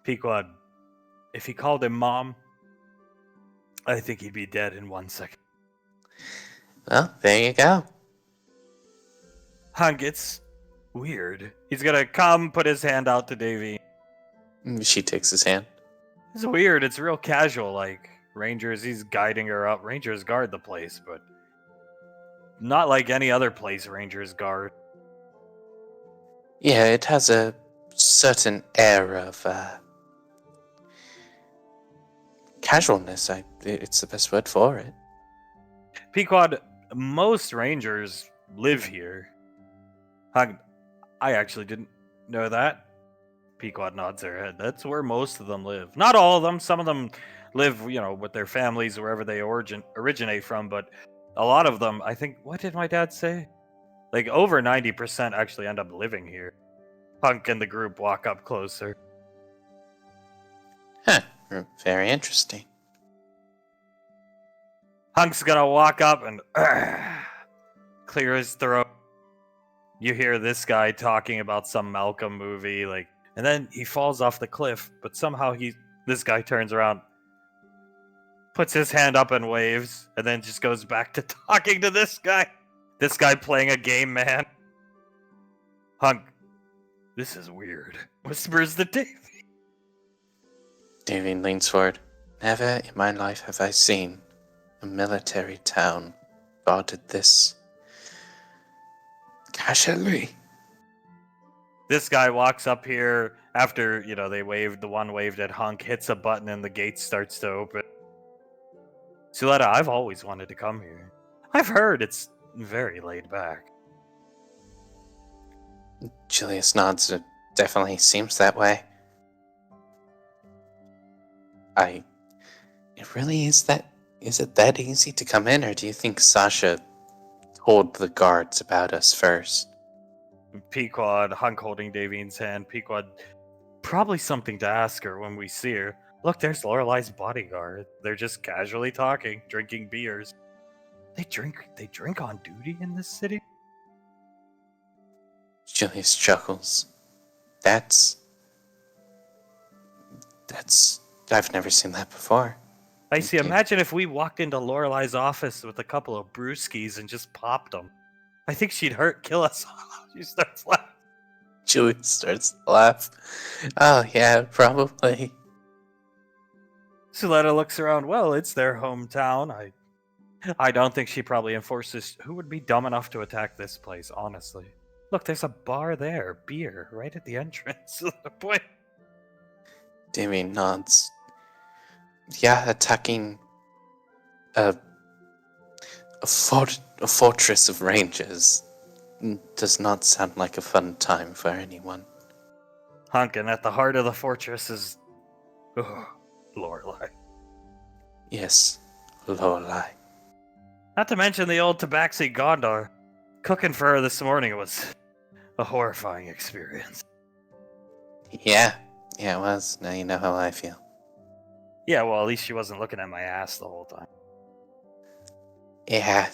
Pequod, if he called him Mom, I think he'd be dead in 1 second. Well, there you go. Hunk, it's weird. He's gonna come, put his hand out to Davy. She takes his hand. It's weird. It's real casual. Like, Rangers, he's guiding her up. Rangers guard the place, but not like any other place Rangers guard. Yeah, it has a certain air of casualness. It's the best word for it. Pequod, most Rangers live here. Hunk, I actually didn't know that. Pequod nods her head. That's where most of them live. Not all of them. Some of them live, with their families wherever they originate from. But a lot of them, I think, what did my dad say? Like over 90% actually end up living here. Hunk and the group walk up closer. Huh. Very interesting. Hunk's gonna walk up and clear his throat. You hear this guy talking about some Malcolm movie, and then he falls off the cliff, but somehow this guy turns around, puts his hand up and waves, and then just goes back to talking to this guy. This guy playing a game, man. Hunk, this is weird, whispers the Davy. Davy leans forward. Never in my life have I seen a military town guarded this casually. This guy walks up here after, the one waved at Hunk, hits a button and the gate starts to open. Suletta, I've always wanted to come here. I've heard it's very laid back. Julius nods. It definitely seems that way. It really is that. Is it that easy to come in, or do you think Sasha told the guards about us first? Pequod, Hunk holding Davine's hand. Pequod, probably something to ask her when we see her. Look, there's Lorelai's bodyguard. They're just casually talking, drinking beers. They drink on duty in this city? Julius chuckles. That's. I've never seen that before. I see. Okay. Imagine if we walked into Lorelai's office with a couple of brewskis and just popped them. I think she'd kill us. She starts laughing. Julius starts to laugh. Oh, yeah, probably. Suletta looks around. Well, it's their hometown. I don't think she probably enforces. Who would be dumb enough to attack this place, honestly? Look, there's a bar there. Beer, right at the entrance. Boy. Damien nods. Yeah, attacking a fortress of rangers does not sound like a fun time for anyone. Hunk, and at the heart of the fortress is... Lorelai. Yes, Lorelai. Not to mention the old Tabaxi Gondar. Cooking for her this morning was a horrifying experience. Yeah, it was. Now you know how I feel. Yeah, well, at least she wasn't looking at my ass the whole time. Yeah.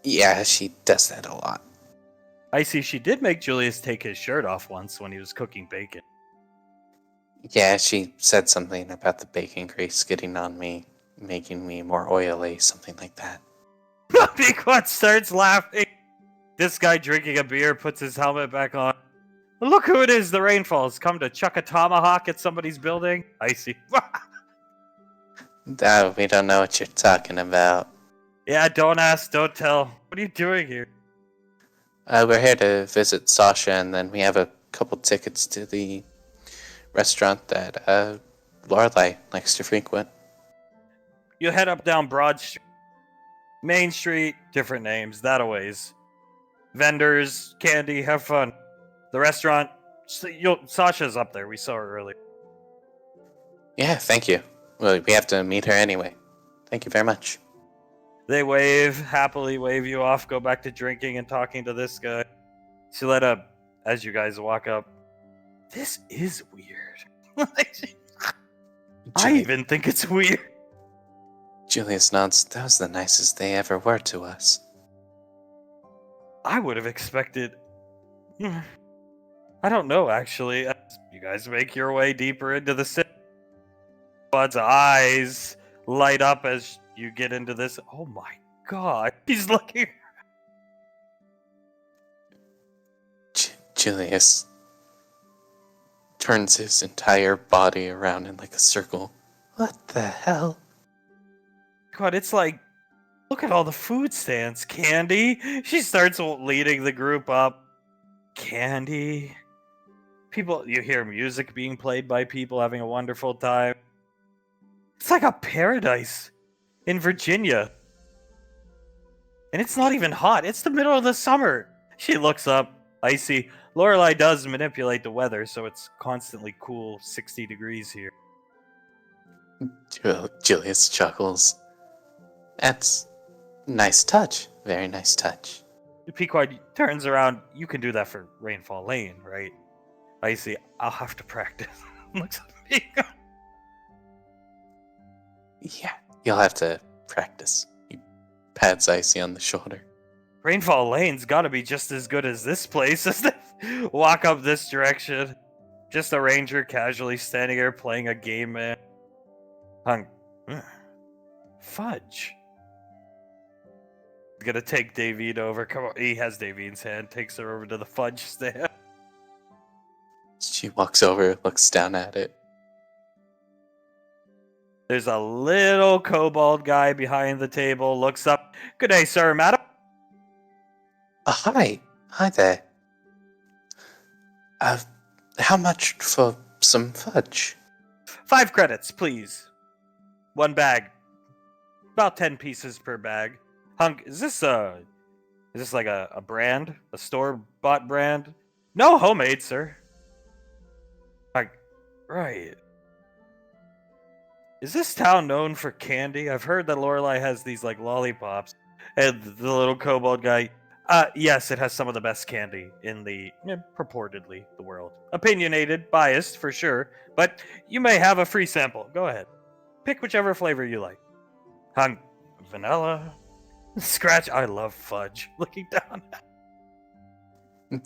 Yeah, she does that a lot. I see she did make Julius take his shirt off once when he was cooking bacon. Yeah, she said something about the bacon grease getting on me, making me more oily, something like that. Pequod starts laughing. This guy drinking a beer puts his helmet back on. Look who it is, the Rainfalls. Come to chuck a tomahawk at somebody's building. I see. Oh, we don't know what you're talking about. Yeah, don't ask, don't tell. What are you doing here? We're here to visit Sasha, and then we have a couple tickets to the restaurant that Lorelai likes to frequent. You head up down Broad Street. Main Street, different names, that-a-ways. Vendors, candy, have fun. The restaurant, Sasha's up there. We saw her earlier. Yeah, thank you. Well, we have to meet her anyway. Thank you very much. They happily wave you off, go back to drinking and talking to this guy. Suletta, as you guys walk up, this is weird. I even think it's weird. Julius nods. That was the nicest they ever were to us. I would have expected... I don't know, actually. You guys make your way deeper into the city. Bud's eyes light up as you get into this. Oh my god. He's looking... Julius turns his entire body around in like a circle. What the hell? God, it's like... Look at all the food stands. Candy? She starts leading the group up. Candy? People, you hear music being played by people having a wonderful time. It's like a paradise in Virginia. And it's not even hot. It's the middle of the summer. She looks up. Icy. Lorelai does manipulate the weather, so it's constantly cool, 60 degrees here. Julius chuckles. That's nice touch. Very nice touch. Pequod turns around. You can do that for Rainfall Lane, right? Icy, I'll have to practice. Looks at me. Yeah, you'll have to practice. He pats Icy on the shoulder. Rainfall Lane's gotta be just as good as this place, isn't it? Walk up this direction. Just a ranger casually standing there playing a game, man. Fudge. Gonna take Davine over. Come on, he has Davine's hand, takes her over to the fudge stand. She walks over, looks down at it. There's a little kobold guy behind the table, looks up. Good day, sir, madam. Hi. Hi there. How much for some fudge? 5 credits, please. one bag. About 10 pieces per bag. Hunk, is this like a brand? A store-bought brand? No, homemade, sir. Like, right. Is this town known for candy? I've heard that Lorelei has these like lollipops. And the little kobold guy, yes, it has some of the best candy in purportedly, the world. Opinionated, biased, for sure, but you may have a free sample. Go ahead. Pick whichever flavor you like. Hunk, vanilla, scratch. I love fudge. Looking down.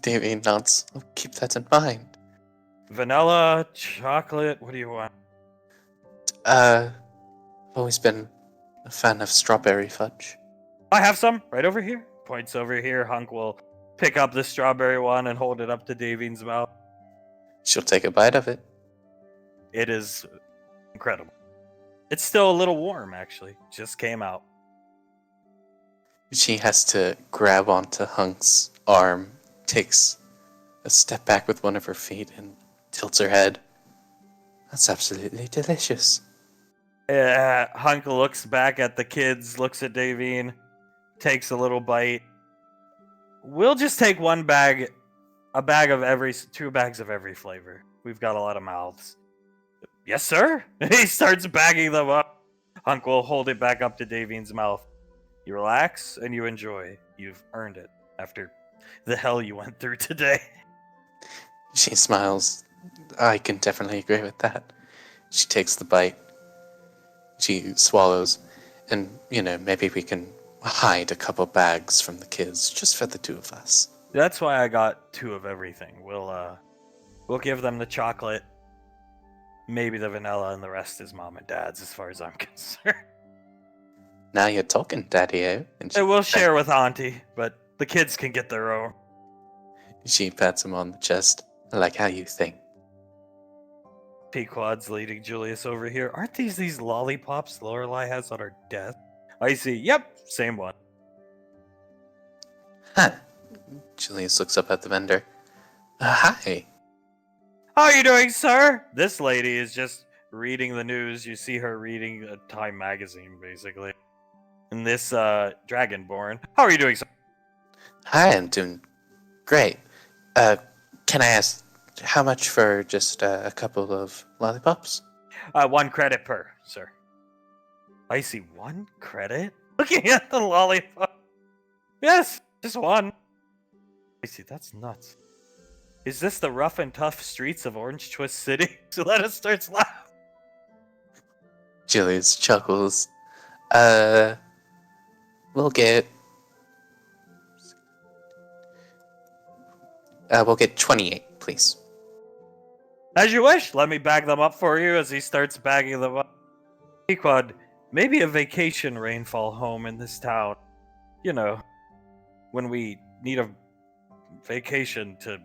Davy nods. I'll keep that in mind. Vanilla, chocolate, what do you want? I've always been a fan of strawberry fudge. I have some right over here. Points over here. Hunk will pick up the strawberry one and hold it up to Davine's mouth. She'll take a bite of it. It is incredible. It's still a little warm, actually. Just came out. She has to grab onto Hunk's arm, takes a step back with one of her feet, and tilts her head. That's absolutely delicious. Hunk looks back at the kids, looks at Davine, takes a little bite. We'll just take two bags of every flavor. We've got a lot of mouths. Yes, sir. He starts bagging them up. Hunk will hold it back up to Davine's mouth. You relax and you enjoy. You've earned it after the hell you went through today. She smiles. I can definitely agree with that. She takes the bite. She swallows. And, maybe we can hide a couple bags from the kids just for the two of us. That's why I got 2 of everything. We'll give them the chocolate, maybe the vanilla, and the rest is mom and dad's as far as I'm concerned. Now you're talking, Daddy-O. And we'll share with Auntie, but the kids can get their own. She pats him on the chest. I like how you think. Pequod's leading Julius over here. Aren't these lollipops Lorelei has on her desk? I see. Yep, same one. Huh. Julius looks up at the vendor. Hi. How are you doing, sir? This lady is just reading the news. You see her reading a Time magazine, basically. And this, Dragonborn. How are you doing, sir? Hi, I'm doing great. Can I ask how much for just a couple of lollipops? 1 credit per, sir. I see 1 credit? Looking at the lollipop. Yes, just 1. I see, that's nuts. Is this the rough and tough streets of Orange Twist City? So let us start laughing. Julius chuckles. We'll get 28, please. As you wish. Let me bag them up for you as he starts bagging them up. Pequod, maybe a vacation rainfall home in this town. When we need a vacation to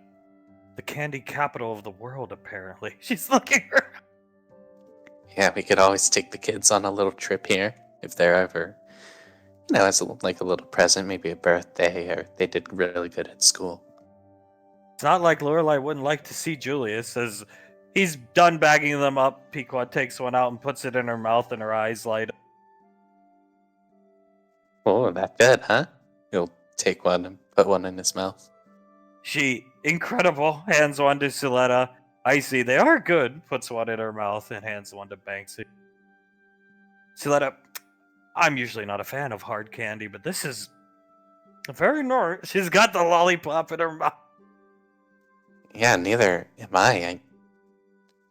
the candy capital of the world, apparently. She's looking around. Yeah, we could always take the kids on a little trip here if they're ever, as a little present, maybe a birthday, or they did really good at school. It's not like Lorelei wouldn't like to see Julius. As he's done bagging them up, Pequod takes one out and puts it in her mouth, and her eyes light up. Oh, that good, huh? He'll take one and put one in his mouth. She, incredible, hands one to Suletta. I see, they are good. Puts one in her mouth and hands one to Banksy. Suletta, I'm usually not a fan of hard candy, but this is very nice. She's got the lollipop in her mouth. Yeah, neither am I.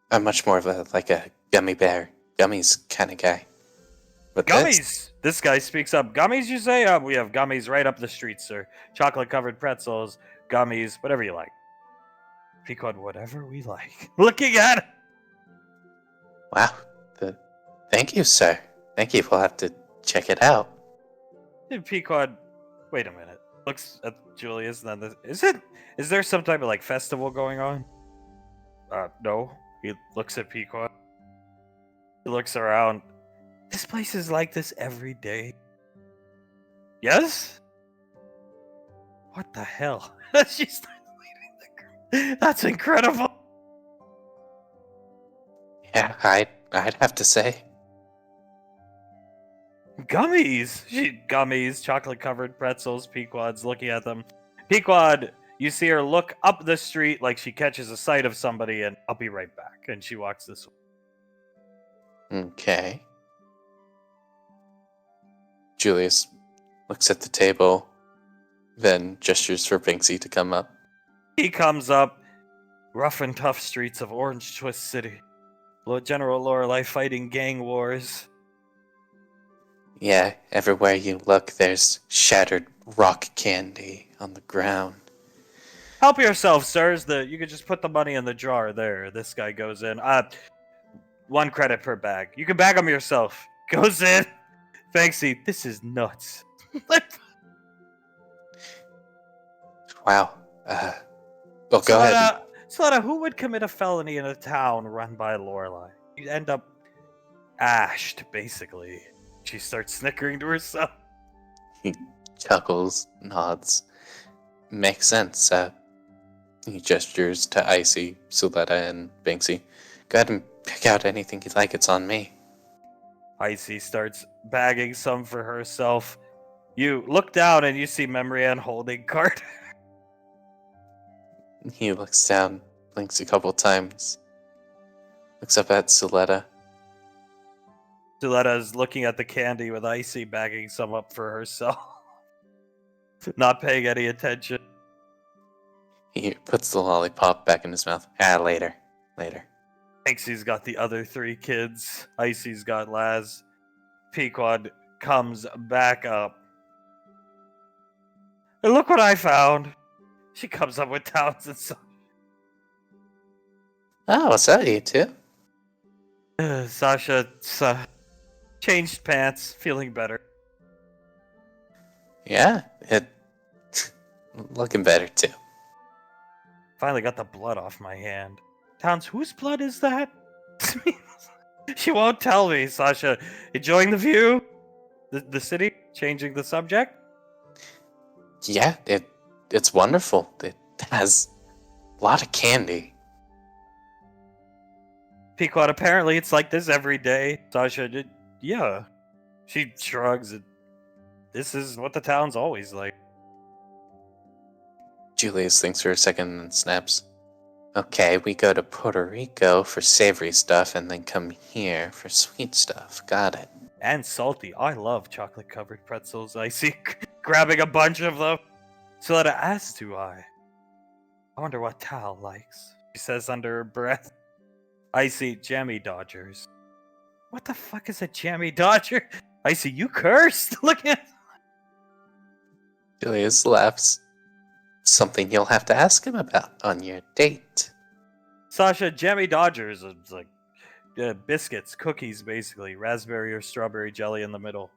I'm much more of a gummy bear, gummies kind of guy. But Gummies! This guy speaks up. Gummies, you say? We have gummies right up the street, sir. Chocolate-covered pretzels, gummies, whatever you like. Pequod, whatever we like. Looking at it! Wow. Thank you, sir. Thank you. We'll have to check it out. Pequod, wait a minute. Looks at Julius, and then is there some type of festival going on? No. He looks at Pequod. He looks around. This place is like this every day. Yes? What the hell? She starts leading the group. That's incredible. Yeah, I'd have to say. Gummies! Gummies, chocolate-covered pretzels. Pequod's looking at them. Pequod, you see her look up the street like she catches a sight of somebody, and I'll be right back. And she walks this way. Okay. Julius looks at the table, then gestures for Banksy to come up. He comes up. Rough and tough streets of Orange Twist City. General Lorelei fighting gang wars. Yeah, everywhere you look, there's shattered rock candy on the ground. Help yourself, sirs. You could just put the money in the jar there. This guy goes in. 1 credit per bag. You can bag them yourself. Goes in. Banksy, this is nuts. Wow. Well, go ahead. Slaughter, who would commit a felony in a town run by Lorelei? You end up ashed, basically. She starts snickering to herself. He chuckles, nods. Makes sense. He gestures to Icy, Suletta, and Banksy. Go ahead and pick out anything you'd like. It's on me. Icy starts bagging some for herself. You look down and you see Memory Ann holding Carter. He looks down, blinks a couple times. Looks up at Suletta. Suletta is looking at the candy with Icy bagging some up for herself. Not paying any attention. He puts the lollipop back in his mouth. Later. Banksy's got the other 3 kids. Icy's got Laz. Pequod comes back up. And look what I found. She comes up with Towns and so. Oh, what's that, you two? Sasha changed pants, feeling better. Yeah, it looking better too. Finally got the blood off my hand. Towns, whose blood is that? She won't tell me, Sasha. Enjoying the view? The city? Changing the subject? Yeah, it's wonderful. It has a lot of candy. Pequod, apparently it's like this every day. Sasha, yeah. She shrugs. This is what the town's always like. Julius thinks for a second and snaps. Okay, we go to Puerto Rico for savory stuff and then come here for sweet stuff. Got it. And salty. I love chocolate-covered pretzels. I see grabbing a bunch of them. Suletta, as do I. I wonder what Tal likes. She says under her breath. I see jammy dodgers. What the fuck is a jammy dodger? I see you cursed. Look at. Julius laughs. Something you'll have to ask him about on your date. Sasha, jammy dodgers are like biscuits, cookies, basically. Raspberry or strawberry jelly in the middle.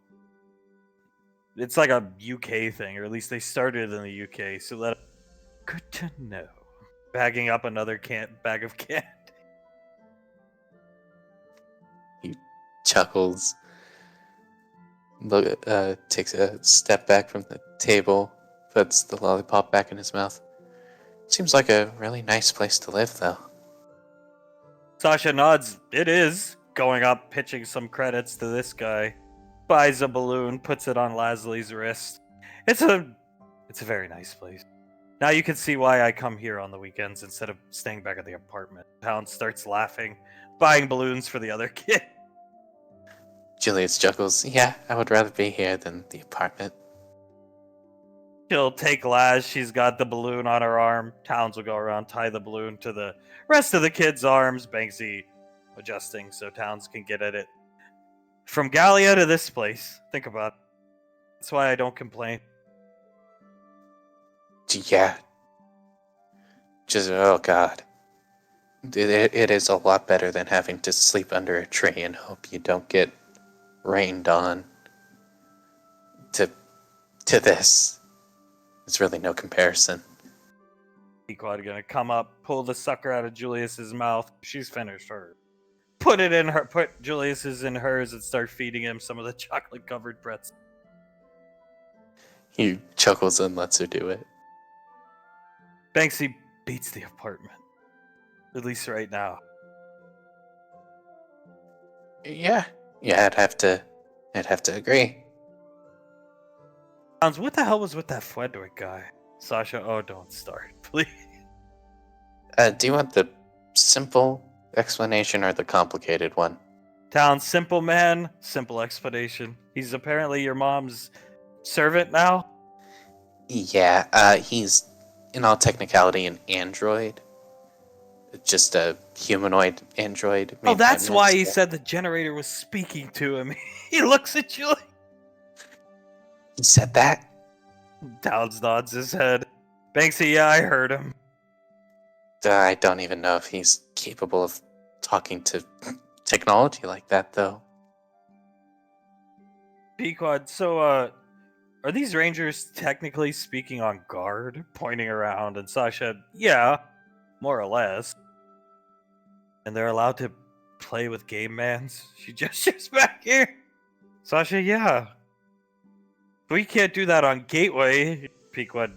It's like a UK thing, or at least they started in the UK. So that good to know. Bagging up another bag of candy. He chuckles. Takes a step back from the table, puts the lollipop back in his mouth. Seems like a really nice place to live, though. Sasha nods. It is. Going up, pitching some credits to this guy. Buys a balloon, puts it on Lasley's wrist. It's a very nice place. Now you can see why I come here on the weekends instead of staying back at the apartment. Town starts laughing, buying balloons for the other kid. Julius chuckles. Yeah, I would rather be here than the apartment. She'll take Laz. She's got the balloon on her arm. Towns will go around, tie the balloon to the rest of the kids' arms. Banksy adjusting so Towns can get at it. From Gallia to this place. Think about it. That's why I don't complain. Yeah. Oh god. It is a lot better than having to sleep under a tree and hope you don't get rained on. To this. It's really no comparison. Pequod gonna come up, pull the sucker out of Julius's mouth. She's finished her. Put Julius's in hers and start feeding him some of the chocolate-covered pretzels. He chuckles and lets her do it. Banksy beats the apartment. At least right now. Yeah, I'd have to I'd have to agree. Hans, what the hell was with that Frederick guy? Sasha, oh, don't start, please. Do you want the simple explanation or the complicated one? Town, simple man, simple explanation. He's apparently your mom's servant now? Yeah, he's, in all technicality, an android. Just a humanoid android. Oh, made by that's why he Minster. said the generator was speaking to him. He looks at you like... He said that? Towns nods his head. Banksy, yeah, I heard him. I don't even know if he's capable of talking to technology like that, though. Pequod, so, are these rangers technically speaking on guard? Pointing around, and Sasha, yeah, more or less. And they're allowed to play with game mans? She gestures back here. Sasha, yeah. We can't do that on Gateway. Pequod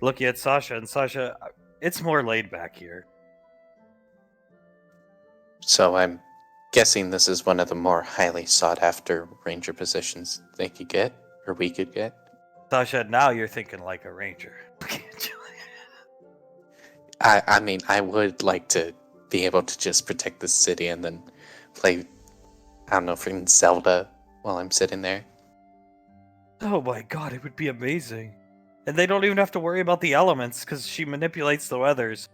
looking at Sasha, and Sasha, it's more laid back here. So I'm guessing this is one of the more highly sought after ranger positions they could get, or we could get. Sasha, now you're thinking like a ranger. I mean, I would like to be able to just protect the city and then play, I don't know, freaking Zelda while I'm sitting there. Oh my god, it would be amazing. And they don't even have to worry about the elements because she manipulates the weathers.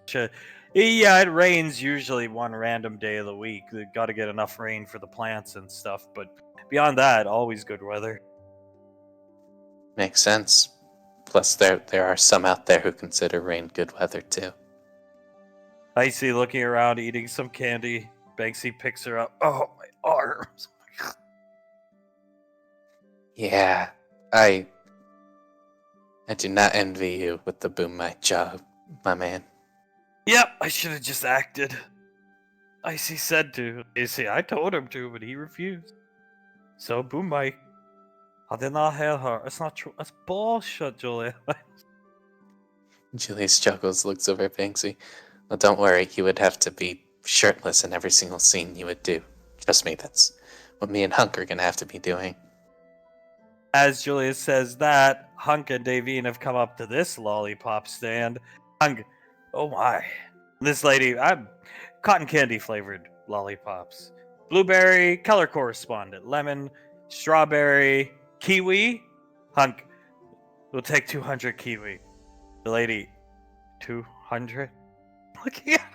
Yeah, it rains usually one random day of the week. They got to get enough rain for the plants and stuff, but beyond that, always good weather. Makes sense. Plus, there are some out there who consider rain good weather too. Icy looking around, eating some candy. Banksy picks her up. Oh, my arms. Yeah, I do not envy you with the boom mic job, my man. Yep, I should have just acted. Icy said to. You see, I told him to, but he refused. So, boom, Mike. I did not hear her. It's not true. It's bullshit, Julia. Julius chuckles, looks over at Banksy. Well, don't worry, you would have to be shirtless in every single scene you would do. Trust me, that's what me and Hunk are gonna have to be doing. As Julius says that, Hunk and Davine have come up to this lollipop stand. Hunk, oh my. This lady, I'm cotton candy flavored lollipops. Blueberry, color correspondent. Lemon, strawberry, kiwi. Hunk, we'll take 200 kiwi. The lady, 200? Looking at her.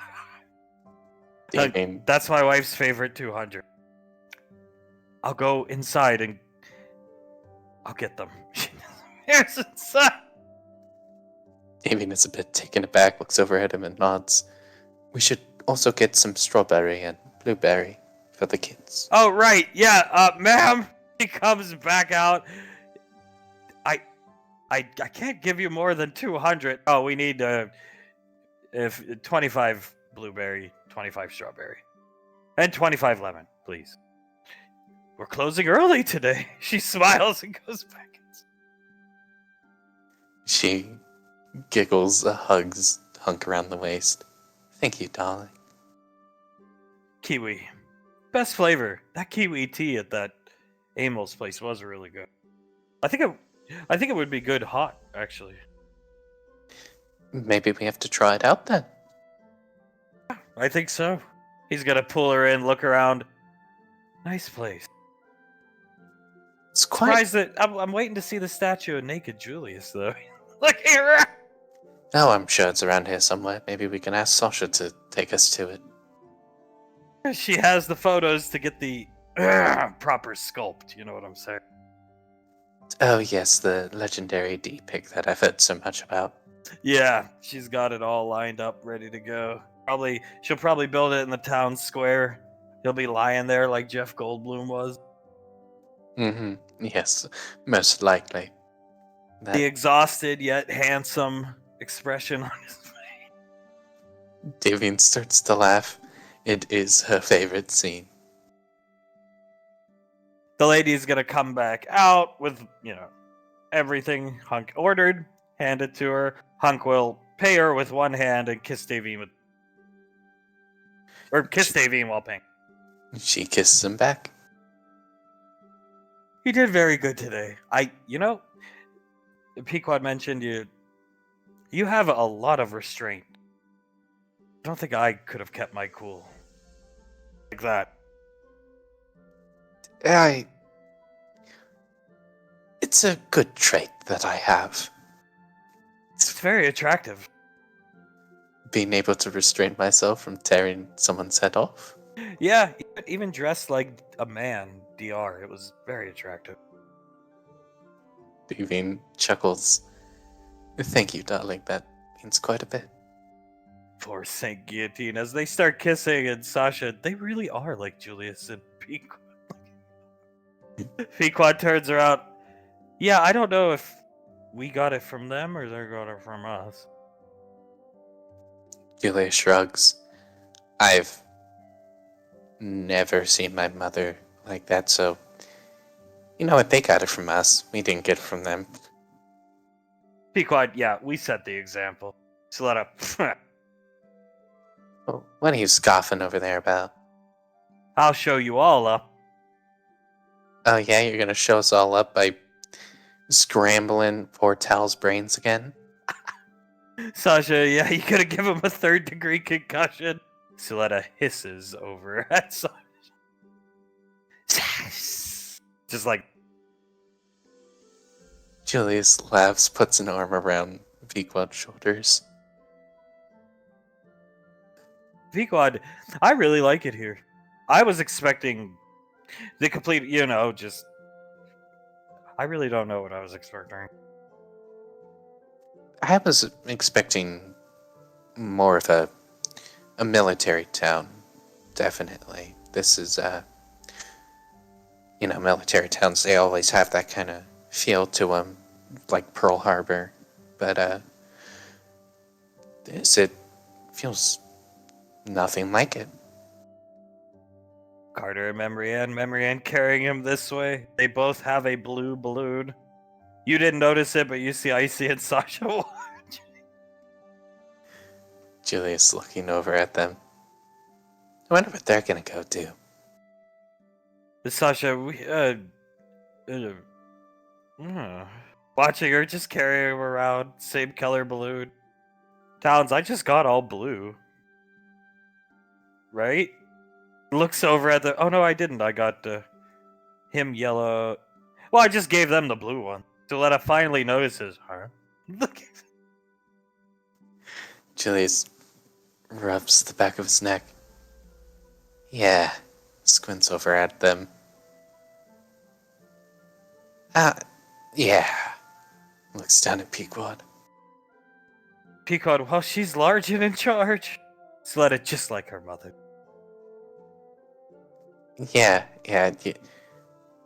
Hunk, Davine, that's my wife's favorite 200. I'll go inside and I'll get them. Here's inside. Davine is a bit taken aback, looks over at him and nods. We should also get some strawberry and blueberry for the kids. Oh right, yeah, ma'am. He comes back out. I can't give you more than 200. Oh, we need if 25 blueberry, 25 strawberry, and 25 lemon, please. We're closing early today. She smiles and goes back. She giggles, hugs Hunk around the waist. Thank you, darling. Kiwi, best flavor. That kiwi tea at that Amy's place was really good. I think it would be good hot, actually. Maybe we have to try it out then. I think so. He's gonna pull her in, look around. Nice place. It's quite. Surprised that I'm waiting to see the statue of naked Julius, though. Look here. Oh, I'm sure it's around here somewhere. Maybe we can ask Sasha to take us to it. She has the photos to get the proper sculpt. You know what I'm saying? Oh, yes, the legendary D-pick that I've heard so much about. Yeah, she's got it all lined up, ready to go. She'll probably build it in the town square. He'll be lying there like Jeff Goldblum was. Mm-hmm. Yes, most likely. The exhausted yet handsome expression on his face. Davine starts to laugh. It is her favorite scene. The lady's gonna come back out with, everything Hunk ordered, hand it to her. Hunk will pay her with one hand and kiss Davine with... Or kiss Davine while paying. She kisses him back. You did very good today. Pequod mentioned you have a lot of restraint. I don't think I could have kept my cool like that. It's a good trait that I have. It's very attractive. Being able to restrain myself from tearing someone's head off. Yeah, even dressed like a man, DR. It was very attractive. Devine chuckles. Thank you, darling. That means quite a bit. Poor Saint Guillotine. As they start kissing, and Sasha, they really are like Julius and Pequod. Pequod turns around. Yeah, I don't know if we got it from them or they got it from us. Julia shrugs. I've never seen my mother like that, so you know what? They got it from us. We didn't get it from them. Pequod, yeah, we set the example. So let up. Oh, what are you scoffing over there about? I'll show you all up. Oh yeah, you're gonna show us all up by scrambling poor Tal's brains again? Sasha, yeah, you gotta give him a 3rd-degree concussion. Suletta hisses over at Sasha. Just like... Julius laughs, puts an arm around Pequod's shoulders. Pequod, I really like it here. I was expecting the complete, just... I really don't know what I was expecting. I was expecting more of a military town, definitely. This is, military towns, they always have that kind of feel to them, like Pearl Harbor. But, it feels nothing like it. Carter and Memrian carrying him this way. They both have a blue balloon. You didn't notice it, but you see Icy and Sasha watch. Julius looking over at them. I wonder what they're gonna go do. Sasha, watching her just carry him around, same color balloon. Towns, I just got all blue. Right? Looks over at the... Oh, no, I didn't. I got him yellow. Well, I just gave them the blue one. Suletta finally notices her. Look. Julius rubs the back of his neck. Yeah, squints over at them. Yeah. Looks down at Pequod. Pequod, well, she's large and in charge. Suletta just like her mother. Yeah.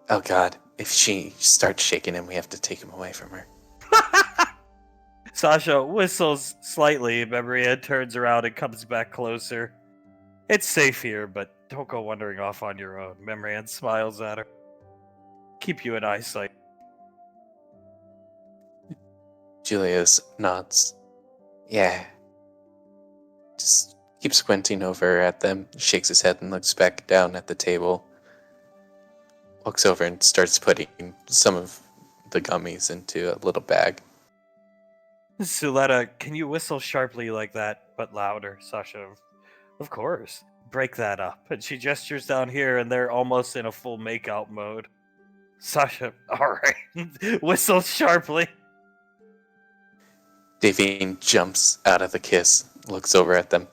Oh god, if she starts shaking him, we have to take him away from her. Sasha whistles slightly. Memrian turns around and comes back closer. It's safe here, but don't go wandering off on your own. Memrian smiles at her. Keep you in eyesight. Julius nods. Yeah. Just keeps squinting over at them, shakes his head and looks back down at the table. Walks over and starts putting some of the gummies into a little bag. Suletta, can you whistle sharply like that, but louder? Sasha, of course. Break that up. And she gestures down here, and they're almost in a full makeout mode. Sasha, alright. Whistle sharply. Devine jumps out of the kiss, looks over at them.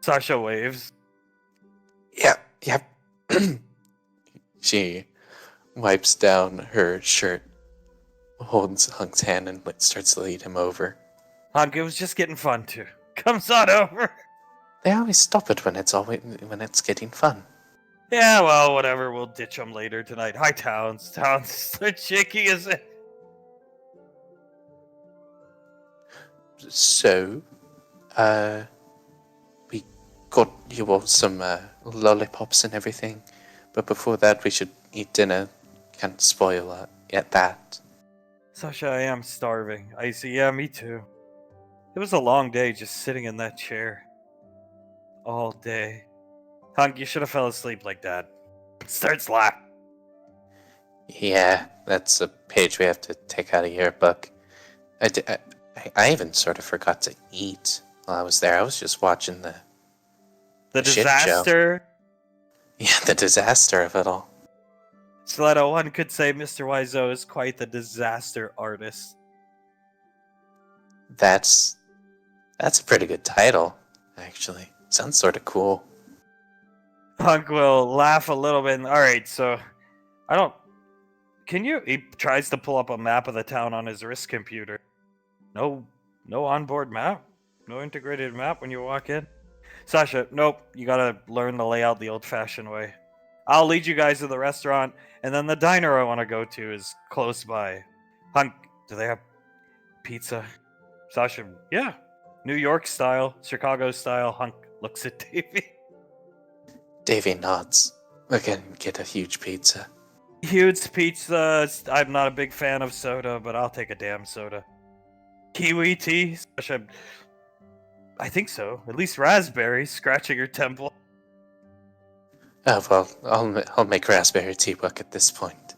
Sasha waves. Yep. She wipes down her shirt, holds Hunk's hand, and starts to lead him over. Hunk, it was just getting fun, too. Comes on over. They always stop it when it's getting fun. Yeah, well, whatever. We'll ditch them later tonight. Hi, Towns. Towns starts shaking his head. So, we got you all some lollipops and everything, but before that we should eat dinner. Can't spoil yet that. Sasha, I am starving. Icy, yeah, me too. It was a long day just sitting in that chair. All day. Hunk, you should have fell asleep like that. Starts laughing. Yeah, that's a page we have to take out of your book. I even sort of forgot to eat while I was there. I was just watching the The shit show. disaster. Yeah, the disaster of it all. Stiletto, one could say Mr. Wiseau is quite the disaster artist. That's a pretty good title, actually. Sounds sort of cool. Hunk will laugh a little bit. Alright, so I don't. Can you? He tries to pull up a map of the town on his wrist computer. No onboard map. No integrated map when you walk in. Sasha, nope. You gotta learn the layout the old-fashioned way. I'll lead you guys to the restaurant, and then the diner I want to go to is close by. Hunk, do they have pizza? Sasha, yeah. New York style, Chicago style. Hunk looks at Davey. Davey nods. We can get a huge pizza. Huge pizza. I'm not a big fan of soda, but I'll take a damn soda. Kiwi tea? Sasha, I think so. At least raspberry, scratching her temple. Oh, well, I'll make raspberry tea work at this point.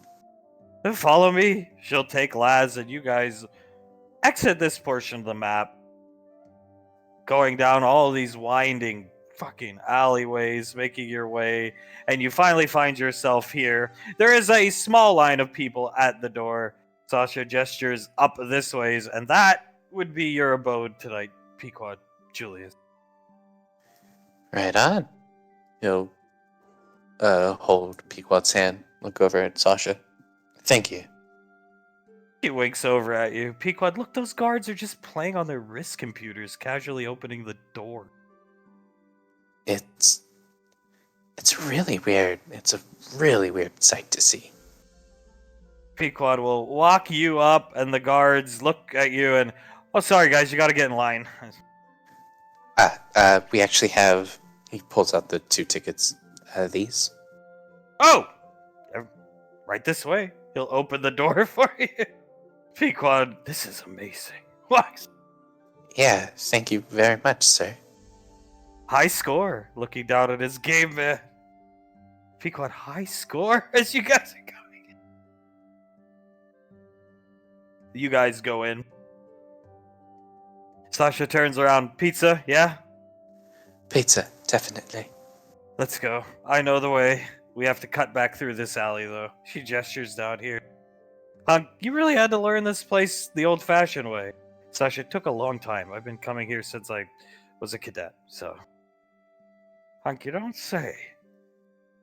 Follow me. She'll take Laz, and you guys exit this portion of the map. Going down all these winding fucking alleyways, making your way, and you finally find yourself here. There is a small line of people at the door. Sasha gestures up this ways, and that would be your abode tonight, Pequod Julius. Right on. He'll hold Pequod's hand, look over at Sasha. Thank you. He winks over at you. Pequod, look, those guards are just playing on their wrist computers, casually opening the door. It's really weird. It's a really weird sight to see. Pequod will walk you up, and the guards look at you and, oh, sorry, guys, you gotta get in line. We actually have... He pulls out the 2 tickets. These? Oh! Right this way. He'll open the door for you. Pequod, this is amazing. What? Yeah, thank you very much, sir. High score. Looking down at his game, man. Pequod, high score as you guys are going in. You guys go in. Sasha turns around. Pizza, yeah? Pizza, definitely. Let's go. I know the way. We have to cut back through this alley, though. She gestures down here. You really had to learn this place the old-fashioned way. Sasha, it took a long time. I've been coming here since I was a cadet, so... Hunk, you don't say.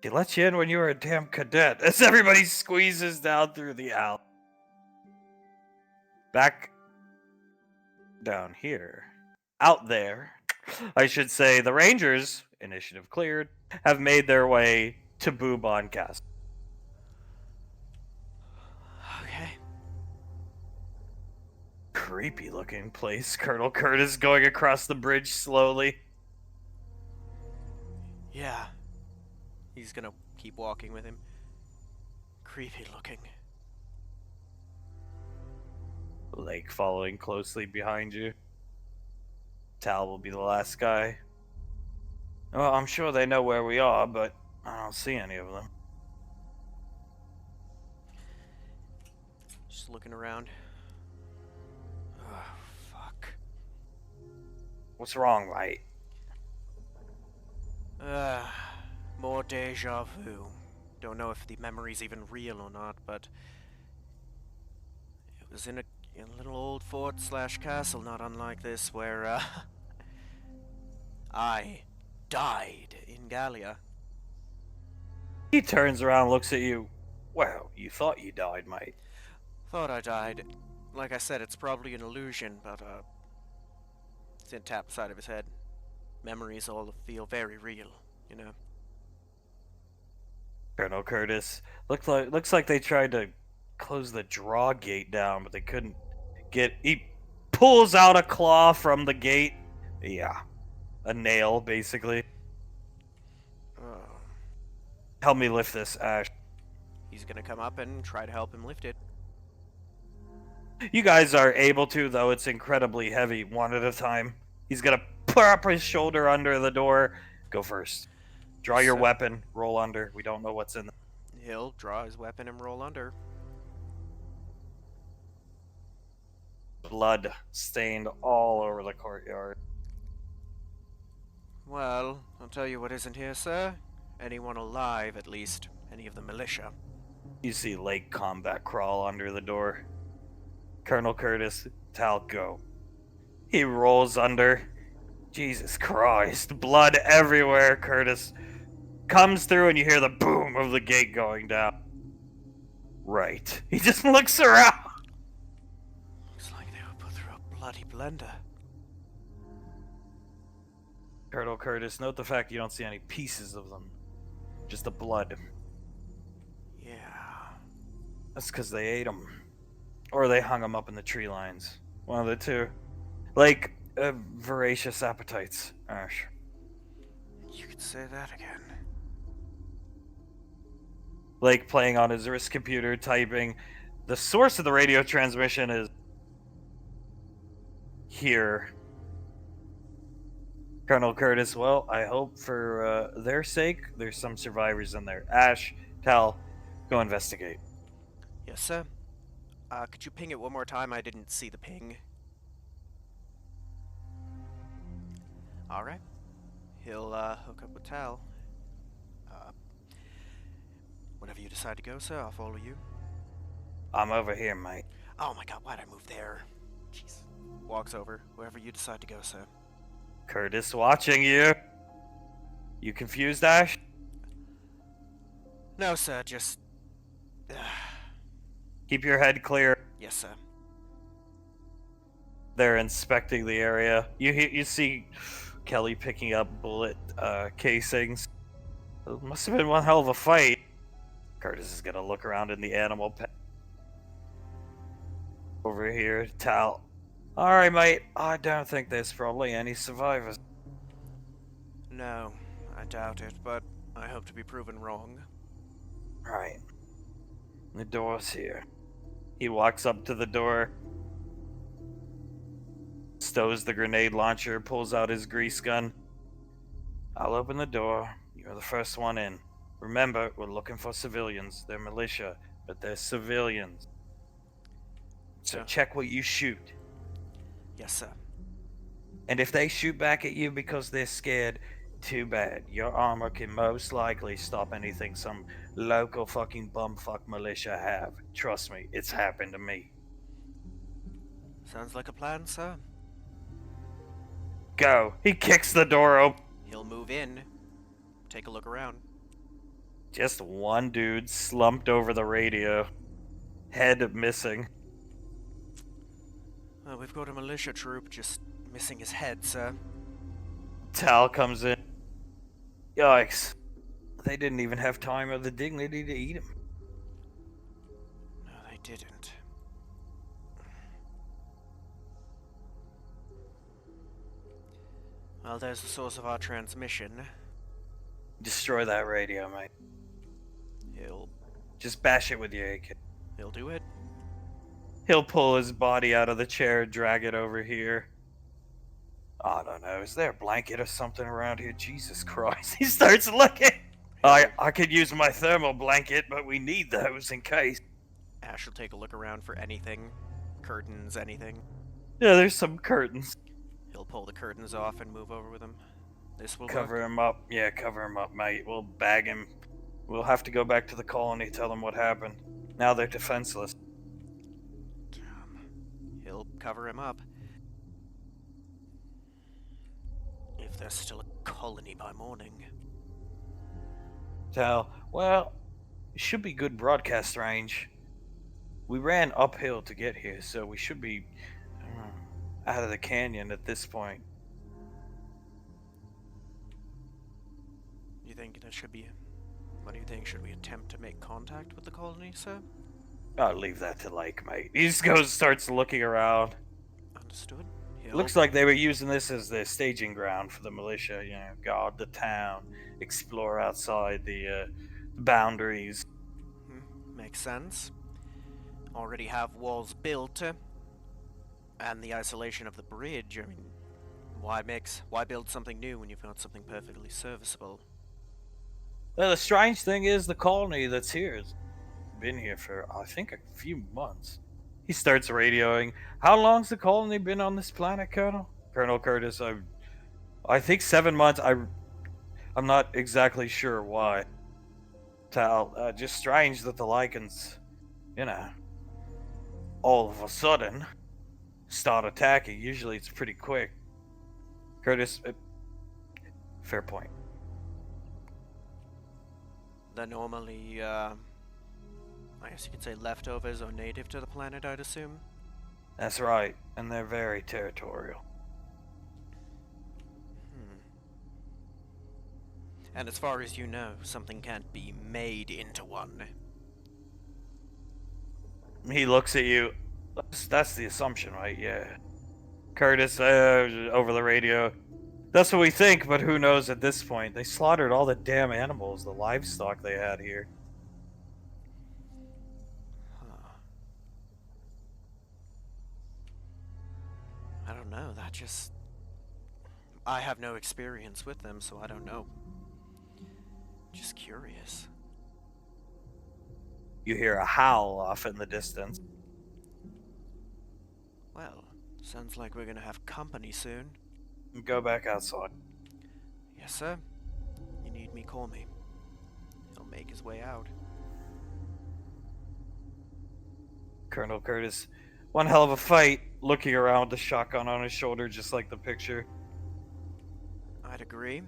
He let you in when you were a damn cadet, as everybody squeezes down through the alley. Back down here. Out there, I should say, the Rangers, initiative cleared, have made their way to Boobon Castle. Okay. Creepy looking place. Colonel Curtis going across the bridge slowly. Yeah. He's gonna keep walking with him. Creepy looking. Lake following closely behind you. Tal will be the last guy. Well, I'm sure they know where we are, but I don't see any of them. Just looking around. Oh, fuck. What's wrong, mate? More deja vu. Don't know if the memory's even real or not, but it was in a little old fort / castle, not unlike this, where I died in Gallia. He turns around, looks at you. Well, you thought you died, mate. Thought I died. Like I said, it's probably an illusion, but it's in tap side of his head. Memories all feel very real, you know. Colonel Curtis. Looks like they tried to close the draw gate down, but they couldn't get... He pulls out a claw from the gate. Yeah. A nail, basically. Oh. Help me lift this, Ash. He's gonna come up and try to help him lift it. You guys are able to, though it's incredibly heavy, one at a time. He's gonna put up his shoulder under the door. Go first. Draw your weapon. Roll under. We don't know what's in there. He'll draw his weapon and roll under. Blood stained all over the courtyard. Well, I'll tell you what isn't here, sir. Anyone alive, at least. Any of the militia. You see Lake Combat crawl under the door. Colonel Curtis, Tal, go. He rolls under. Jesus Christ, blood everywhere. Curtis comes through and you hear the boom of the gate going down. Right. He just looks around. Looks like they were put through a bloody blender. Colonel Curtis, note the fact you don't see any pieces of them. Just the blood. Yeah. That's because they ate them. Or they hung them up in the tree lines. One of the two. Like, voracious appetites, Ash. You could say that again. Like playing on his wrist computer, typing. The source of the radio transmission is here. Colonel Curtis, well, I hope for their sake there's some survivors in there. Ash, Tal, go investigate. Yes, sir. Could you ping it one more time? I didn't see the ping. Alright. He'll hook up with Tal. Whenever you decide to go, sir, I'll follow you. I'm over here, mate. Oh my god, why'd I move there? Jeez. Walks over. Wherever you decide to go, sir. Curtis watching you. You confused, Ash? No, sir, just... Keep your head clear. yes, sir. They're inspecting the area. You see Kelly picking up bullet casings. It must have been one hell of a fight. Curtis is gonna look around in the animal pen. Over here, Tal. Alright, mate. I don't think there's probably any survivors. No, I doubt it, but I hope to be proven wrong. Right. The door's here. He walks up to the door, stows the grenade launcher, pulls out his grease gun. I'll open the door. You're the first one in. Remember, we're looking for civilians. They're militia, but they're civilians. So Yeah. check what you shoot. Yes, sir. And if they shoot back at you because they're scared, too bad. Your armor can most likely stop anything some local fucking bumfuck militia have. Trust me, it's happened to me. Sounds like a plan, sir. Go. He kicks the door open. He'll move in. Take a look around. Just one dude slumped over the radio. Head missing. We've got a militia troop just missing his head, sir. Tal comes in. Yikes. They didn't even have time or the dignity to eat him. No, they didn't. Well, there's the source of our transmission. Destroy that radio, mate. He'll Just bash it with your AK. do it. He'll pull his body out of the chair, drag it over here. I don't know. Is there a blanket or something around here? Jesus Christ. He starts looking. I could use my thermal blanket, but we need those in case. Ash will take a look around for anything. Curtains, anything. Yeah, there's some curtains. He'll pull the curtains off and move over with him. This will Cover work. him up. Yeah, cover him up, mate. We'll bag him. We'll have to go back to the colony, tell them what happened. Now they're defenseless. He'll cover him up. If there's still a colony by morning. Tal, well, it should be good broadcast range. We ran uphill to get here, so we should be out of the canyon at this point. You think there should be... What do you think? Should we attempt to make contact with the colony, sir? I'll leave that to Lake, mate. He just starts looking around. Understood. Looks like they were using this as their staging ground for the militia, you know, guard the town, explore outside the boundaries. Makes sense. Already have walls built, and the isolation of the bridge. I mean, why build something new when you've got something perfectly serviceable? Well, the strange thing is the colony that's here has been here for, I think, a few months. He starts radioing. How long's the colony been on this planet, Colonel? Colonel Curtis, I think 7 months. I'm not exactly sure why. Tal, just strange that the Lycans, you know, all of a sudden start attacking. Usually it's pretty quick. Curtis, fair point. They're normally, I guess you could say leftovers or native to the planet, I'd assume. That's right, and they're very territorial. And as far as you know, something can't be made into one. He looks at you. That's the assumption, right? Yeah. Curtis, over the radio. That's what we think, but who knows at this point? They slaughtered all the damn animals, the livestock they had here. Huh. I don't know, that just... I have no experience with them, so I don't know. Just curious. You hear a howl off in the distance. Well, sounds like we're gonna have company soon. Go back outside. Yes, sir. You need me, call me. He'll make his way out. Colonel Curtis, one hell of a fight, looking around, the shotgun on his shoulder, just like the picture. I'd agree.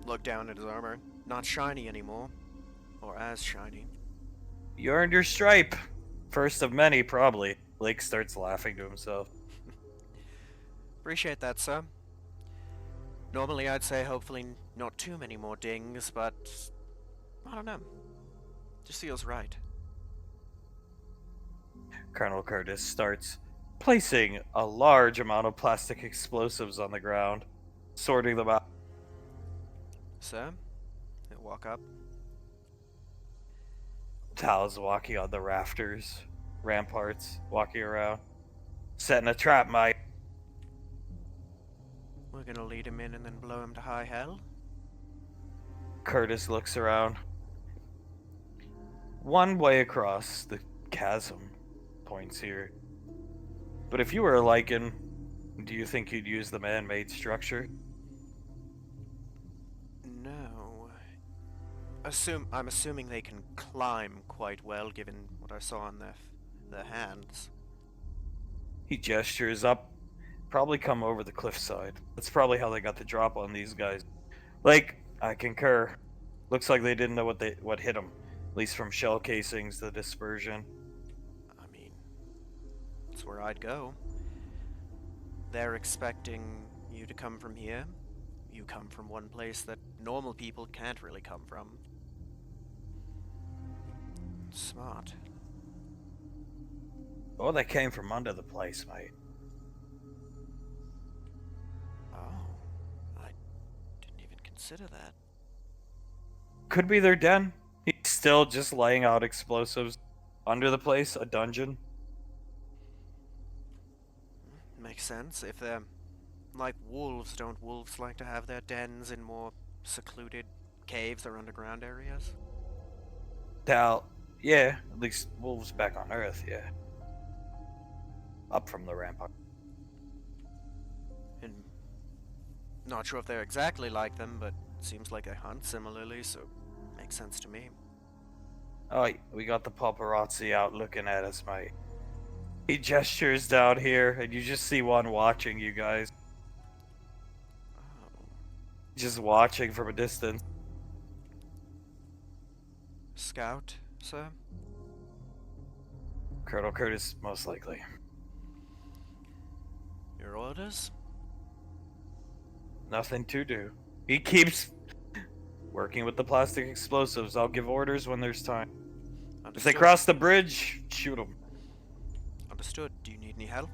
Look down at his armor. Not shiny anymore. Or as shiny. You earned your stripe. First of many, probably. Blake starts laughing to himself. Appreciate that, sir. Normally I'd say hopefully not too many more dings, but... I don't know. Just feels right. Colonel Curtis starts placing a large amount of plastic explosives on the ground, sorting them out. Sir? He'll walk up. Tal's walking on the rafters, ramparts, walking around. Setting a trap, mate. We're gonna lead him in and then blow him to high hell? Curtis looks around. One way across the chasm points here. But if you were a Lycan, do you think you'd use the man-made structure? No. I'm assuming they can climb quite well, given what I saw on their hands. He gestures up. Probably come over the cliffside. That's probably how they got the drop on these guys. Like, I concur. Looks like they didn't know what hit them. At least from shell casings, the dispersion. I mean, that's where I'd go. They're expecting you to come from here. You come from one place that normal people can't really come from. Smart. Oh, they came from under the place, mate. Oh, I didn't even consider that. Could be their den. He's still just laying out explosives under the place, a dungeon. Makes sense. If they're like wolves, don't wolves like to have their dens in more secluded caves or underground areas? Tal, yeah, at least wolves back on Earth, yeah. Up from the rampart. And not sure if they're exactly like them, but seems like they hunt similarly, so makes sense to me. Oh, we got the paparazzi out looking at us, mate. He gestures down here, and you just see one watching you guys. Oh. Just watching from a distance. Scout, sir? Colonel Curtis, most likely. Your orders? Nothing to do. He keeps working with the plastic explosives. I'll give orders when there's time. If Understood. they cross the bridge, shoot them. Understood. Do you need any help?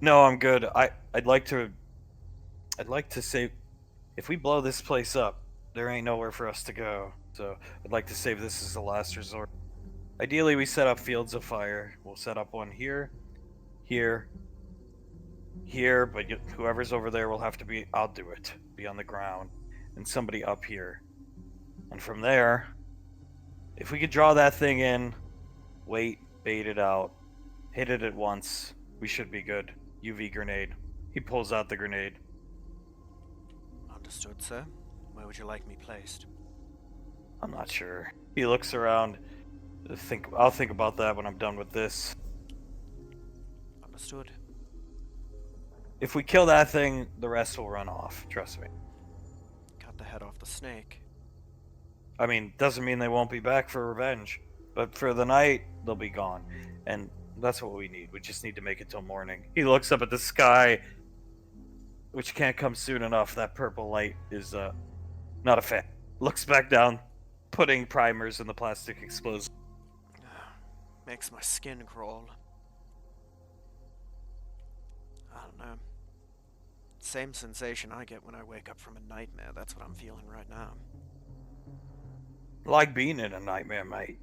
No, I'm good. I'd like to say, if we blow this place up, there ain't nowhere for us to go. So I'd like to save this as a last resort. Ideally, we set up fields of fire. We'll set up one here, here, here, but whoever's over there will have to be, I'll do it, be on the ground. And somebody up here. And from there, if we could draw that thing in, wait, bait it out, hit it at once, we should be good. UV grenade. He pulls out the grenade. Understood, sir. Where would you like me placed? I'm not sure. He looks around. I'll think about that when I'm done with this. Understood. If we kill that thing, the rest will run off. Trust me. Cut the head off the snake. I mean, doesn't mean they won't be back for revenge. But for the night, they'll be gone. And that's what we need. We just need to make it till morning. He looks up at the sky, which can't come soon enough. That purple light is, not a fan. Looks back down, putting primers in the plastic explosive. Makes my skin crawl. I don't know. Same sensation I get when I wake up from a nightmare. That's what I'm feeling right now. Like being in a nightmare, mate.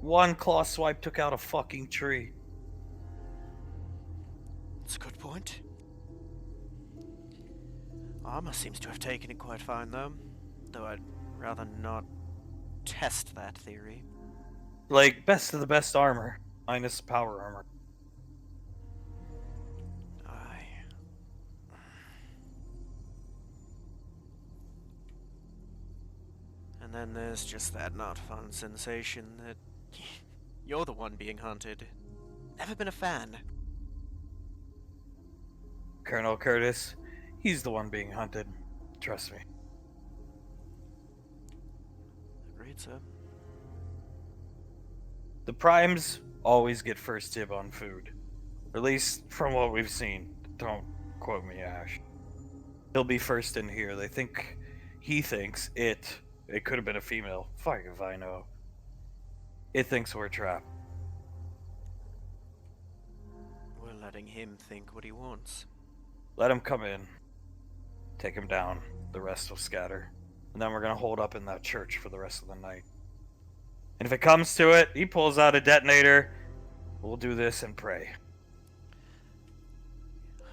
One claw swipe took out a fucking tree. That's a good point. Armor seems to have taken it quite fine, though. Though I'd rather not test that theory. Like, best of the best armor, minus power armor. And then there's just that not fun sensation that you're the one being hunted. Never been a fan. Colonel Curtis, he's the one being hunted. Trust me. Agreed, sir. The primes always get first dib on food. Or at least from what we've seen. Don't quote me, Ash. He'll be first in here. He thinks it could have been a female. Fuck if I know. It thinks we're trapped. We're letting him think what he wants. Let him come in. Take him down. The rest will scatter. And then we're gonna hold up in that church for the rest of the night. And if it comes to it, he pulls out a detonator. We'll do this and pray.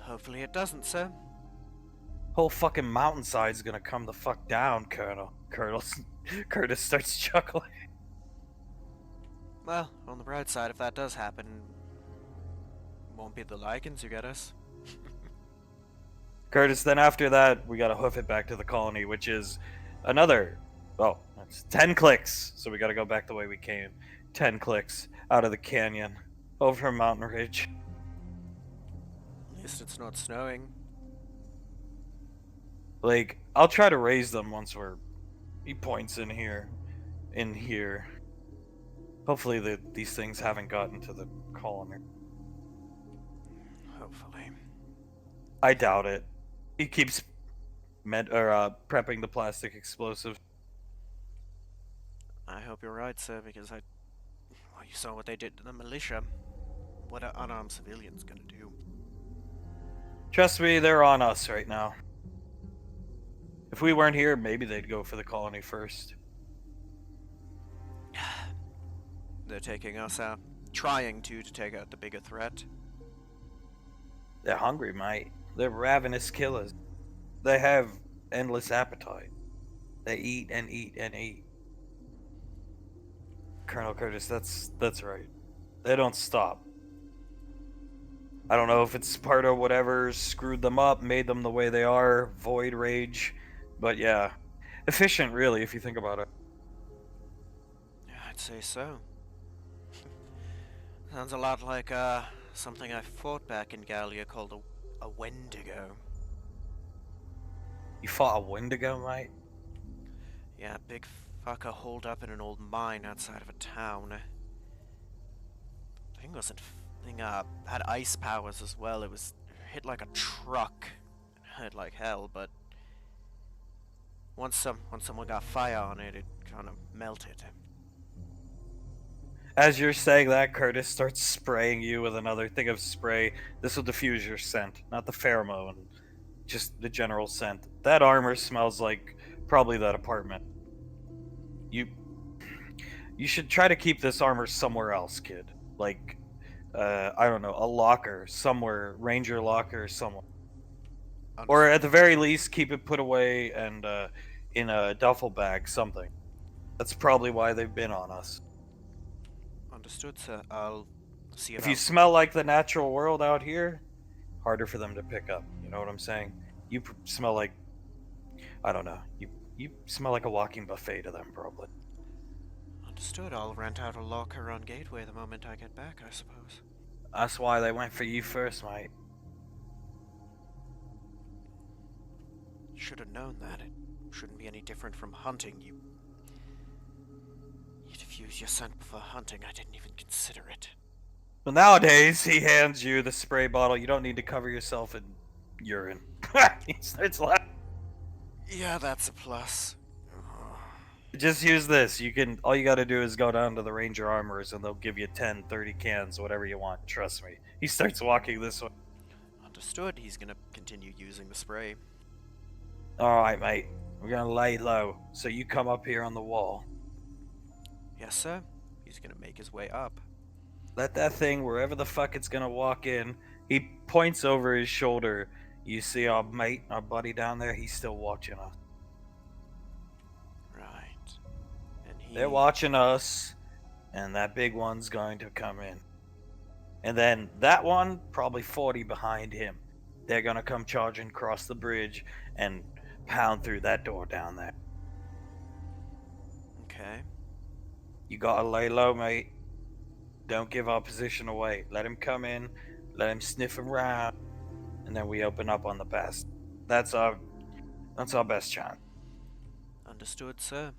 Hopefully it doesn't, sir. Whole fucking mountainside's gonna come the fuck down, Colonel. Curtis starts chuckling. Well, on the bright side, if that does happen, won't be the Lycans who get us. Curtis, then after that, we gotta hoof it back to the colony, which is another, that's 10 clicks. So we gotta go back the way we came. 10 clicks out of the canyon, over a mountain ridge. At least it's not snowing. Like, I'll try to raise them once he points in here. Hopefully these things haven't gotten to the colony. Hopefully. I doubt it. He keeps prepping the plastic explosive. I hope you're right, sir, because you saw what they did to the militia. What are unarmed civilians gonna do? Trust me, they're on us right now. If we weren't here, maybe they'd go for the colony first. They're taking us out. Trying to take out the bigger threat. They're hungry, mate. They're ravenous killers. They have endless appetite. They eat and eat and eat. Colonel Curtis, that's right. They don't stop. I don't know if it's Sparta, whatever, screwed them up, made them the way they are, void rage. But yeah, efficient really, if you think about it. Yeah, I'd say so. Sounds a lot like, something I fought back in Gallia called a Wendigo. You fought a Wendigo, mate? Yeah, big fucker holed up in an old mine outside of a town. Thing had ice powers as well. It was hit like a truck. It hurt like hell, but once someone got fire on it, it kind of melted. As you're saying that, Curtis starts spraying you with another thing of spray. This will diffuse your scent, not the pheromone, just the general scent. That armor smells like probably that apartment. You should try to keep this armor somewhere else, kid. Like, I don't know, a locker somewhere, ranger locker somewhere. Or at the very least, keep it put away and in a duffel bag, something. That's probably why they've been on us. Understood, sir. I'll see If about... you smell like the natural world out here, harder for them to pick up. You know what I'm saying? You smell like, I don't know. You smell like a walking buffet to them, probably. Understood. I'll rent out a locker on Gateway the moment I get back, I suppose. That's why they went for you first, mate. Should have known that. It shouldn't be any different from hunting. You diffuse your scent before hunting. I didn't even consider it. Well, nowadays, he hands you the spray bottle. You don't need to cover yourself in urine. He starts laughing. Yeah, that's a plus. Just use this. All you gotta do is go down to the Ranger Armorers and they'll give you 10, 30 cans, whatever you want. Trust me. He starts walking this way. Understood. He's gonna continue using the spray. Alright, mate. We're gonna lay low. So you come up here on the wall. Yes, sir. He's gonna make his way up. Let that thing, wherever the fuck it's gonna walk in, he points over his shoulder. You see our mate, our buddy down there? He's still watching us. Right. And he... They're watching us, and that big one's going to come in. And then that one, probably 40 behind him. They're gonna come charging across the bridge and pound through that door down there. Okay. You gotta lay low, mate. Don't give our position away. Let him come in, let him sniff around, and then we open up on the best. That's our best chance. Understood, sir.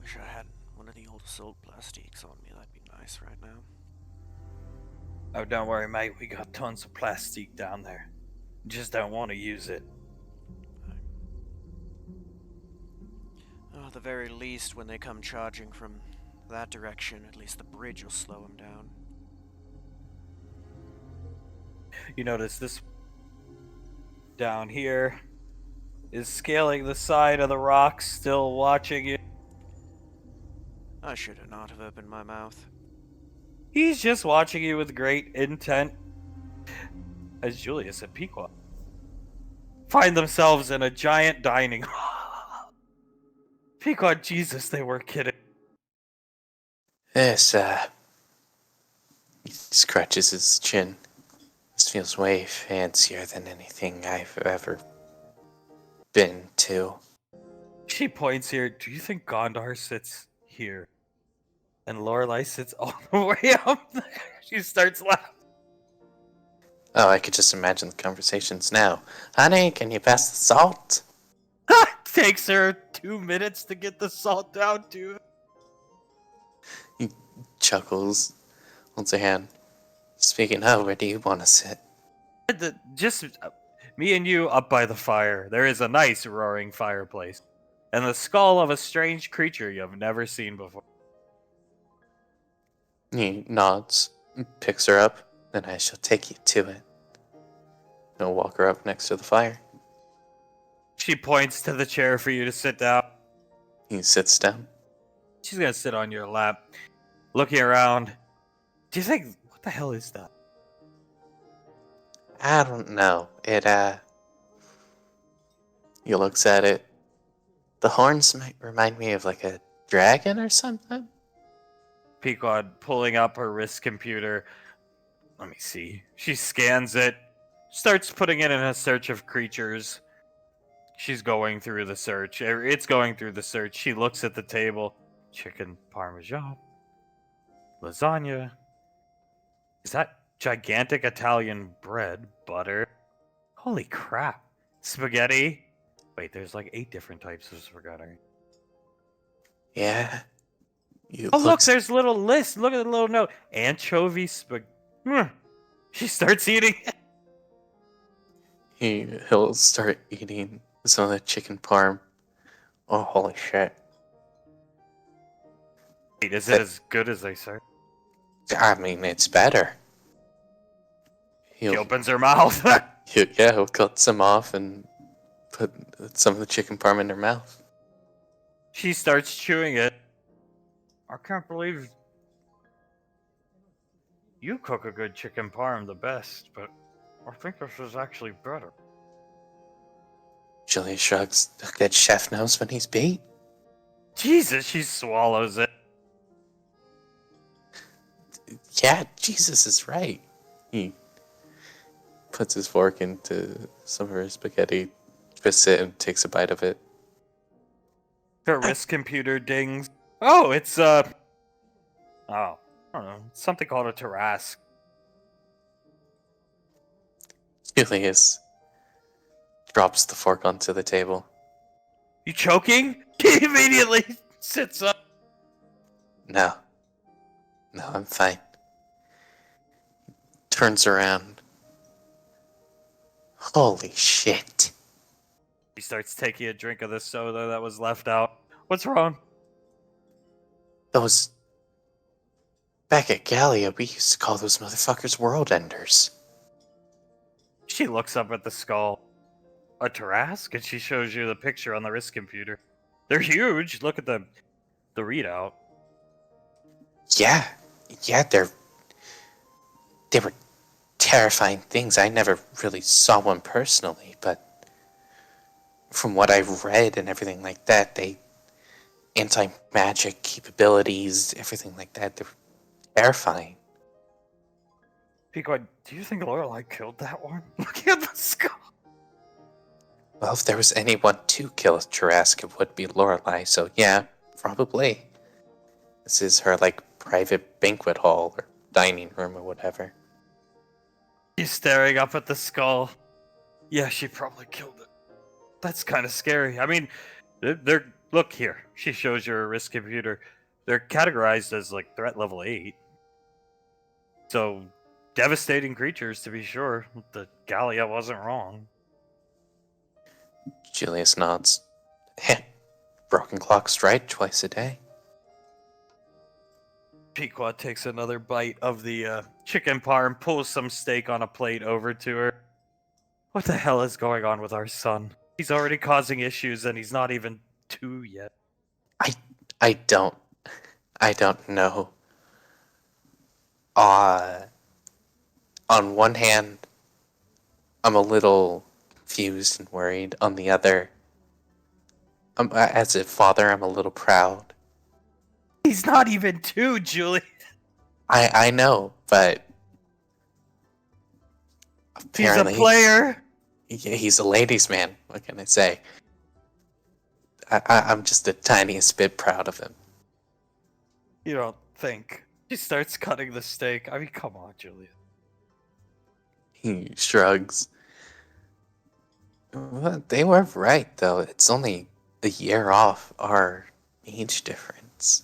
Wish I had one of the old assault plastiques on me. That'd be nice right now. Oh, don't worry, mate. We got tons of plastique down there. Just don't want to use it. Oh, at the very least, when they come charging from that direction, at least the bridge will slow them down. You notice this down here is scaling the side of the rock, still watching you. I should have not have opened my mouth. He's just watching you with great intent. As Julius and Pequot find themselves in a giant dining hall. Pequot, Jesus, they were kidding. This, he scratches his chin. This feels way fancier than anything I've ever been to. She points here. Do you think Gondar sits here? And Lorelei sits all the way up there. She starts laughing. Oh, I could just imagine the conversations now. Honey, can you pass the salt? Takes her 2 minutes to get the salt down to. He chuckles, holds her hand. Speaking of, where do you want to sit? Just me and you up by the fire. There is a nice roaring fireplace. And the skull of a strange creature you've never seen before. He nods, picks her up, and I shall take you to it. He'll walk her up next to the fire. She points to the chair for you to sit down. He sits down. She's gonna sit on your lap, looking around. Do you think, what the hell is that? I don't know. He looks at it. The horns might remind me of like a dragon or something. Pequod pulling up her wrist computer. Let me see. She scans it, starts putting it in a search of creatures. She's going through the search. It's going through the search. She looks at the table. Chicken parmesan. Lasagna. Is that gigantic Italian bread? Butter. Holy crap. Spaghetti. Wait, there's like 8 different types of spaghetti. Yeah. Oh, look, there's a little list. Look at the little note. Anchovy spaghetti. She starts eating. He'll start eating some of the chicken parm. Oh, holy shit. Wait, is it as good as they say? I mean, it's better. She opens her mouth. He'll cut some off and put some of the chicken parm in her mouth. She starts chewing it. I can't believe you cook a good chicken parm the best, but I think this is actually better. Julia shrugs. A good chef knows when he's beat. Jesus, she swallows it. Yeah, Jesus is right. He puts his fork into some of her spaghetti, twists it, and takes a bite of it. Her wrist computer dings. Oh, it's oh, I don't know, something called a Tarrasque. Julius drops the fork onto the table. You choking? He immediately sits up. No. No, I'm fine. Turns around. Holy shit. He starts taking a drink of the soda that was left out. What's wrong? Those... Back at Gallia, we used to call those motherfuckers world enders. She looks up at the skull. A Tarrasque? And she shows you the picture on the wrist computer. They're huge. Look at the readout. Yeah. Yeah, they were terrifying things. I never really saw one personally, but from what I've read and everything like that, they anti-magic capabilities, everything like that, they're terrifying. Pequod, do you think Lorelei killed that one? Look at the skull. Well, if there was anyone to kill a Tarrasque, it would be Lorelei, so yeah, probably. This is her, private banquet hall or dining room or whatever. He's staring up at the skull. Yeah, she probably killed it. That's kind of scary. I mean, they're look here. She shows you her wrist computer. They're categorized as threat level 8. So, devastating creatures to be sure. The Gallia wasn't wrong. Julius nods. Heh. Broken clocks strike twice a day. Pequod takes another bite of the chicken parm, pulls some steak on a plate over to her. What the hell is going on with our son? He's already causing issues and he's not even 2 yet. I don't know. On one hand, I'm a little confused and worried. On the other, as a father, I'm a little proud. He's not even 2, Julie. I know, but apparently He's a player. He's a ladies' man. What can I say? I'm just the tiniest bit proud of him. You don't think. She starts cutting the steak. I mean, come on, Julia. He shrugs. Well, they were right, though. It's only a year off our age difference.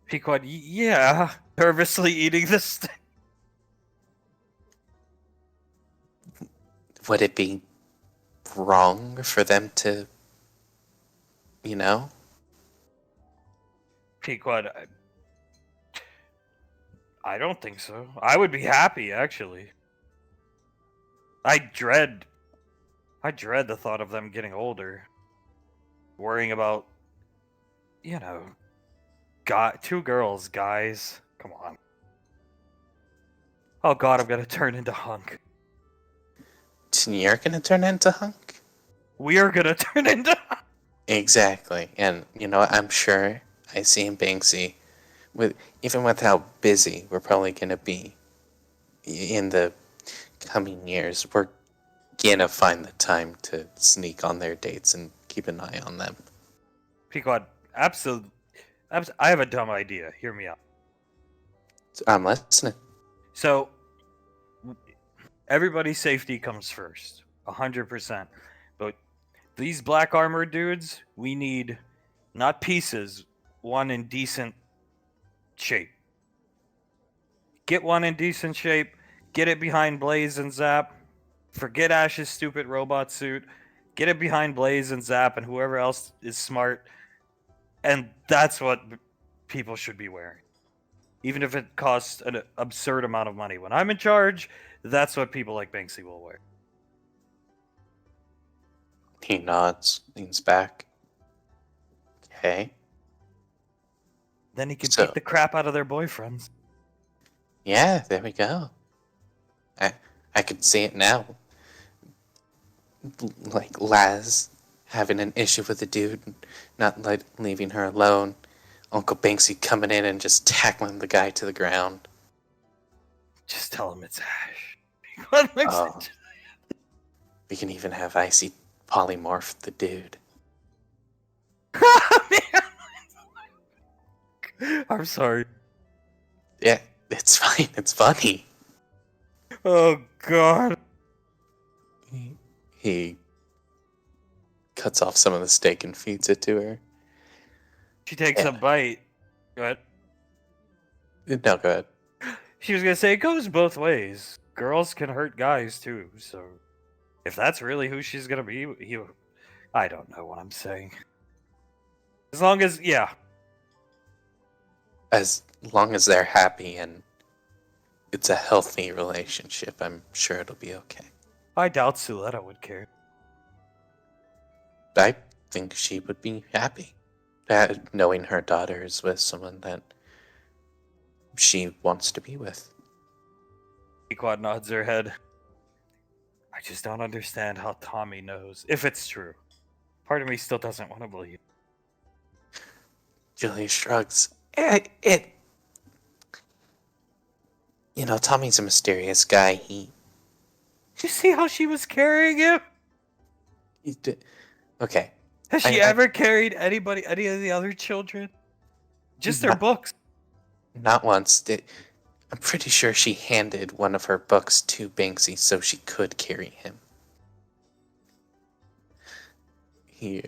Pequod, yeah. Nervously eating the steak. Would it be wrong for them to, you know? Pequod, I don't think so. I would be happy, actually. I dread the thought of them getting older. Worrying about, 2 girls, guys. Come on. Oh god, I'm gonna turn into Hunk. You're gonna turn into Hunk? We are gonna turn into Hunk! Exactly. And, I'm sure I see in Banksy, even with how busy we're probably gonna be in the coming years, we're gonna find the time to sneak on their dates and keep an eye on them. Pequod, absolutely. I have a dumb idea. Hear me out. I'm listening. So, everybody's safety comes first. 100%. But these black armor dudes, we need not pieces, one in decent shape. Get one in decent shape. Get it behind Blaze and Zap. Forget Ash's stupid robot suit. Get it behind Blaze and Zap and whoever else is smart. And that's what people should be wearing. Even if it costs an absurd amount of money. When I'm in charge, that's what people like Banksy will wear. He nods, leans back. Okay. Then he can So- beat the crap out of their boyfriends. Yeah, there we go. I could see it now. like Laz having an issue with the dude, not leaving her alone. Uncle Banksy coming in and just tackling the guy to the ground. Just tell him it's Ash. What makes Oh. We can even have Icy polymorph the dude. I'm sorry. Yeah, it's fine. It's funny. Oh god. He cuts off some of the steak and feeds it to her. She takes a bite. Go ahead. No, go ahead. She was gonna say it goes both ways. Girls can hurt guys too, so if that's really who she's gonna be, I don't know what I'm saying. As long as, yeah. As long as they're happy and it's a healthy relationship, I'm sure it'll be okay. I doubt Suletta would care. I think she would be happy knowing her daughter is with someone that she wants to be with. Pequod nods her head. I just don't understand how Tommy knows, if it's true. Part of me still doesn't want to believe. Julia shrugs. You know, Tommy's a mysterious guy. Did you see how she was carrying him? Okay. Has she ever carried any of the other children? Just their books. Not once. I'm pretty sure she handed one of her books to Banksy so she could carry him. He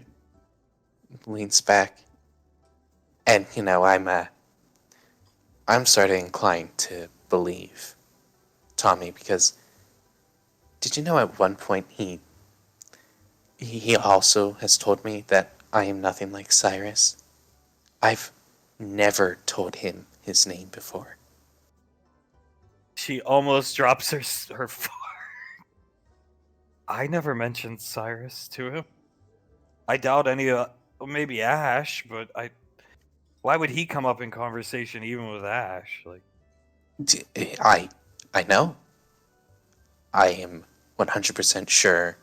leans back. And, you know, I'm sort of inclined to believe Tommy because did you know at one point he also has told me that I am nothing like Cyrus? I've never told him his name before. She almost drops her fork. I never mentioned Cyrus to him. I doubt maybe Ash, but why would he come up in conversation even with Ash? Like, I know. I am 100% sure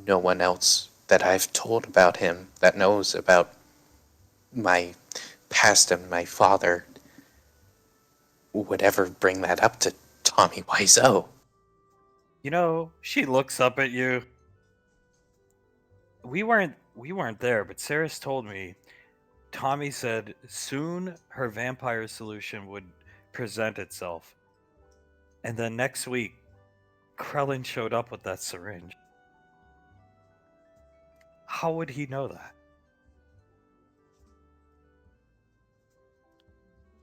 no one else that I've told about him that knows about my past and my father would ever bring that up to Tommy Wiseau. you know, she looks up at you. We weren't there, but Saris told me. Tommy said soon her vampire solution would present itself. And then next week, Krellin showed up with that syringe. How would he know that?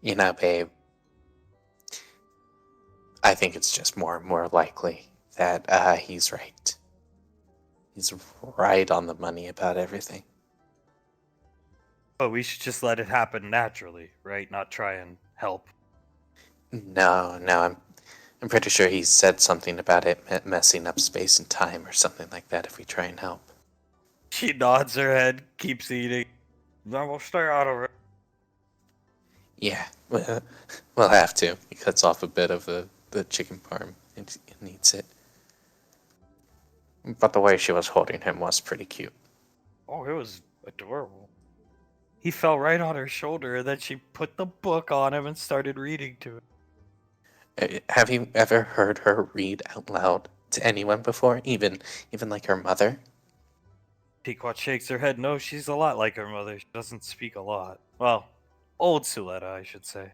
You know, babe, I think it's just more and more likely that he's right. He's right on the money about everything. But we should just let it happen naturally, right? Not try and help. No, I'm pretty sure he said something about it messing up space and time or something like that if we try and help. She nods her head, keeps eating. Then we'll stay out of it. Yeah, we'll have to. He cuts off a bit of the chicken parm and eats it. But the way she was holding him was pretty cute. Oh, it was adorable. He fell right on her shoulder, and then she put the book on him and started reading to him. Have you ever heard her read out loud to anyone before? Even like her mother? Pequot shakes her head. No, she's a lot like her mother. She doesn't speak a lot. Well, old Suletta, I should say.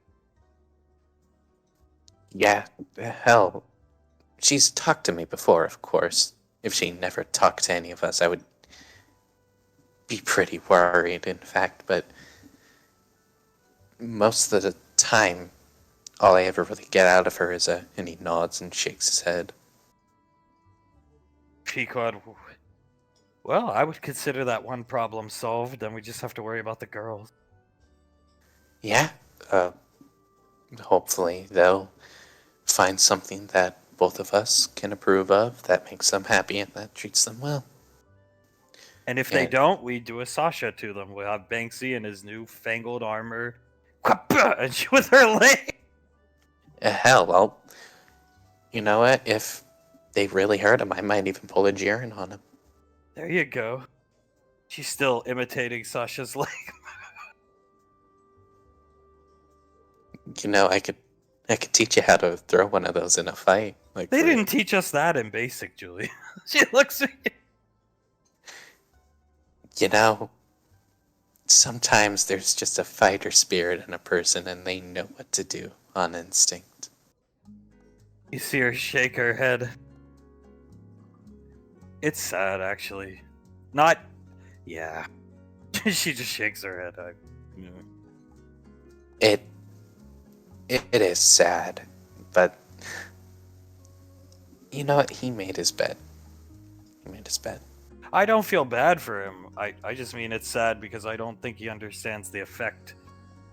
Yeah, hell. She's talked to me before, of course. If she never talked to any of us, I would be pretty worried, in fact, but most of the time, all I ever really get out of her is and he nods and shakes his head. Pequot, well, I would consider that one problem solved, then we just have to worry about the girls. Yeah, hopefully they'll find something that both of us can approve of, that makes them happy and that treats them well. And if they don't, we do a Sasha to them. We'll have Banksy in his new fangled armor. And she with her leg. Hell, well, you know what? If they really hurt him, I might even pull a Jiren on him. There you go. She's still imitating Sasha's leg. You know, I could teach you how to throw one of those in a fight. Like They for- didn't teach us that in basic, Julie. She looks at you. You know, sometimes there's just a fighter spirit in a person and they know what to do on instinct. You see her shake her head. It's sad, actually. Not... Yeah. She just shakes her head. It is sad, but you know what? He made his bed. I don't feel bad for him. I just mean it's sad because I don't think he understands the effect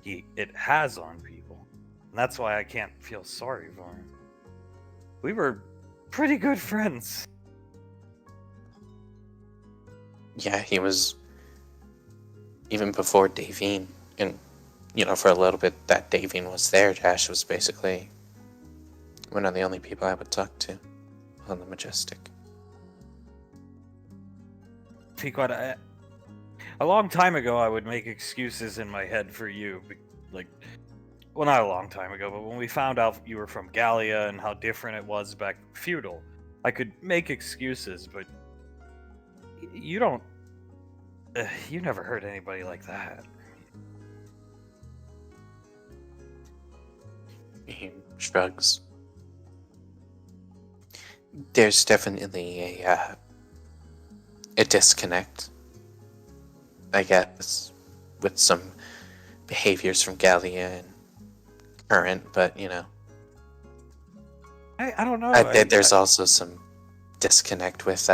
it has on people. And that's why I can't feel sorry for him. We were pretty good friends. Yeah, he was even before Davine, and you know, for a little bit that Davine was there, Dash was basically one of the only people I would talk to on the Majestic. Pequod, a long time ago, I would make excuses in my head for you. Like, well, not a long time ago, but when we found out you were from Gallia and how different it was back feudal, I could make excuses, but you don't. You never hurt anybody like that. He shrugs. There's definitely a disconnect, I guess, with some behaviors from Gallia and current, but you know, I don't know. there's also some disconnect with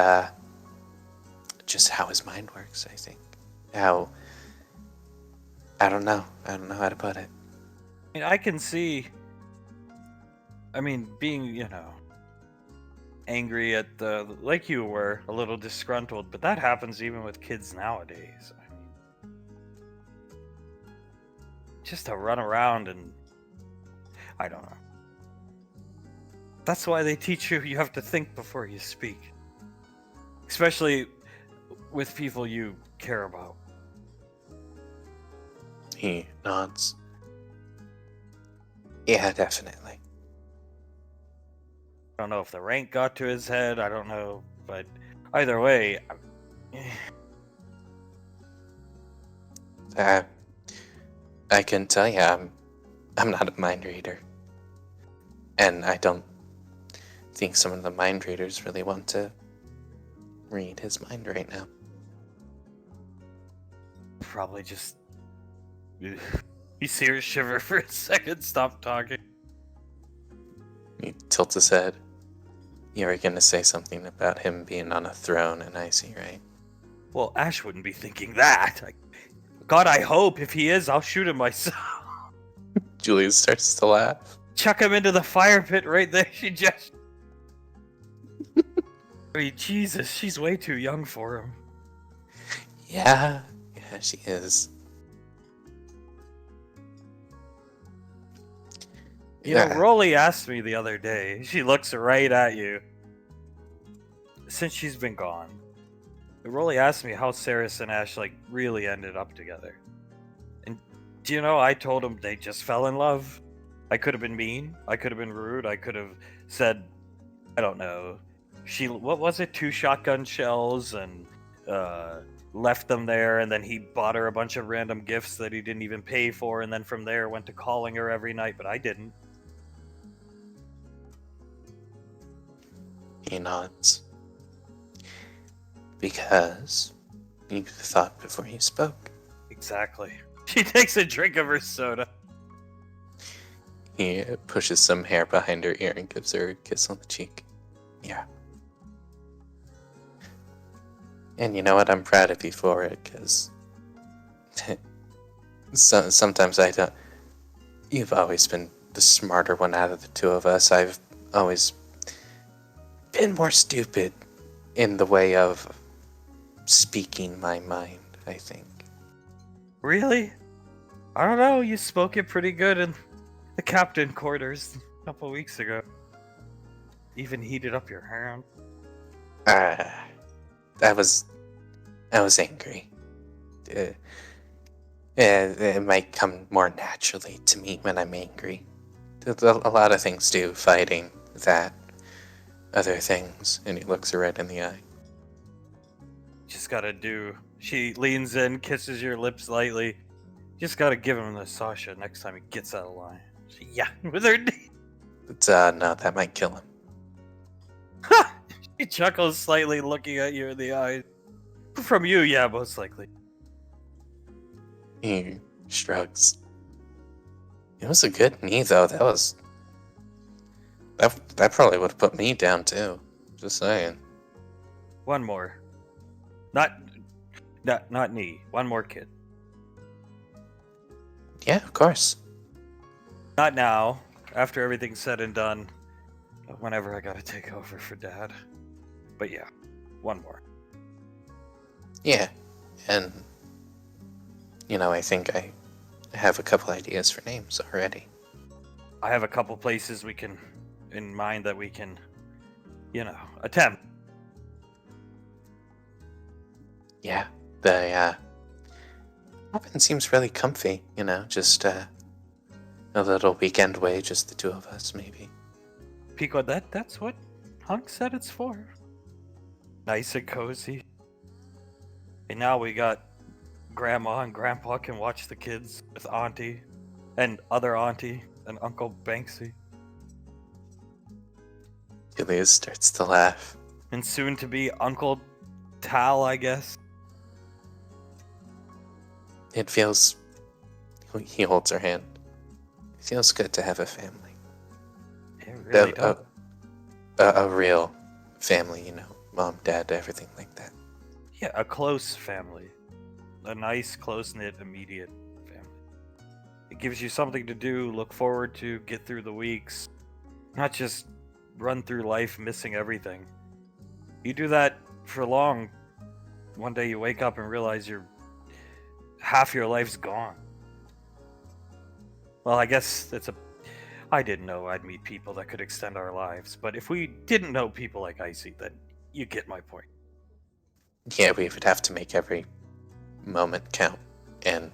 just how his mind works. I think how I don't know how to put it. I mean, I can see. I mean, being, you know, angry at like you were, a little disgruntled, but that happens even with kids nowadays. I mean, just to run around and I don't know. That's why they teach you have to think before you speak, especially with people you care about. He nods. Yeah, definitely. I don't know if the rank got to his head, I don't know, but either way, I can tell you, I'm not a mind reader, and I don't think some of the mind readers really want to read his mind right now. probably just you see her shiver for a second, stop talking. He tilts his head. You were gonna say something about him being on a throne in Icy, right? Well, Ash wouldn't be thinking that. God, I hope. If he is, I'll shoot him myself. Julius starts to laugh. Chuck him into the fire pit right there. She just. I mean, Jesus, she's way too young for him. Yeah, she is. You know, Rolly asked me the other day. She looks right at you. Since she's been gone, Rolly asked me how Saris and Ash really ended up together. And do you know, I told him they just fell in love. I could have been mean. I could have been rude. I could have said, I don't know. What was it? 2 shotgun shells and left them there, and then he bought her a bunch of random gifts that he didn't even pay for, and then from there went to calling her every night, but I didn't. He nods. Because you thought before you spoke. Exactly. She takes a drink of her soda. He pushes some hair behind her ear and gives her a kiss on the cheek. Yeah. And you know what? I'm proud of you for it, because sometimes I don't. You've always been the smarter one out of the two of us. I've always been more stupid in the way of speaking my mind, I think. Really? I don't know, you spoke it pretty good in the captain quarters a couple weeks ago. even heated up your hand. I was angry. It might come more naturally to me when I'm angry. A lot of things do, fighting, that, other things, and he looks her right in the eye. Just gotta do. She leans in, kisses your lips lightly. Just gotta give him the Sasha next time he gets out of line. Yeah, with her knee. But, no, that might kill him. She chuckles slightly, looking at you in the eye. From you, yeah, most likely. He shrugs. It was a good knee, though. That probably would have put me down, too. Just saying. One more. Not knee. One more kid. Yeah, of course. Not now. After everything's said and done. Whenever I gotta take over for Dad. But yeah, one more. Yeah, and I think I have a couple ideas for names already. I have a couple places in mind that we can, attempt. Yeah, the cabin seems really comfy. Just a little weekend way, just the two of us, maybe. Pico, that's what Hunk said it's for. Nice and cozy. And now we got Grandma and Grandpa can watch the kids with Auntie and other Auntie and Uncle Banksy. Julius starts to laugh. And soon to be Uncle Tal, I guess. It feels... He holds her hand. It feels good to have a family. It really does. A real family, mom, dad, everything like that. Yeah, a close family. A nice, close-knit, immediate family. It gives you something to do, look forward to, get through the weeks. Not just run through life missing everything. You do that for long. One day you wake up and realize half your life's gone. Well, I guess I didn't know I'd meet people that could extend our lives, but if we didn't know people like Icy, then you get my point. Yeah, we would have to make every moment count, and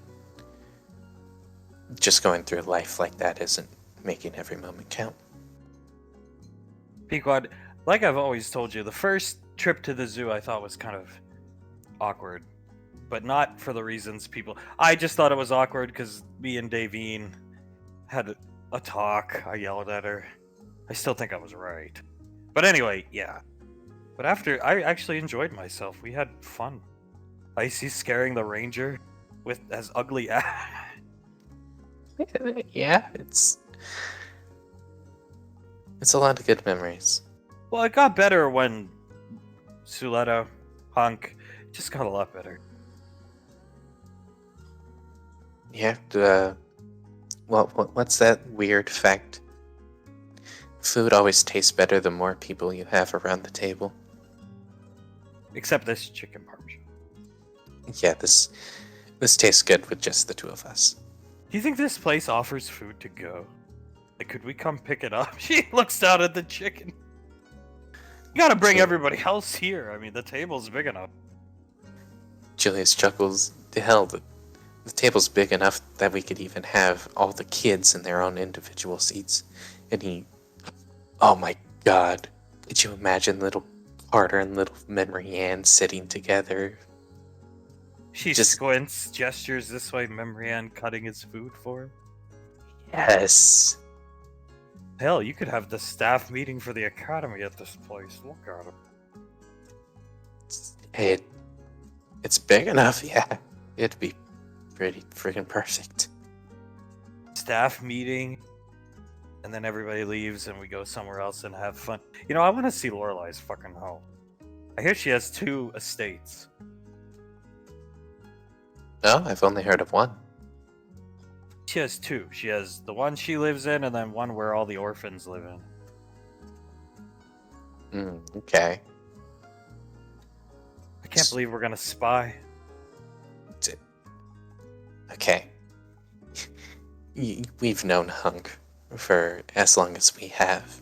just going through life like that isn't making every moment count. Pequod, like I've always told you, the first trip to the zoo I thought was kind of awkward, but not for the reasons people... I just thought it was awkward because me and Davine had a talk. I yelled at her. I still think I was right. But anyway, yeah. But after, I actually enjoyed myself. We had fun. Icy scaring the ranger with as ugly as... Yeah, it's a lot of good memories. Well, it got better when Suletta, Hunk, just got a lot better. Yeah, well, what's that weird fact? Food always tastes better the more people you have around the table. Except this chicken parmesan. Yeah, this tastes good with just the two of us. Do you think this place offers food to go? Like, could we come pick it up? She looks down at the chicken. You gotta bring everybody else here. I mean, the table's big enough. Julius chuckles. The hell, the table's big enough that we could even have all the kids in their own individual seats. And he... Oh my god. Could you imagine little Carter and little Memory Ann sitting together? She squints, gestures this way, Memory Ann cutting his food for him. Yes. Hell, you could have the staff meeting for the academy at this place. Look at him. Hey, it's big enough, yeah. It'd be pretty freaking perfect. Staff meeting, and then everybody leaves and we go somewhere else and have fun. I want to see Lorelai's fucking home. I hear she has 2 estates. No, I've only heard of one. She has 2. She has the one she lives in and then one where all the orphans live in. Okay. I can't believe we're gonna spy. Okay. We've known Hunk for as long as we have.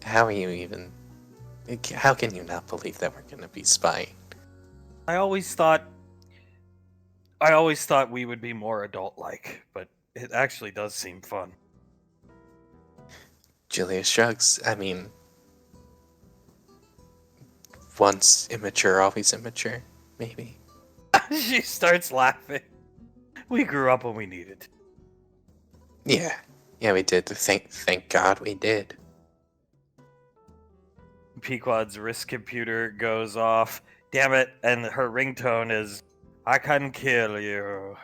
How are you even? How can you not believe that we're gonna be spying? I always thought we would be more adult-like, but it actually does seem fun. Julia shrugs. I mean, once immature, always immature. Maybe. She starts laughing. We grew up when we needed. Yeah. Yeah, we did. Thank God we did. Pequod's wrist computer goes off. Damn it! And her ringtone is, "I can kill you,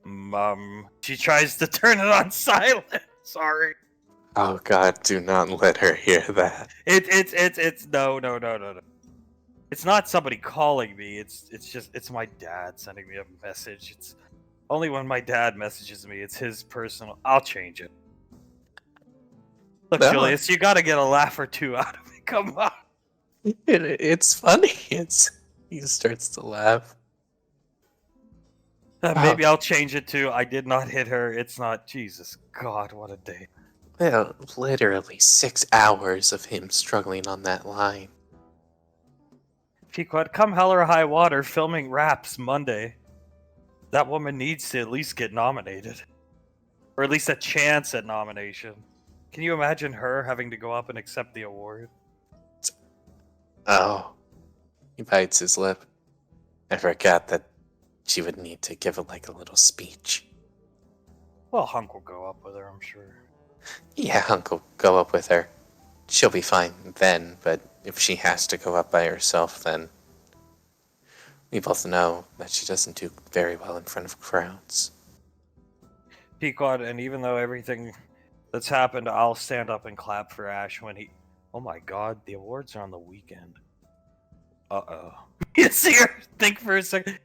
Mom." She tries to turn it on silent. Sorry. Oh God, do not let her hear that. It's no. It's not somebody calling me. It's my dad sending me a message. It's only when my dad messages me. It's his personal. I'll change it. Look, No. Julius, you gotta get a laugh or two out of it. Come on. It's funny. He starts to laugh. Maybe I'll change it to, "I did not hit her. It's not." Jesus God, what a day. Well, literally 6 hours of him struggling on that line. Pequod, come hell or high water, filming Raps Monday. That woman needs to at least get nominated. Or at least a chance at nomination. Can you imagine her having to go up and accept the award? Oh. He bites his lip. I forgot that she would need to give like a little speech. Well, Hunk will go up with her, I'm sure. Yeah, Hunk will go up with her. She'll be fine then, but if she has to go up by herself, then we both know that she doesn't do very well in front of crowds. Pequod, and even though everything that's happened, I'll stand up and clap for Ash when he... Oh my god, the awards are on the weekend. Uh-oh. You see her think for a second.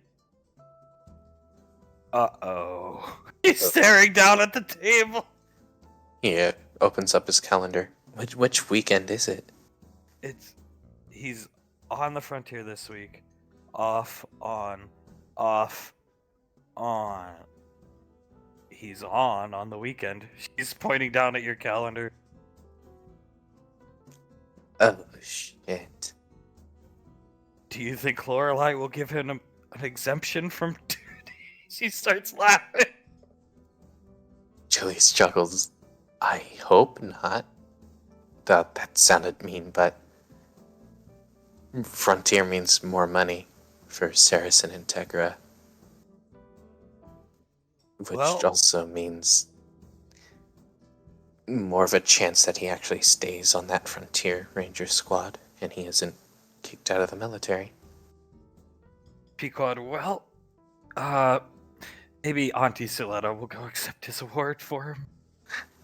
Uh-oh. He's staring down at the table. He opens up his calendar. Which weekend is it? He's on the frontier this week. Off, on, off, on. He's on the weekend. She's pointing down at your calendar. Oh, shit. Do you think Lorelei will give him an exemption from duty? She starts laughing. Julius chuckles. I hope not. That sounded mean, but Frontier means more money for Saracen and Tegra. Which Well- also means more of a chance that he actually stays on that Frontier Ranger squad and he isn't kicked out of the military. Pequod, well, maybe Auntie Siletta will go accept his award for him.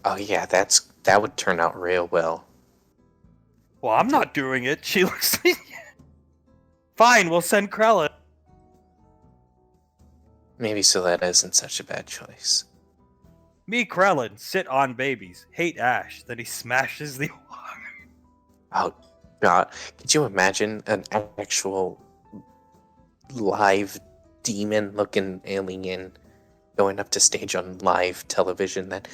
Oh yeah, that would turn out real well. Well, I'm not doing it. She looks. Fine, we'll send Krella. Maybe Soletta isn't such a bad choice. Me, Krellin, sit on babies, hate Ash. Then he smashes the award. Oh God, could you imagine an actual live demon-looking alien going up to stage on live television that,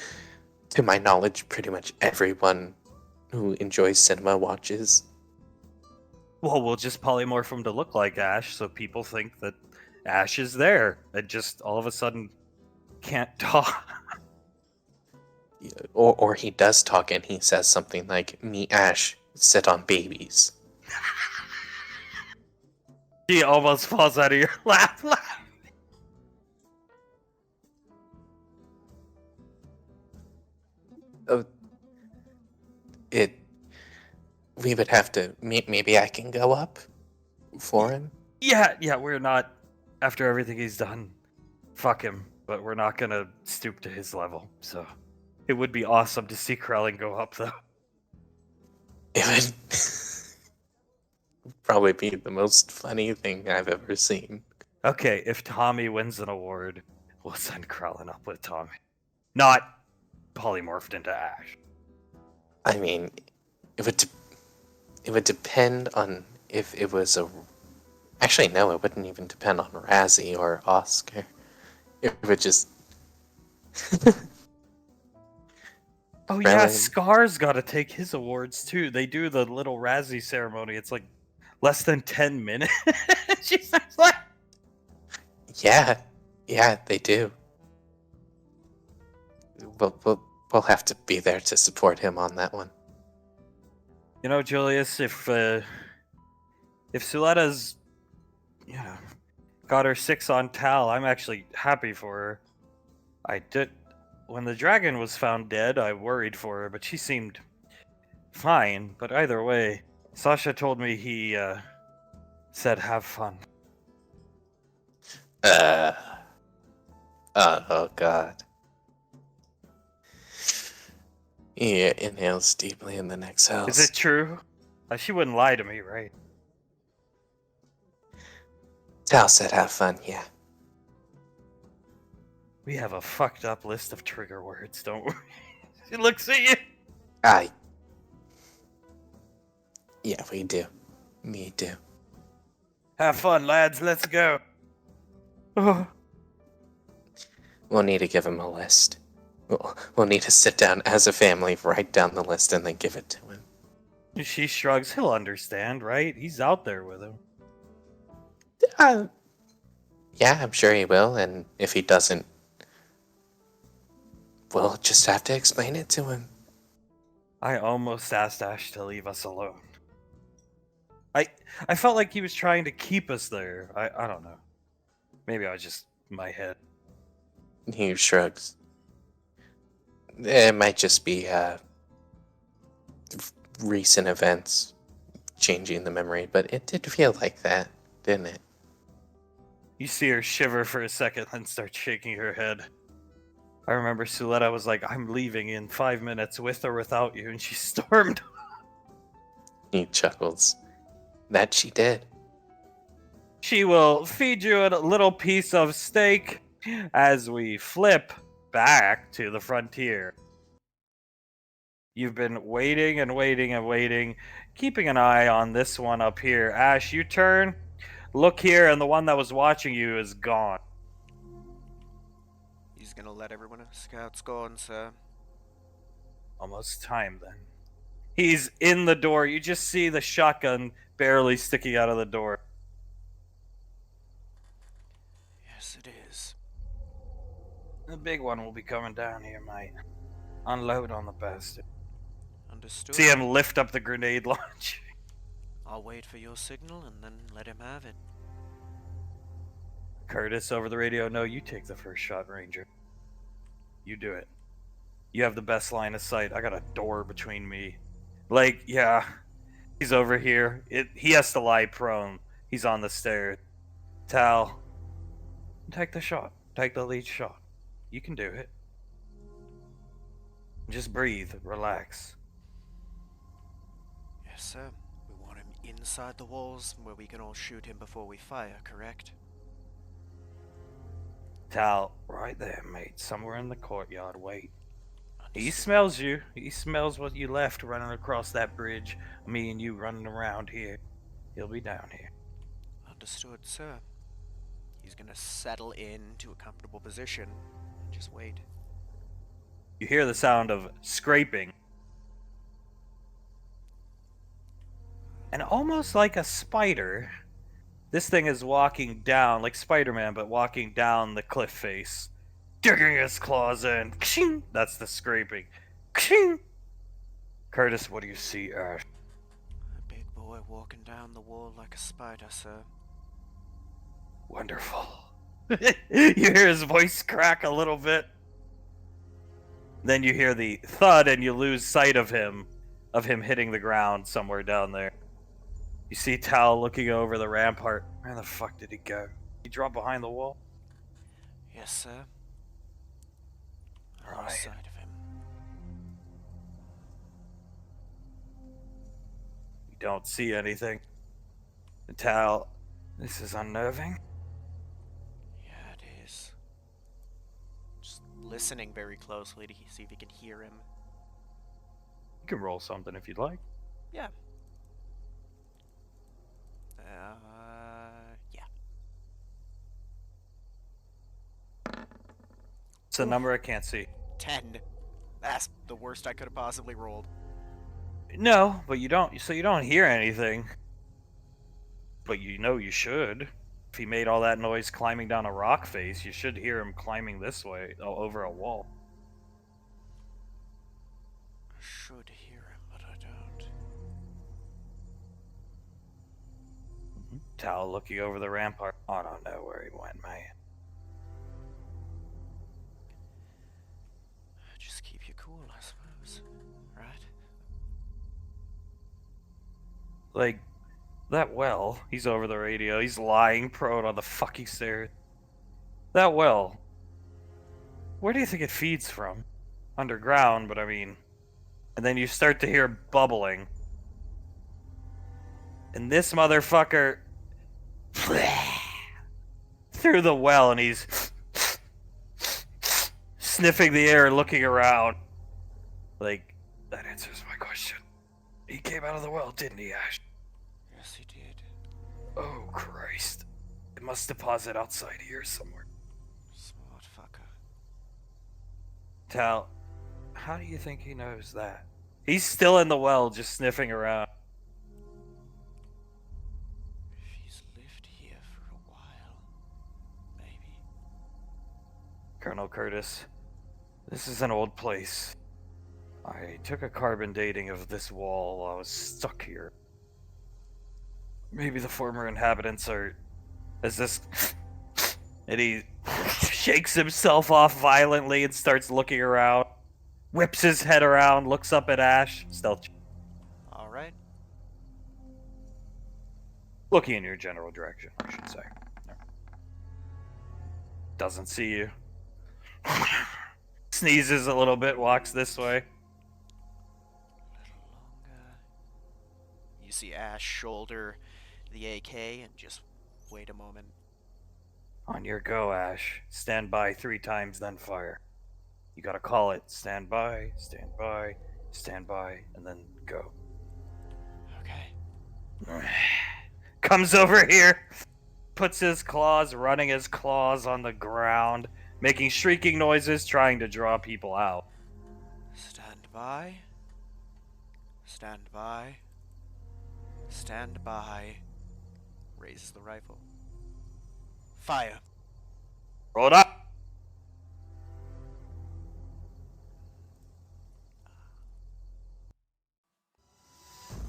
to my knowledge, pretty much everyone who enjoys cinema watches? Well, we'll just polymorph him to look like Ash, so people think that Ash is there, and just all of a sudden can't talk. Or he does talk and he says something like, "Me, Ash, sit on babies." She almost falls out of your lap. Oh, we would have to. Maybe I can go up for him. Yeah, we're not. After everything he's done, fuck him. But we're not gonna stoop to his level. So, it would be awesome to see Krellin go up, though. It would probably be the most funny thing I've ever seen. Okay, if Tommy wins an award, we'll send Krellin up with Tommy. Not polymorphed into Ash. I mean, it would depend on if it was a. Actually, no, it wouldn't even depend on Razzie or Oscar. It would just. Oh yeah, Krillin. Scar's got to take his awards too. They do the little Razzie ceremony. It's like less than 10 minutes. She's just like, Yeah, they do. We'll have to be there to support him on that one. you know, Julius, if Suletta's, you know, got her 6 on Tal, I'm actually happy for her. I did. When the dragon was found dead, I worried for her, but she seemed fine. But either way, Sasha told me he said have fun. Oh God. He inhales deeply and then exhales. Is it true? She wouldn't lie to me, right? Tal said have fun, yeah. We have a fucked up list of trigger words, don't we? She looks at you. Yeah, we do. Me too. Have fun, lads. Let's go. Oh. We'll need to give him a list. We'll need to sit down as a family, write down the list, and then give it to him. She shrugs. He'll understand, right? He's out there with him. Yeah, I'm sure he will, and if he doesn't, we'll just have to explain it to him. I almost asked Ash to leave us alone. I felt like he was trying to keep us there. I don't know. Maybe I was just in my head. He shrugs. It might just be recent events changing the memory, but it did feel like that, didn't it? You see her shiver for a second, then start shaking her head. I remember Suletta was like, I'm leaving in 5 minutes with or without you, and she stormed. He chuckles. That she did. She will feed you a little piece of steak as we flip back to the frontier. You've been waiting and waiting and waiting, keeping an eye on this one up here. Ash, you turn, look here, and the one that was watching you is gone. He's gonna let everyone scouts go on, sir. Almost time then. He's in the door. You just see the shotgun barely sticking out of the door. Yes, it is. The big one will be coming down here, mate. Unload on the bastard. Understood. See him lift up the grenade launch. I'll wait for your signal and then let him have it. Curtis over the radio, no, you take the first shot, Ranger. You do it. You have the best line of sight. I got a door between me. Like, yeah, he's over here. He has to lie prone. He's on the stairs. Tal, take the shot. Take the lead shot. You can do it. Just breathe. Relax. Yes, sir. We want him inside the walls where we can all shoot him before we fire, correct? Tal, right there, mate. Somewhere in the courtyard. Wait. He Understood. smells you. He smells what you left running across that bridge. Me and you running around here. He'll be down here. Understood, sir. He's gonna settle into a comfortable position and just wait. You hear the sound of scraping. And almost like a spider, this thing is walking down, like Spider-Man, but walking down the cliff face. Digging his claws in. Kshing! That's the scraping. Kshing! Curtis, what do you see, Ash? A big boy walking down the wall like a spider, sir. Wonderful. You hear his voice crack a little bit. Then you hear the thud and you lose sight of him hitting the ground somewhere down there. You see Tal looking over the rampart. Where the fuck did he go? He dropped behind the wall? Yes, sir. I Right. lost sight of him. You don't see anything. Tal, this is unnerving. Yeah, it is. Just listening very closely to see if he can hear him. You can roll something if you'd like. Yeah. Yeah. It's a number I can't see. 10. That's the worst I could have possibly rolled. No, but you don't. So you don't hear anything. But you know you should. If he made all that noise climbing down a rock face, you should hear him climbing this way over a wall. I should hear him, but I don't. Tal looking over the rampart. I don't know where he went, man. Just keep you cool, I suppose. Right? Like, that well, he's over the radio, he's lying prone on the fucking stairs. That well, where do you think it feeds from? Underground, but I mean... And then you start to hear bubbling. And this motherfucker... through the well, and he's... sniffing the air, looking around. Like, that answers my question. He came out of the well, didn't he, Ash? Yes, he did. Oh, Christ. It must deposit outside here somewhere. Smart fucker. Tal, how do you think he knows that? He's still in the well, just sniffing around. If he's lived here for a while, maybe. Colonel Curtis, this is an old place. I took a carbon dating of this wall while I was stuck here. Maybe the former inhabitants are... Is this... And he shakes himself off violently and starts looking around. Whips his head around, looks up at Ash. Stealth. Alright. Looking in your general direction, I should say. Doesn't see you. Sneezes a little bit, walks this way. A little longer. You see Ash shoulder the AK and just wait a moment. On your go, Ash. Stand by 3 times, then fire. You gotta call it. Stand by, stand by, stand by, and then go. Okay. Comes over here, puts his claws, running his claws on the ground, making shrieking noises, trying to draw people out. Stand by. Stand by. Stand by. Raises the rifle. Fire. Roll it up!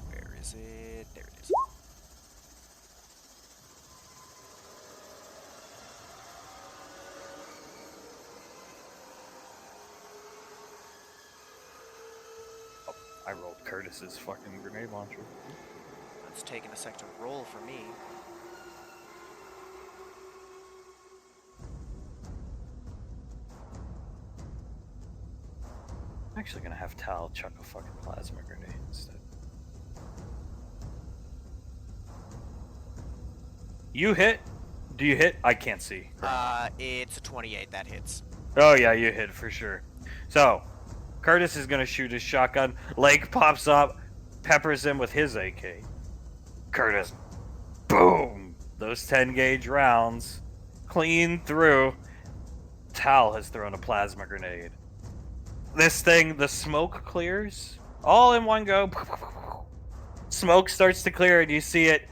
Where is it? There it is. I rolled Curtis's fucking grenade launcher. It's taking a sec to roll for me. I'm actually gonna have Tal chuck a fucking plasma grenade instead. You hit? Do you hit? I can't see. It's a 28, that hits. Oh yeah, you hit for sure. So, Curtis is gonna shoot his shotgun. Lake pops up, peppers him with his AK. Curtis, boom! Those 10 gauge rounds, clean through. Tal has thrown a plasma grenade. This thing, the smoke clears, all in one go. Smoke starts to clear and you see it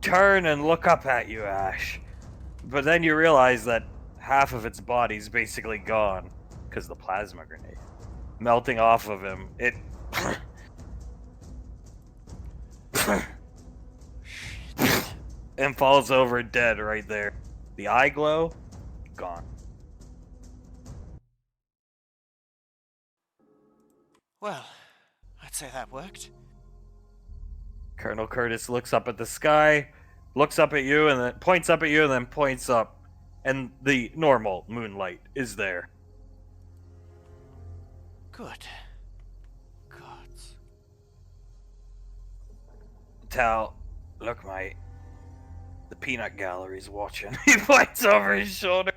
turn and look up at you, Ash. But then you realize that half of its body's basically gone because the plasma grenade melting off of him. It and falls over dead right there. The eye glow, gone. Well, I'd say that worked. Colonel Curtis looks up at the sky, looks up at you, and then points up at you, and then points up, and the normal moonlight is there. Good. Gods. Tal, look, mate. The peanut gallery's watching. He points over his shoulder.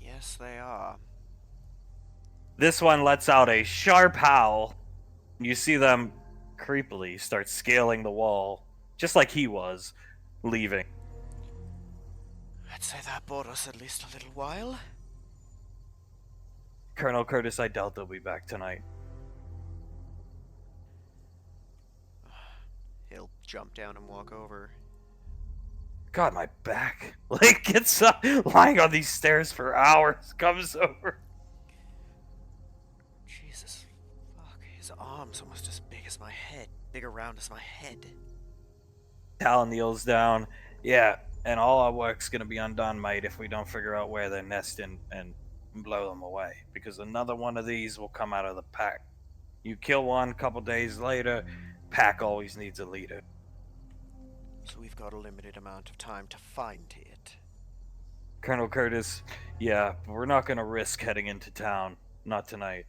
Yes, they are. This one lets out a sharp howl. You see them creepily start scaling the wall, just like he was, leaving. I'd say that bought us at least a little while. Colonel Curtis, I doubt they'll be back tonight. He'll jump down and walk over. God, my back. Like, gets up, lying on these stairs for hours, comes over. Jesus. Fuck, his arm's almost as big as my head. Big around as my head. Tal kneels down. Yeah, and all our work's gonna be undone, mate, if we don't figure out where they're nesting and blow them away. Because another one of these will come out of the pack. You kill one, couple days later, pack always needs a leader. So we've got a limited amount of time to find it. Colonel Curtis, yeah, we're not gonna risk heading into town. Not tonight.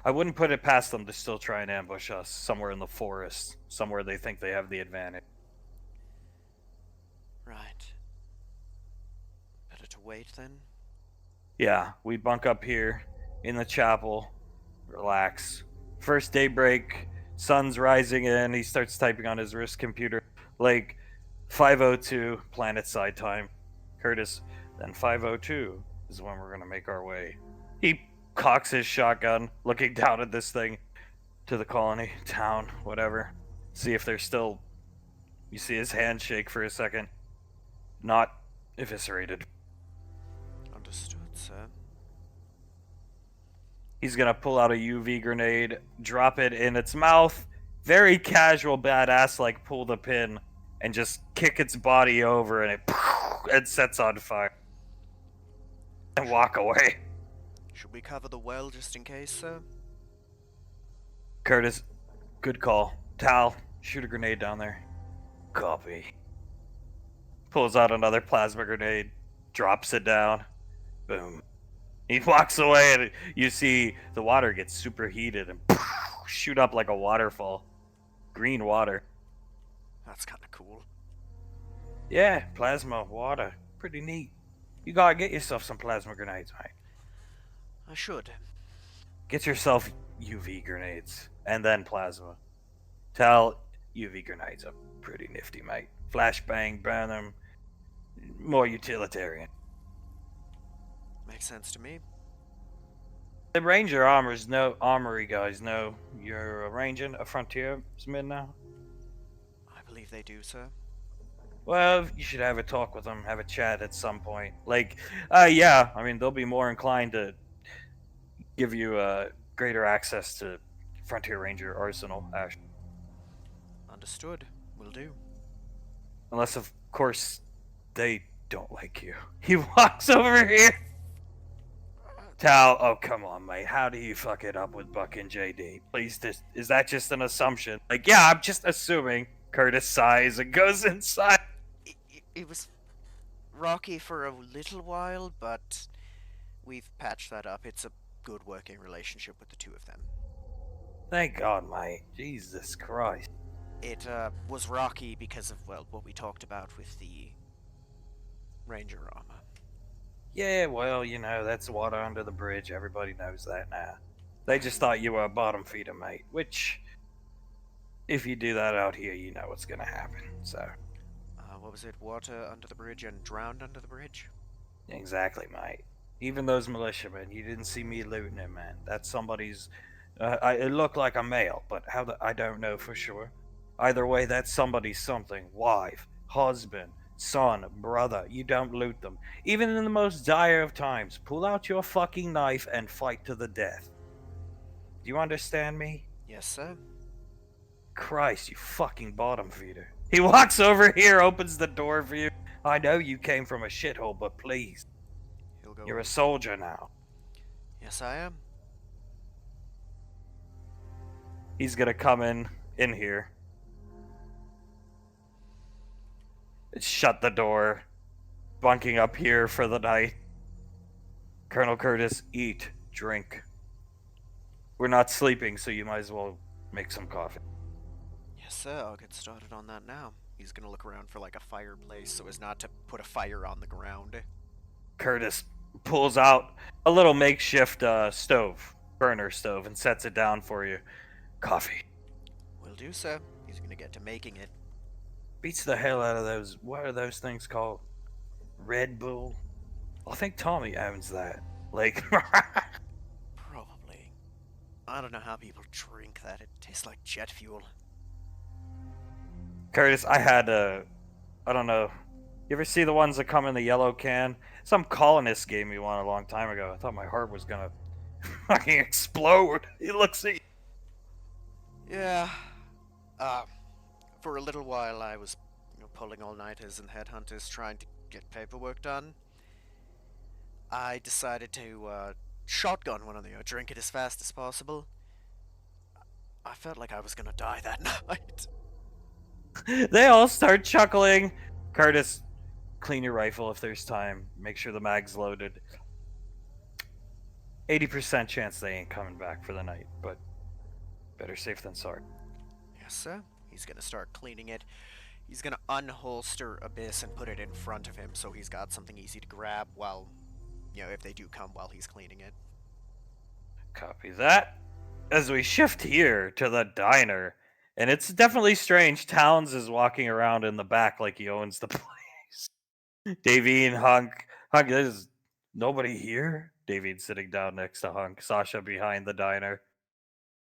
I wouldn't put it past them to still try and ambush us somewhere in the forest, somewhere they think they have the advantage. Right. Better to wait then? Yeah, we bunk up here in the chapel, relax. First daybreak, sun's rising in, he starts typing on his wrist computer, like 5:02 planet side time. Curtis, then 5:02 is when we're gonna make our way. He cocks his shotgun, looking down at this thing, to the colony, town, whatever. See if they're still. You see his hand shake for a second. Not eviscerated. Understood, sir. He's gonna pull out a UV grenade, drop it in its mouth, very casual, badass, like pull the pin, and just kick its body over, and it sets on fire. And walk away. Should we cover the well just in case, sir? Curtis, good call. Tal, shoot a grenade down there. Copy. Pulls out another plasma grenade, drops it down. Boom. He walks away, and you see the water gets superheated and shoot up like a waterfall. Green water. That's kinda cool. Yeah, plasma water. Pretty neat. You gotta get yourself some plasma grenades, right? I should. Get yourself UV grenades, and then plasma. Tal, UV grenades are pretty nifty, mate. Flashbang, burn them. More utilitarian. Makes sense to me. The Ranger armory guys know you're arranging a frontiersman now? I believe they do, sir. Well, you should have a talk with them, have a chat at some point. Like, yeah, I mean, they'll be more inclined to give you greater access to Frontier Ranger arsenal, Ash. Understood. Will do. Unless, of course, they don't like you. He walks over here. Tal, oh, come on, mate. How do you fuck it up with Buck and JD? Please, is that just an assumption? Like, yeah, I'm just assuming. Curtis sighs and goes inside. It was rocky for a little while, but we've patched that up. It's a good working relationship with the two of them. Thank God, mate. Jesus Christ. It was rocky because of, well, what we talked about with the Ranger armor. Yeah, well, you know, that's water under the bridge. Everybody knows that now. They just thought you were a bottom feeder, mate. Which, if you do that out here, you know what's gonna happen. So. What was it? Water under the bridge and drowned under the bridge? Exactly, mate. Even those militiamen, you didn't see me looting them, man. That's somebody's. It looked like a male, but I don't know for sure. Either way, that's somebody's something. Wife, husband, son, brother. You don't loot them. Even in the most dire of times, pull out your fucking knife and fight to the death. Do you understand me? Yes, sir. Christ, you fucking bottom feeder. He walks over here, opens the door for you. I know you came from a shithole, but please. He'll go. You're a soldier now. Yes, I am. He's gonna come in here. Shut the door. Bunking up here for the night. Colonel Curtis, eat, drink. We're not sleeping, so you might as well make some coffee. Yes, sir. I'll get started on that now. He's gonna look around for like a fireplace so as not to put a fire on the ground. Curtis pulls out a little makeshift burner stove, and sets it down for you. Coffee. Will do, sir. He's gonna get to making it. Beats the hell out of those. What are those things called? Red Bull? I think Tommy owns that. Like, Probably. I don't know how people drink that. It tastes like jet fuel. Curtis, I had I don't know. You ever see the ones that come in the yellow can? Some colonist gave me one a long time ago. I thought my heart was gonna fucking explode. He looks at you. Yeah. Uh, for a little while I was, pulling all-nighters and headhunters trying to get paperwork done. I decided to, shotgun one of them, drink it as fast as possible. I felt like I was gonna die that night. They all start chuckling. Curtis, clean your rifle if there's time. Make sure the mag's loaded. 80% chance they ain't coming back for the night, but better safe than sorry. Yes, sir. He's gonna start cleaning it. He's gonna unholster Abyss and put it in front of him so he's got something easy to grab while, if they do come while he's cleaning it. Copy that. As we shift here to the diner, and it's definitely strange. Towns is walking around in the back like he owns the place. Davine, Hunk, there's nobody here. Davine sitting down next to Hunk. Sasha behind the diner.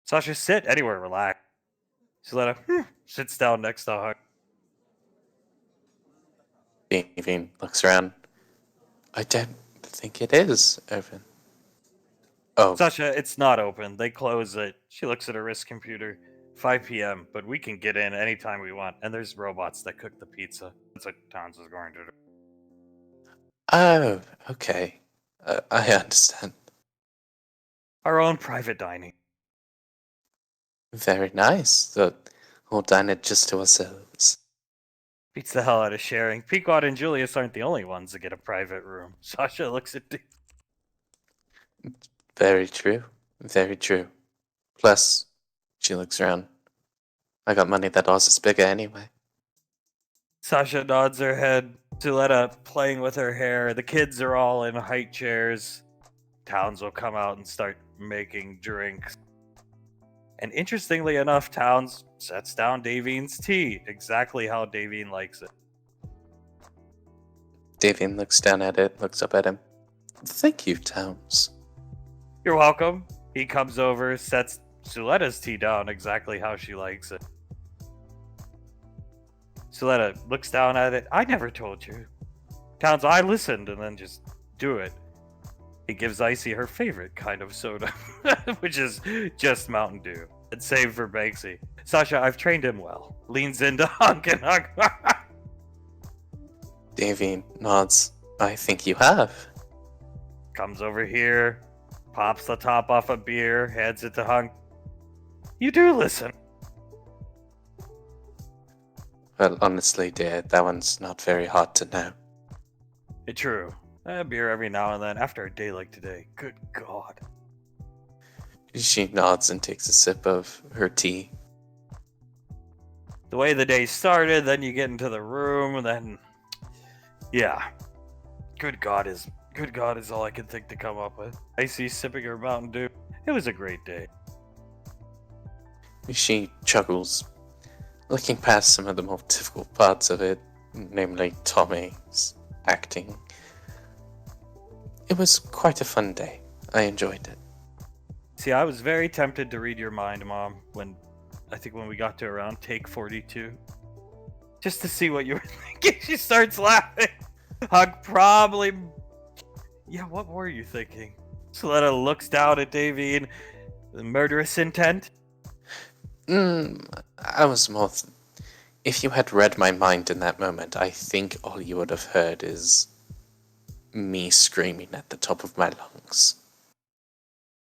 Sasha, sit anywhere, relax. Suletta sits down next to Hunk. Davine looks around. I don't think it is open. Oh, Sasha, it's not open. They close it. She looks at her wrist computer. 5 p.m., but we can get in anytime we want. And there's robots that cook the pizza. That's what Towns is going to do. oh, okay. I understand. Our own private dining. Very nice. We'll dine it just to ourselves. Beats the hell out of sharing. Pequod and Julius aren't the only ones that get a private room. Sasha looks at Very true. Very true. Plus, she looks around. I got money that ours is bigger anyway. Sasha nods her head. Suletta playing with her hair. The kids are all in high chairs. Towns will come out and start making drinks. And interestingly enough, Towns sets down Davine's tea, exactly how Davine likes it. Davine looks down at it, looks up at him. Thank you, Towns. You're welcome. He comes over, sets Suletta's tea down exactly how she likes it. Suletta looks down at it. I never told you. Towns, I listened and then just do it. He gives Icy her favorite kind of soda, which is just Mountain Dew. It's saved for Banksy. Sasha, I've trained him well. Leans into Hunk and Hunk. Davine nods. I think you have. Comes over here, pops the top off a beer, hands it to Hunk. You do listen. Well, honestly, dear, that one's not very hard to know. It's true. A beer every now and then after a day like today. Good God. She nods and takes a sip of her tea. The way the day started, then you get into the room, then yeah. Good God is all I can think to come up with. Icy sipping her Mountain Dew. It was a great day. She chuckles, looking past some of the more difficult parts of it, namely Tommy's acting. It was quite a fun day. I enjoyed it. See, I was very tempted to read your mind, Mom, when we got to around take 42. Just to see what you were thinking. She starts laughing. Hug probably... Yeah, what were you thinking? Suletta looks down at Davine. The murderous intent? I was more... If you had read my mind in that moment, I think all you would have heard is me screaming at the top of my lungs.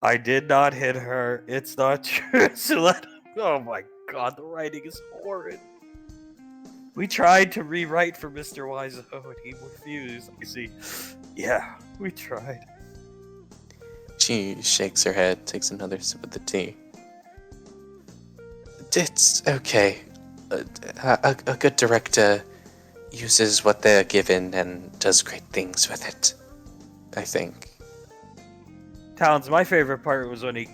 I did not hit her. It's not true. Suletta. Oh my God, the writing is horrid. We tried to rewrite for Mr. Wiseau and he refused. You see, yeah, we tried. She shakes her head, takes another sip of the tea. It's okay. A good director uses what they're given and does great things with it, I think. Towns, my favorite part was when he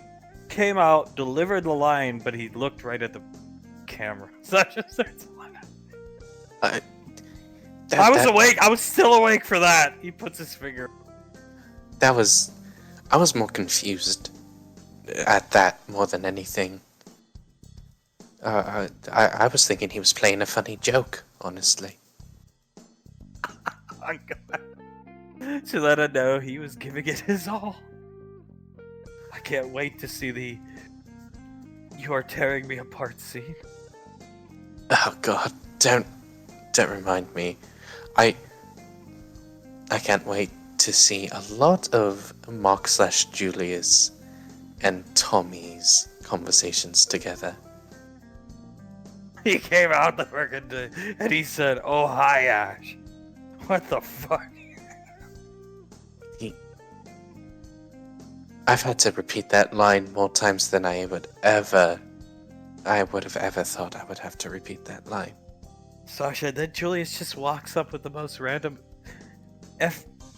came out, delivered the line, but he looked right at the camera. Sasha starts laughing. I was awake. I was still awake for that. He puts his finger. I was more confused at that more than anything. I was thinking he was playing a funny joke, honestly. Oh, God. To let her know he was giving it his all. I can't wait to see the "you are tearing me apart" scene. Oh God, don't remind me. I can't wait to see a lot of Mark/Julius and Tommy's conversations together. He came out the freaking day and he said, "Oh hi, Ash." What the fuck? I've had to repeat that line more times than I would have ever thought I would have to repeat that line. Sasha, then Julius just walks up with the most random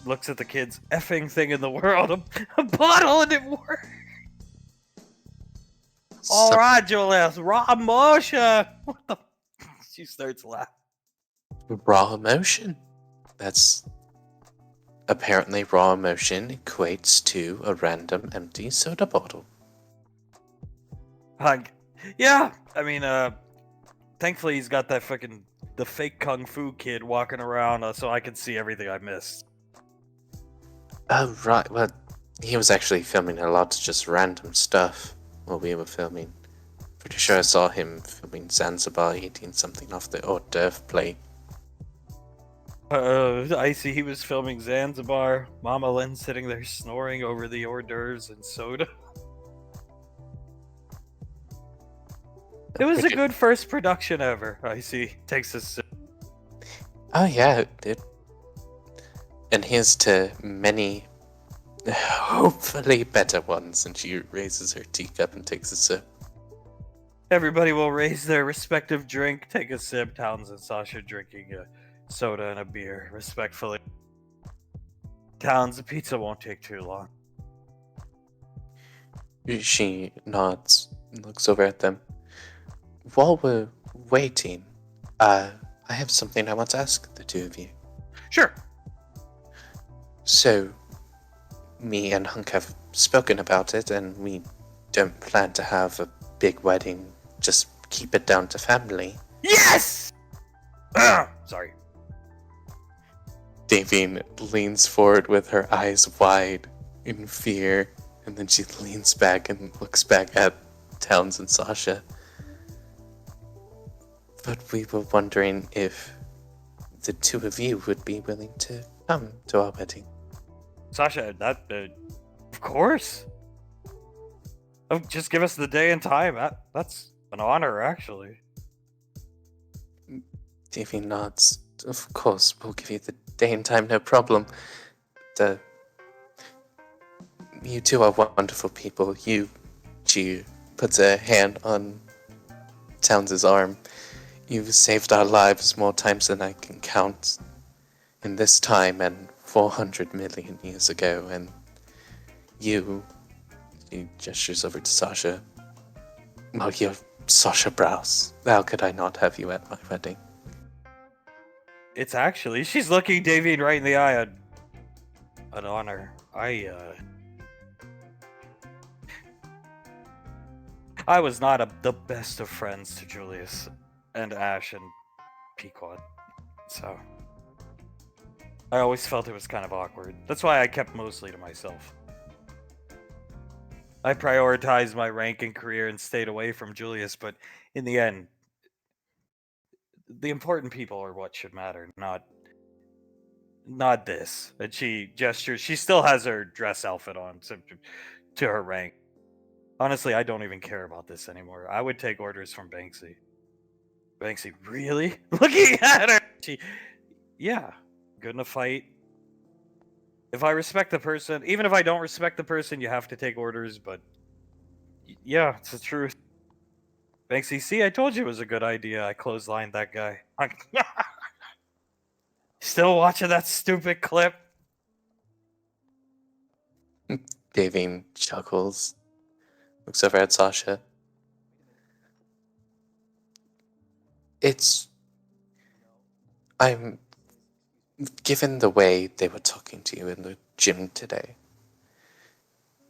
looks at the kids, effing thing in the world, a bottle, and it works. All right, Julius, raw emotion. What the? She starts laughing. Raw emotion. That's apparently raw emotion equates to a random empty soda bottle. Yeah, I mean, thankfully he's got that the fake kung fu kid walking around, so I can see everything I missed. Oh right, well, he was actually filming a lot of just random stuff while we were filming. Pretty sure I saw him filming Zanzibar eating something off the hors d'oeuvre plate. I see he was filming Zanzibar. Mama Lynn sitting there snoring over the hors d'oeuvres and soda. It was a good first production ever. I see. Takes a sip. Oh yeah, it did. And here's to many, hopefully better ones. And she raises her teacup and takes a sip. Everybody will raise their respective drink, take a sip. Towns and Sasha drinking a soda and a beer, respectfully. Towns, the pizza won't take too long. She nods and looks over at them. While we're waiting, I have something I want to ask the two of you. Sure. So, me and Hunk have spoken about it, and we don't plan to have a big wedding. Just keep it down to family. Yes! Sorry. Davine leans forward with her eyes wide in fear, and then she leans back and looks back at Towns and Sasha. But we were wondering if the two of you would be willing to come to our wedding. Sasha, of course. Oh, just give us the day and time. That's an honor, actually. Davy nods. Of course, we'll give you the day and time, no problem. You two are wonderful people. She puts a hand on Towns' arm. You've saved our lives more times than I can count in this time and 400 million years ago, and he gestures over to Sasha. Oh, you're Sasha Browse. How could I not have you at my wedding? It's actually, she's looking Davine right in the eye. An honor. I was not the best of friends to Julius and Ash and Pequod, so I always felt it was kind of awkward. That's why I kept mostly to myself. I prioritized my rank and career and stayed away from Julius, but in the end, the important people are what should matter, not this. And she gestures. She still has her dress outfit on to her rank. Honestly, I don't even care about this anymore. I would take orders from Banksy. Banksy, really? Looking at her! Yeah, good in a fight. If I respect the person, even if I don't respect the person, you have to take orders, but yeah, it's the truth. Banksy, see, I told you it was a good idea. I clotheslined that guy. Still watching that stupid clip? Davine chuckles, looks over at Sasha. I'm Given the way they were talking to you in the gym today,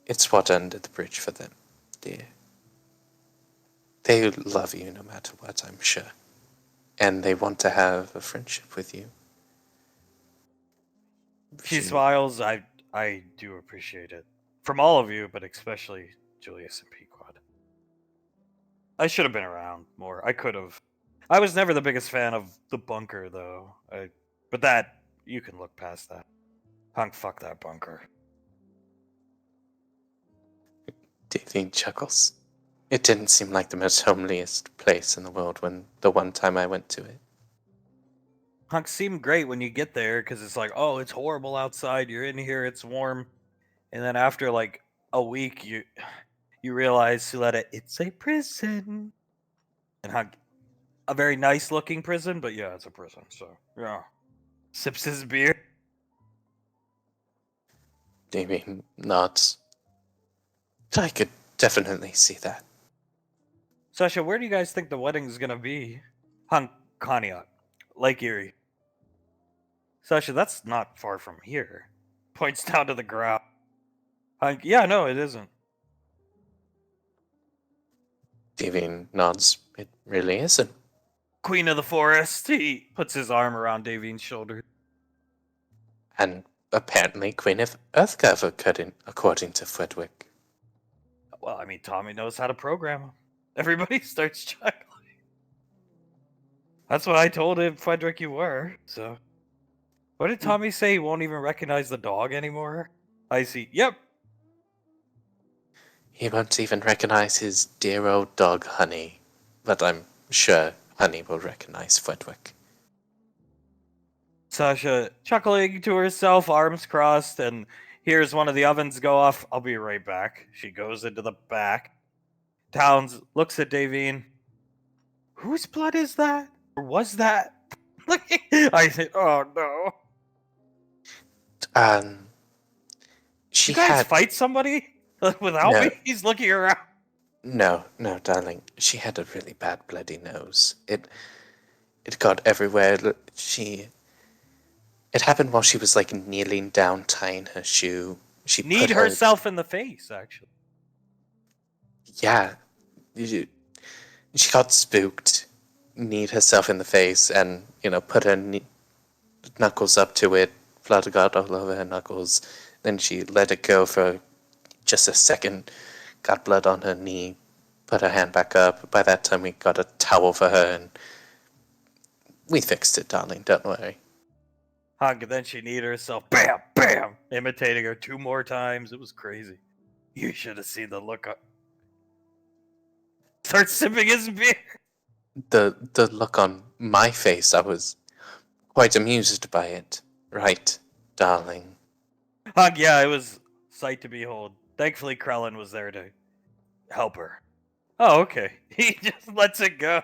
it's water under the bridge for them, dear. They love you no matter what, I'm sure. And they want to have a friendship with you. She smiles. I do appreciate it. From all of you, but especially Julius and Pequod. I should have been around more. I could have. I was never the biggest fan of the bunker, though. But that, you can look past that. Hunk, fuck that bunker. Davine chuckles. It didn't seem like the most homeliest place in the world when the one time I went to it. Hunk seemed great when you get there, because it's like, oh, it's horrible outside. You're in here, it's warm. And then after like a week, you realize, Suletta, it's a prison. And Hunk, a very nice looking prison, but yeah, it's a prison. So yeah, sips his beer. Davine nods. I could definitely see that. Sasha, where do you guys think the wedding's gonna be? Hunk, Conneaut, Lake Erie. Sasha, that's not far from here. Points down to the ground. Hunk, yeah, no, it isn't. Davine nods. It really isn't. Queen of the Forest. He puts his arm around Davine's shoulder. And apparently Queen of Earthgov, according to Fredwick. Well, I mean, Tommy knows how to program him. Everybody starts chuckling. That's what I told him, Frederick, you were. So, what did Tommy say? He won't even recognize the dog anymore? I see. Yep. He won't even recognize his dear old dog, Honey. But I'm sure Honey will recognize Fredwick. Sasha chuckling to herself, arms crossed, and hears one of the ovens go off. I'll be right back. She goes into the back. Towns looks at Davine. Whose blood is that? Or was that? I think, oh no. She You guys had fight somebody without No. me? He's looking around. No, darling. She had a really bad bloody nose. It got everywhere. It happened while she was like kneeling down, tying her shoe. She Kneed put her, herself in the face, actually. Yeah, she got spooked, kneed herself in the face, and put her knuckles up to it. Blood got all over her knuckles. Then she let it go for just a second. Got blood on her knee. Put her hand back up. By that time, we got a towel for her, and we fixed it, darling. Don't worry. Hunk, then she kneed herself. Bam, bam, imitating her 2 more times. It was crazy. You should have seen the look up. Starts sipping his beer. The look on my face, I was quite amused by it. Right, darling? Hunk, yeah, it was sight to behold. Thankfully, Krellin was there to help her. Oh, okay. He just lets it go.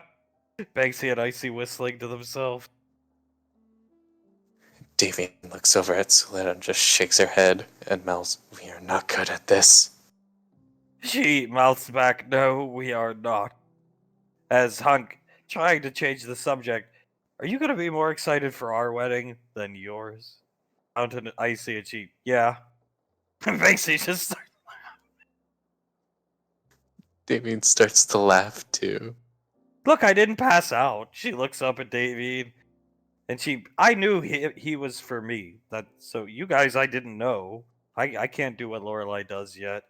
Banksy and Icy whistling to themselves. Davine looks over at Suletta and just shakes her head and mouths, "We are not good at this." She mouths back, "No, we are not." As Hunk, trying to change the subject, are you going to be more excited for our wedding than yours? Down to Icy and she, yeah. Banksy just starts. Davine starts to laugh too. Look, I didn't pass out. She looks up at Davine, and I knew he was for me. So you guys, I didn't know. I can't do what Lorelai does yet.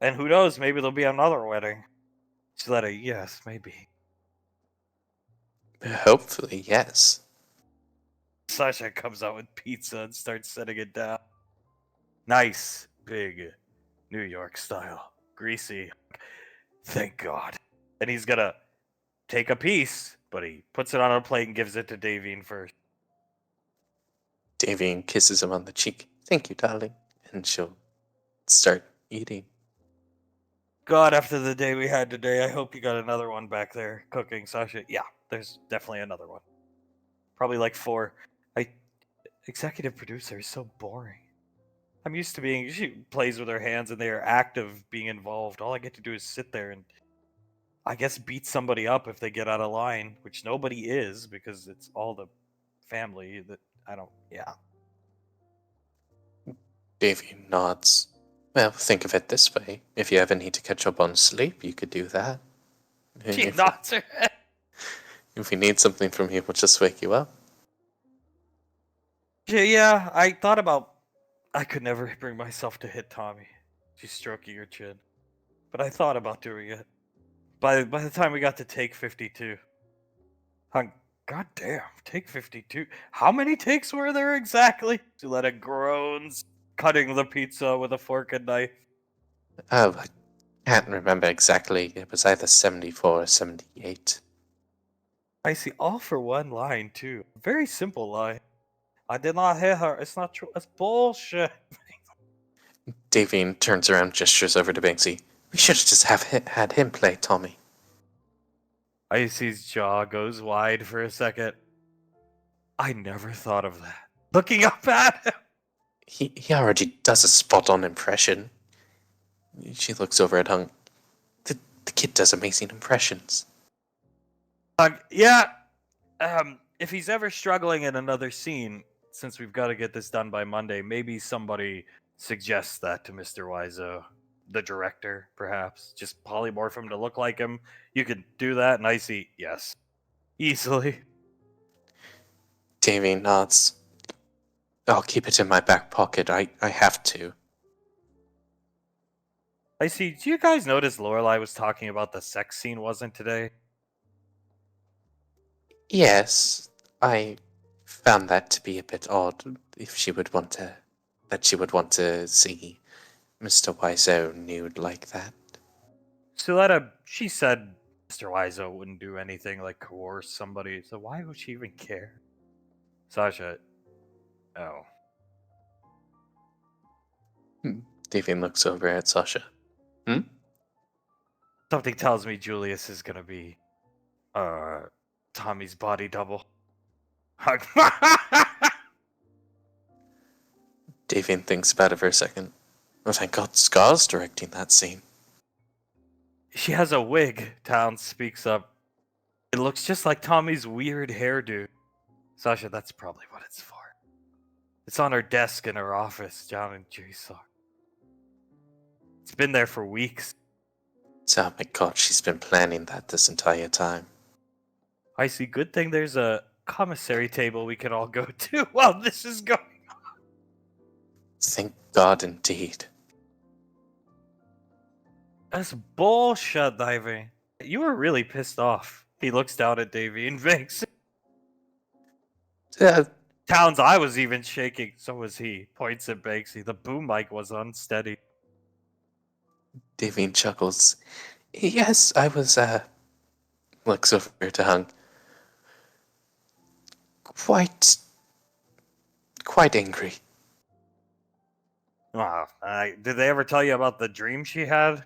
And who knows, maybe there'll be another wedding. She let her, yes, maybe. Hopefully, yes. Sasha comes out with pizza and starts setting it down. Nice, big, New York style. Greasy. Thank God. And he's gonna take a piece, but he puts it on a plate and gives it to Davine first. Davine kisses him on the cheek. "Thank you, darling." And she'll start eating. God, after the day we had today, I hope you got another one back there cooking, Sasha. Yeah, there's definitely another one. Probably like 4. Executive producer is so boring. I'm used to being, she plays with her hands and they are active being involved. All I get to do is sit there and I guess beat somebody up if they get out of line, which nobody is because it's all the family that I don't. Yeah. Davy nods. Well, think of it this way. If you ever need to catch up on sleep, you could do that. And She nods her head. if you need something from me, we'll just wake you up. Yeah, I thought about. I could never bring myself to hit Tommy. She's stroking her chin, but I thought about doing it. By the time we got to take 52, God damn, take 52. How many takes were there exactly? Suletta groans, cutting the pizza with a fork and knife. Oh, I can't remember exactly. It was either 74 or 78. I see, all for one line too. Very simple line. I did not hit her. It's not true. It's bullshit. Davine turns around, gestures over to Banksy. We should have just had him play Tommy. Icy's jaw goes wide for a second. I never thought of that. Looking up at him. He already does a spot-on impression. She looks over at Hunk. The kid does amazing impressions. Yeah. If he's ever struggling in another scene, since we've got to get this done by Monday, maybe somebody suggests that to Mr. Wiseau, the director, perhaps. Just polymorph him to look like him. You could do that, and Icy, yes. Easily. Davine nods. I'll keep it in my back pocket. I have to. Icy, do you guys notice Lorelai was talking about the sex scene wasn't today? Yes, I found that to be a bit odd. If she would want to, that she would want to see Mr. Wiseau nude like that. Suletta, she said Mr. Wiseau wouldn't do anything like coerce somebody, so why would she even care? Sasha, oh. Davine looks over at Sasha. Something tells me Julius is gonna be, Tommy's body double. Davine thinks about it for a second. Oh, thank God Scar's directing that scene. She has a wig, Towns speaks up. It looks just like Tommy's weird hairdo. Sasha, that's probably what it's for. It's on her desk in her office down in JSOC. It's been there for weeks. Oh my God, she's been planning that this entire time. I see. Good thing there's a commissary table we can all go to while this is going. Thank God indeed. That's bullshit, Davy. You were really pissed off. He looks down at Davy and Vinks. Towns, I was even shaking. So was he. Points at Banksy. The boom mic was unsteady. Davine chuckles. Yes, I was, looks over to Hung. Quite angry. Wow. Did they ever tell you about the dream she had?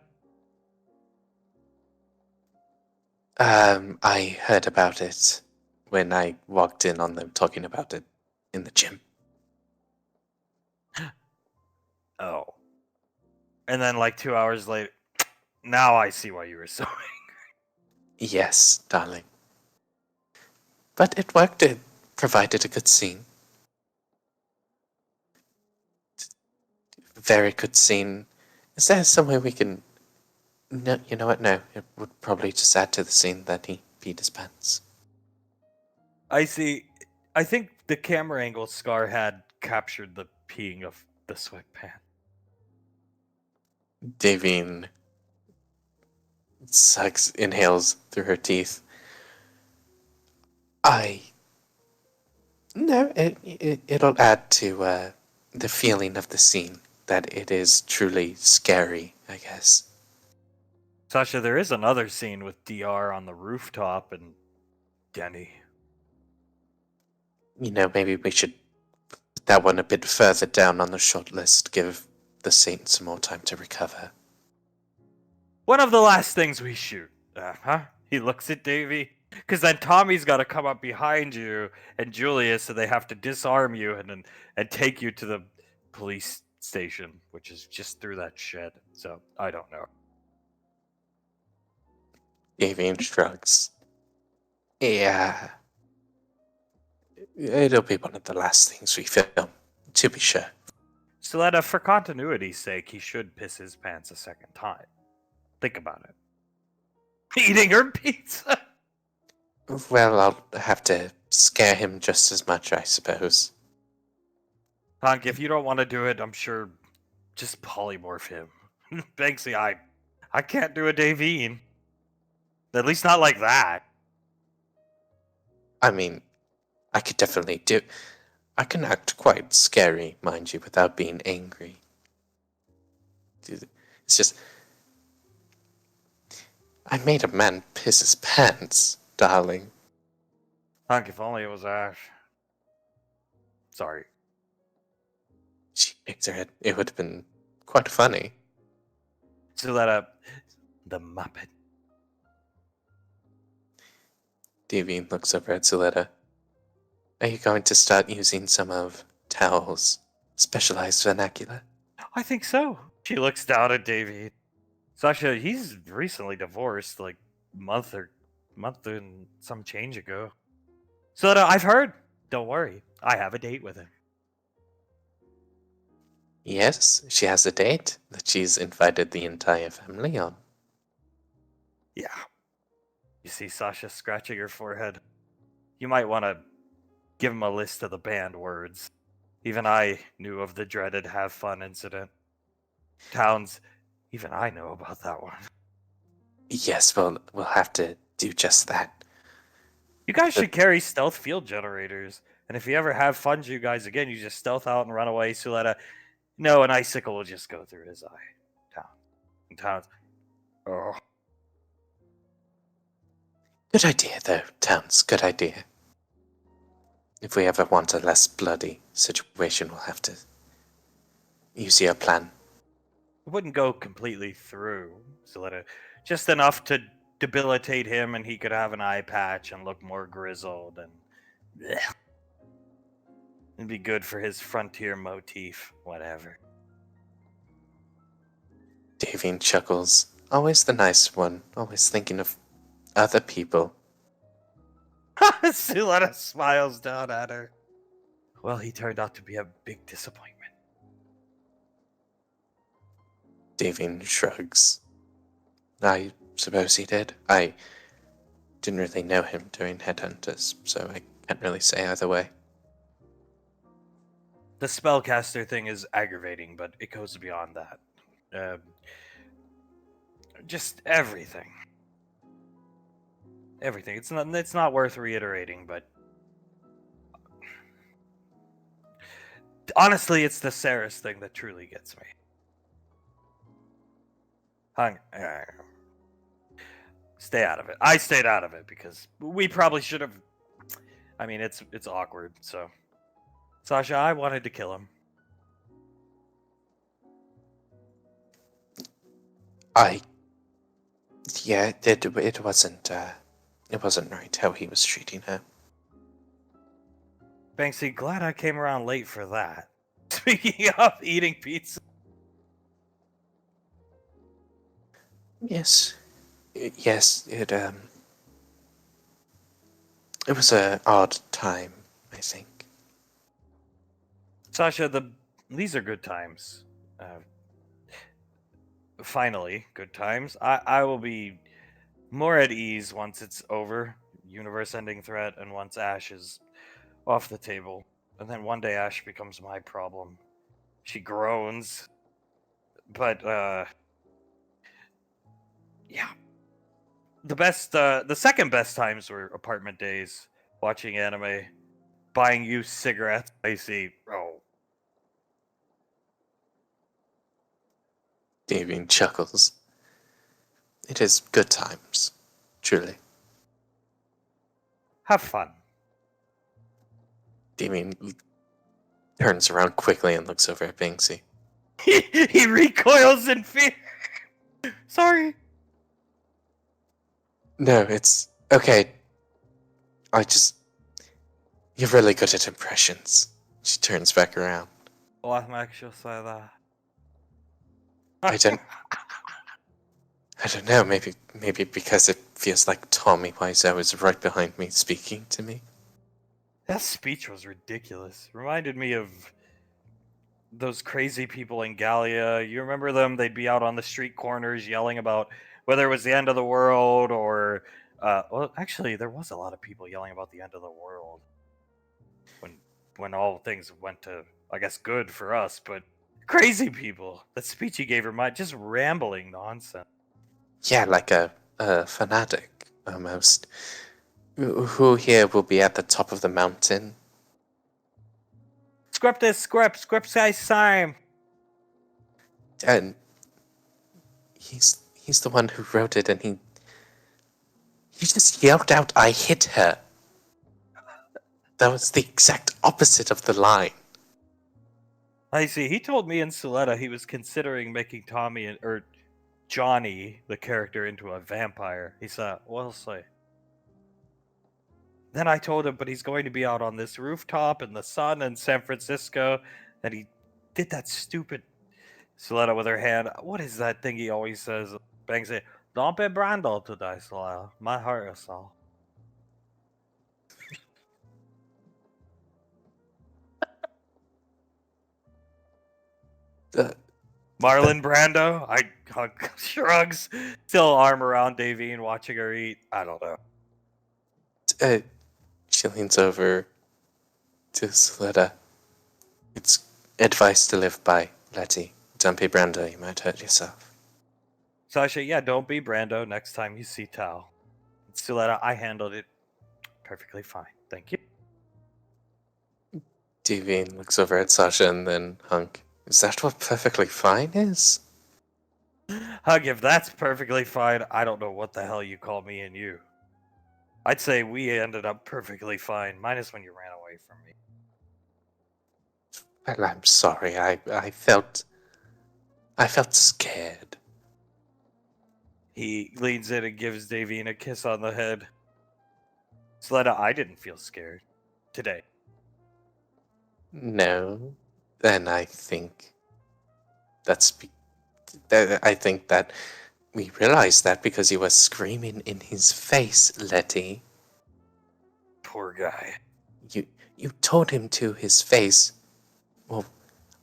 I heard about it when I walked in on them talking about it in the gym. Oh. And then, like 2 hours later, now I see why you were so angry. Yes, darling. But it worked. It provided a good scene. Very good scene. Is there some way we can... No, you know what? No, it would probably just add to the scene that he peed his pants. I see. I think the camera angle Scar had captured the peeing of the sweatpants. Davine inhales through her teeth. No, it'll add to the feeling of the scene, that it is truly scary, I guess. Sasha, there is another scene with DR on the rooftop and Denny. You know, maybe we should put that one a bit further down on the short list, give the Saint some more time to recover. One of the last things we shoot. He looks at Davy. Because then Tommy's got to come up behind you and Julius, so they have to disarm you and take you to the police station, which is just through that shed. So, I don't know. Davine shrugs. Yeah. It'll be one of the last things we film, to be sure. Suletta, for continuity's sake, he should piss his pants a second time. Think about it. Eating her pizza! Well, I'll have to scare him just as much, I suppose. Hank, if you don't want to do it, I'm sure just polymorph him. Banksy, I can't do a Davine. At least not like that. I mean, I could definitely do. I can act quite scary, mind you, without being angry. It's just. I made a man piss his pants, darling. Hank, if only it was Ash. Sorry. She shakes her head. It would have been quite funny. Suletta, the Muppet. Davine looks over at Suletta. Are you going to start using some of Towel's specialized vernacular? I think so. She looks down at Davy. Sasha, he's recently divorced, like month and some change ago. Suletta, I've heard. Don't worry, I have a date with him. Yes, she has a date that she's invited the entire family on. Yeah. You see Sasha scratching her forehead. You might want to give him a list of the banned words. Even I knew of the dreaded have fun incident. Towns, even I know about that one. Yes, well, we'll have to do just that. You guys should carry stealth field generators. And if you ever have fun, you guys again, you just stealth out and run away. Suletta, no, an icicle will just go through his eye. Towns. Oh. Good idea, though, Towns. Good idea. If we ever want a less bloody situation, we'll have to use your plan. It wouldn't go completely through, Suletta. Just enough to debilitate him and he could have an eye patch and look more grizzled and... Blech. It'd be good for his frontier motif, whatever. Davine chuckles. Always the nice one. Always thinking of other people. Suletta smiles down at her. Well, he turned out to be a big disappointment. Davine shrugs. I suppose he did. I didn't really know him during Headhunters, so I can't really say either way. The spellcaster thing is aggravating, but it goes beyond that. Just everything. Everything. It's not worth reiterating, but honestly, it's the Saris thing that truly gets me. Stay out of it. I stayed out of it because we probably should have. I mean, it's awkward. So, Sasha, I wanted to kill him. Yeah, it wasn't right how he was treating her. Banksy, glad I came around late for that. Speaking of eating pizza. Yes, it was an odd time, I think. Sasha, these are good times. Finally, good times. I will be more at ease once it's over, universe-ending threat, and once Ash is off the table. And then one day Ash becomes my problem. She groans. But, yeah. The second best times were apartment days, watching anime, buying you cigarettes. I see. Oh. Davine chuckles. It is good times, truly. Have fun. Davine turns around quickly and looks over at Banksy. He recoils in fear. Sorry. No, it's okay. You're really good at impressions. She turns back around. What makes you say that? I don't know, maybe because it feels like Tommy Wiseau is right behind me speaking to me. That speech was ridiculous. Reminded me of those crazy people in Gallia. You remember them? They'd be out on the street corners yelling about whether it was the end of the world or. Well, actually, there was a lot of people yelling about the end of the world when all things went to, I guess, good for us. But crazy people. That speech he gave her, just rambling nonsense. Yeah, like a fanatic almost. Who here will be at the top of the mountain? Script guy's time. And he's the one who wrote it, and he just yelled out, "I hit her." That was the exact opposite of the line. I see. He told me in Suletta he was considering making or Johnny, the character, into a vampire. He said, "Well, say." Then I told him, but he's going to be out on this rooftop in the sun in San Francisco, and he did that stupid Suletta with her hand. What is that thing he always says? Bangs it. Don't be Brando today, Suletta. My heart is all. Marlon Brando? I shrugs, still arm around Davine, watching her eat. I don't know. She leans over to Suletta. It's advice to live by, Letty. Don't be Brando, you might hurt yourself. Sasha, yeah, don't be Brando next time you see Tao. Suletta, I handled it perfectly fine. Thank you. Davine looks over at Sasha and then Hunk. Is that what perfectly fine is? Hug, if that's perfectly fine, I don't know what the hell you call me and you. I'd say we ended up perfectly fine, minus when you ran away from me. Well, I'm sorry. I felt scared. He leans in and gives Davine a kiss on the head. Suletta, I didn't feel scared. Today. No. Then I think I think that we realized that because you were screaming in his face, Letty. Poor guy. You told him to his face. Well,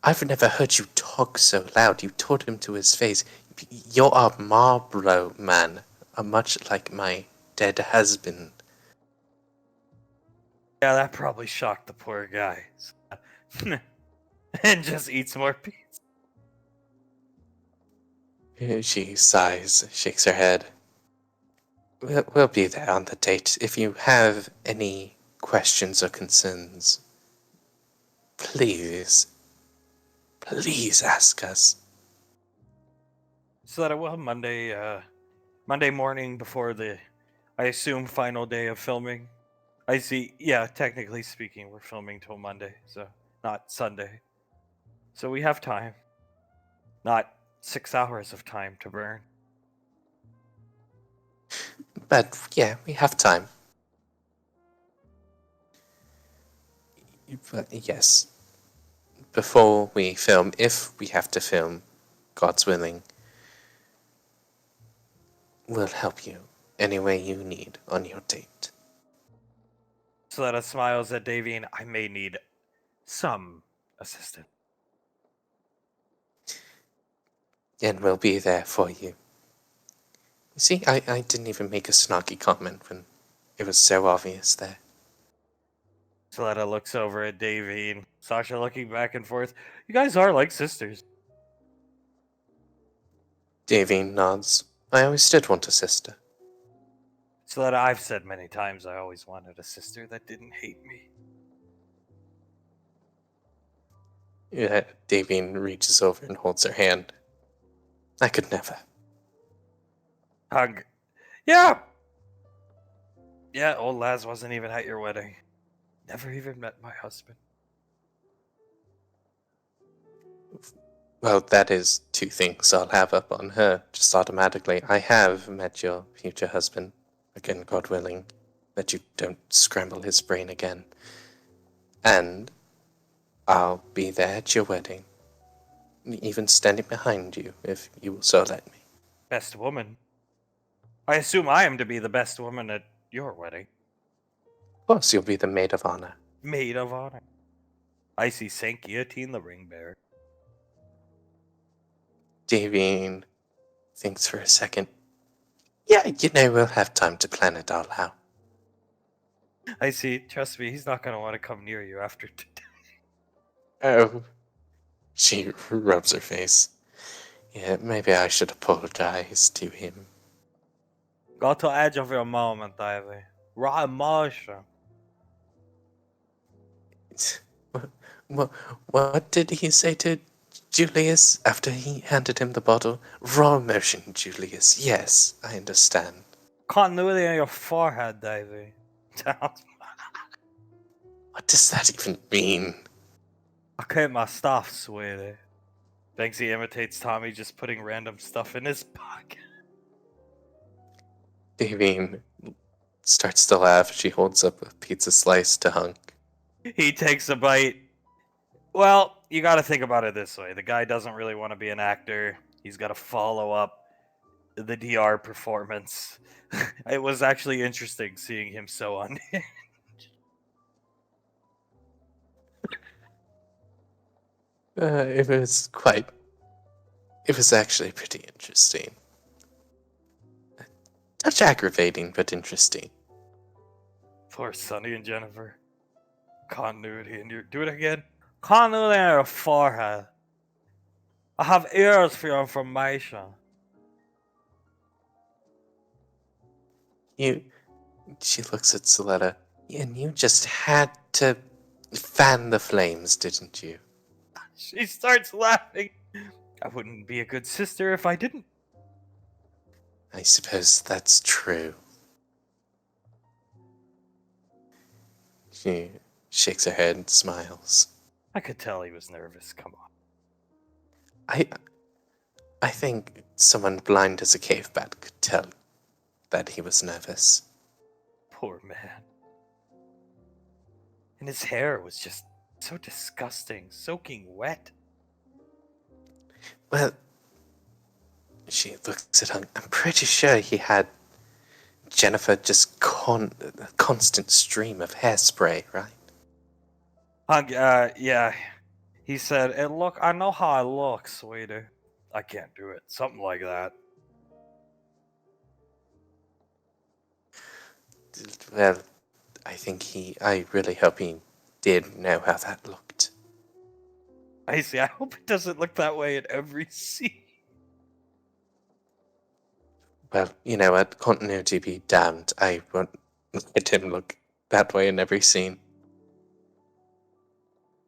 I've never heard you talk so loud. You told him to his face. You're a Marlboro man, much like my dead husband. Yeah, that probably shocked the poor guy. And just eats more pizza. She sighs, shakes her head. We'll be there on the date. If you have any questions or concerns, please ask us. So that will Monday morning before the, I assume, final day of filming. I see. Yeah, technically speaking, we're filming till Monday, so not Sunday. So we have time. Not 6 hours of time to burn. But yeah, we have time. But yes, before we film, if we have to film, God's willing, we'll help you any way you need on your date. Soletta smiles at Davine. I may need some assistance. And we'll be there for you. You see, I didn't even make a snarky comment when it was so obvious there. Soletta looks over at Davine. Sasha looking back and forth. You guys are like sisters. Davine nods. I always did want a sister. Soletta, I've said many times I always wanted a sister that didn't hate me. Yeah, Davine reaches over and holds her hand. I could never. Hug. Yeah! Yeah, old Laz wasn't even at your wedding. Never even met my husband. Well, that is two things I'll have up on her, just automatically. I have met your future husband. Again, God willing, that you don't scramble his brain again. And I'll be there at your wedding. Even standing behind you, if you will so let me. Best woman. I assume I am to be the best woman at your wedding. Of course, you'll be the maid of honor. Maid of honor. I see Saint Guillotine, the ring bearer. Davine thinks for a second. Yeah, we'll have time to plan it all out. I see. Trust me, he's not going to want to come near you after today. Oh. She rubs her face. Yeah, maybe I should apologize to him. Go to edge of your moment, Ivy. Raw emotion. What did he say to Julius after he handed him the bottle? Raw emotion, Julius. Yes, I understand. Continuity on your forehead, Davy. What does that even mean? I keep my stuff, sweetie. Banksy imitates Tommy just putting random stuff in his pocket. Davine starts to laugh. She holds up a pizza slice to Hunk. He takes a bite. Well, you gotta think about it this way. The guy doesn't really want to be an actor. He's gotta follow up the DR performance. It was actually interesting seeing him so unhinged. It was actually pretty interesting. Touch aggravating, but interesting. Poor Sonny and Jennifer. Continuity in your... Do it again. Continuity in your forehead. I have ears for your information. She looks at Soletta. And you just had to fan the flames, didn't you? She starts laughing. I wouldn't be a good sister if I didn't. I suppose that's true. She shakes her head and smiles. I could tell he was nervous. Come on. I think someone blind as a cave bat could tell that he was nervous. Poor man. And his hair was just so disgusting, soaking wet. Well, she looks at him. I'm pretty sure he had Jennifer just a constant stream of hairspray, right? Yeah. He said, "Hey, look, I know how I look, sweetie. I can't do it." Something like that. Well, I really hope he did know how that looked. I see. I hope it doesn't look that way in every scene. Well, you know what? Continuity be damned. I won't let him look that way in every scene.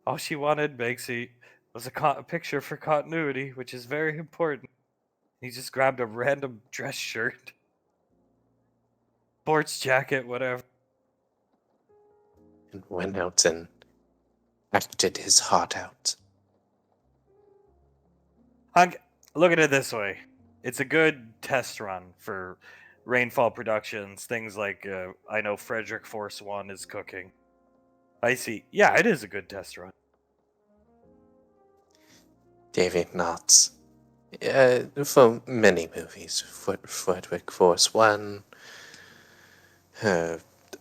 All she wanted, Banksy, was a picture for continuity, which is very important. He just grabbed a random dress shirt, sports jacket, whatever. And went out and acted his heart out. Hunk, look at it this way. It's a good test run for Rainfall Productions. Things like, I know Frederick Force 1 is cooking. I see. Yeah, it is a good test run. David nods. For many movies. Frederick Force 1,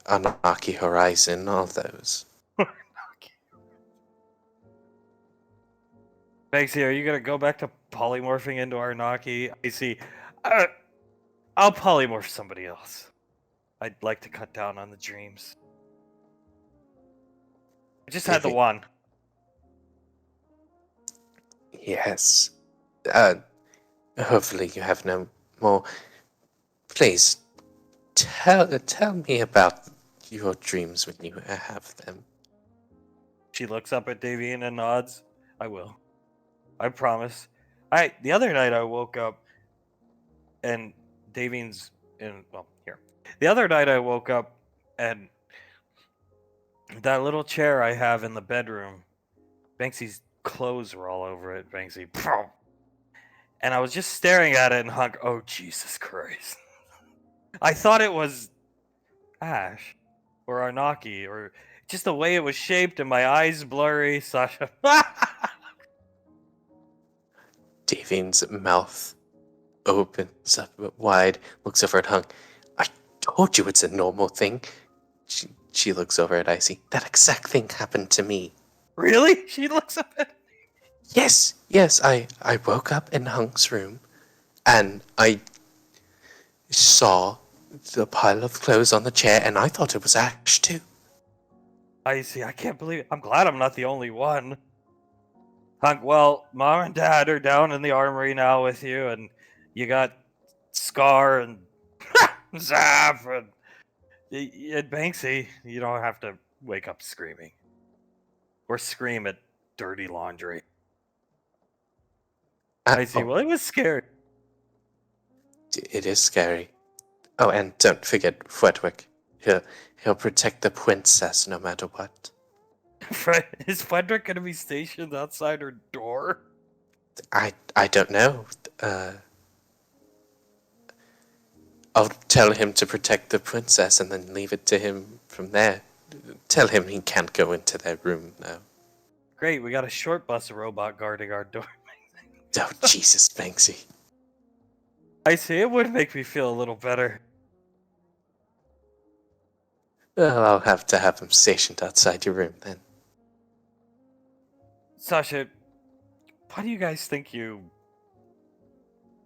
Anarchy Horizon, all those. Banksy, are you going to go back to polymorphing into Arnaki? I see. I'll polymorph somebody else. I'd like to cut down on the dreams. I just had the one. Yes. Hopefully you have no more. Please, tell me about your dreams when you have them. She looks up at Davian and nods. I will. I promise. The other night I woke up and Davian's in, well, here. The other night I woke up and that little chair I have in the bedroom, Banksy's clothes were all over it, Banksy. And I was just staring at it and Hunk, oh, Jesus Christ. I thought it was Ash or Arnaki or just the way it was shaped and my eyes blurry, Sasha. Davian's mouth opens up wide, looks over at Hunk. I told you it's a normal thing. She looks over at Icy. That exact thing happened to me. Really? She looks up at. Yes, I woke up in Hunk's room, and I saw the pile of clothes on the chair, and I thought it was Ash too. I see. I can't believe it. I'm glad I'm not the only one. Hunk, well, Mom and Dad are down in the armory now with you, and you got Scar and Zap and Banksy. You don't have to wake up screaming. Or scream at dirty laundry. I see. Oh, Well, it was scary. it is scary. Oh, and don't forget Fredwick. He'll protect the princess no matter what. Is Frederick going to be stationed outside her door? I don't know. I'll tell him to protect the princess and then leave it to him from there. Tell him he can't go into their room now. Great, we got a short bus robot guarding our door. Oh, Jesus, Banksy. I see, it would make me feel a little better. Well, I'll have to have him stationed outside your room then. Sasha, why do you guys think you...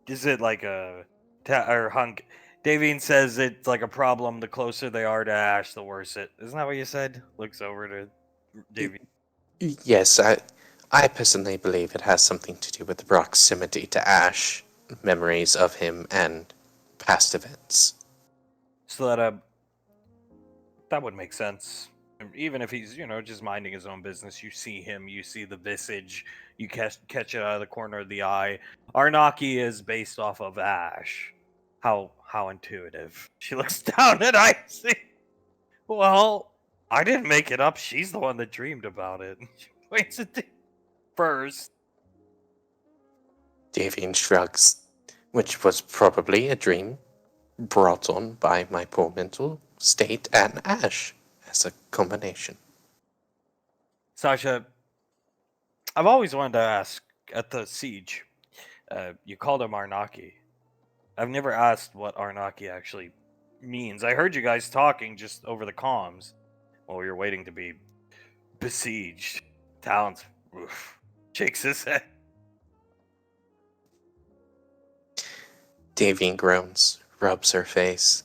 Is it like a... or Hunk... Davine says it's like a problem, the closer they are to Ash, the worse it... Isn't that what you said? Looks over to Davine. Yes, I personally believe it has something to do with the proximity to Ash, memories of him, and past events. So that would make sense. Even if he's, just minding his own business, you see him, you see the visage, you catch it out of the corner of the eye. Arnaki is based off of Ash. How intuitive. She looks down at Icy. Well, I didn't make it up. She's the one that dreamed about it. She waits it first. Davian shrugs, which was probably a dream brought on by my poor mental state and Ash as a combination. Sasha, I've always wanted to ask, at the siege, you called him Arnaki. I've never asked what Arnaki actually means. I heard you guys talking just over the comms while we were waiting to be besieged. Talons shakes his head. Davian groans, rubs her face.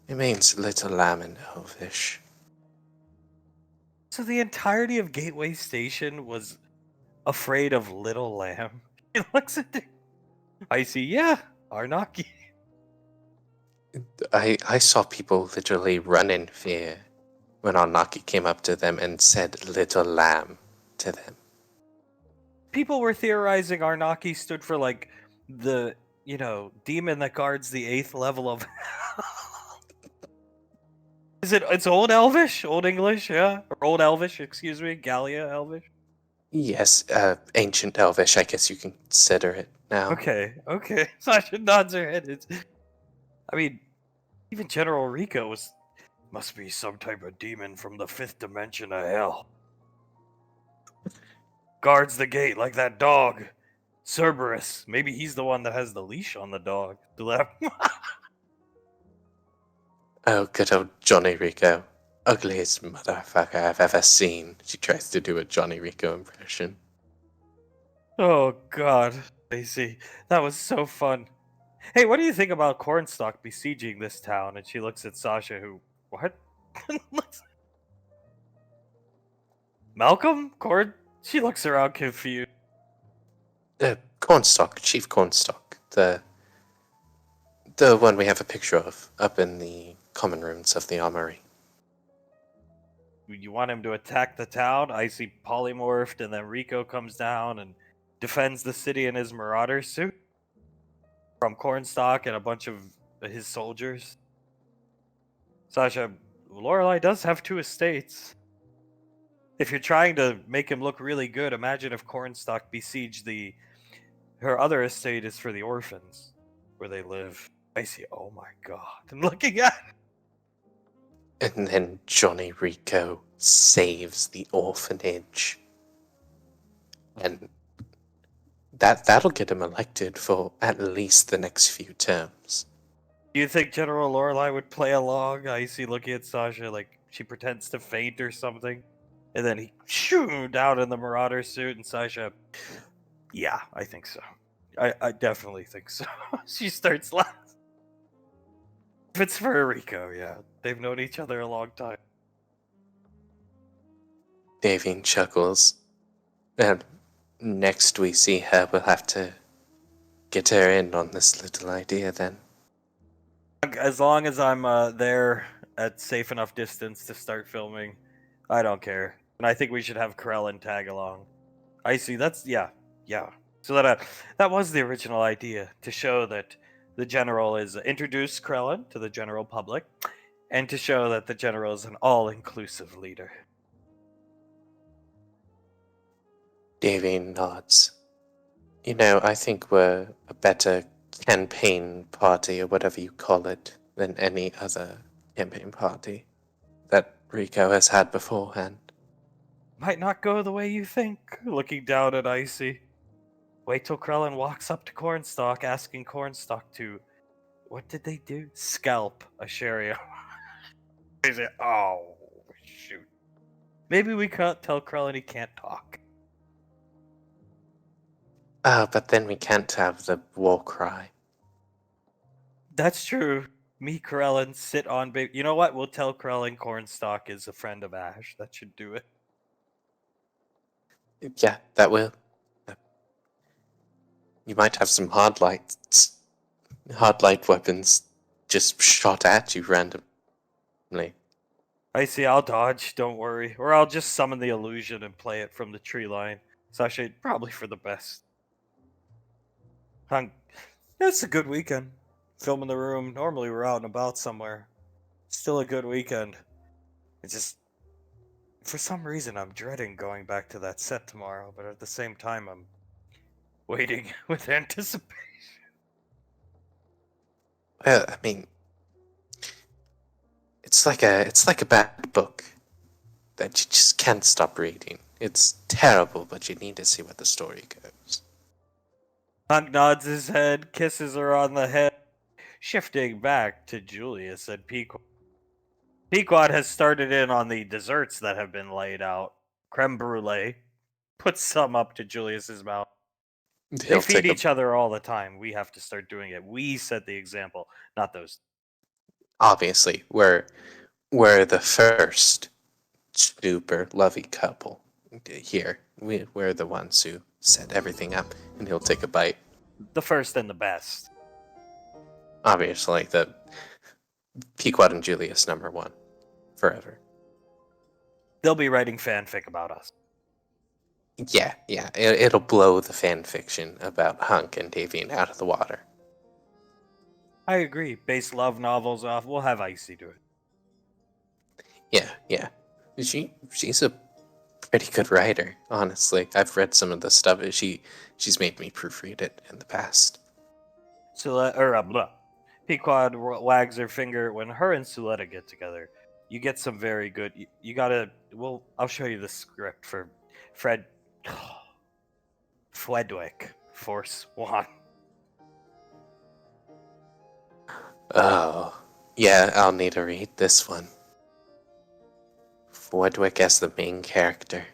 It means little lamb in Elvish. So the entirety of Gateway Station was afraid of Little Lamb. He looks at Icy, yeah, Arnaki. I saw people literally run in fear when Arnaki came up to them and said little lamb to them. People were theorizing Arnaki stood for like the, demon that guards the 8th level of It's Old Elvish? Old English, yeah? Or Old Elvish, excuse me, Gallia Elvish? Yes, ancient Elvish, I guess you can consider it now. Okay. Sasha nods her head. Even General Rico must be some type of demon from the 5th dimension of hell. Guards the gate like that dog. Cerberus. Maybe he's the one that has the leash on the dog. Oh, good old Johnny Rico. Ugliest motherfucker I've ever seen. She tries to do a Johnny Rico impression. Oh, God. I see. That was so fun. Hey, what do you think about Cornstalk besieging this town? And she looks at Sasha, who... What? Malcolm? She looks around confused. Cornstalk, Chief Cornstalk. The one we have a picture of up in the common rooms of the armory. You want him to attack the town? Icy polymorphed, and then Rico comes down and defends the city in his marauder suit from Cornstalk and a bunch of his soldiers. Sasha, Lorelei does have 2 estates. If you're trying to make him look really good, imagine if Cornstalk besieged her other estate is for the orphans, where they live. Icy, oh my god. I'm looking at it. And then Johnny Rico saves the orphanage. And that'll get him elected for at least the next few terms. Do you think General Lorelei would play along? Icy looking at Sasha like, she pretends to faint or something, and then he shoo down in the Marauder suit, and Sasha, yeah, I think so. I definitely think so. She starts laughing. If it's for Rico, yeah, they've known each other a long time. Davian chuckles. And next we see her, we'll have to get her in on this little idea then. As long as I'm there at safe enough distance to start filming, I don't care. And I think we should have Krellin tag along. I see. That's yeah. So that was the original idea, to show that the general is introduce Krellin to the general public, and to show that the general is an all-inclusive leader. Davian nods. You know, I think we're a better campaign party, or whatever you call it, than any other campaign party that Rico has had beforehand. Might not go the way you think. Looking down at Icy. Wait till Krellin walks up to Cornstalk, asking Cornstalk to, what did they do? Scalp a Shario. He's like, oh, shoot. Maybe we can't tell Krellin he can't talk. Oh, but then we can't have the war cry. That's true. Me, Krellin, sit on baby. You know what? We'll tell Krellin Cornstalk is a friend of Ash. That should do it. Yeah, that will. You might have some hard light weapons just shot at you randomly. I see, I'll dodge, don't worry. Or I'll just summon the illusion and play it from the tree line. It's actually probably for the best. It's a good weekend. Film in the room. Normally we're out and about somewhere. Still a good weekend. It's just, for some reason, I'm dreading going back to that set tomorrow, but at the same time, I'm waiting with anticipation. Well, I mean, it's like a bad book that you just can't stop reading. It's terrible, but you need to see where the story goes. Hunk nods his head, kisses her on the head, shifting back to Julius and Pequod. Pequod has started in on the desserts that have been laid out. Creme brulee. Puts some up to Julius's mouth. They feed each other all the time. We have to start doing it. We set the example, not those. Obviously, we're the first super lovey couple here. We're the ones who set everything up, and he'll take a bite. The first and the best. Obviously, the Pequod and Julius #1 forever. They'll be writing fanfic about us. Yeah, it'll blow the fan fiction about Hunk and Davian out of the water. I agree. Base love novels off. We'll have Icy do it. Yeah. She's a pretty good writer, honestly. I've read some of the stuff. She's made me proofread it in the past. Pequod wags her finger. When her and Suletta get together, you get some very good. You gotta. I'll show you the script for Fledwick, Force 1. Oh, yeah, I'll need to read this one. Fledwick as the main character.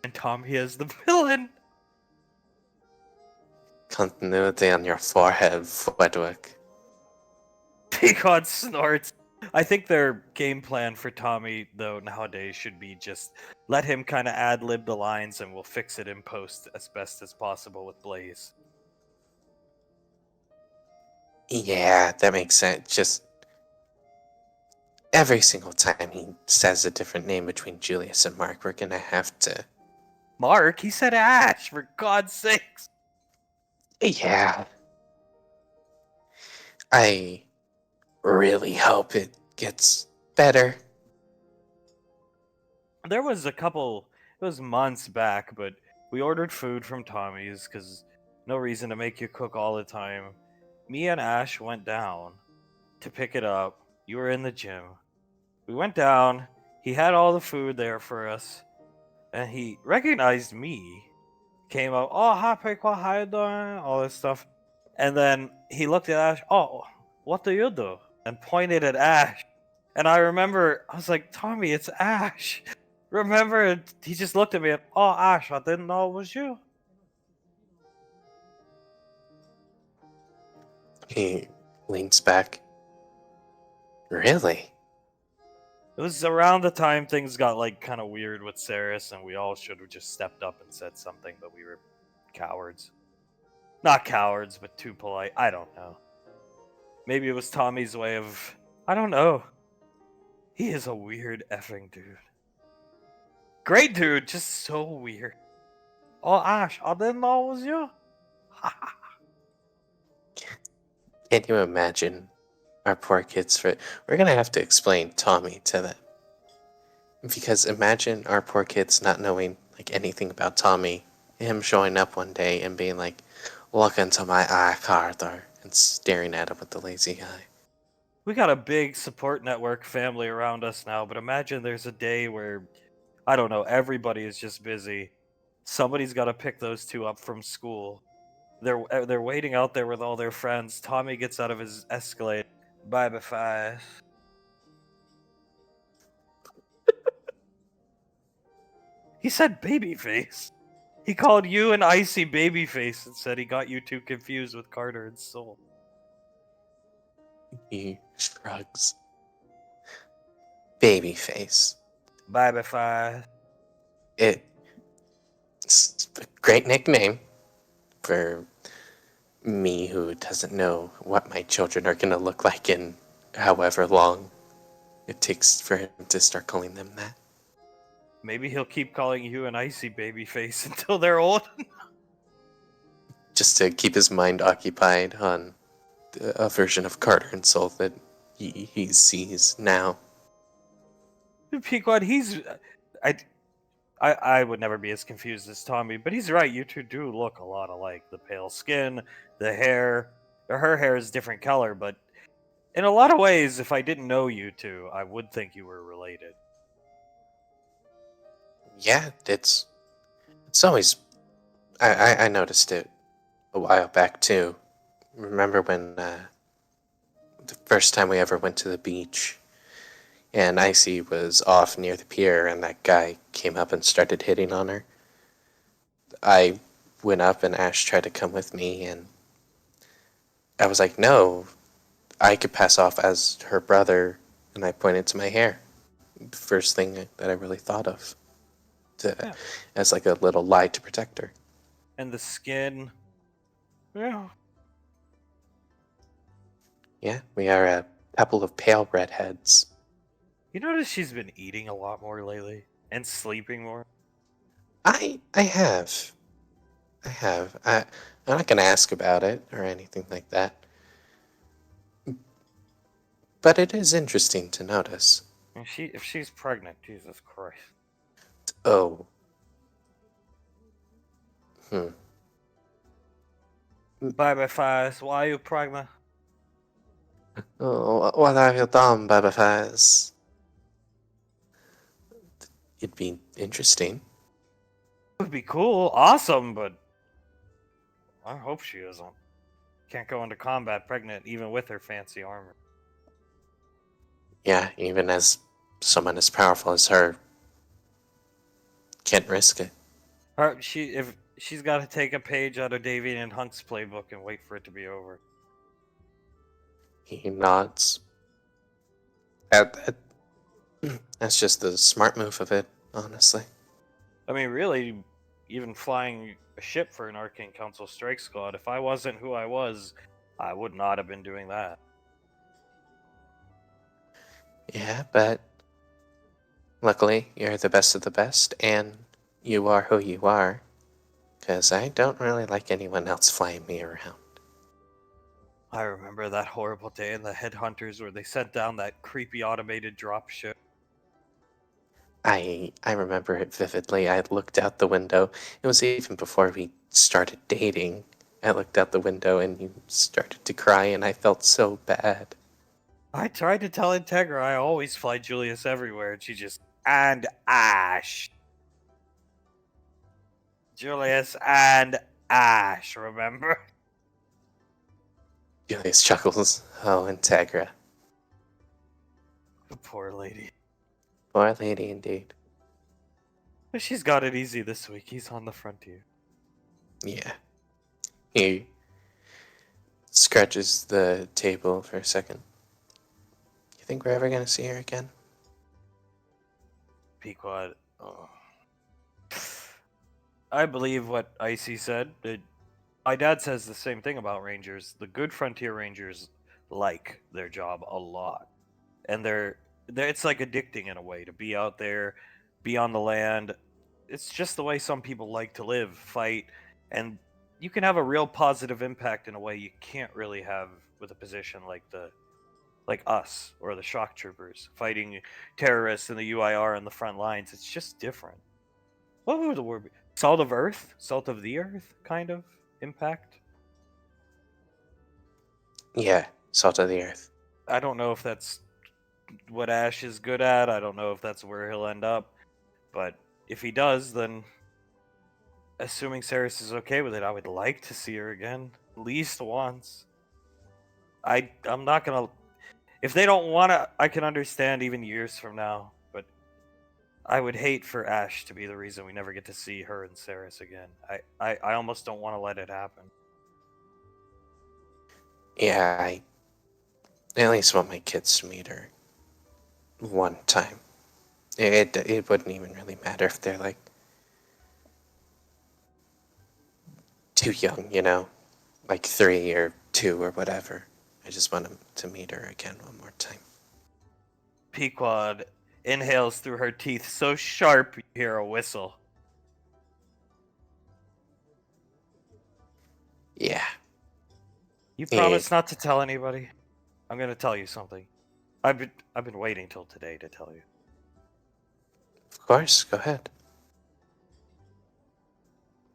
And Tommy as the villain. Continuity on your forehead, Fledwick. Pequod snorts. I think their game plan for Tommy, though, nowadays should be just let him kind of ad-lib the lines and we'll fix it in post as best as possible with Blaze. Yeah, that makes sense. Just every single time he says a different name between Julius and Mark, we're gonna have to... Mark? He said Ash, for God's sakes! Yeah. I really hope it gets better. There was it was months back, but we ordered food from Tommy's because no reason to make you cook all the time. Me and Ash went down to pick it up. You were in the gym. We went down. He had all the food there for us. And he recognized me. Came up, oh, hi, Pequod, how you doing? All this stuff. And then he looked at Ash, oh, what do you do? And pointed at Ash. And I remember, I was like, Tommy, it's Ash. Remember, he just looked at me and, oh, Ash, I didn't know it was you. He leans back. Really? It was around the time things got like kind of weird with Saris, and we all should have just stepped up and said something, but we were cowards. Not cowards, but too polite. I don't know. Maybe it was Tommy's way of. I don't know. He is a weird effing dude. Great dude, just so weird. Oh, Ash, I didn't know it was you. Can you imagine our poor kids? We're gonna have to explain Tommy to them. Because imagine our poor kids not knowing like anything about Tommy, him showing up one day and being like, "Look into my eye, Carter," and staring at him with the lazy eye. We got a big support network family around us now, but imagine there's a day where, I don't know, everybody is just busy. Somebody's got to pick those two up from school. They're waiting out there with all their friends. Tommy gets out of his Escalade. Bye bye. He said babyface. He called you an icy babyface and said he got you two confused with Carter and Soul. He shrugs. Babyface. Bye bye. It's a great nickname for me who doesn't know what my children are gonna look like in however long it takes for him to start calling them that. Maybe he'll keep calling you an icy babyface until they're old. Just to keep his mind occupied on a version of Carter and Soul that he sees now. Pequod, I would never be as confused as Tommy, but he's right. You two do look a lot alike. The pale skin, the hair. Her hair is different color, but in a lot of ways, if I didn't know you two, I would think you were related. Yeah, it's always. I noticed it a while back too. Remember when the first time we ever went to the beach, and Icy was off near the pier, and that guy came up and started hitting on her. I went up, and Ash tried to come with me, and I was like, "No, I could pass off as her brother," and I pointed to my hair. First thing that I really thought of, as like a little lie to protect her. And the skin. Yeah. Yeah, we are a couple of pale redheads. You notice she's been eating a lot more lately and sleeping more? I have. I'm not gonna ask about it or anything like that. But it is interesting to notice. If she's pregnant, Jesus Christ. Oh. Baby face, why are you pregnant? Oh, what have you done, Babyface? It'd be interesting. It would be cool, awesome, but I hope she isn't. Can't go into combat pregnant even with her fancy armor. Yeah, even as someone as powerful as her, can't risk it. If she's got to take a page out of Davian and Hunk's playbook and wait for it to be over. He nods. That's just the smart move of it, honestly. I mean, really, even flying a ship for an Arcane Council strike squad, if I wasn't who I was, I would not have been doing that. Yeah, but luckily, you're the best of the best, and you are who you are. Because I don't really like anyone else flying me around. I remember that horrible day in the Headhunters where they sent down that creepy automated dropship. I remember it vividly. I looked out the window. It was even before we started dating. I looked out the window and you started to cry, and I felt so bad. I tried to tell Integra I always fly Julius everywhere, and she just, and Ash. Julius and Ash, remember? Julius chuckles. Oh, Integra. Poor lady. Poor lady indeed. But she's got it easy this week. He's on the frontier. Yeah. He scratches the table for a second. You think we're ever gonna see her again? Pequod. Oh. I believe what Icy said. My dad says the same thing about Rangers. The good Frontier Rangers like their job a lot. And they're it's like addicting in a way to be out there, be on the land. It's just the way some people like to live, fight, and you can have a real positive impact in a way you can't really have with a position like us or the shock troopers fighting terrorists in the UIR on the front lines. It's just different. What would the word be? Salt of earth? Salt of the earth kind of impact? Yeah, salt of the earth. I don't know if that's what Ash is good at. I don't know if that's where he'll end up. But if he does, then assuming Saris is okay with it, I would like to see her again. At least once. I'm not gonna, if they don't wanna, I can understand even years from now, but I would hate for Ash to be the reason we never get to see her and Saris again. I almost don't want to let it happen. Yeah, I at least want my kids to meet her one time. It wouldn't even really matter if they're like too young, you know, like 3 or 2 or whatever. I just want them to meet her again one more time. Pequod inhales through her teeth so sharp you hear a whistle. Yeah. You promise not to tell anybody? I'm gonna tell you something. I've been waiting till today to tell you. Of course, go ahead.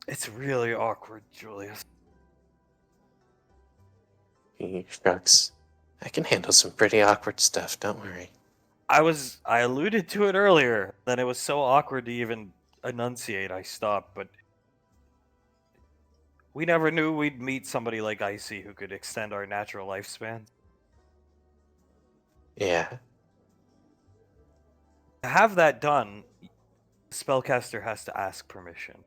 It's really awkward, Julius. He shrugs. I can handle some pretty awkward stuff, don't worry. I alluded to it earlier, that it was so awkward to even enunciate, I stopped, but we never knew we'd meet somebody like Icy who could extend our natural lifespan. Yeah. To have that done, the spellcaster has to ask permission.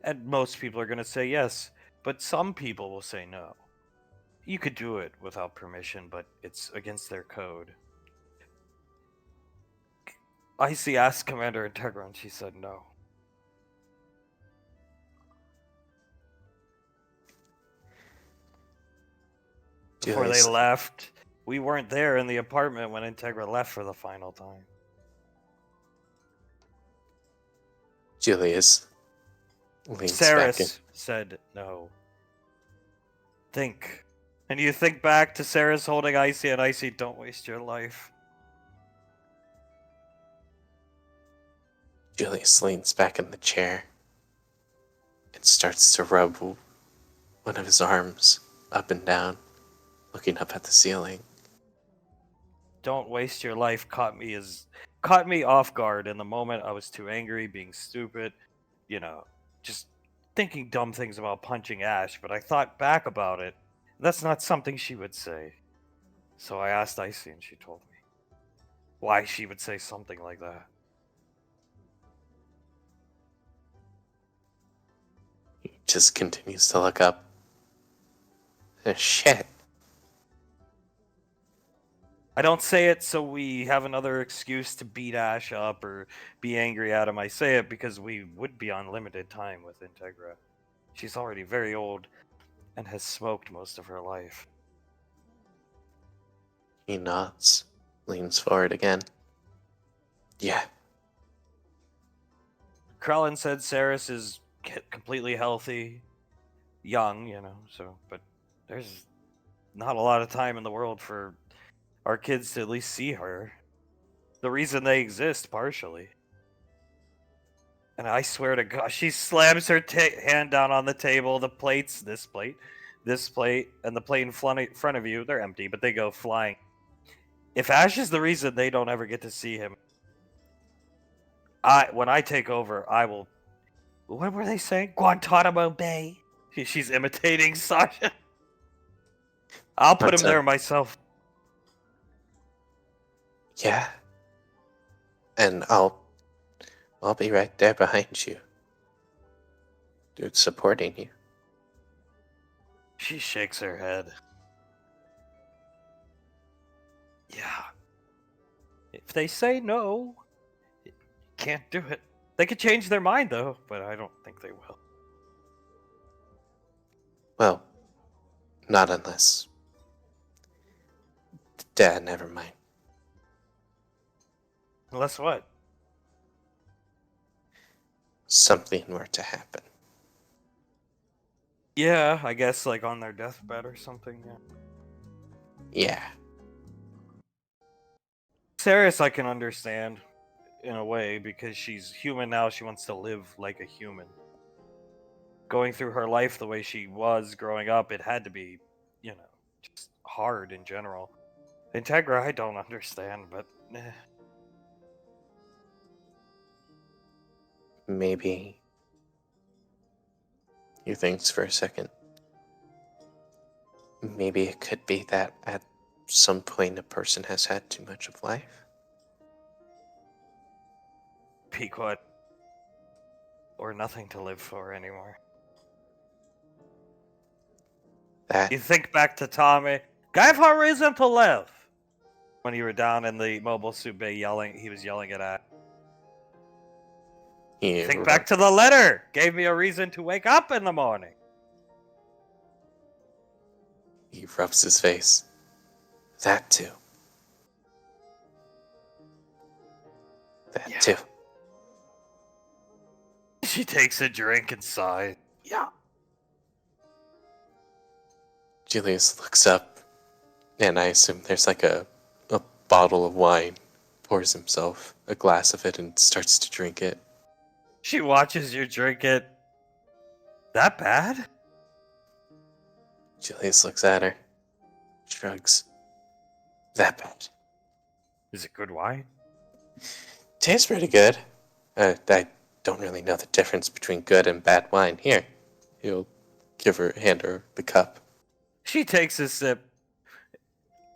And most people are going to say yes, but some people will say no. You could do it without permission, but it's against their code. Icy asked Commander Integra and she said no. Before they left, we weren't there in the apartment when Integra left for the final time. Julius leans back in. Saris said no. Think. And you think back to Saris holding Icy and Icy, don't waste your life. Julius leans back in the chair and starts to rub one of his arms up and down, looking up at the ceiling. Don't waste your life caught me off guard in the moment. I was too angry, being stupid, just thinking dumb things about punching Ash, but I thought back about it. That's not something she would say. So I asked Icy and she told me why she would say something like that. He just continues to look up. Shit. I don't say it so we have another excuse to beat Ash up or be angry at him. I say it because we would be on limited time with Integra. She's already very old and has smoked most of her life. He nods, leans forward again. Yeah. Krellin said Saris is completely healthy, young, but there's not a lot of time in the world for our kids to at least see her. The reason they exist, partially. And I swear to God, she slams her hand down on the table. The plates, this plate, and the plate in front of you, they're empty, but they go flying. If Ash is the reason they don't ever get to see him, when I take over, I will... What were they saying? Guantanamo Bay? She's imitating Sasha. I'll put him there myself. Yeah. And I'll be right there behind you. Dude, supporting you. She shakes her head. Yeah. If they say no, you can't do it. They could change their mind, though, but I don't think they will. Well, not unless. Dad, never mind. Unless what? Something were to happen. Yeah, I guess like on their deathbed or something, yeah. Yeah. Saris I can understand in a way because she's human now, she wants to live like a human. Going through her life the way she was growing up, it had to be, just hard in general. Integra I don't understand, but Maybe you thinks for a second. Maybe it could be that at some point a person has had too much of life. Pequot or nothing to live for anymore. That You think back to Tommy, give her reason to live. When you were down in the mobile suit bay he was yelling at. he, Think back to the letter. Gave me a reason to wake up in the morning. he rubs his face. That too. That Yeah. too. She takes a drink and sighs. Yeah. Julius looks up, and I assume there's like a bottle of wine. Pours himself a glass of it and starts to drink it. She watches you drink it. That bad? Julius looks at her, shrugs. That bad. Is it good wine? Tastes pretty good. I don't really know the difference between good and bad wine. Here, he'll hand her the cup. She takes a sip.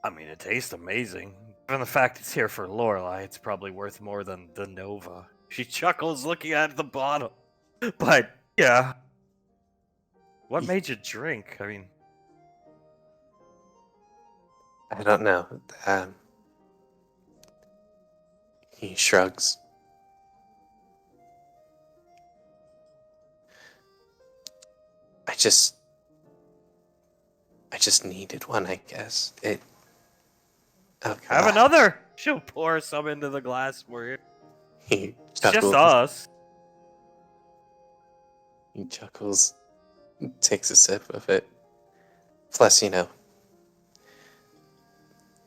I mean, it tastes amazing. Given the fact it's here for Lorelei, it's probably worth more than the Nova. She chuckles looking at the bottle. But, yeah. What made you drink? I mean, I don't know. He shrugs. I just needed one, I guess. Oh, have God. another. She'll pour some into the glass for you. He It's chuckles. just us. He chuckles, takes a sip of it. Plus,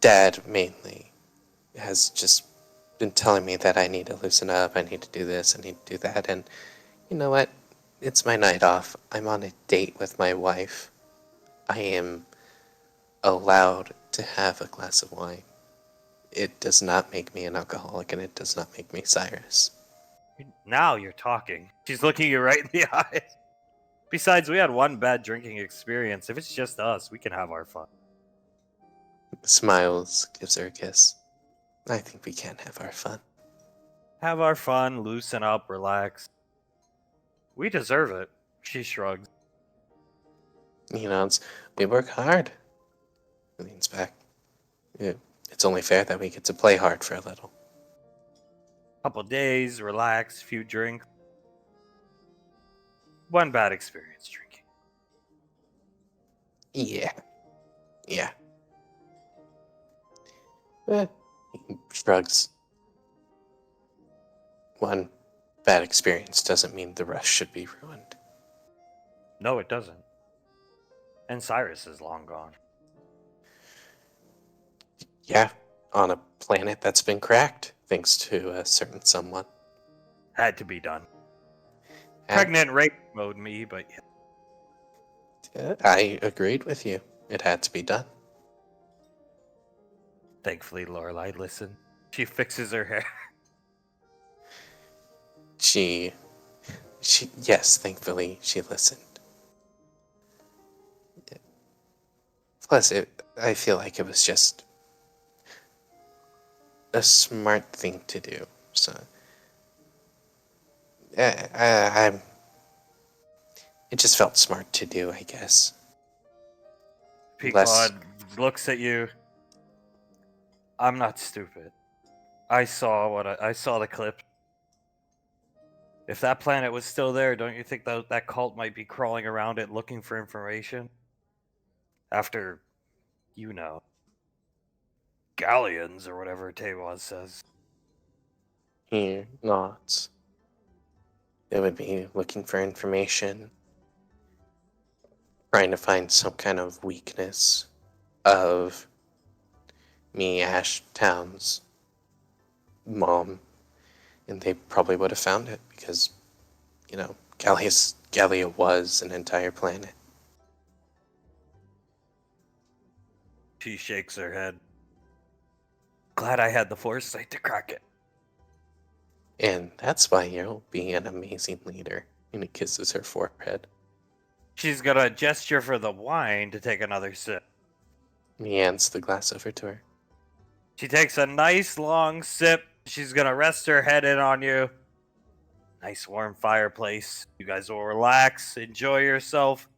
Dad mainly has just been telling me that I need to loosen up, I need to do this, I need to do that, and you know what? It's my night off. I'm on a date with my wife. I am allowed to have a glass of wine. It does not make me an alcoholic, and it does not make me Cyrus. Now you're talking. She's looking you right in the eyes. Besides, we had one bad drinking experience. If it's just us, we can have our fun. Smiles, gives her a kiss. I think we can have our fun. Have our fun, loosen up, relax. We deserve it. She shrugs. We work hard. Leans back. It's only fair that we get to play hard for a little. Couple days, relax, few drinks. One bad experience drinking. Yeah. Yeah. He shrugs. One bad experience doesn't mean the rest should be ruined. No, it doesn't. And Cyrus is long gone. Yeah, on a planet that's been cracked, thanks to a certain someone. Had to be done. And Pregnant rape mode me, but yeah. I agreed with you. It had to be done. Thankfully, Lorelai listened. She fixes her hair. Yes, thankfully, she listened. Plus, I feel like it was just a smart thing to do. So, it just felt smart to do, I guess. Less. Pequod looks at you. I'm not stupid. I saw I saw the clip. If that planet was still there, don't you think that cult might be crawling around it looking for information? After, galleons or whatever Tawaz says. He nods. They would be looking for information, trying to find some kind of weakness of me, Ashtown's mom, and they probably would have found it because, Gallia was an entire planet. She shakes her head. Glad I had the foresight to crack it. And that's why you'll be an amazing leader. And he kisses her forehead. She's gonna gesture for the wine to take another sip. He hands the glass over to her. She takes a nice long sip. She's gonna rest her head in on you. Nice warm fireplace. You guys will relax, enjoy yourself.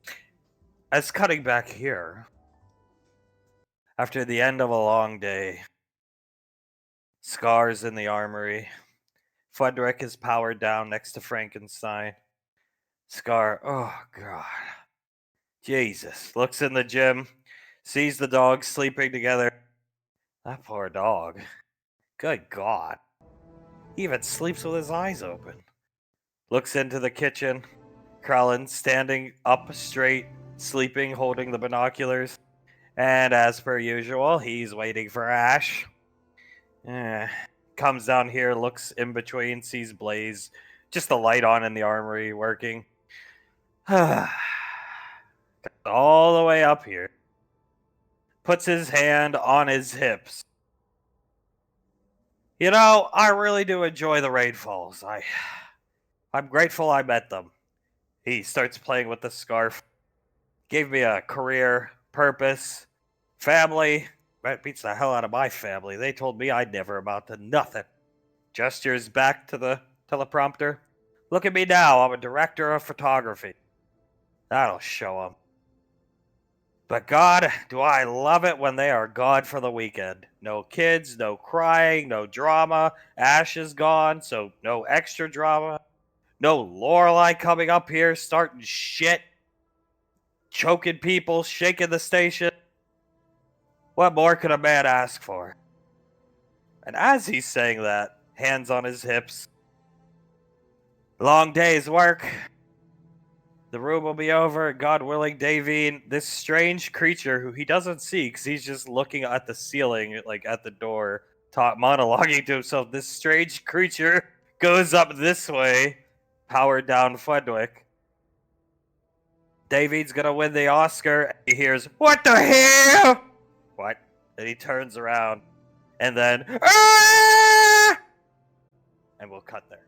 As cutting back here, after the end of a long day, Scar's in the armory. Frederick is powered down next to Frankenstein. Scar, oh god. Jesus. Looks in the gym, sees the dogs sleeping together. That poor dog. Good god. He even sleeps with his eyes open. Looks into the kitchen. Krellin standing up straight, sleeping, holding the binoculars. And as per usual, he's waiting for Ash. Comes down here, looks in between, sees Blaze. Just the light on in the armory working. All the way up here. Puts his hand on his hips. I really do enjoy the Rainfalls. I'm grateful I met them. He starts playing with the scarf. Gave me a career, purpose, family. That beats the hell out of my family. They told me I'd never amount to nothing. Gestures back to the teleprompter. Look at me now. I'm a director of photography. That'll show them. But God, do I love it when they are gone for the weekend. No kids, no crying, no drama. Ash is gone, so no extra drama. No Lorelei coming up here starting shit. Choking people, shaking the station. What more could a man ask for? And as he's saying that, hands on his hips. Long day's work. The room will be over, God willing, Davine, this strange creature who he doesn't see because he's just looking at the ceiling, like at the door, monologuing to himself. This strange creature goes up this way, powered down Fudwick. Davine's gonna win the Oscar. He hears, "What the hell?" What? And he turns around, and then, "Ah!" And we'll cut there.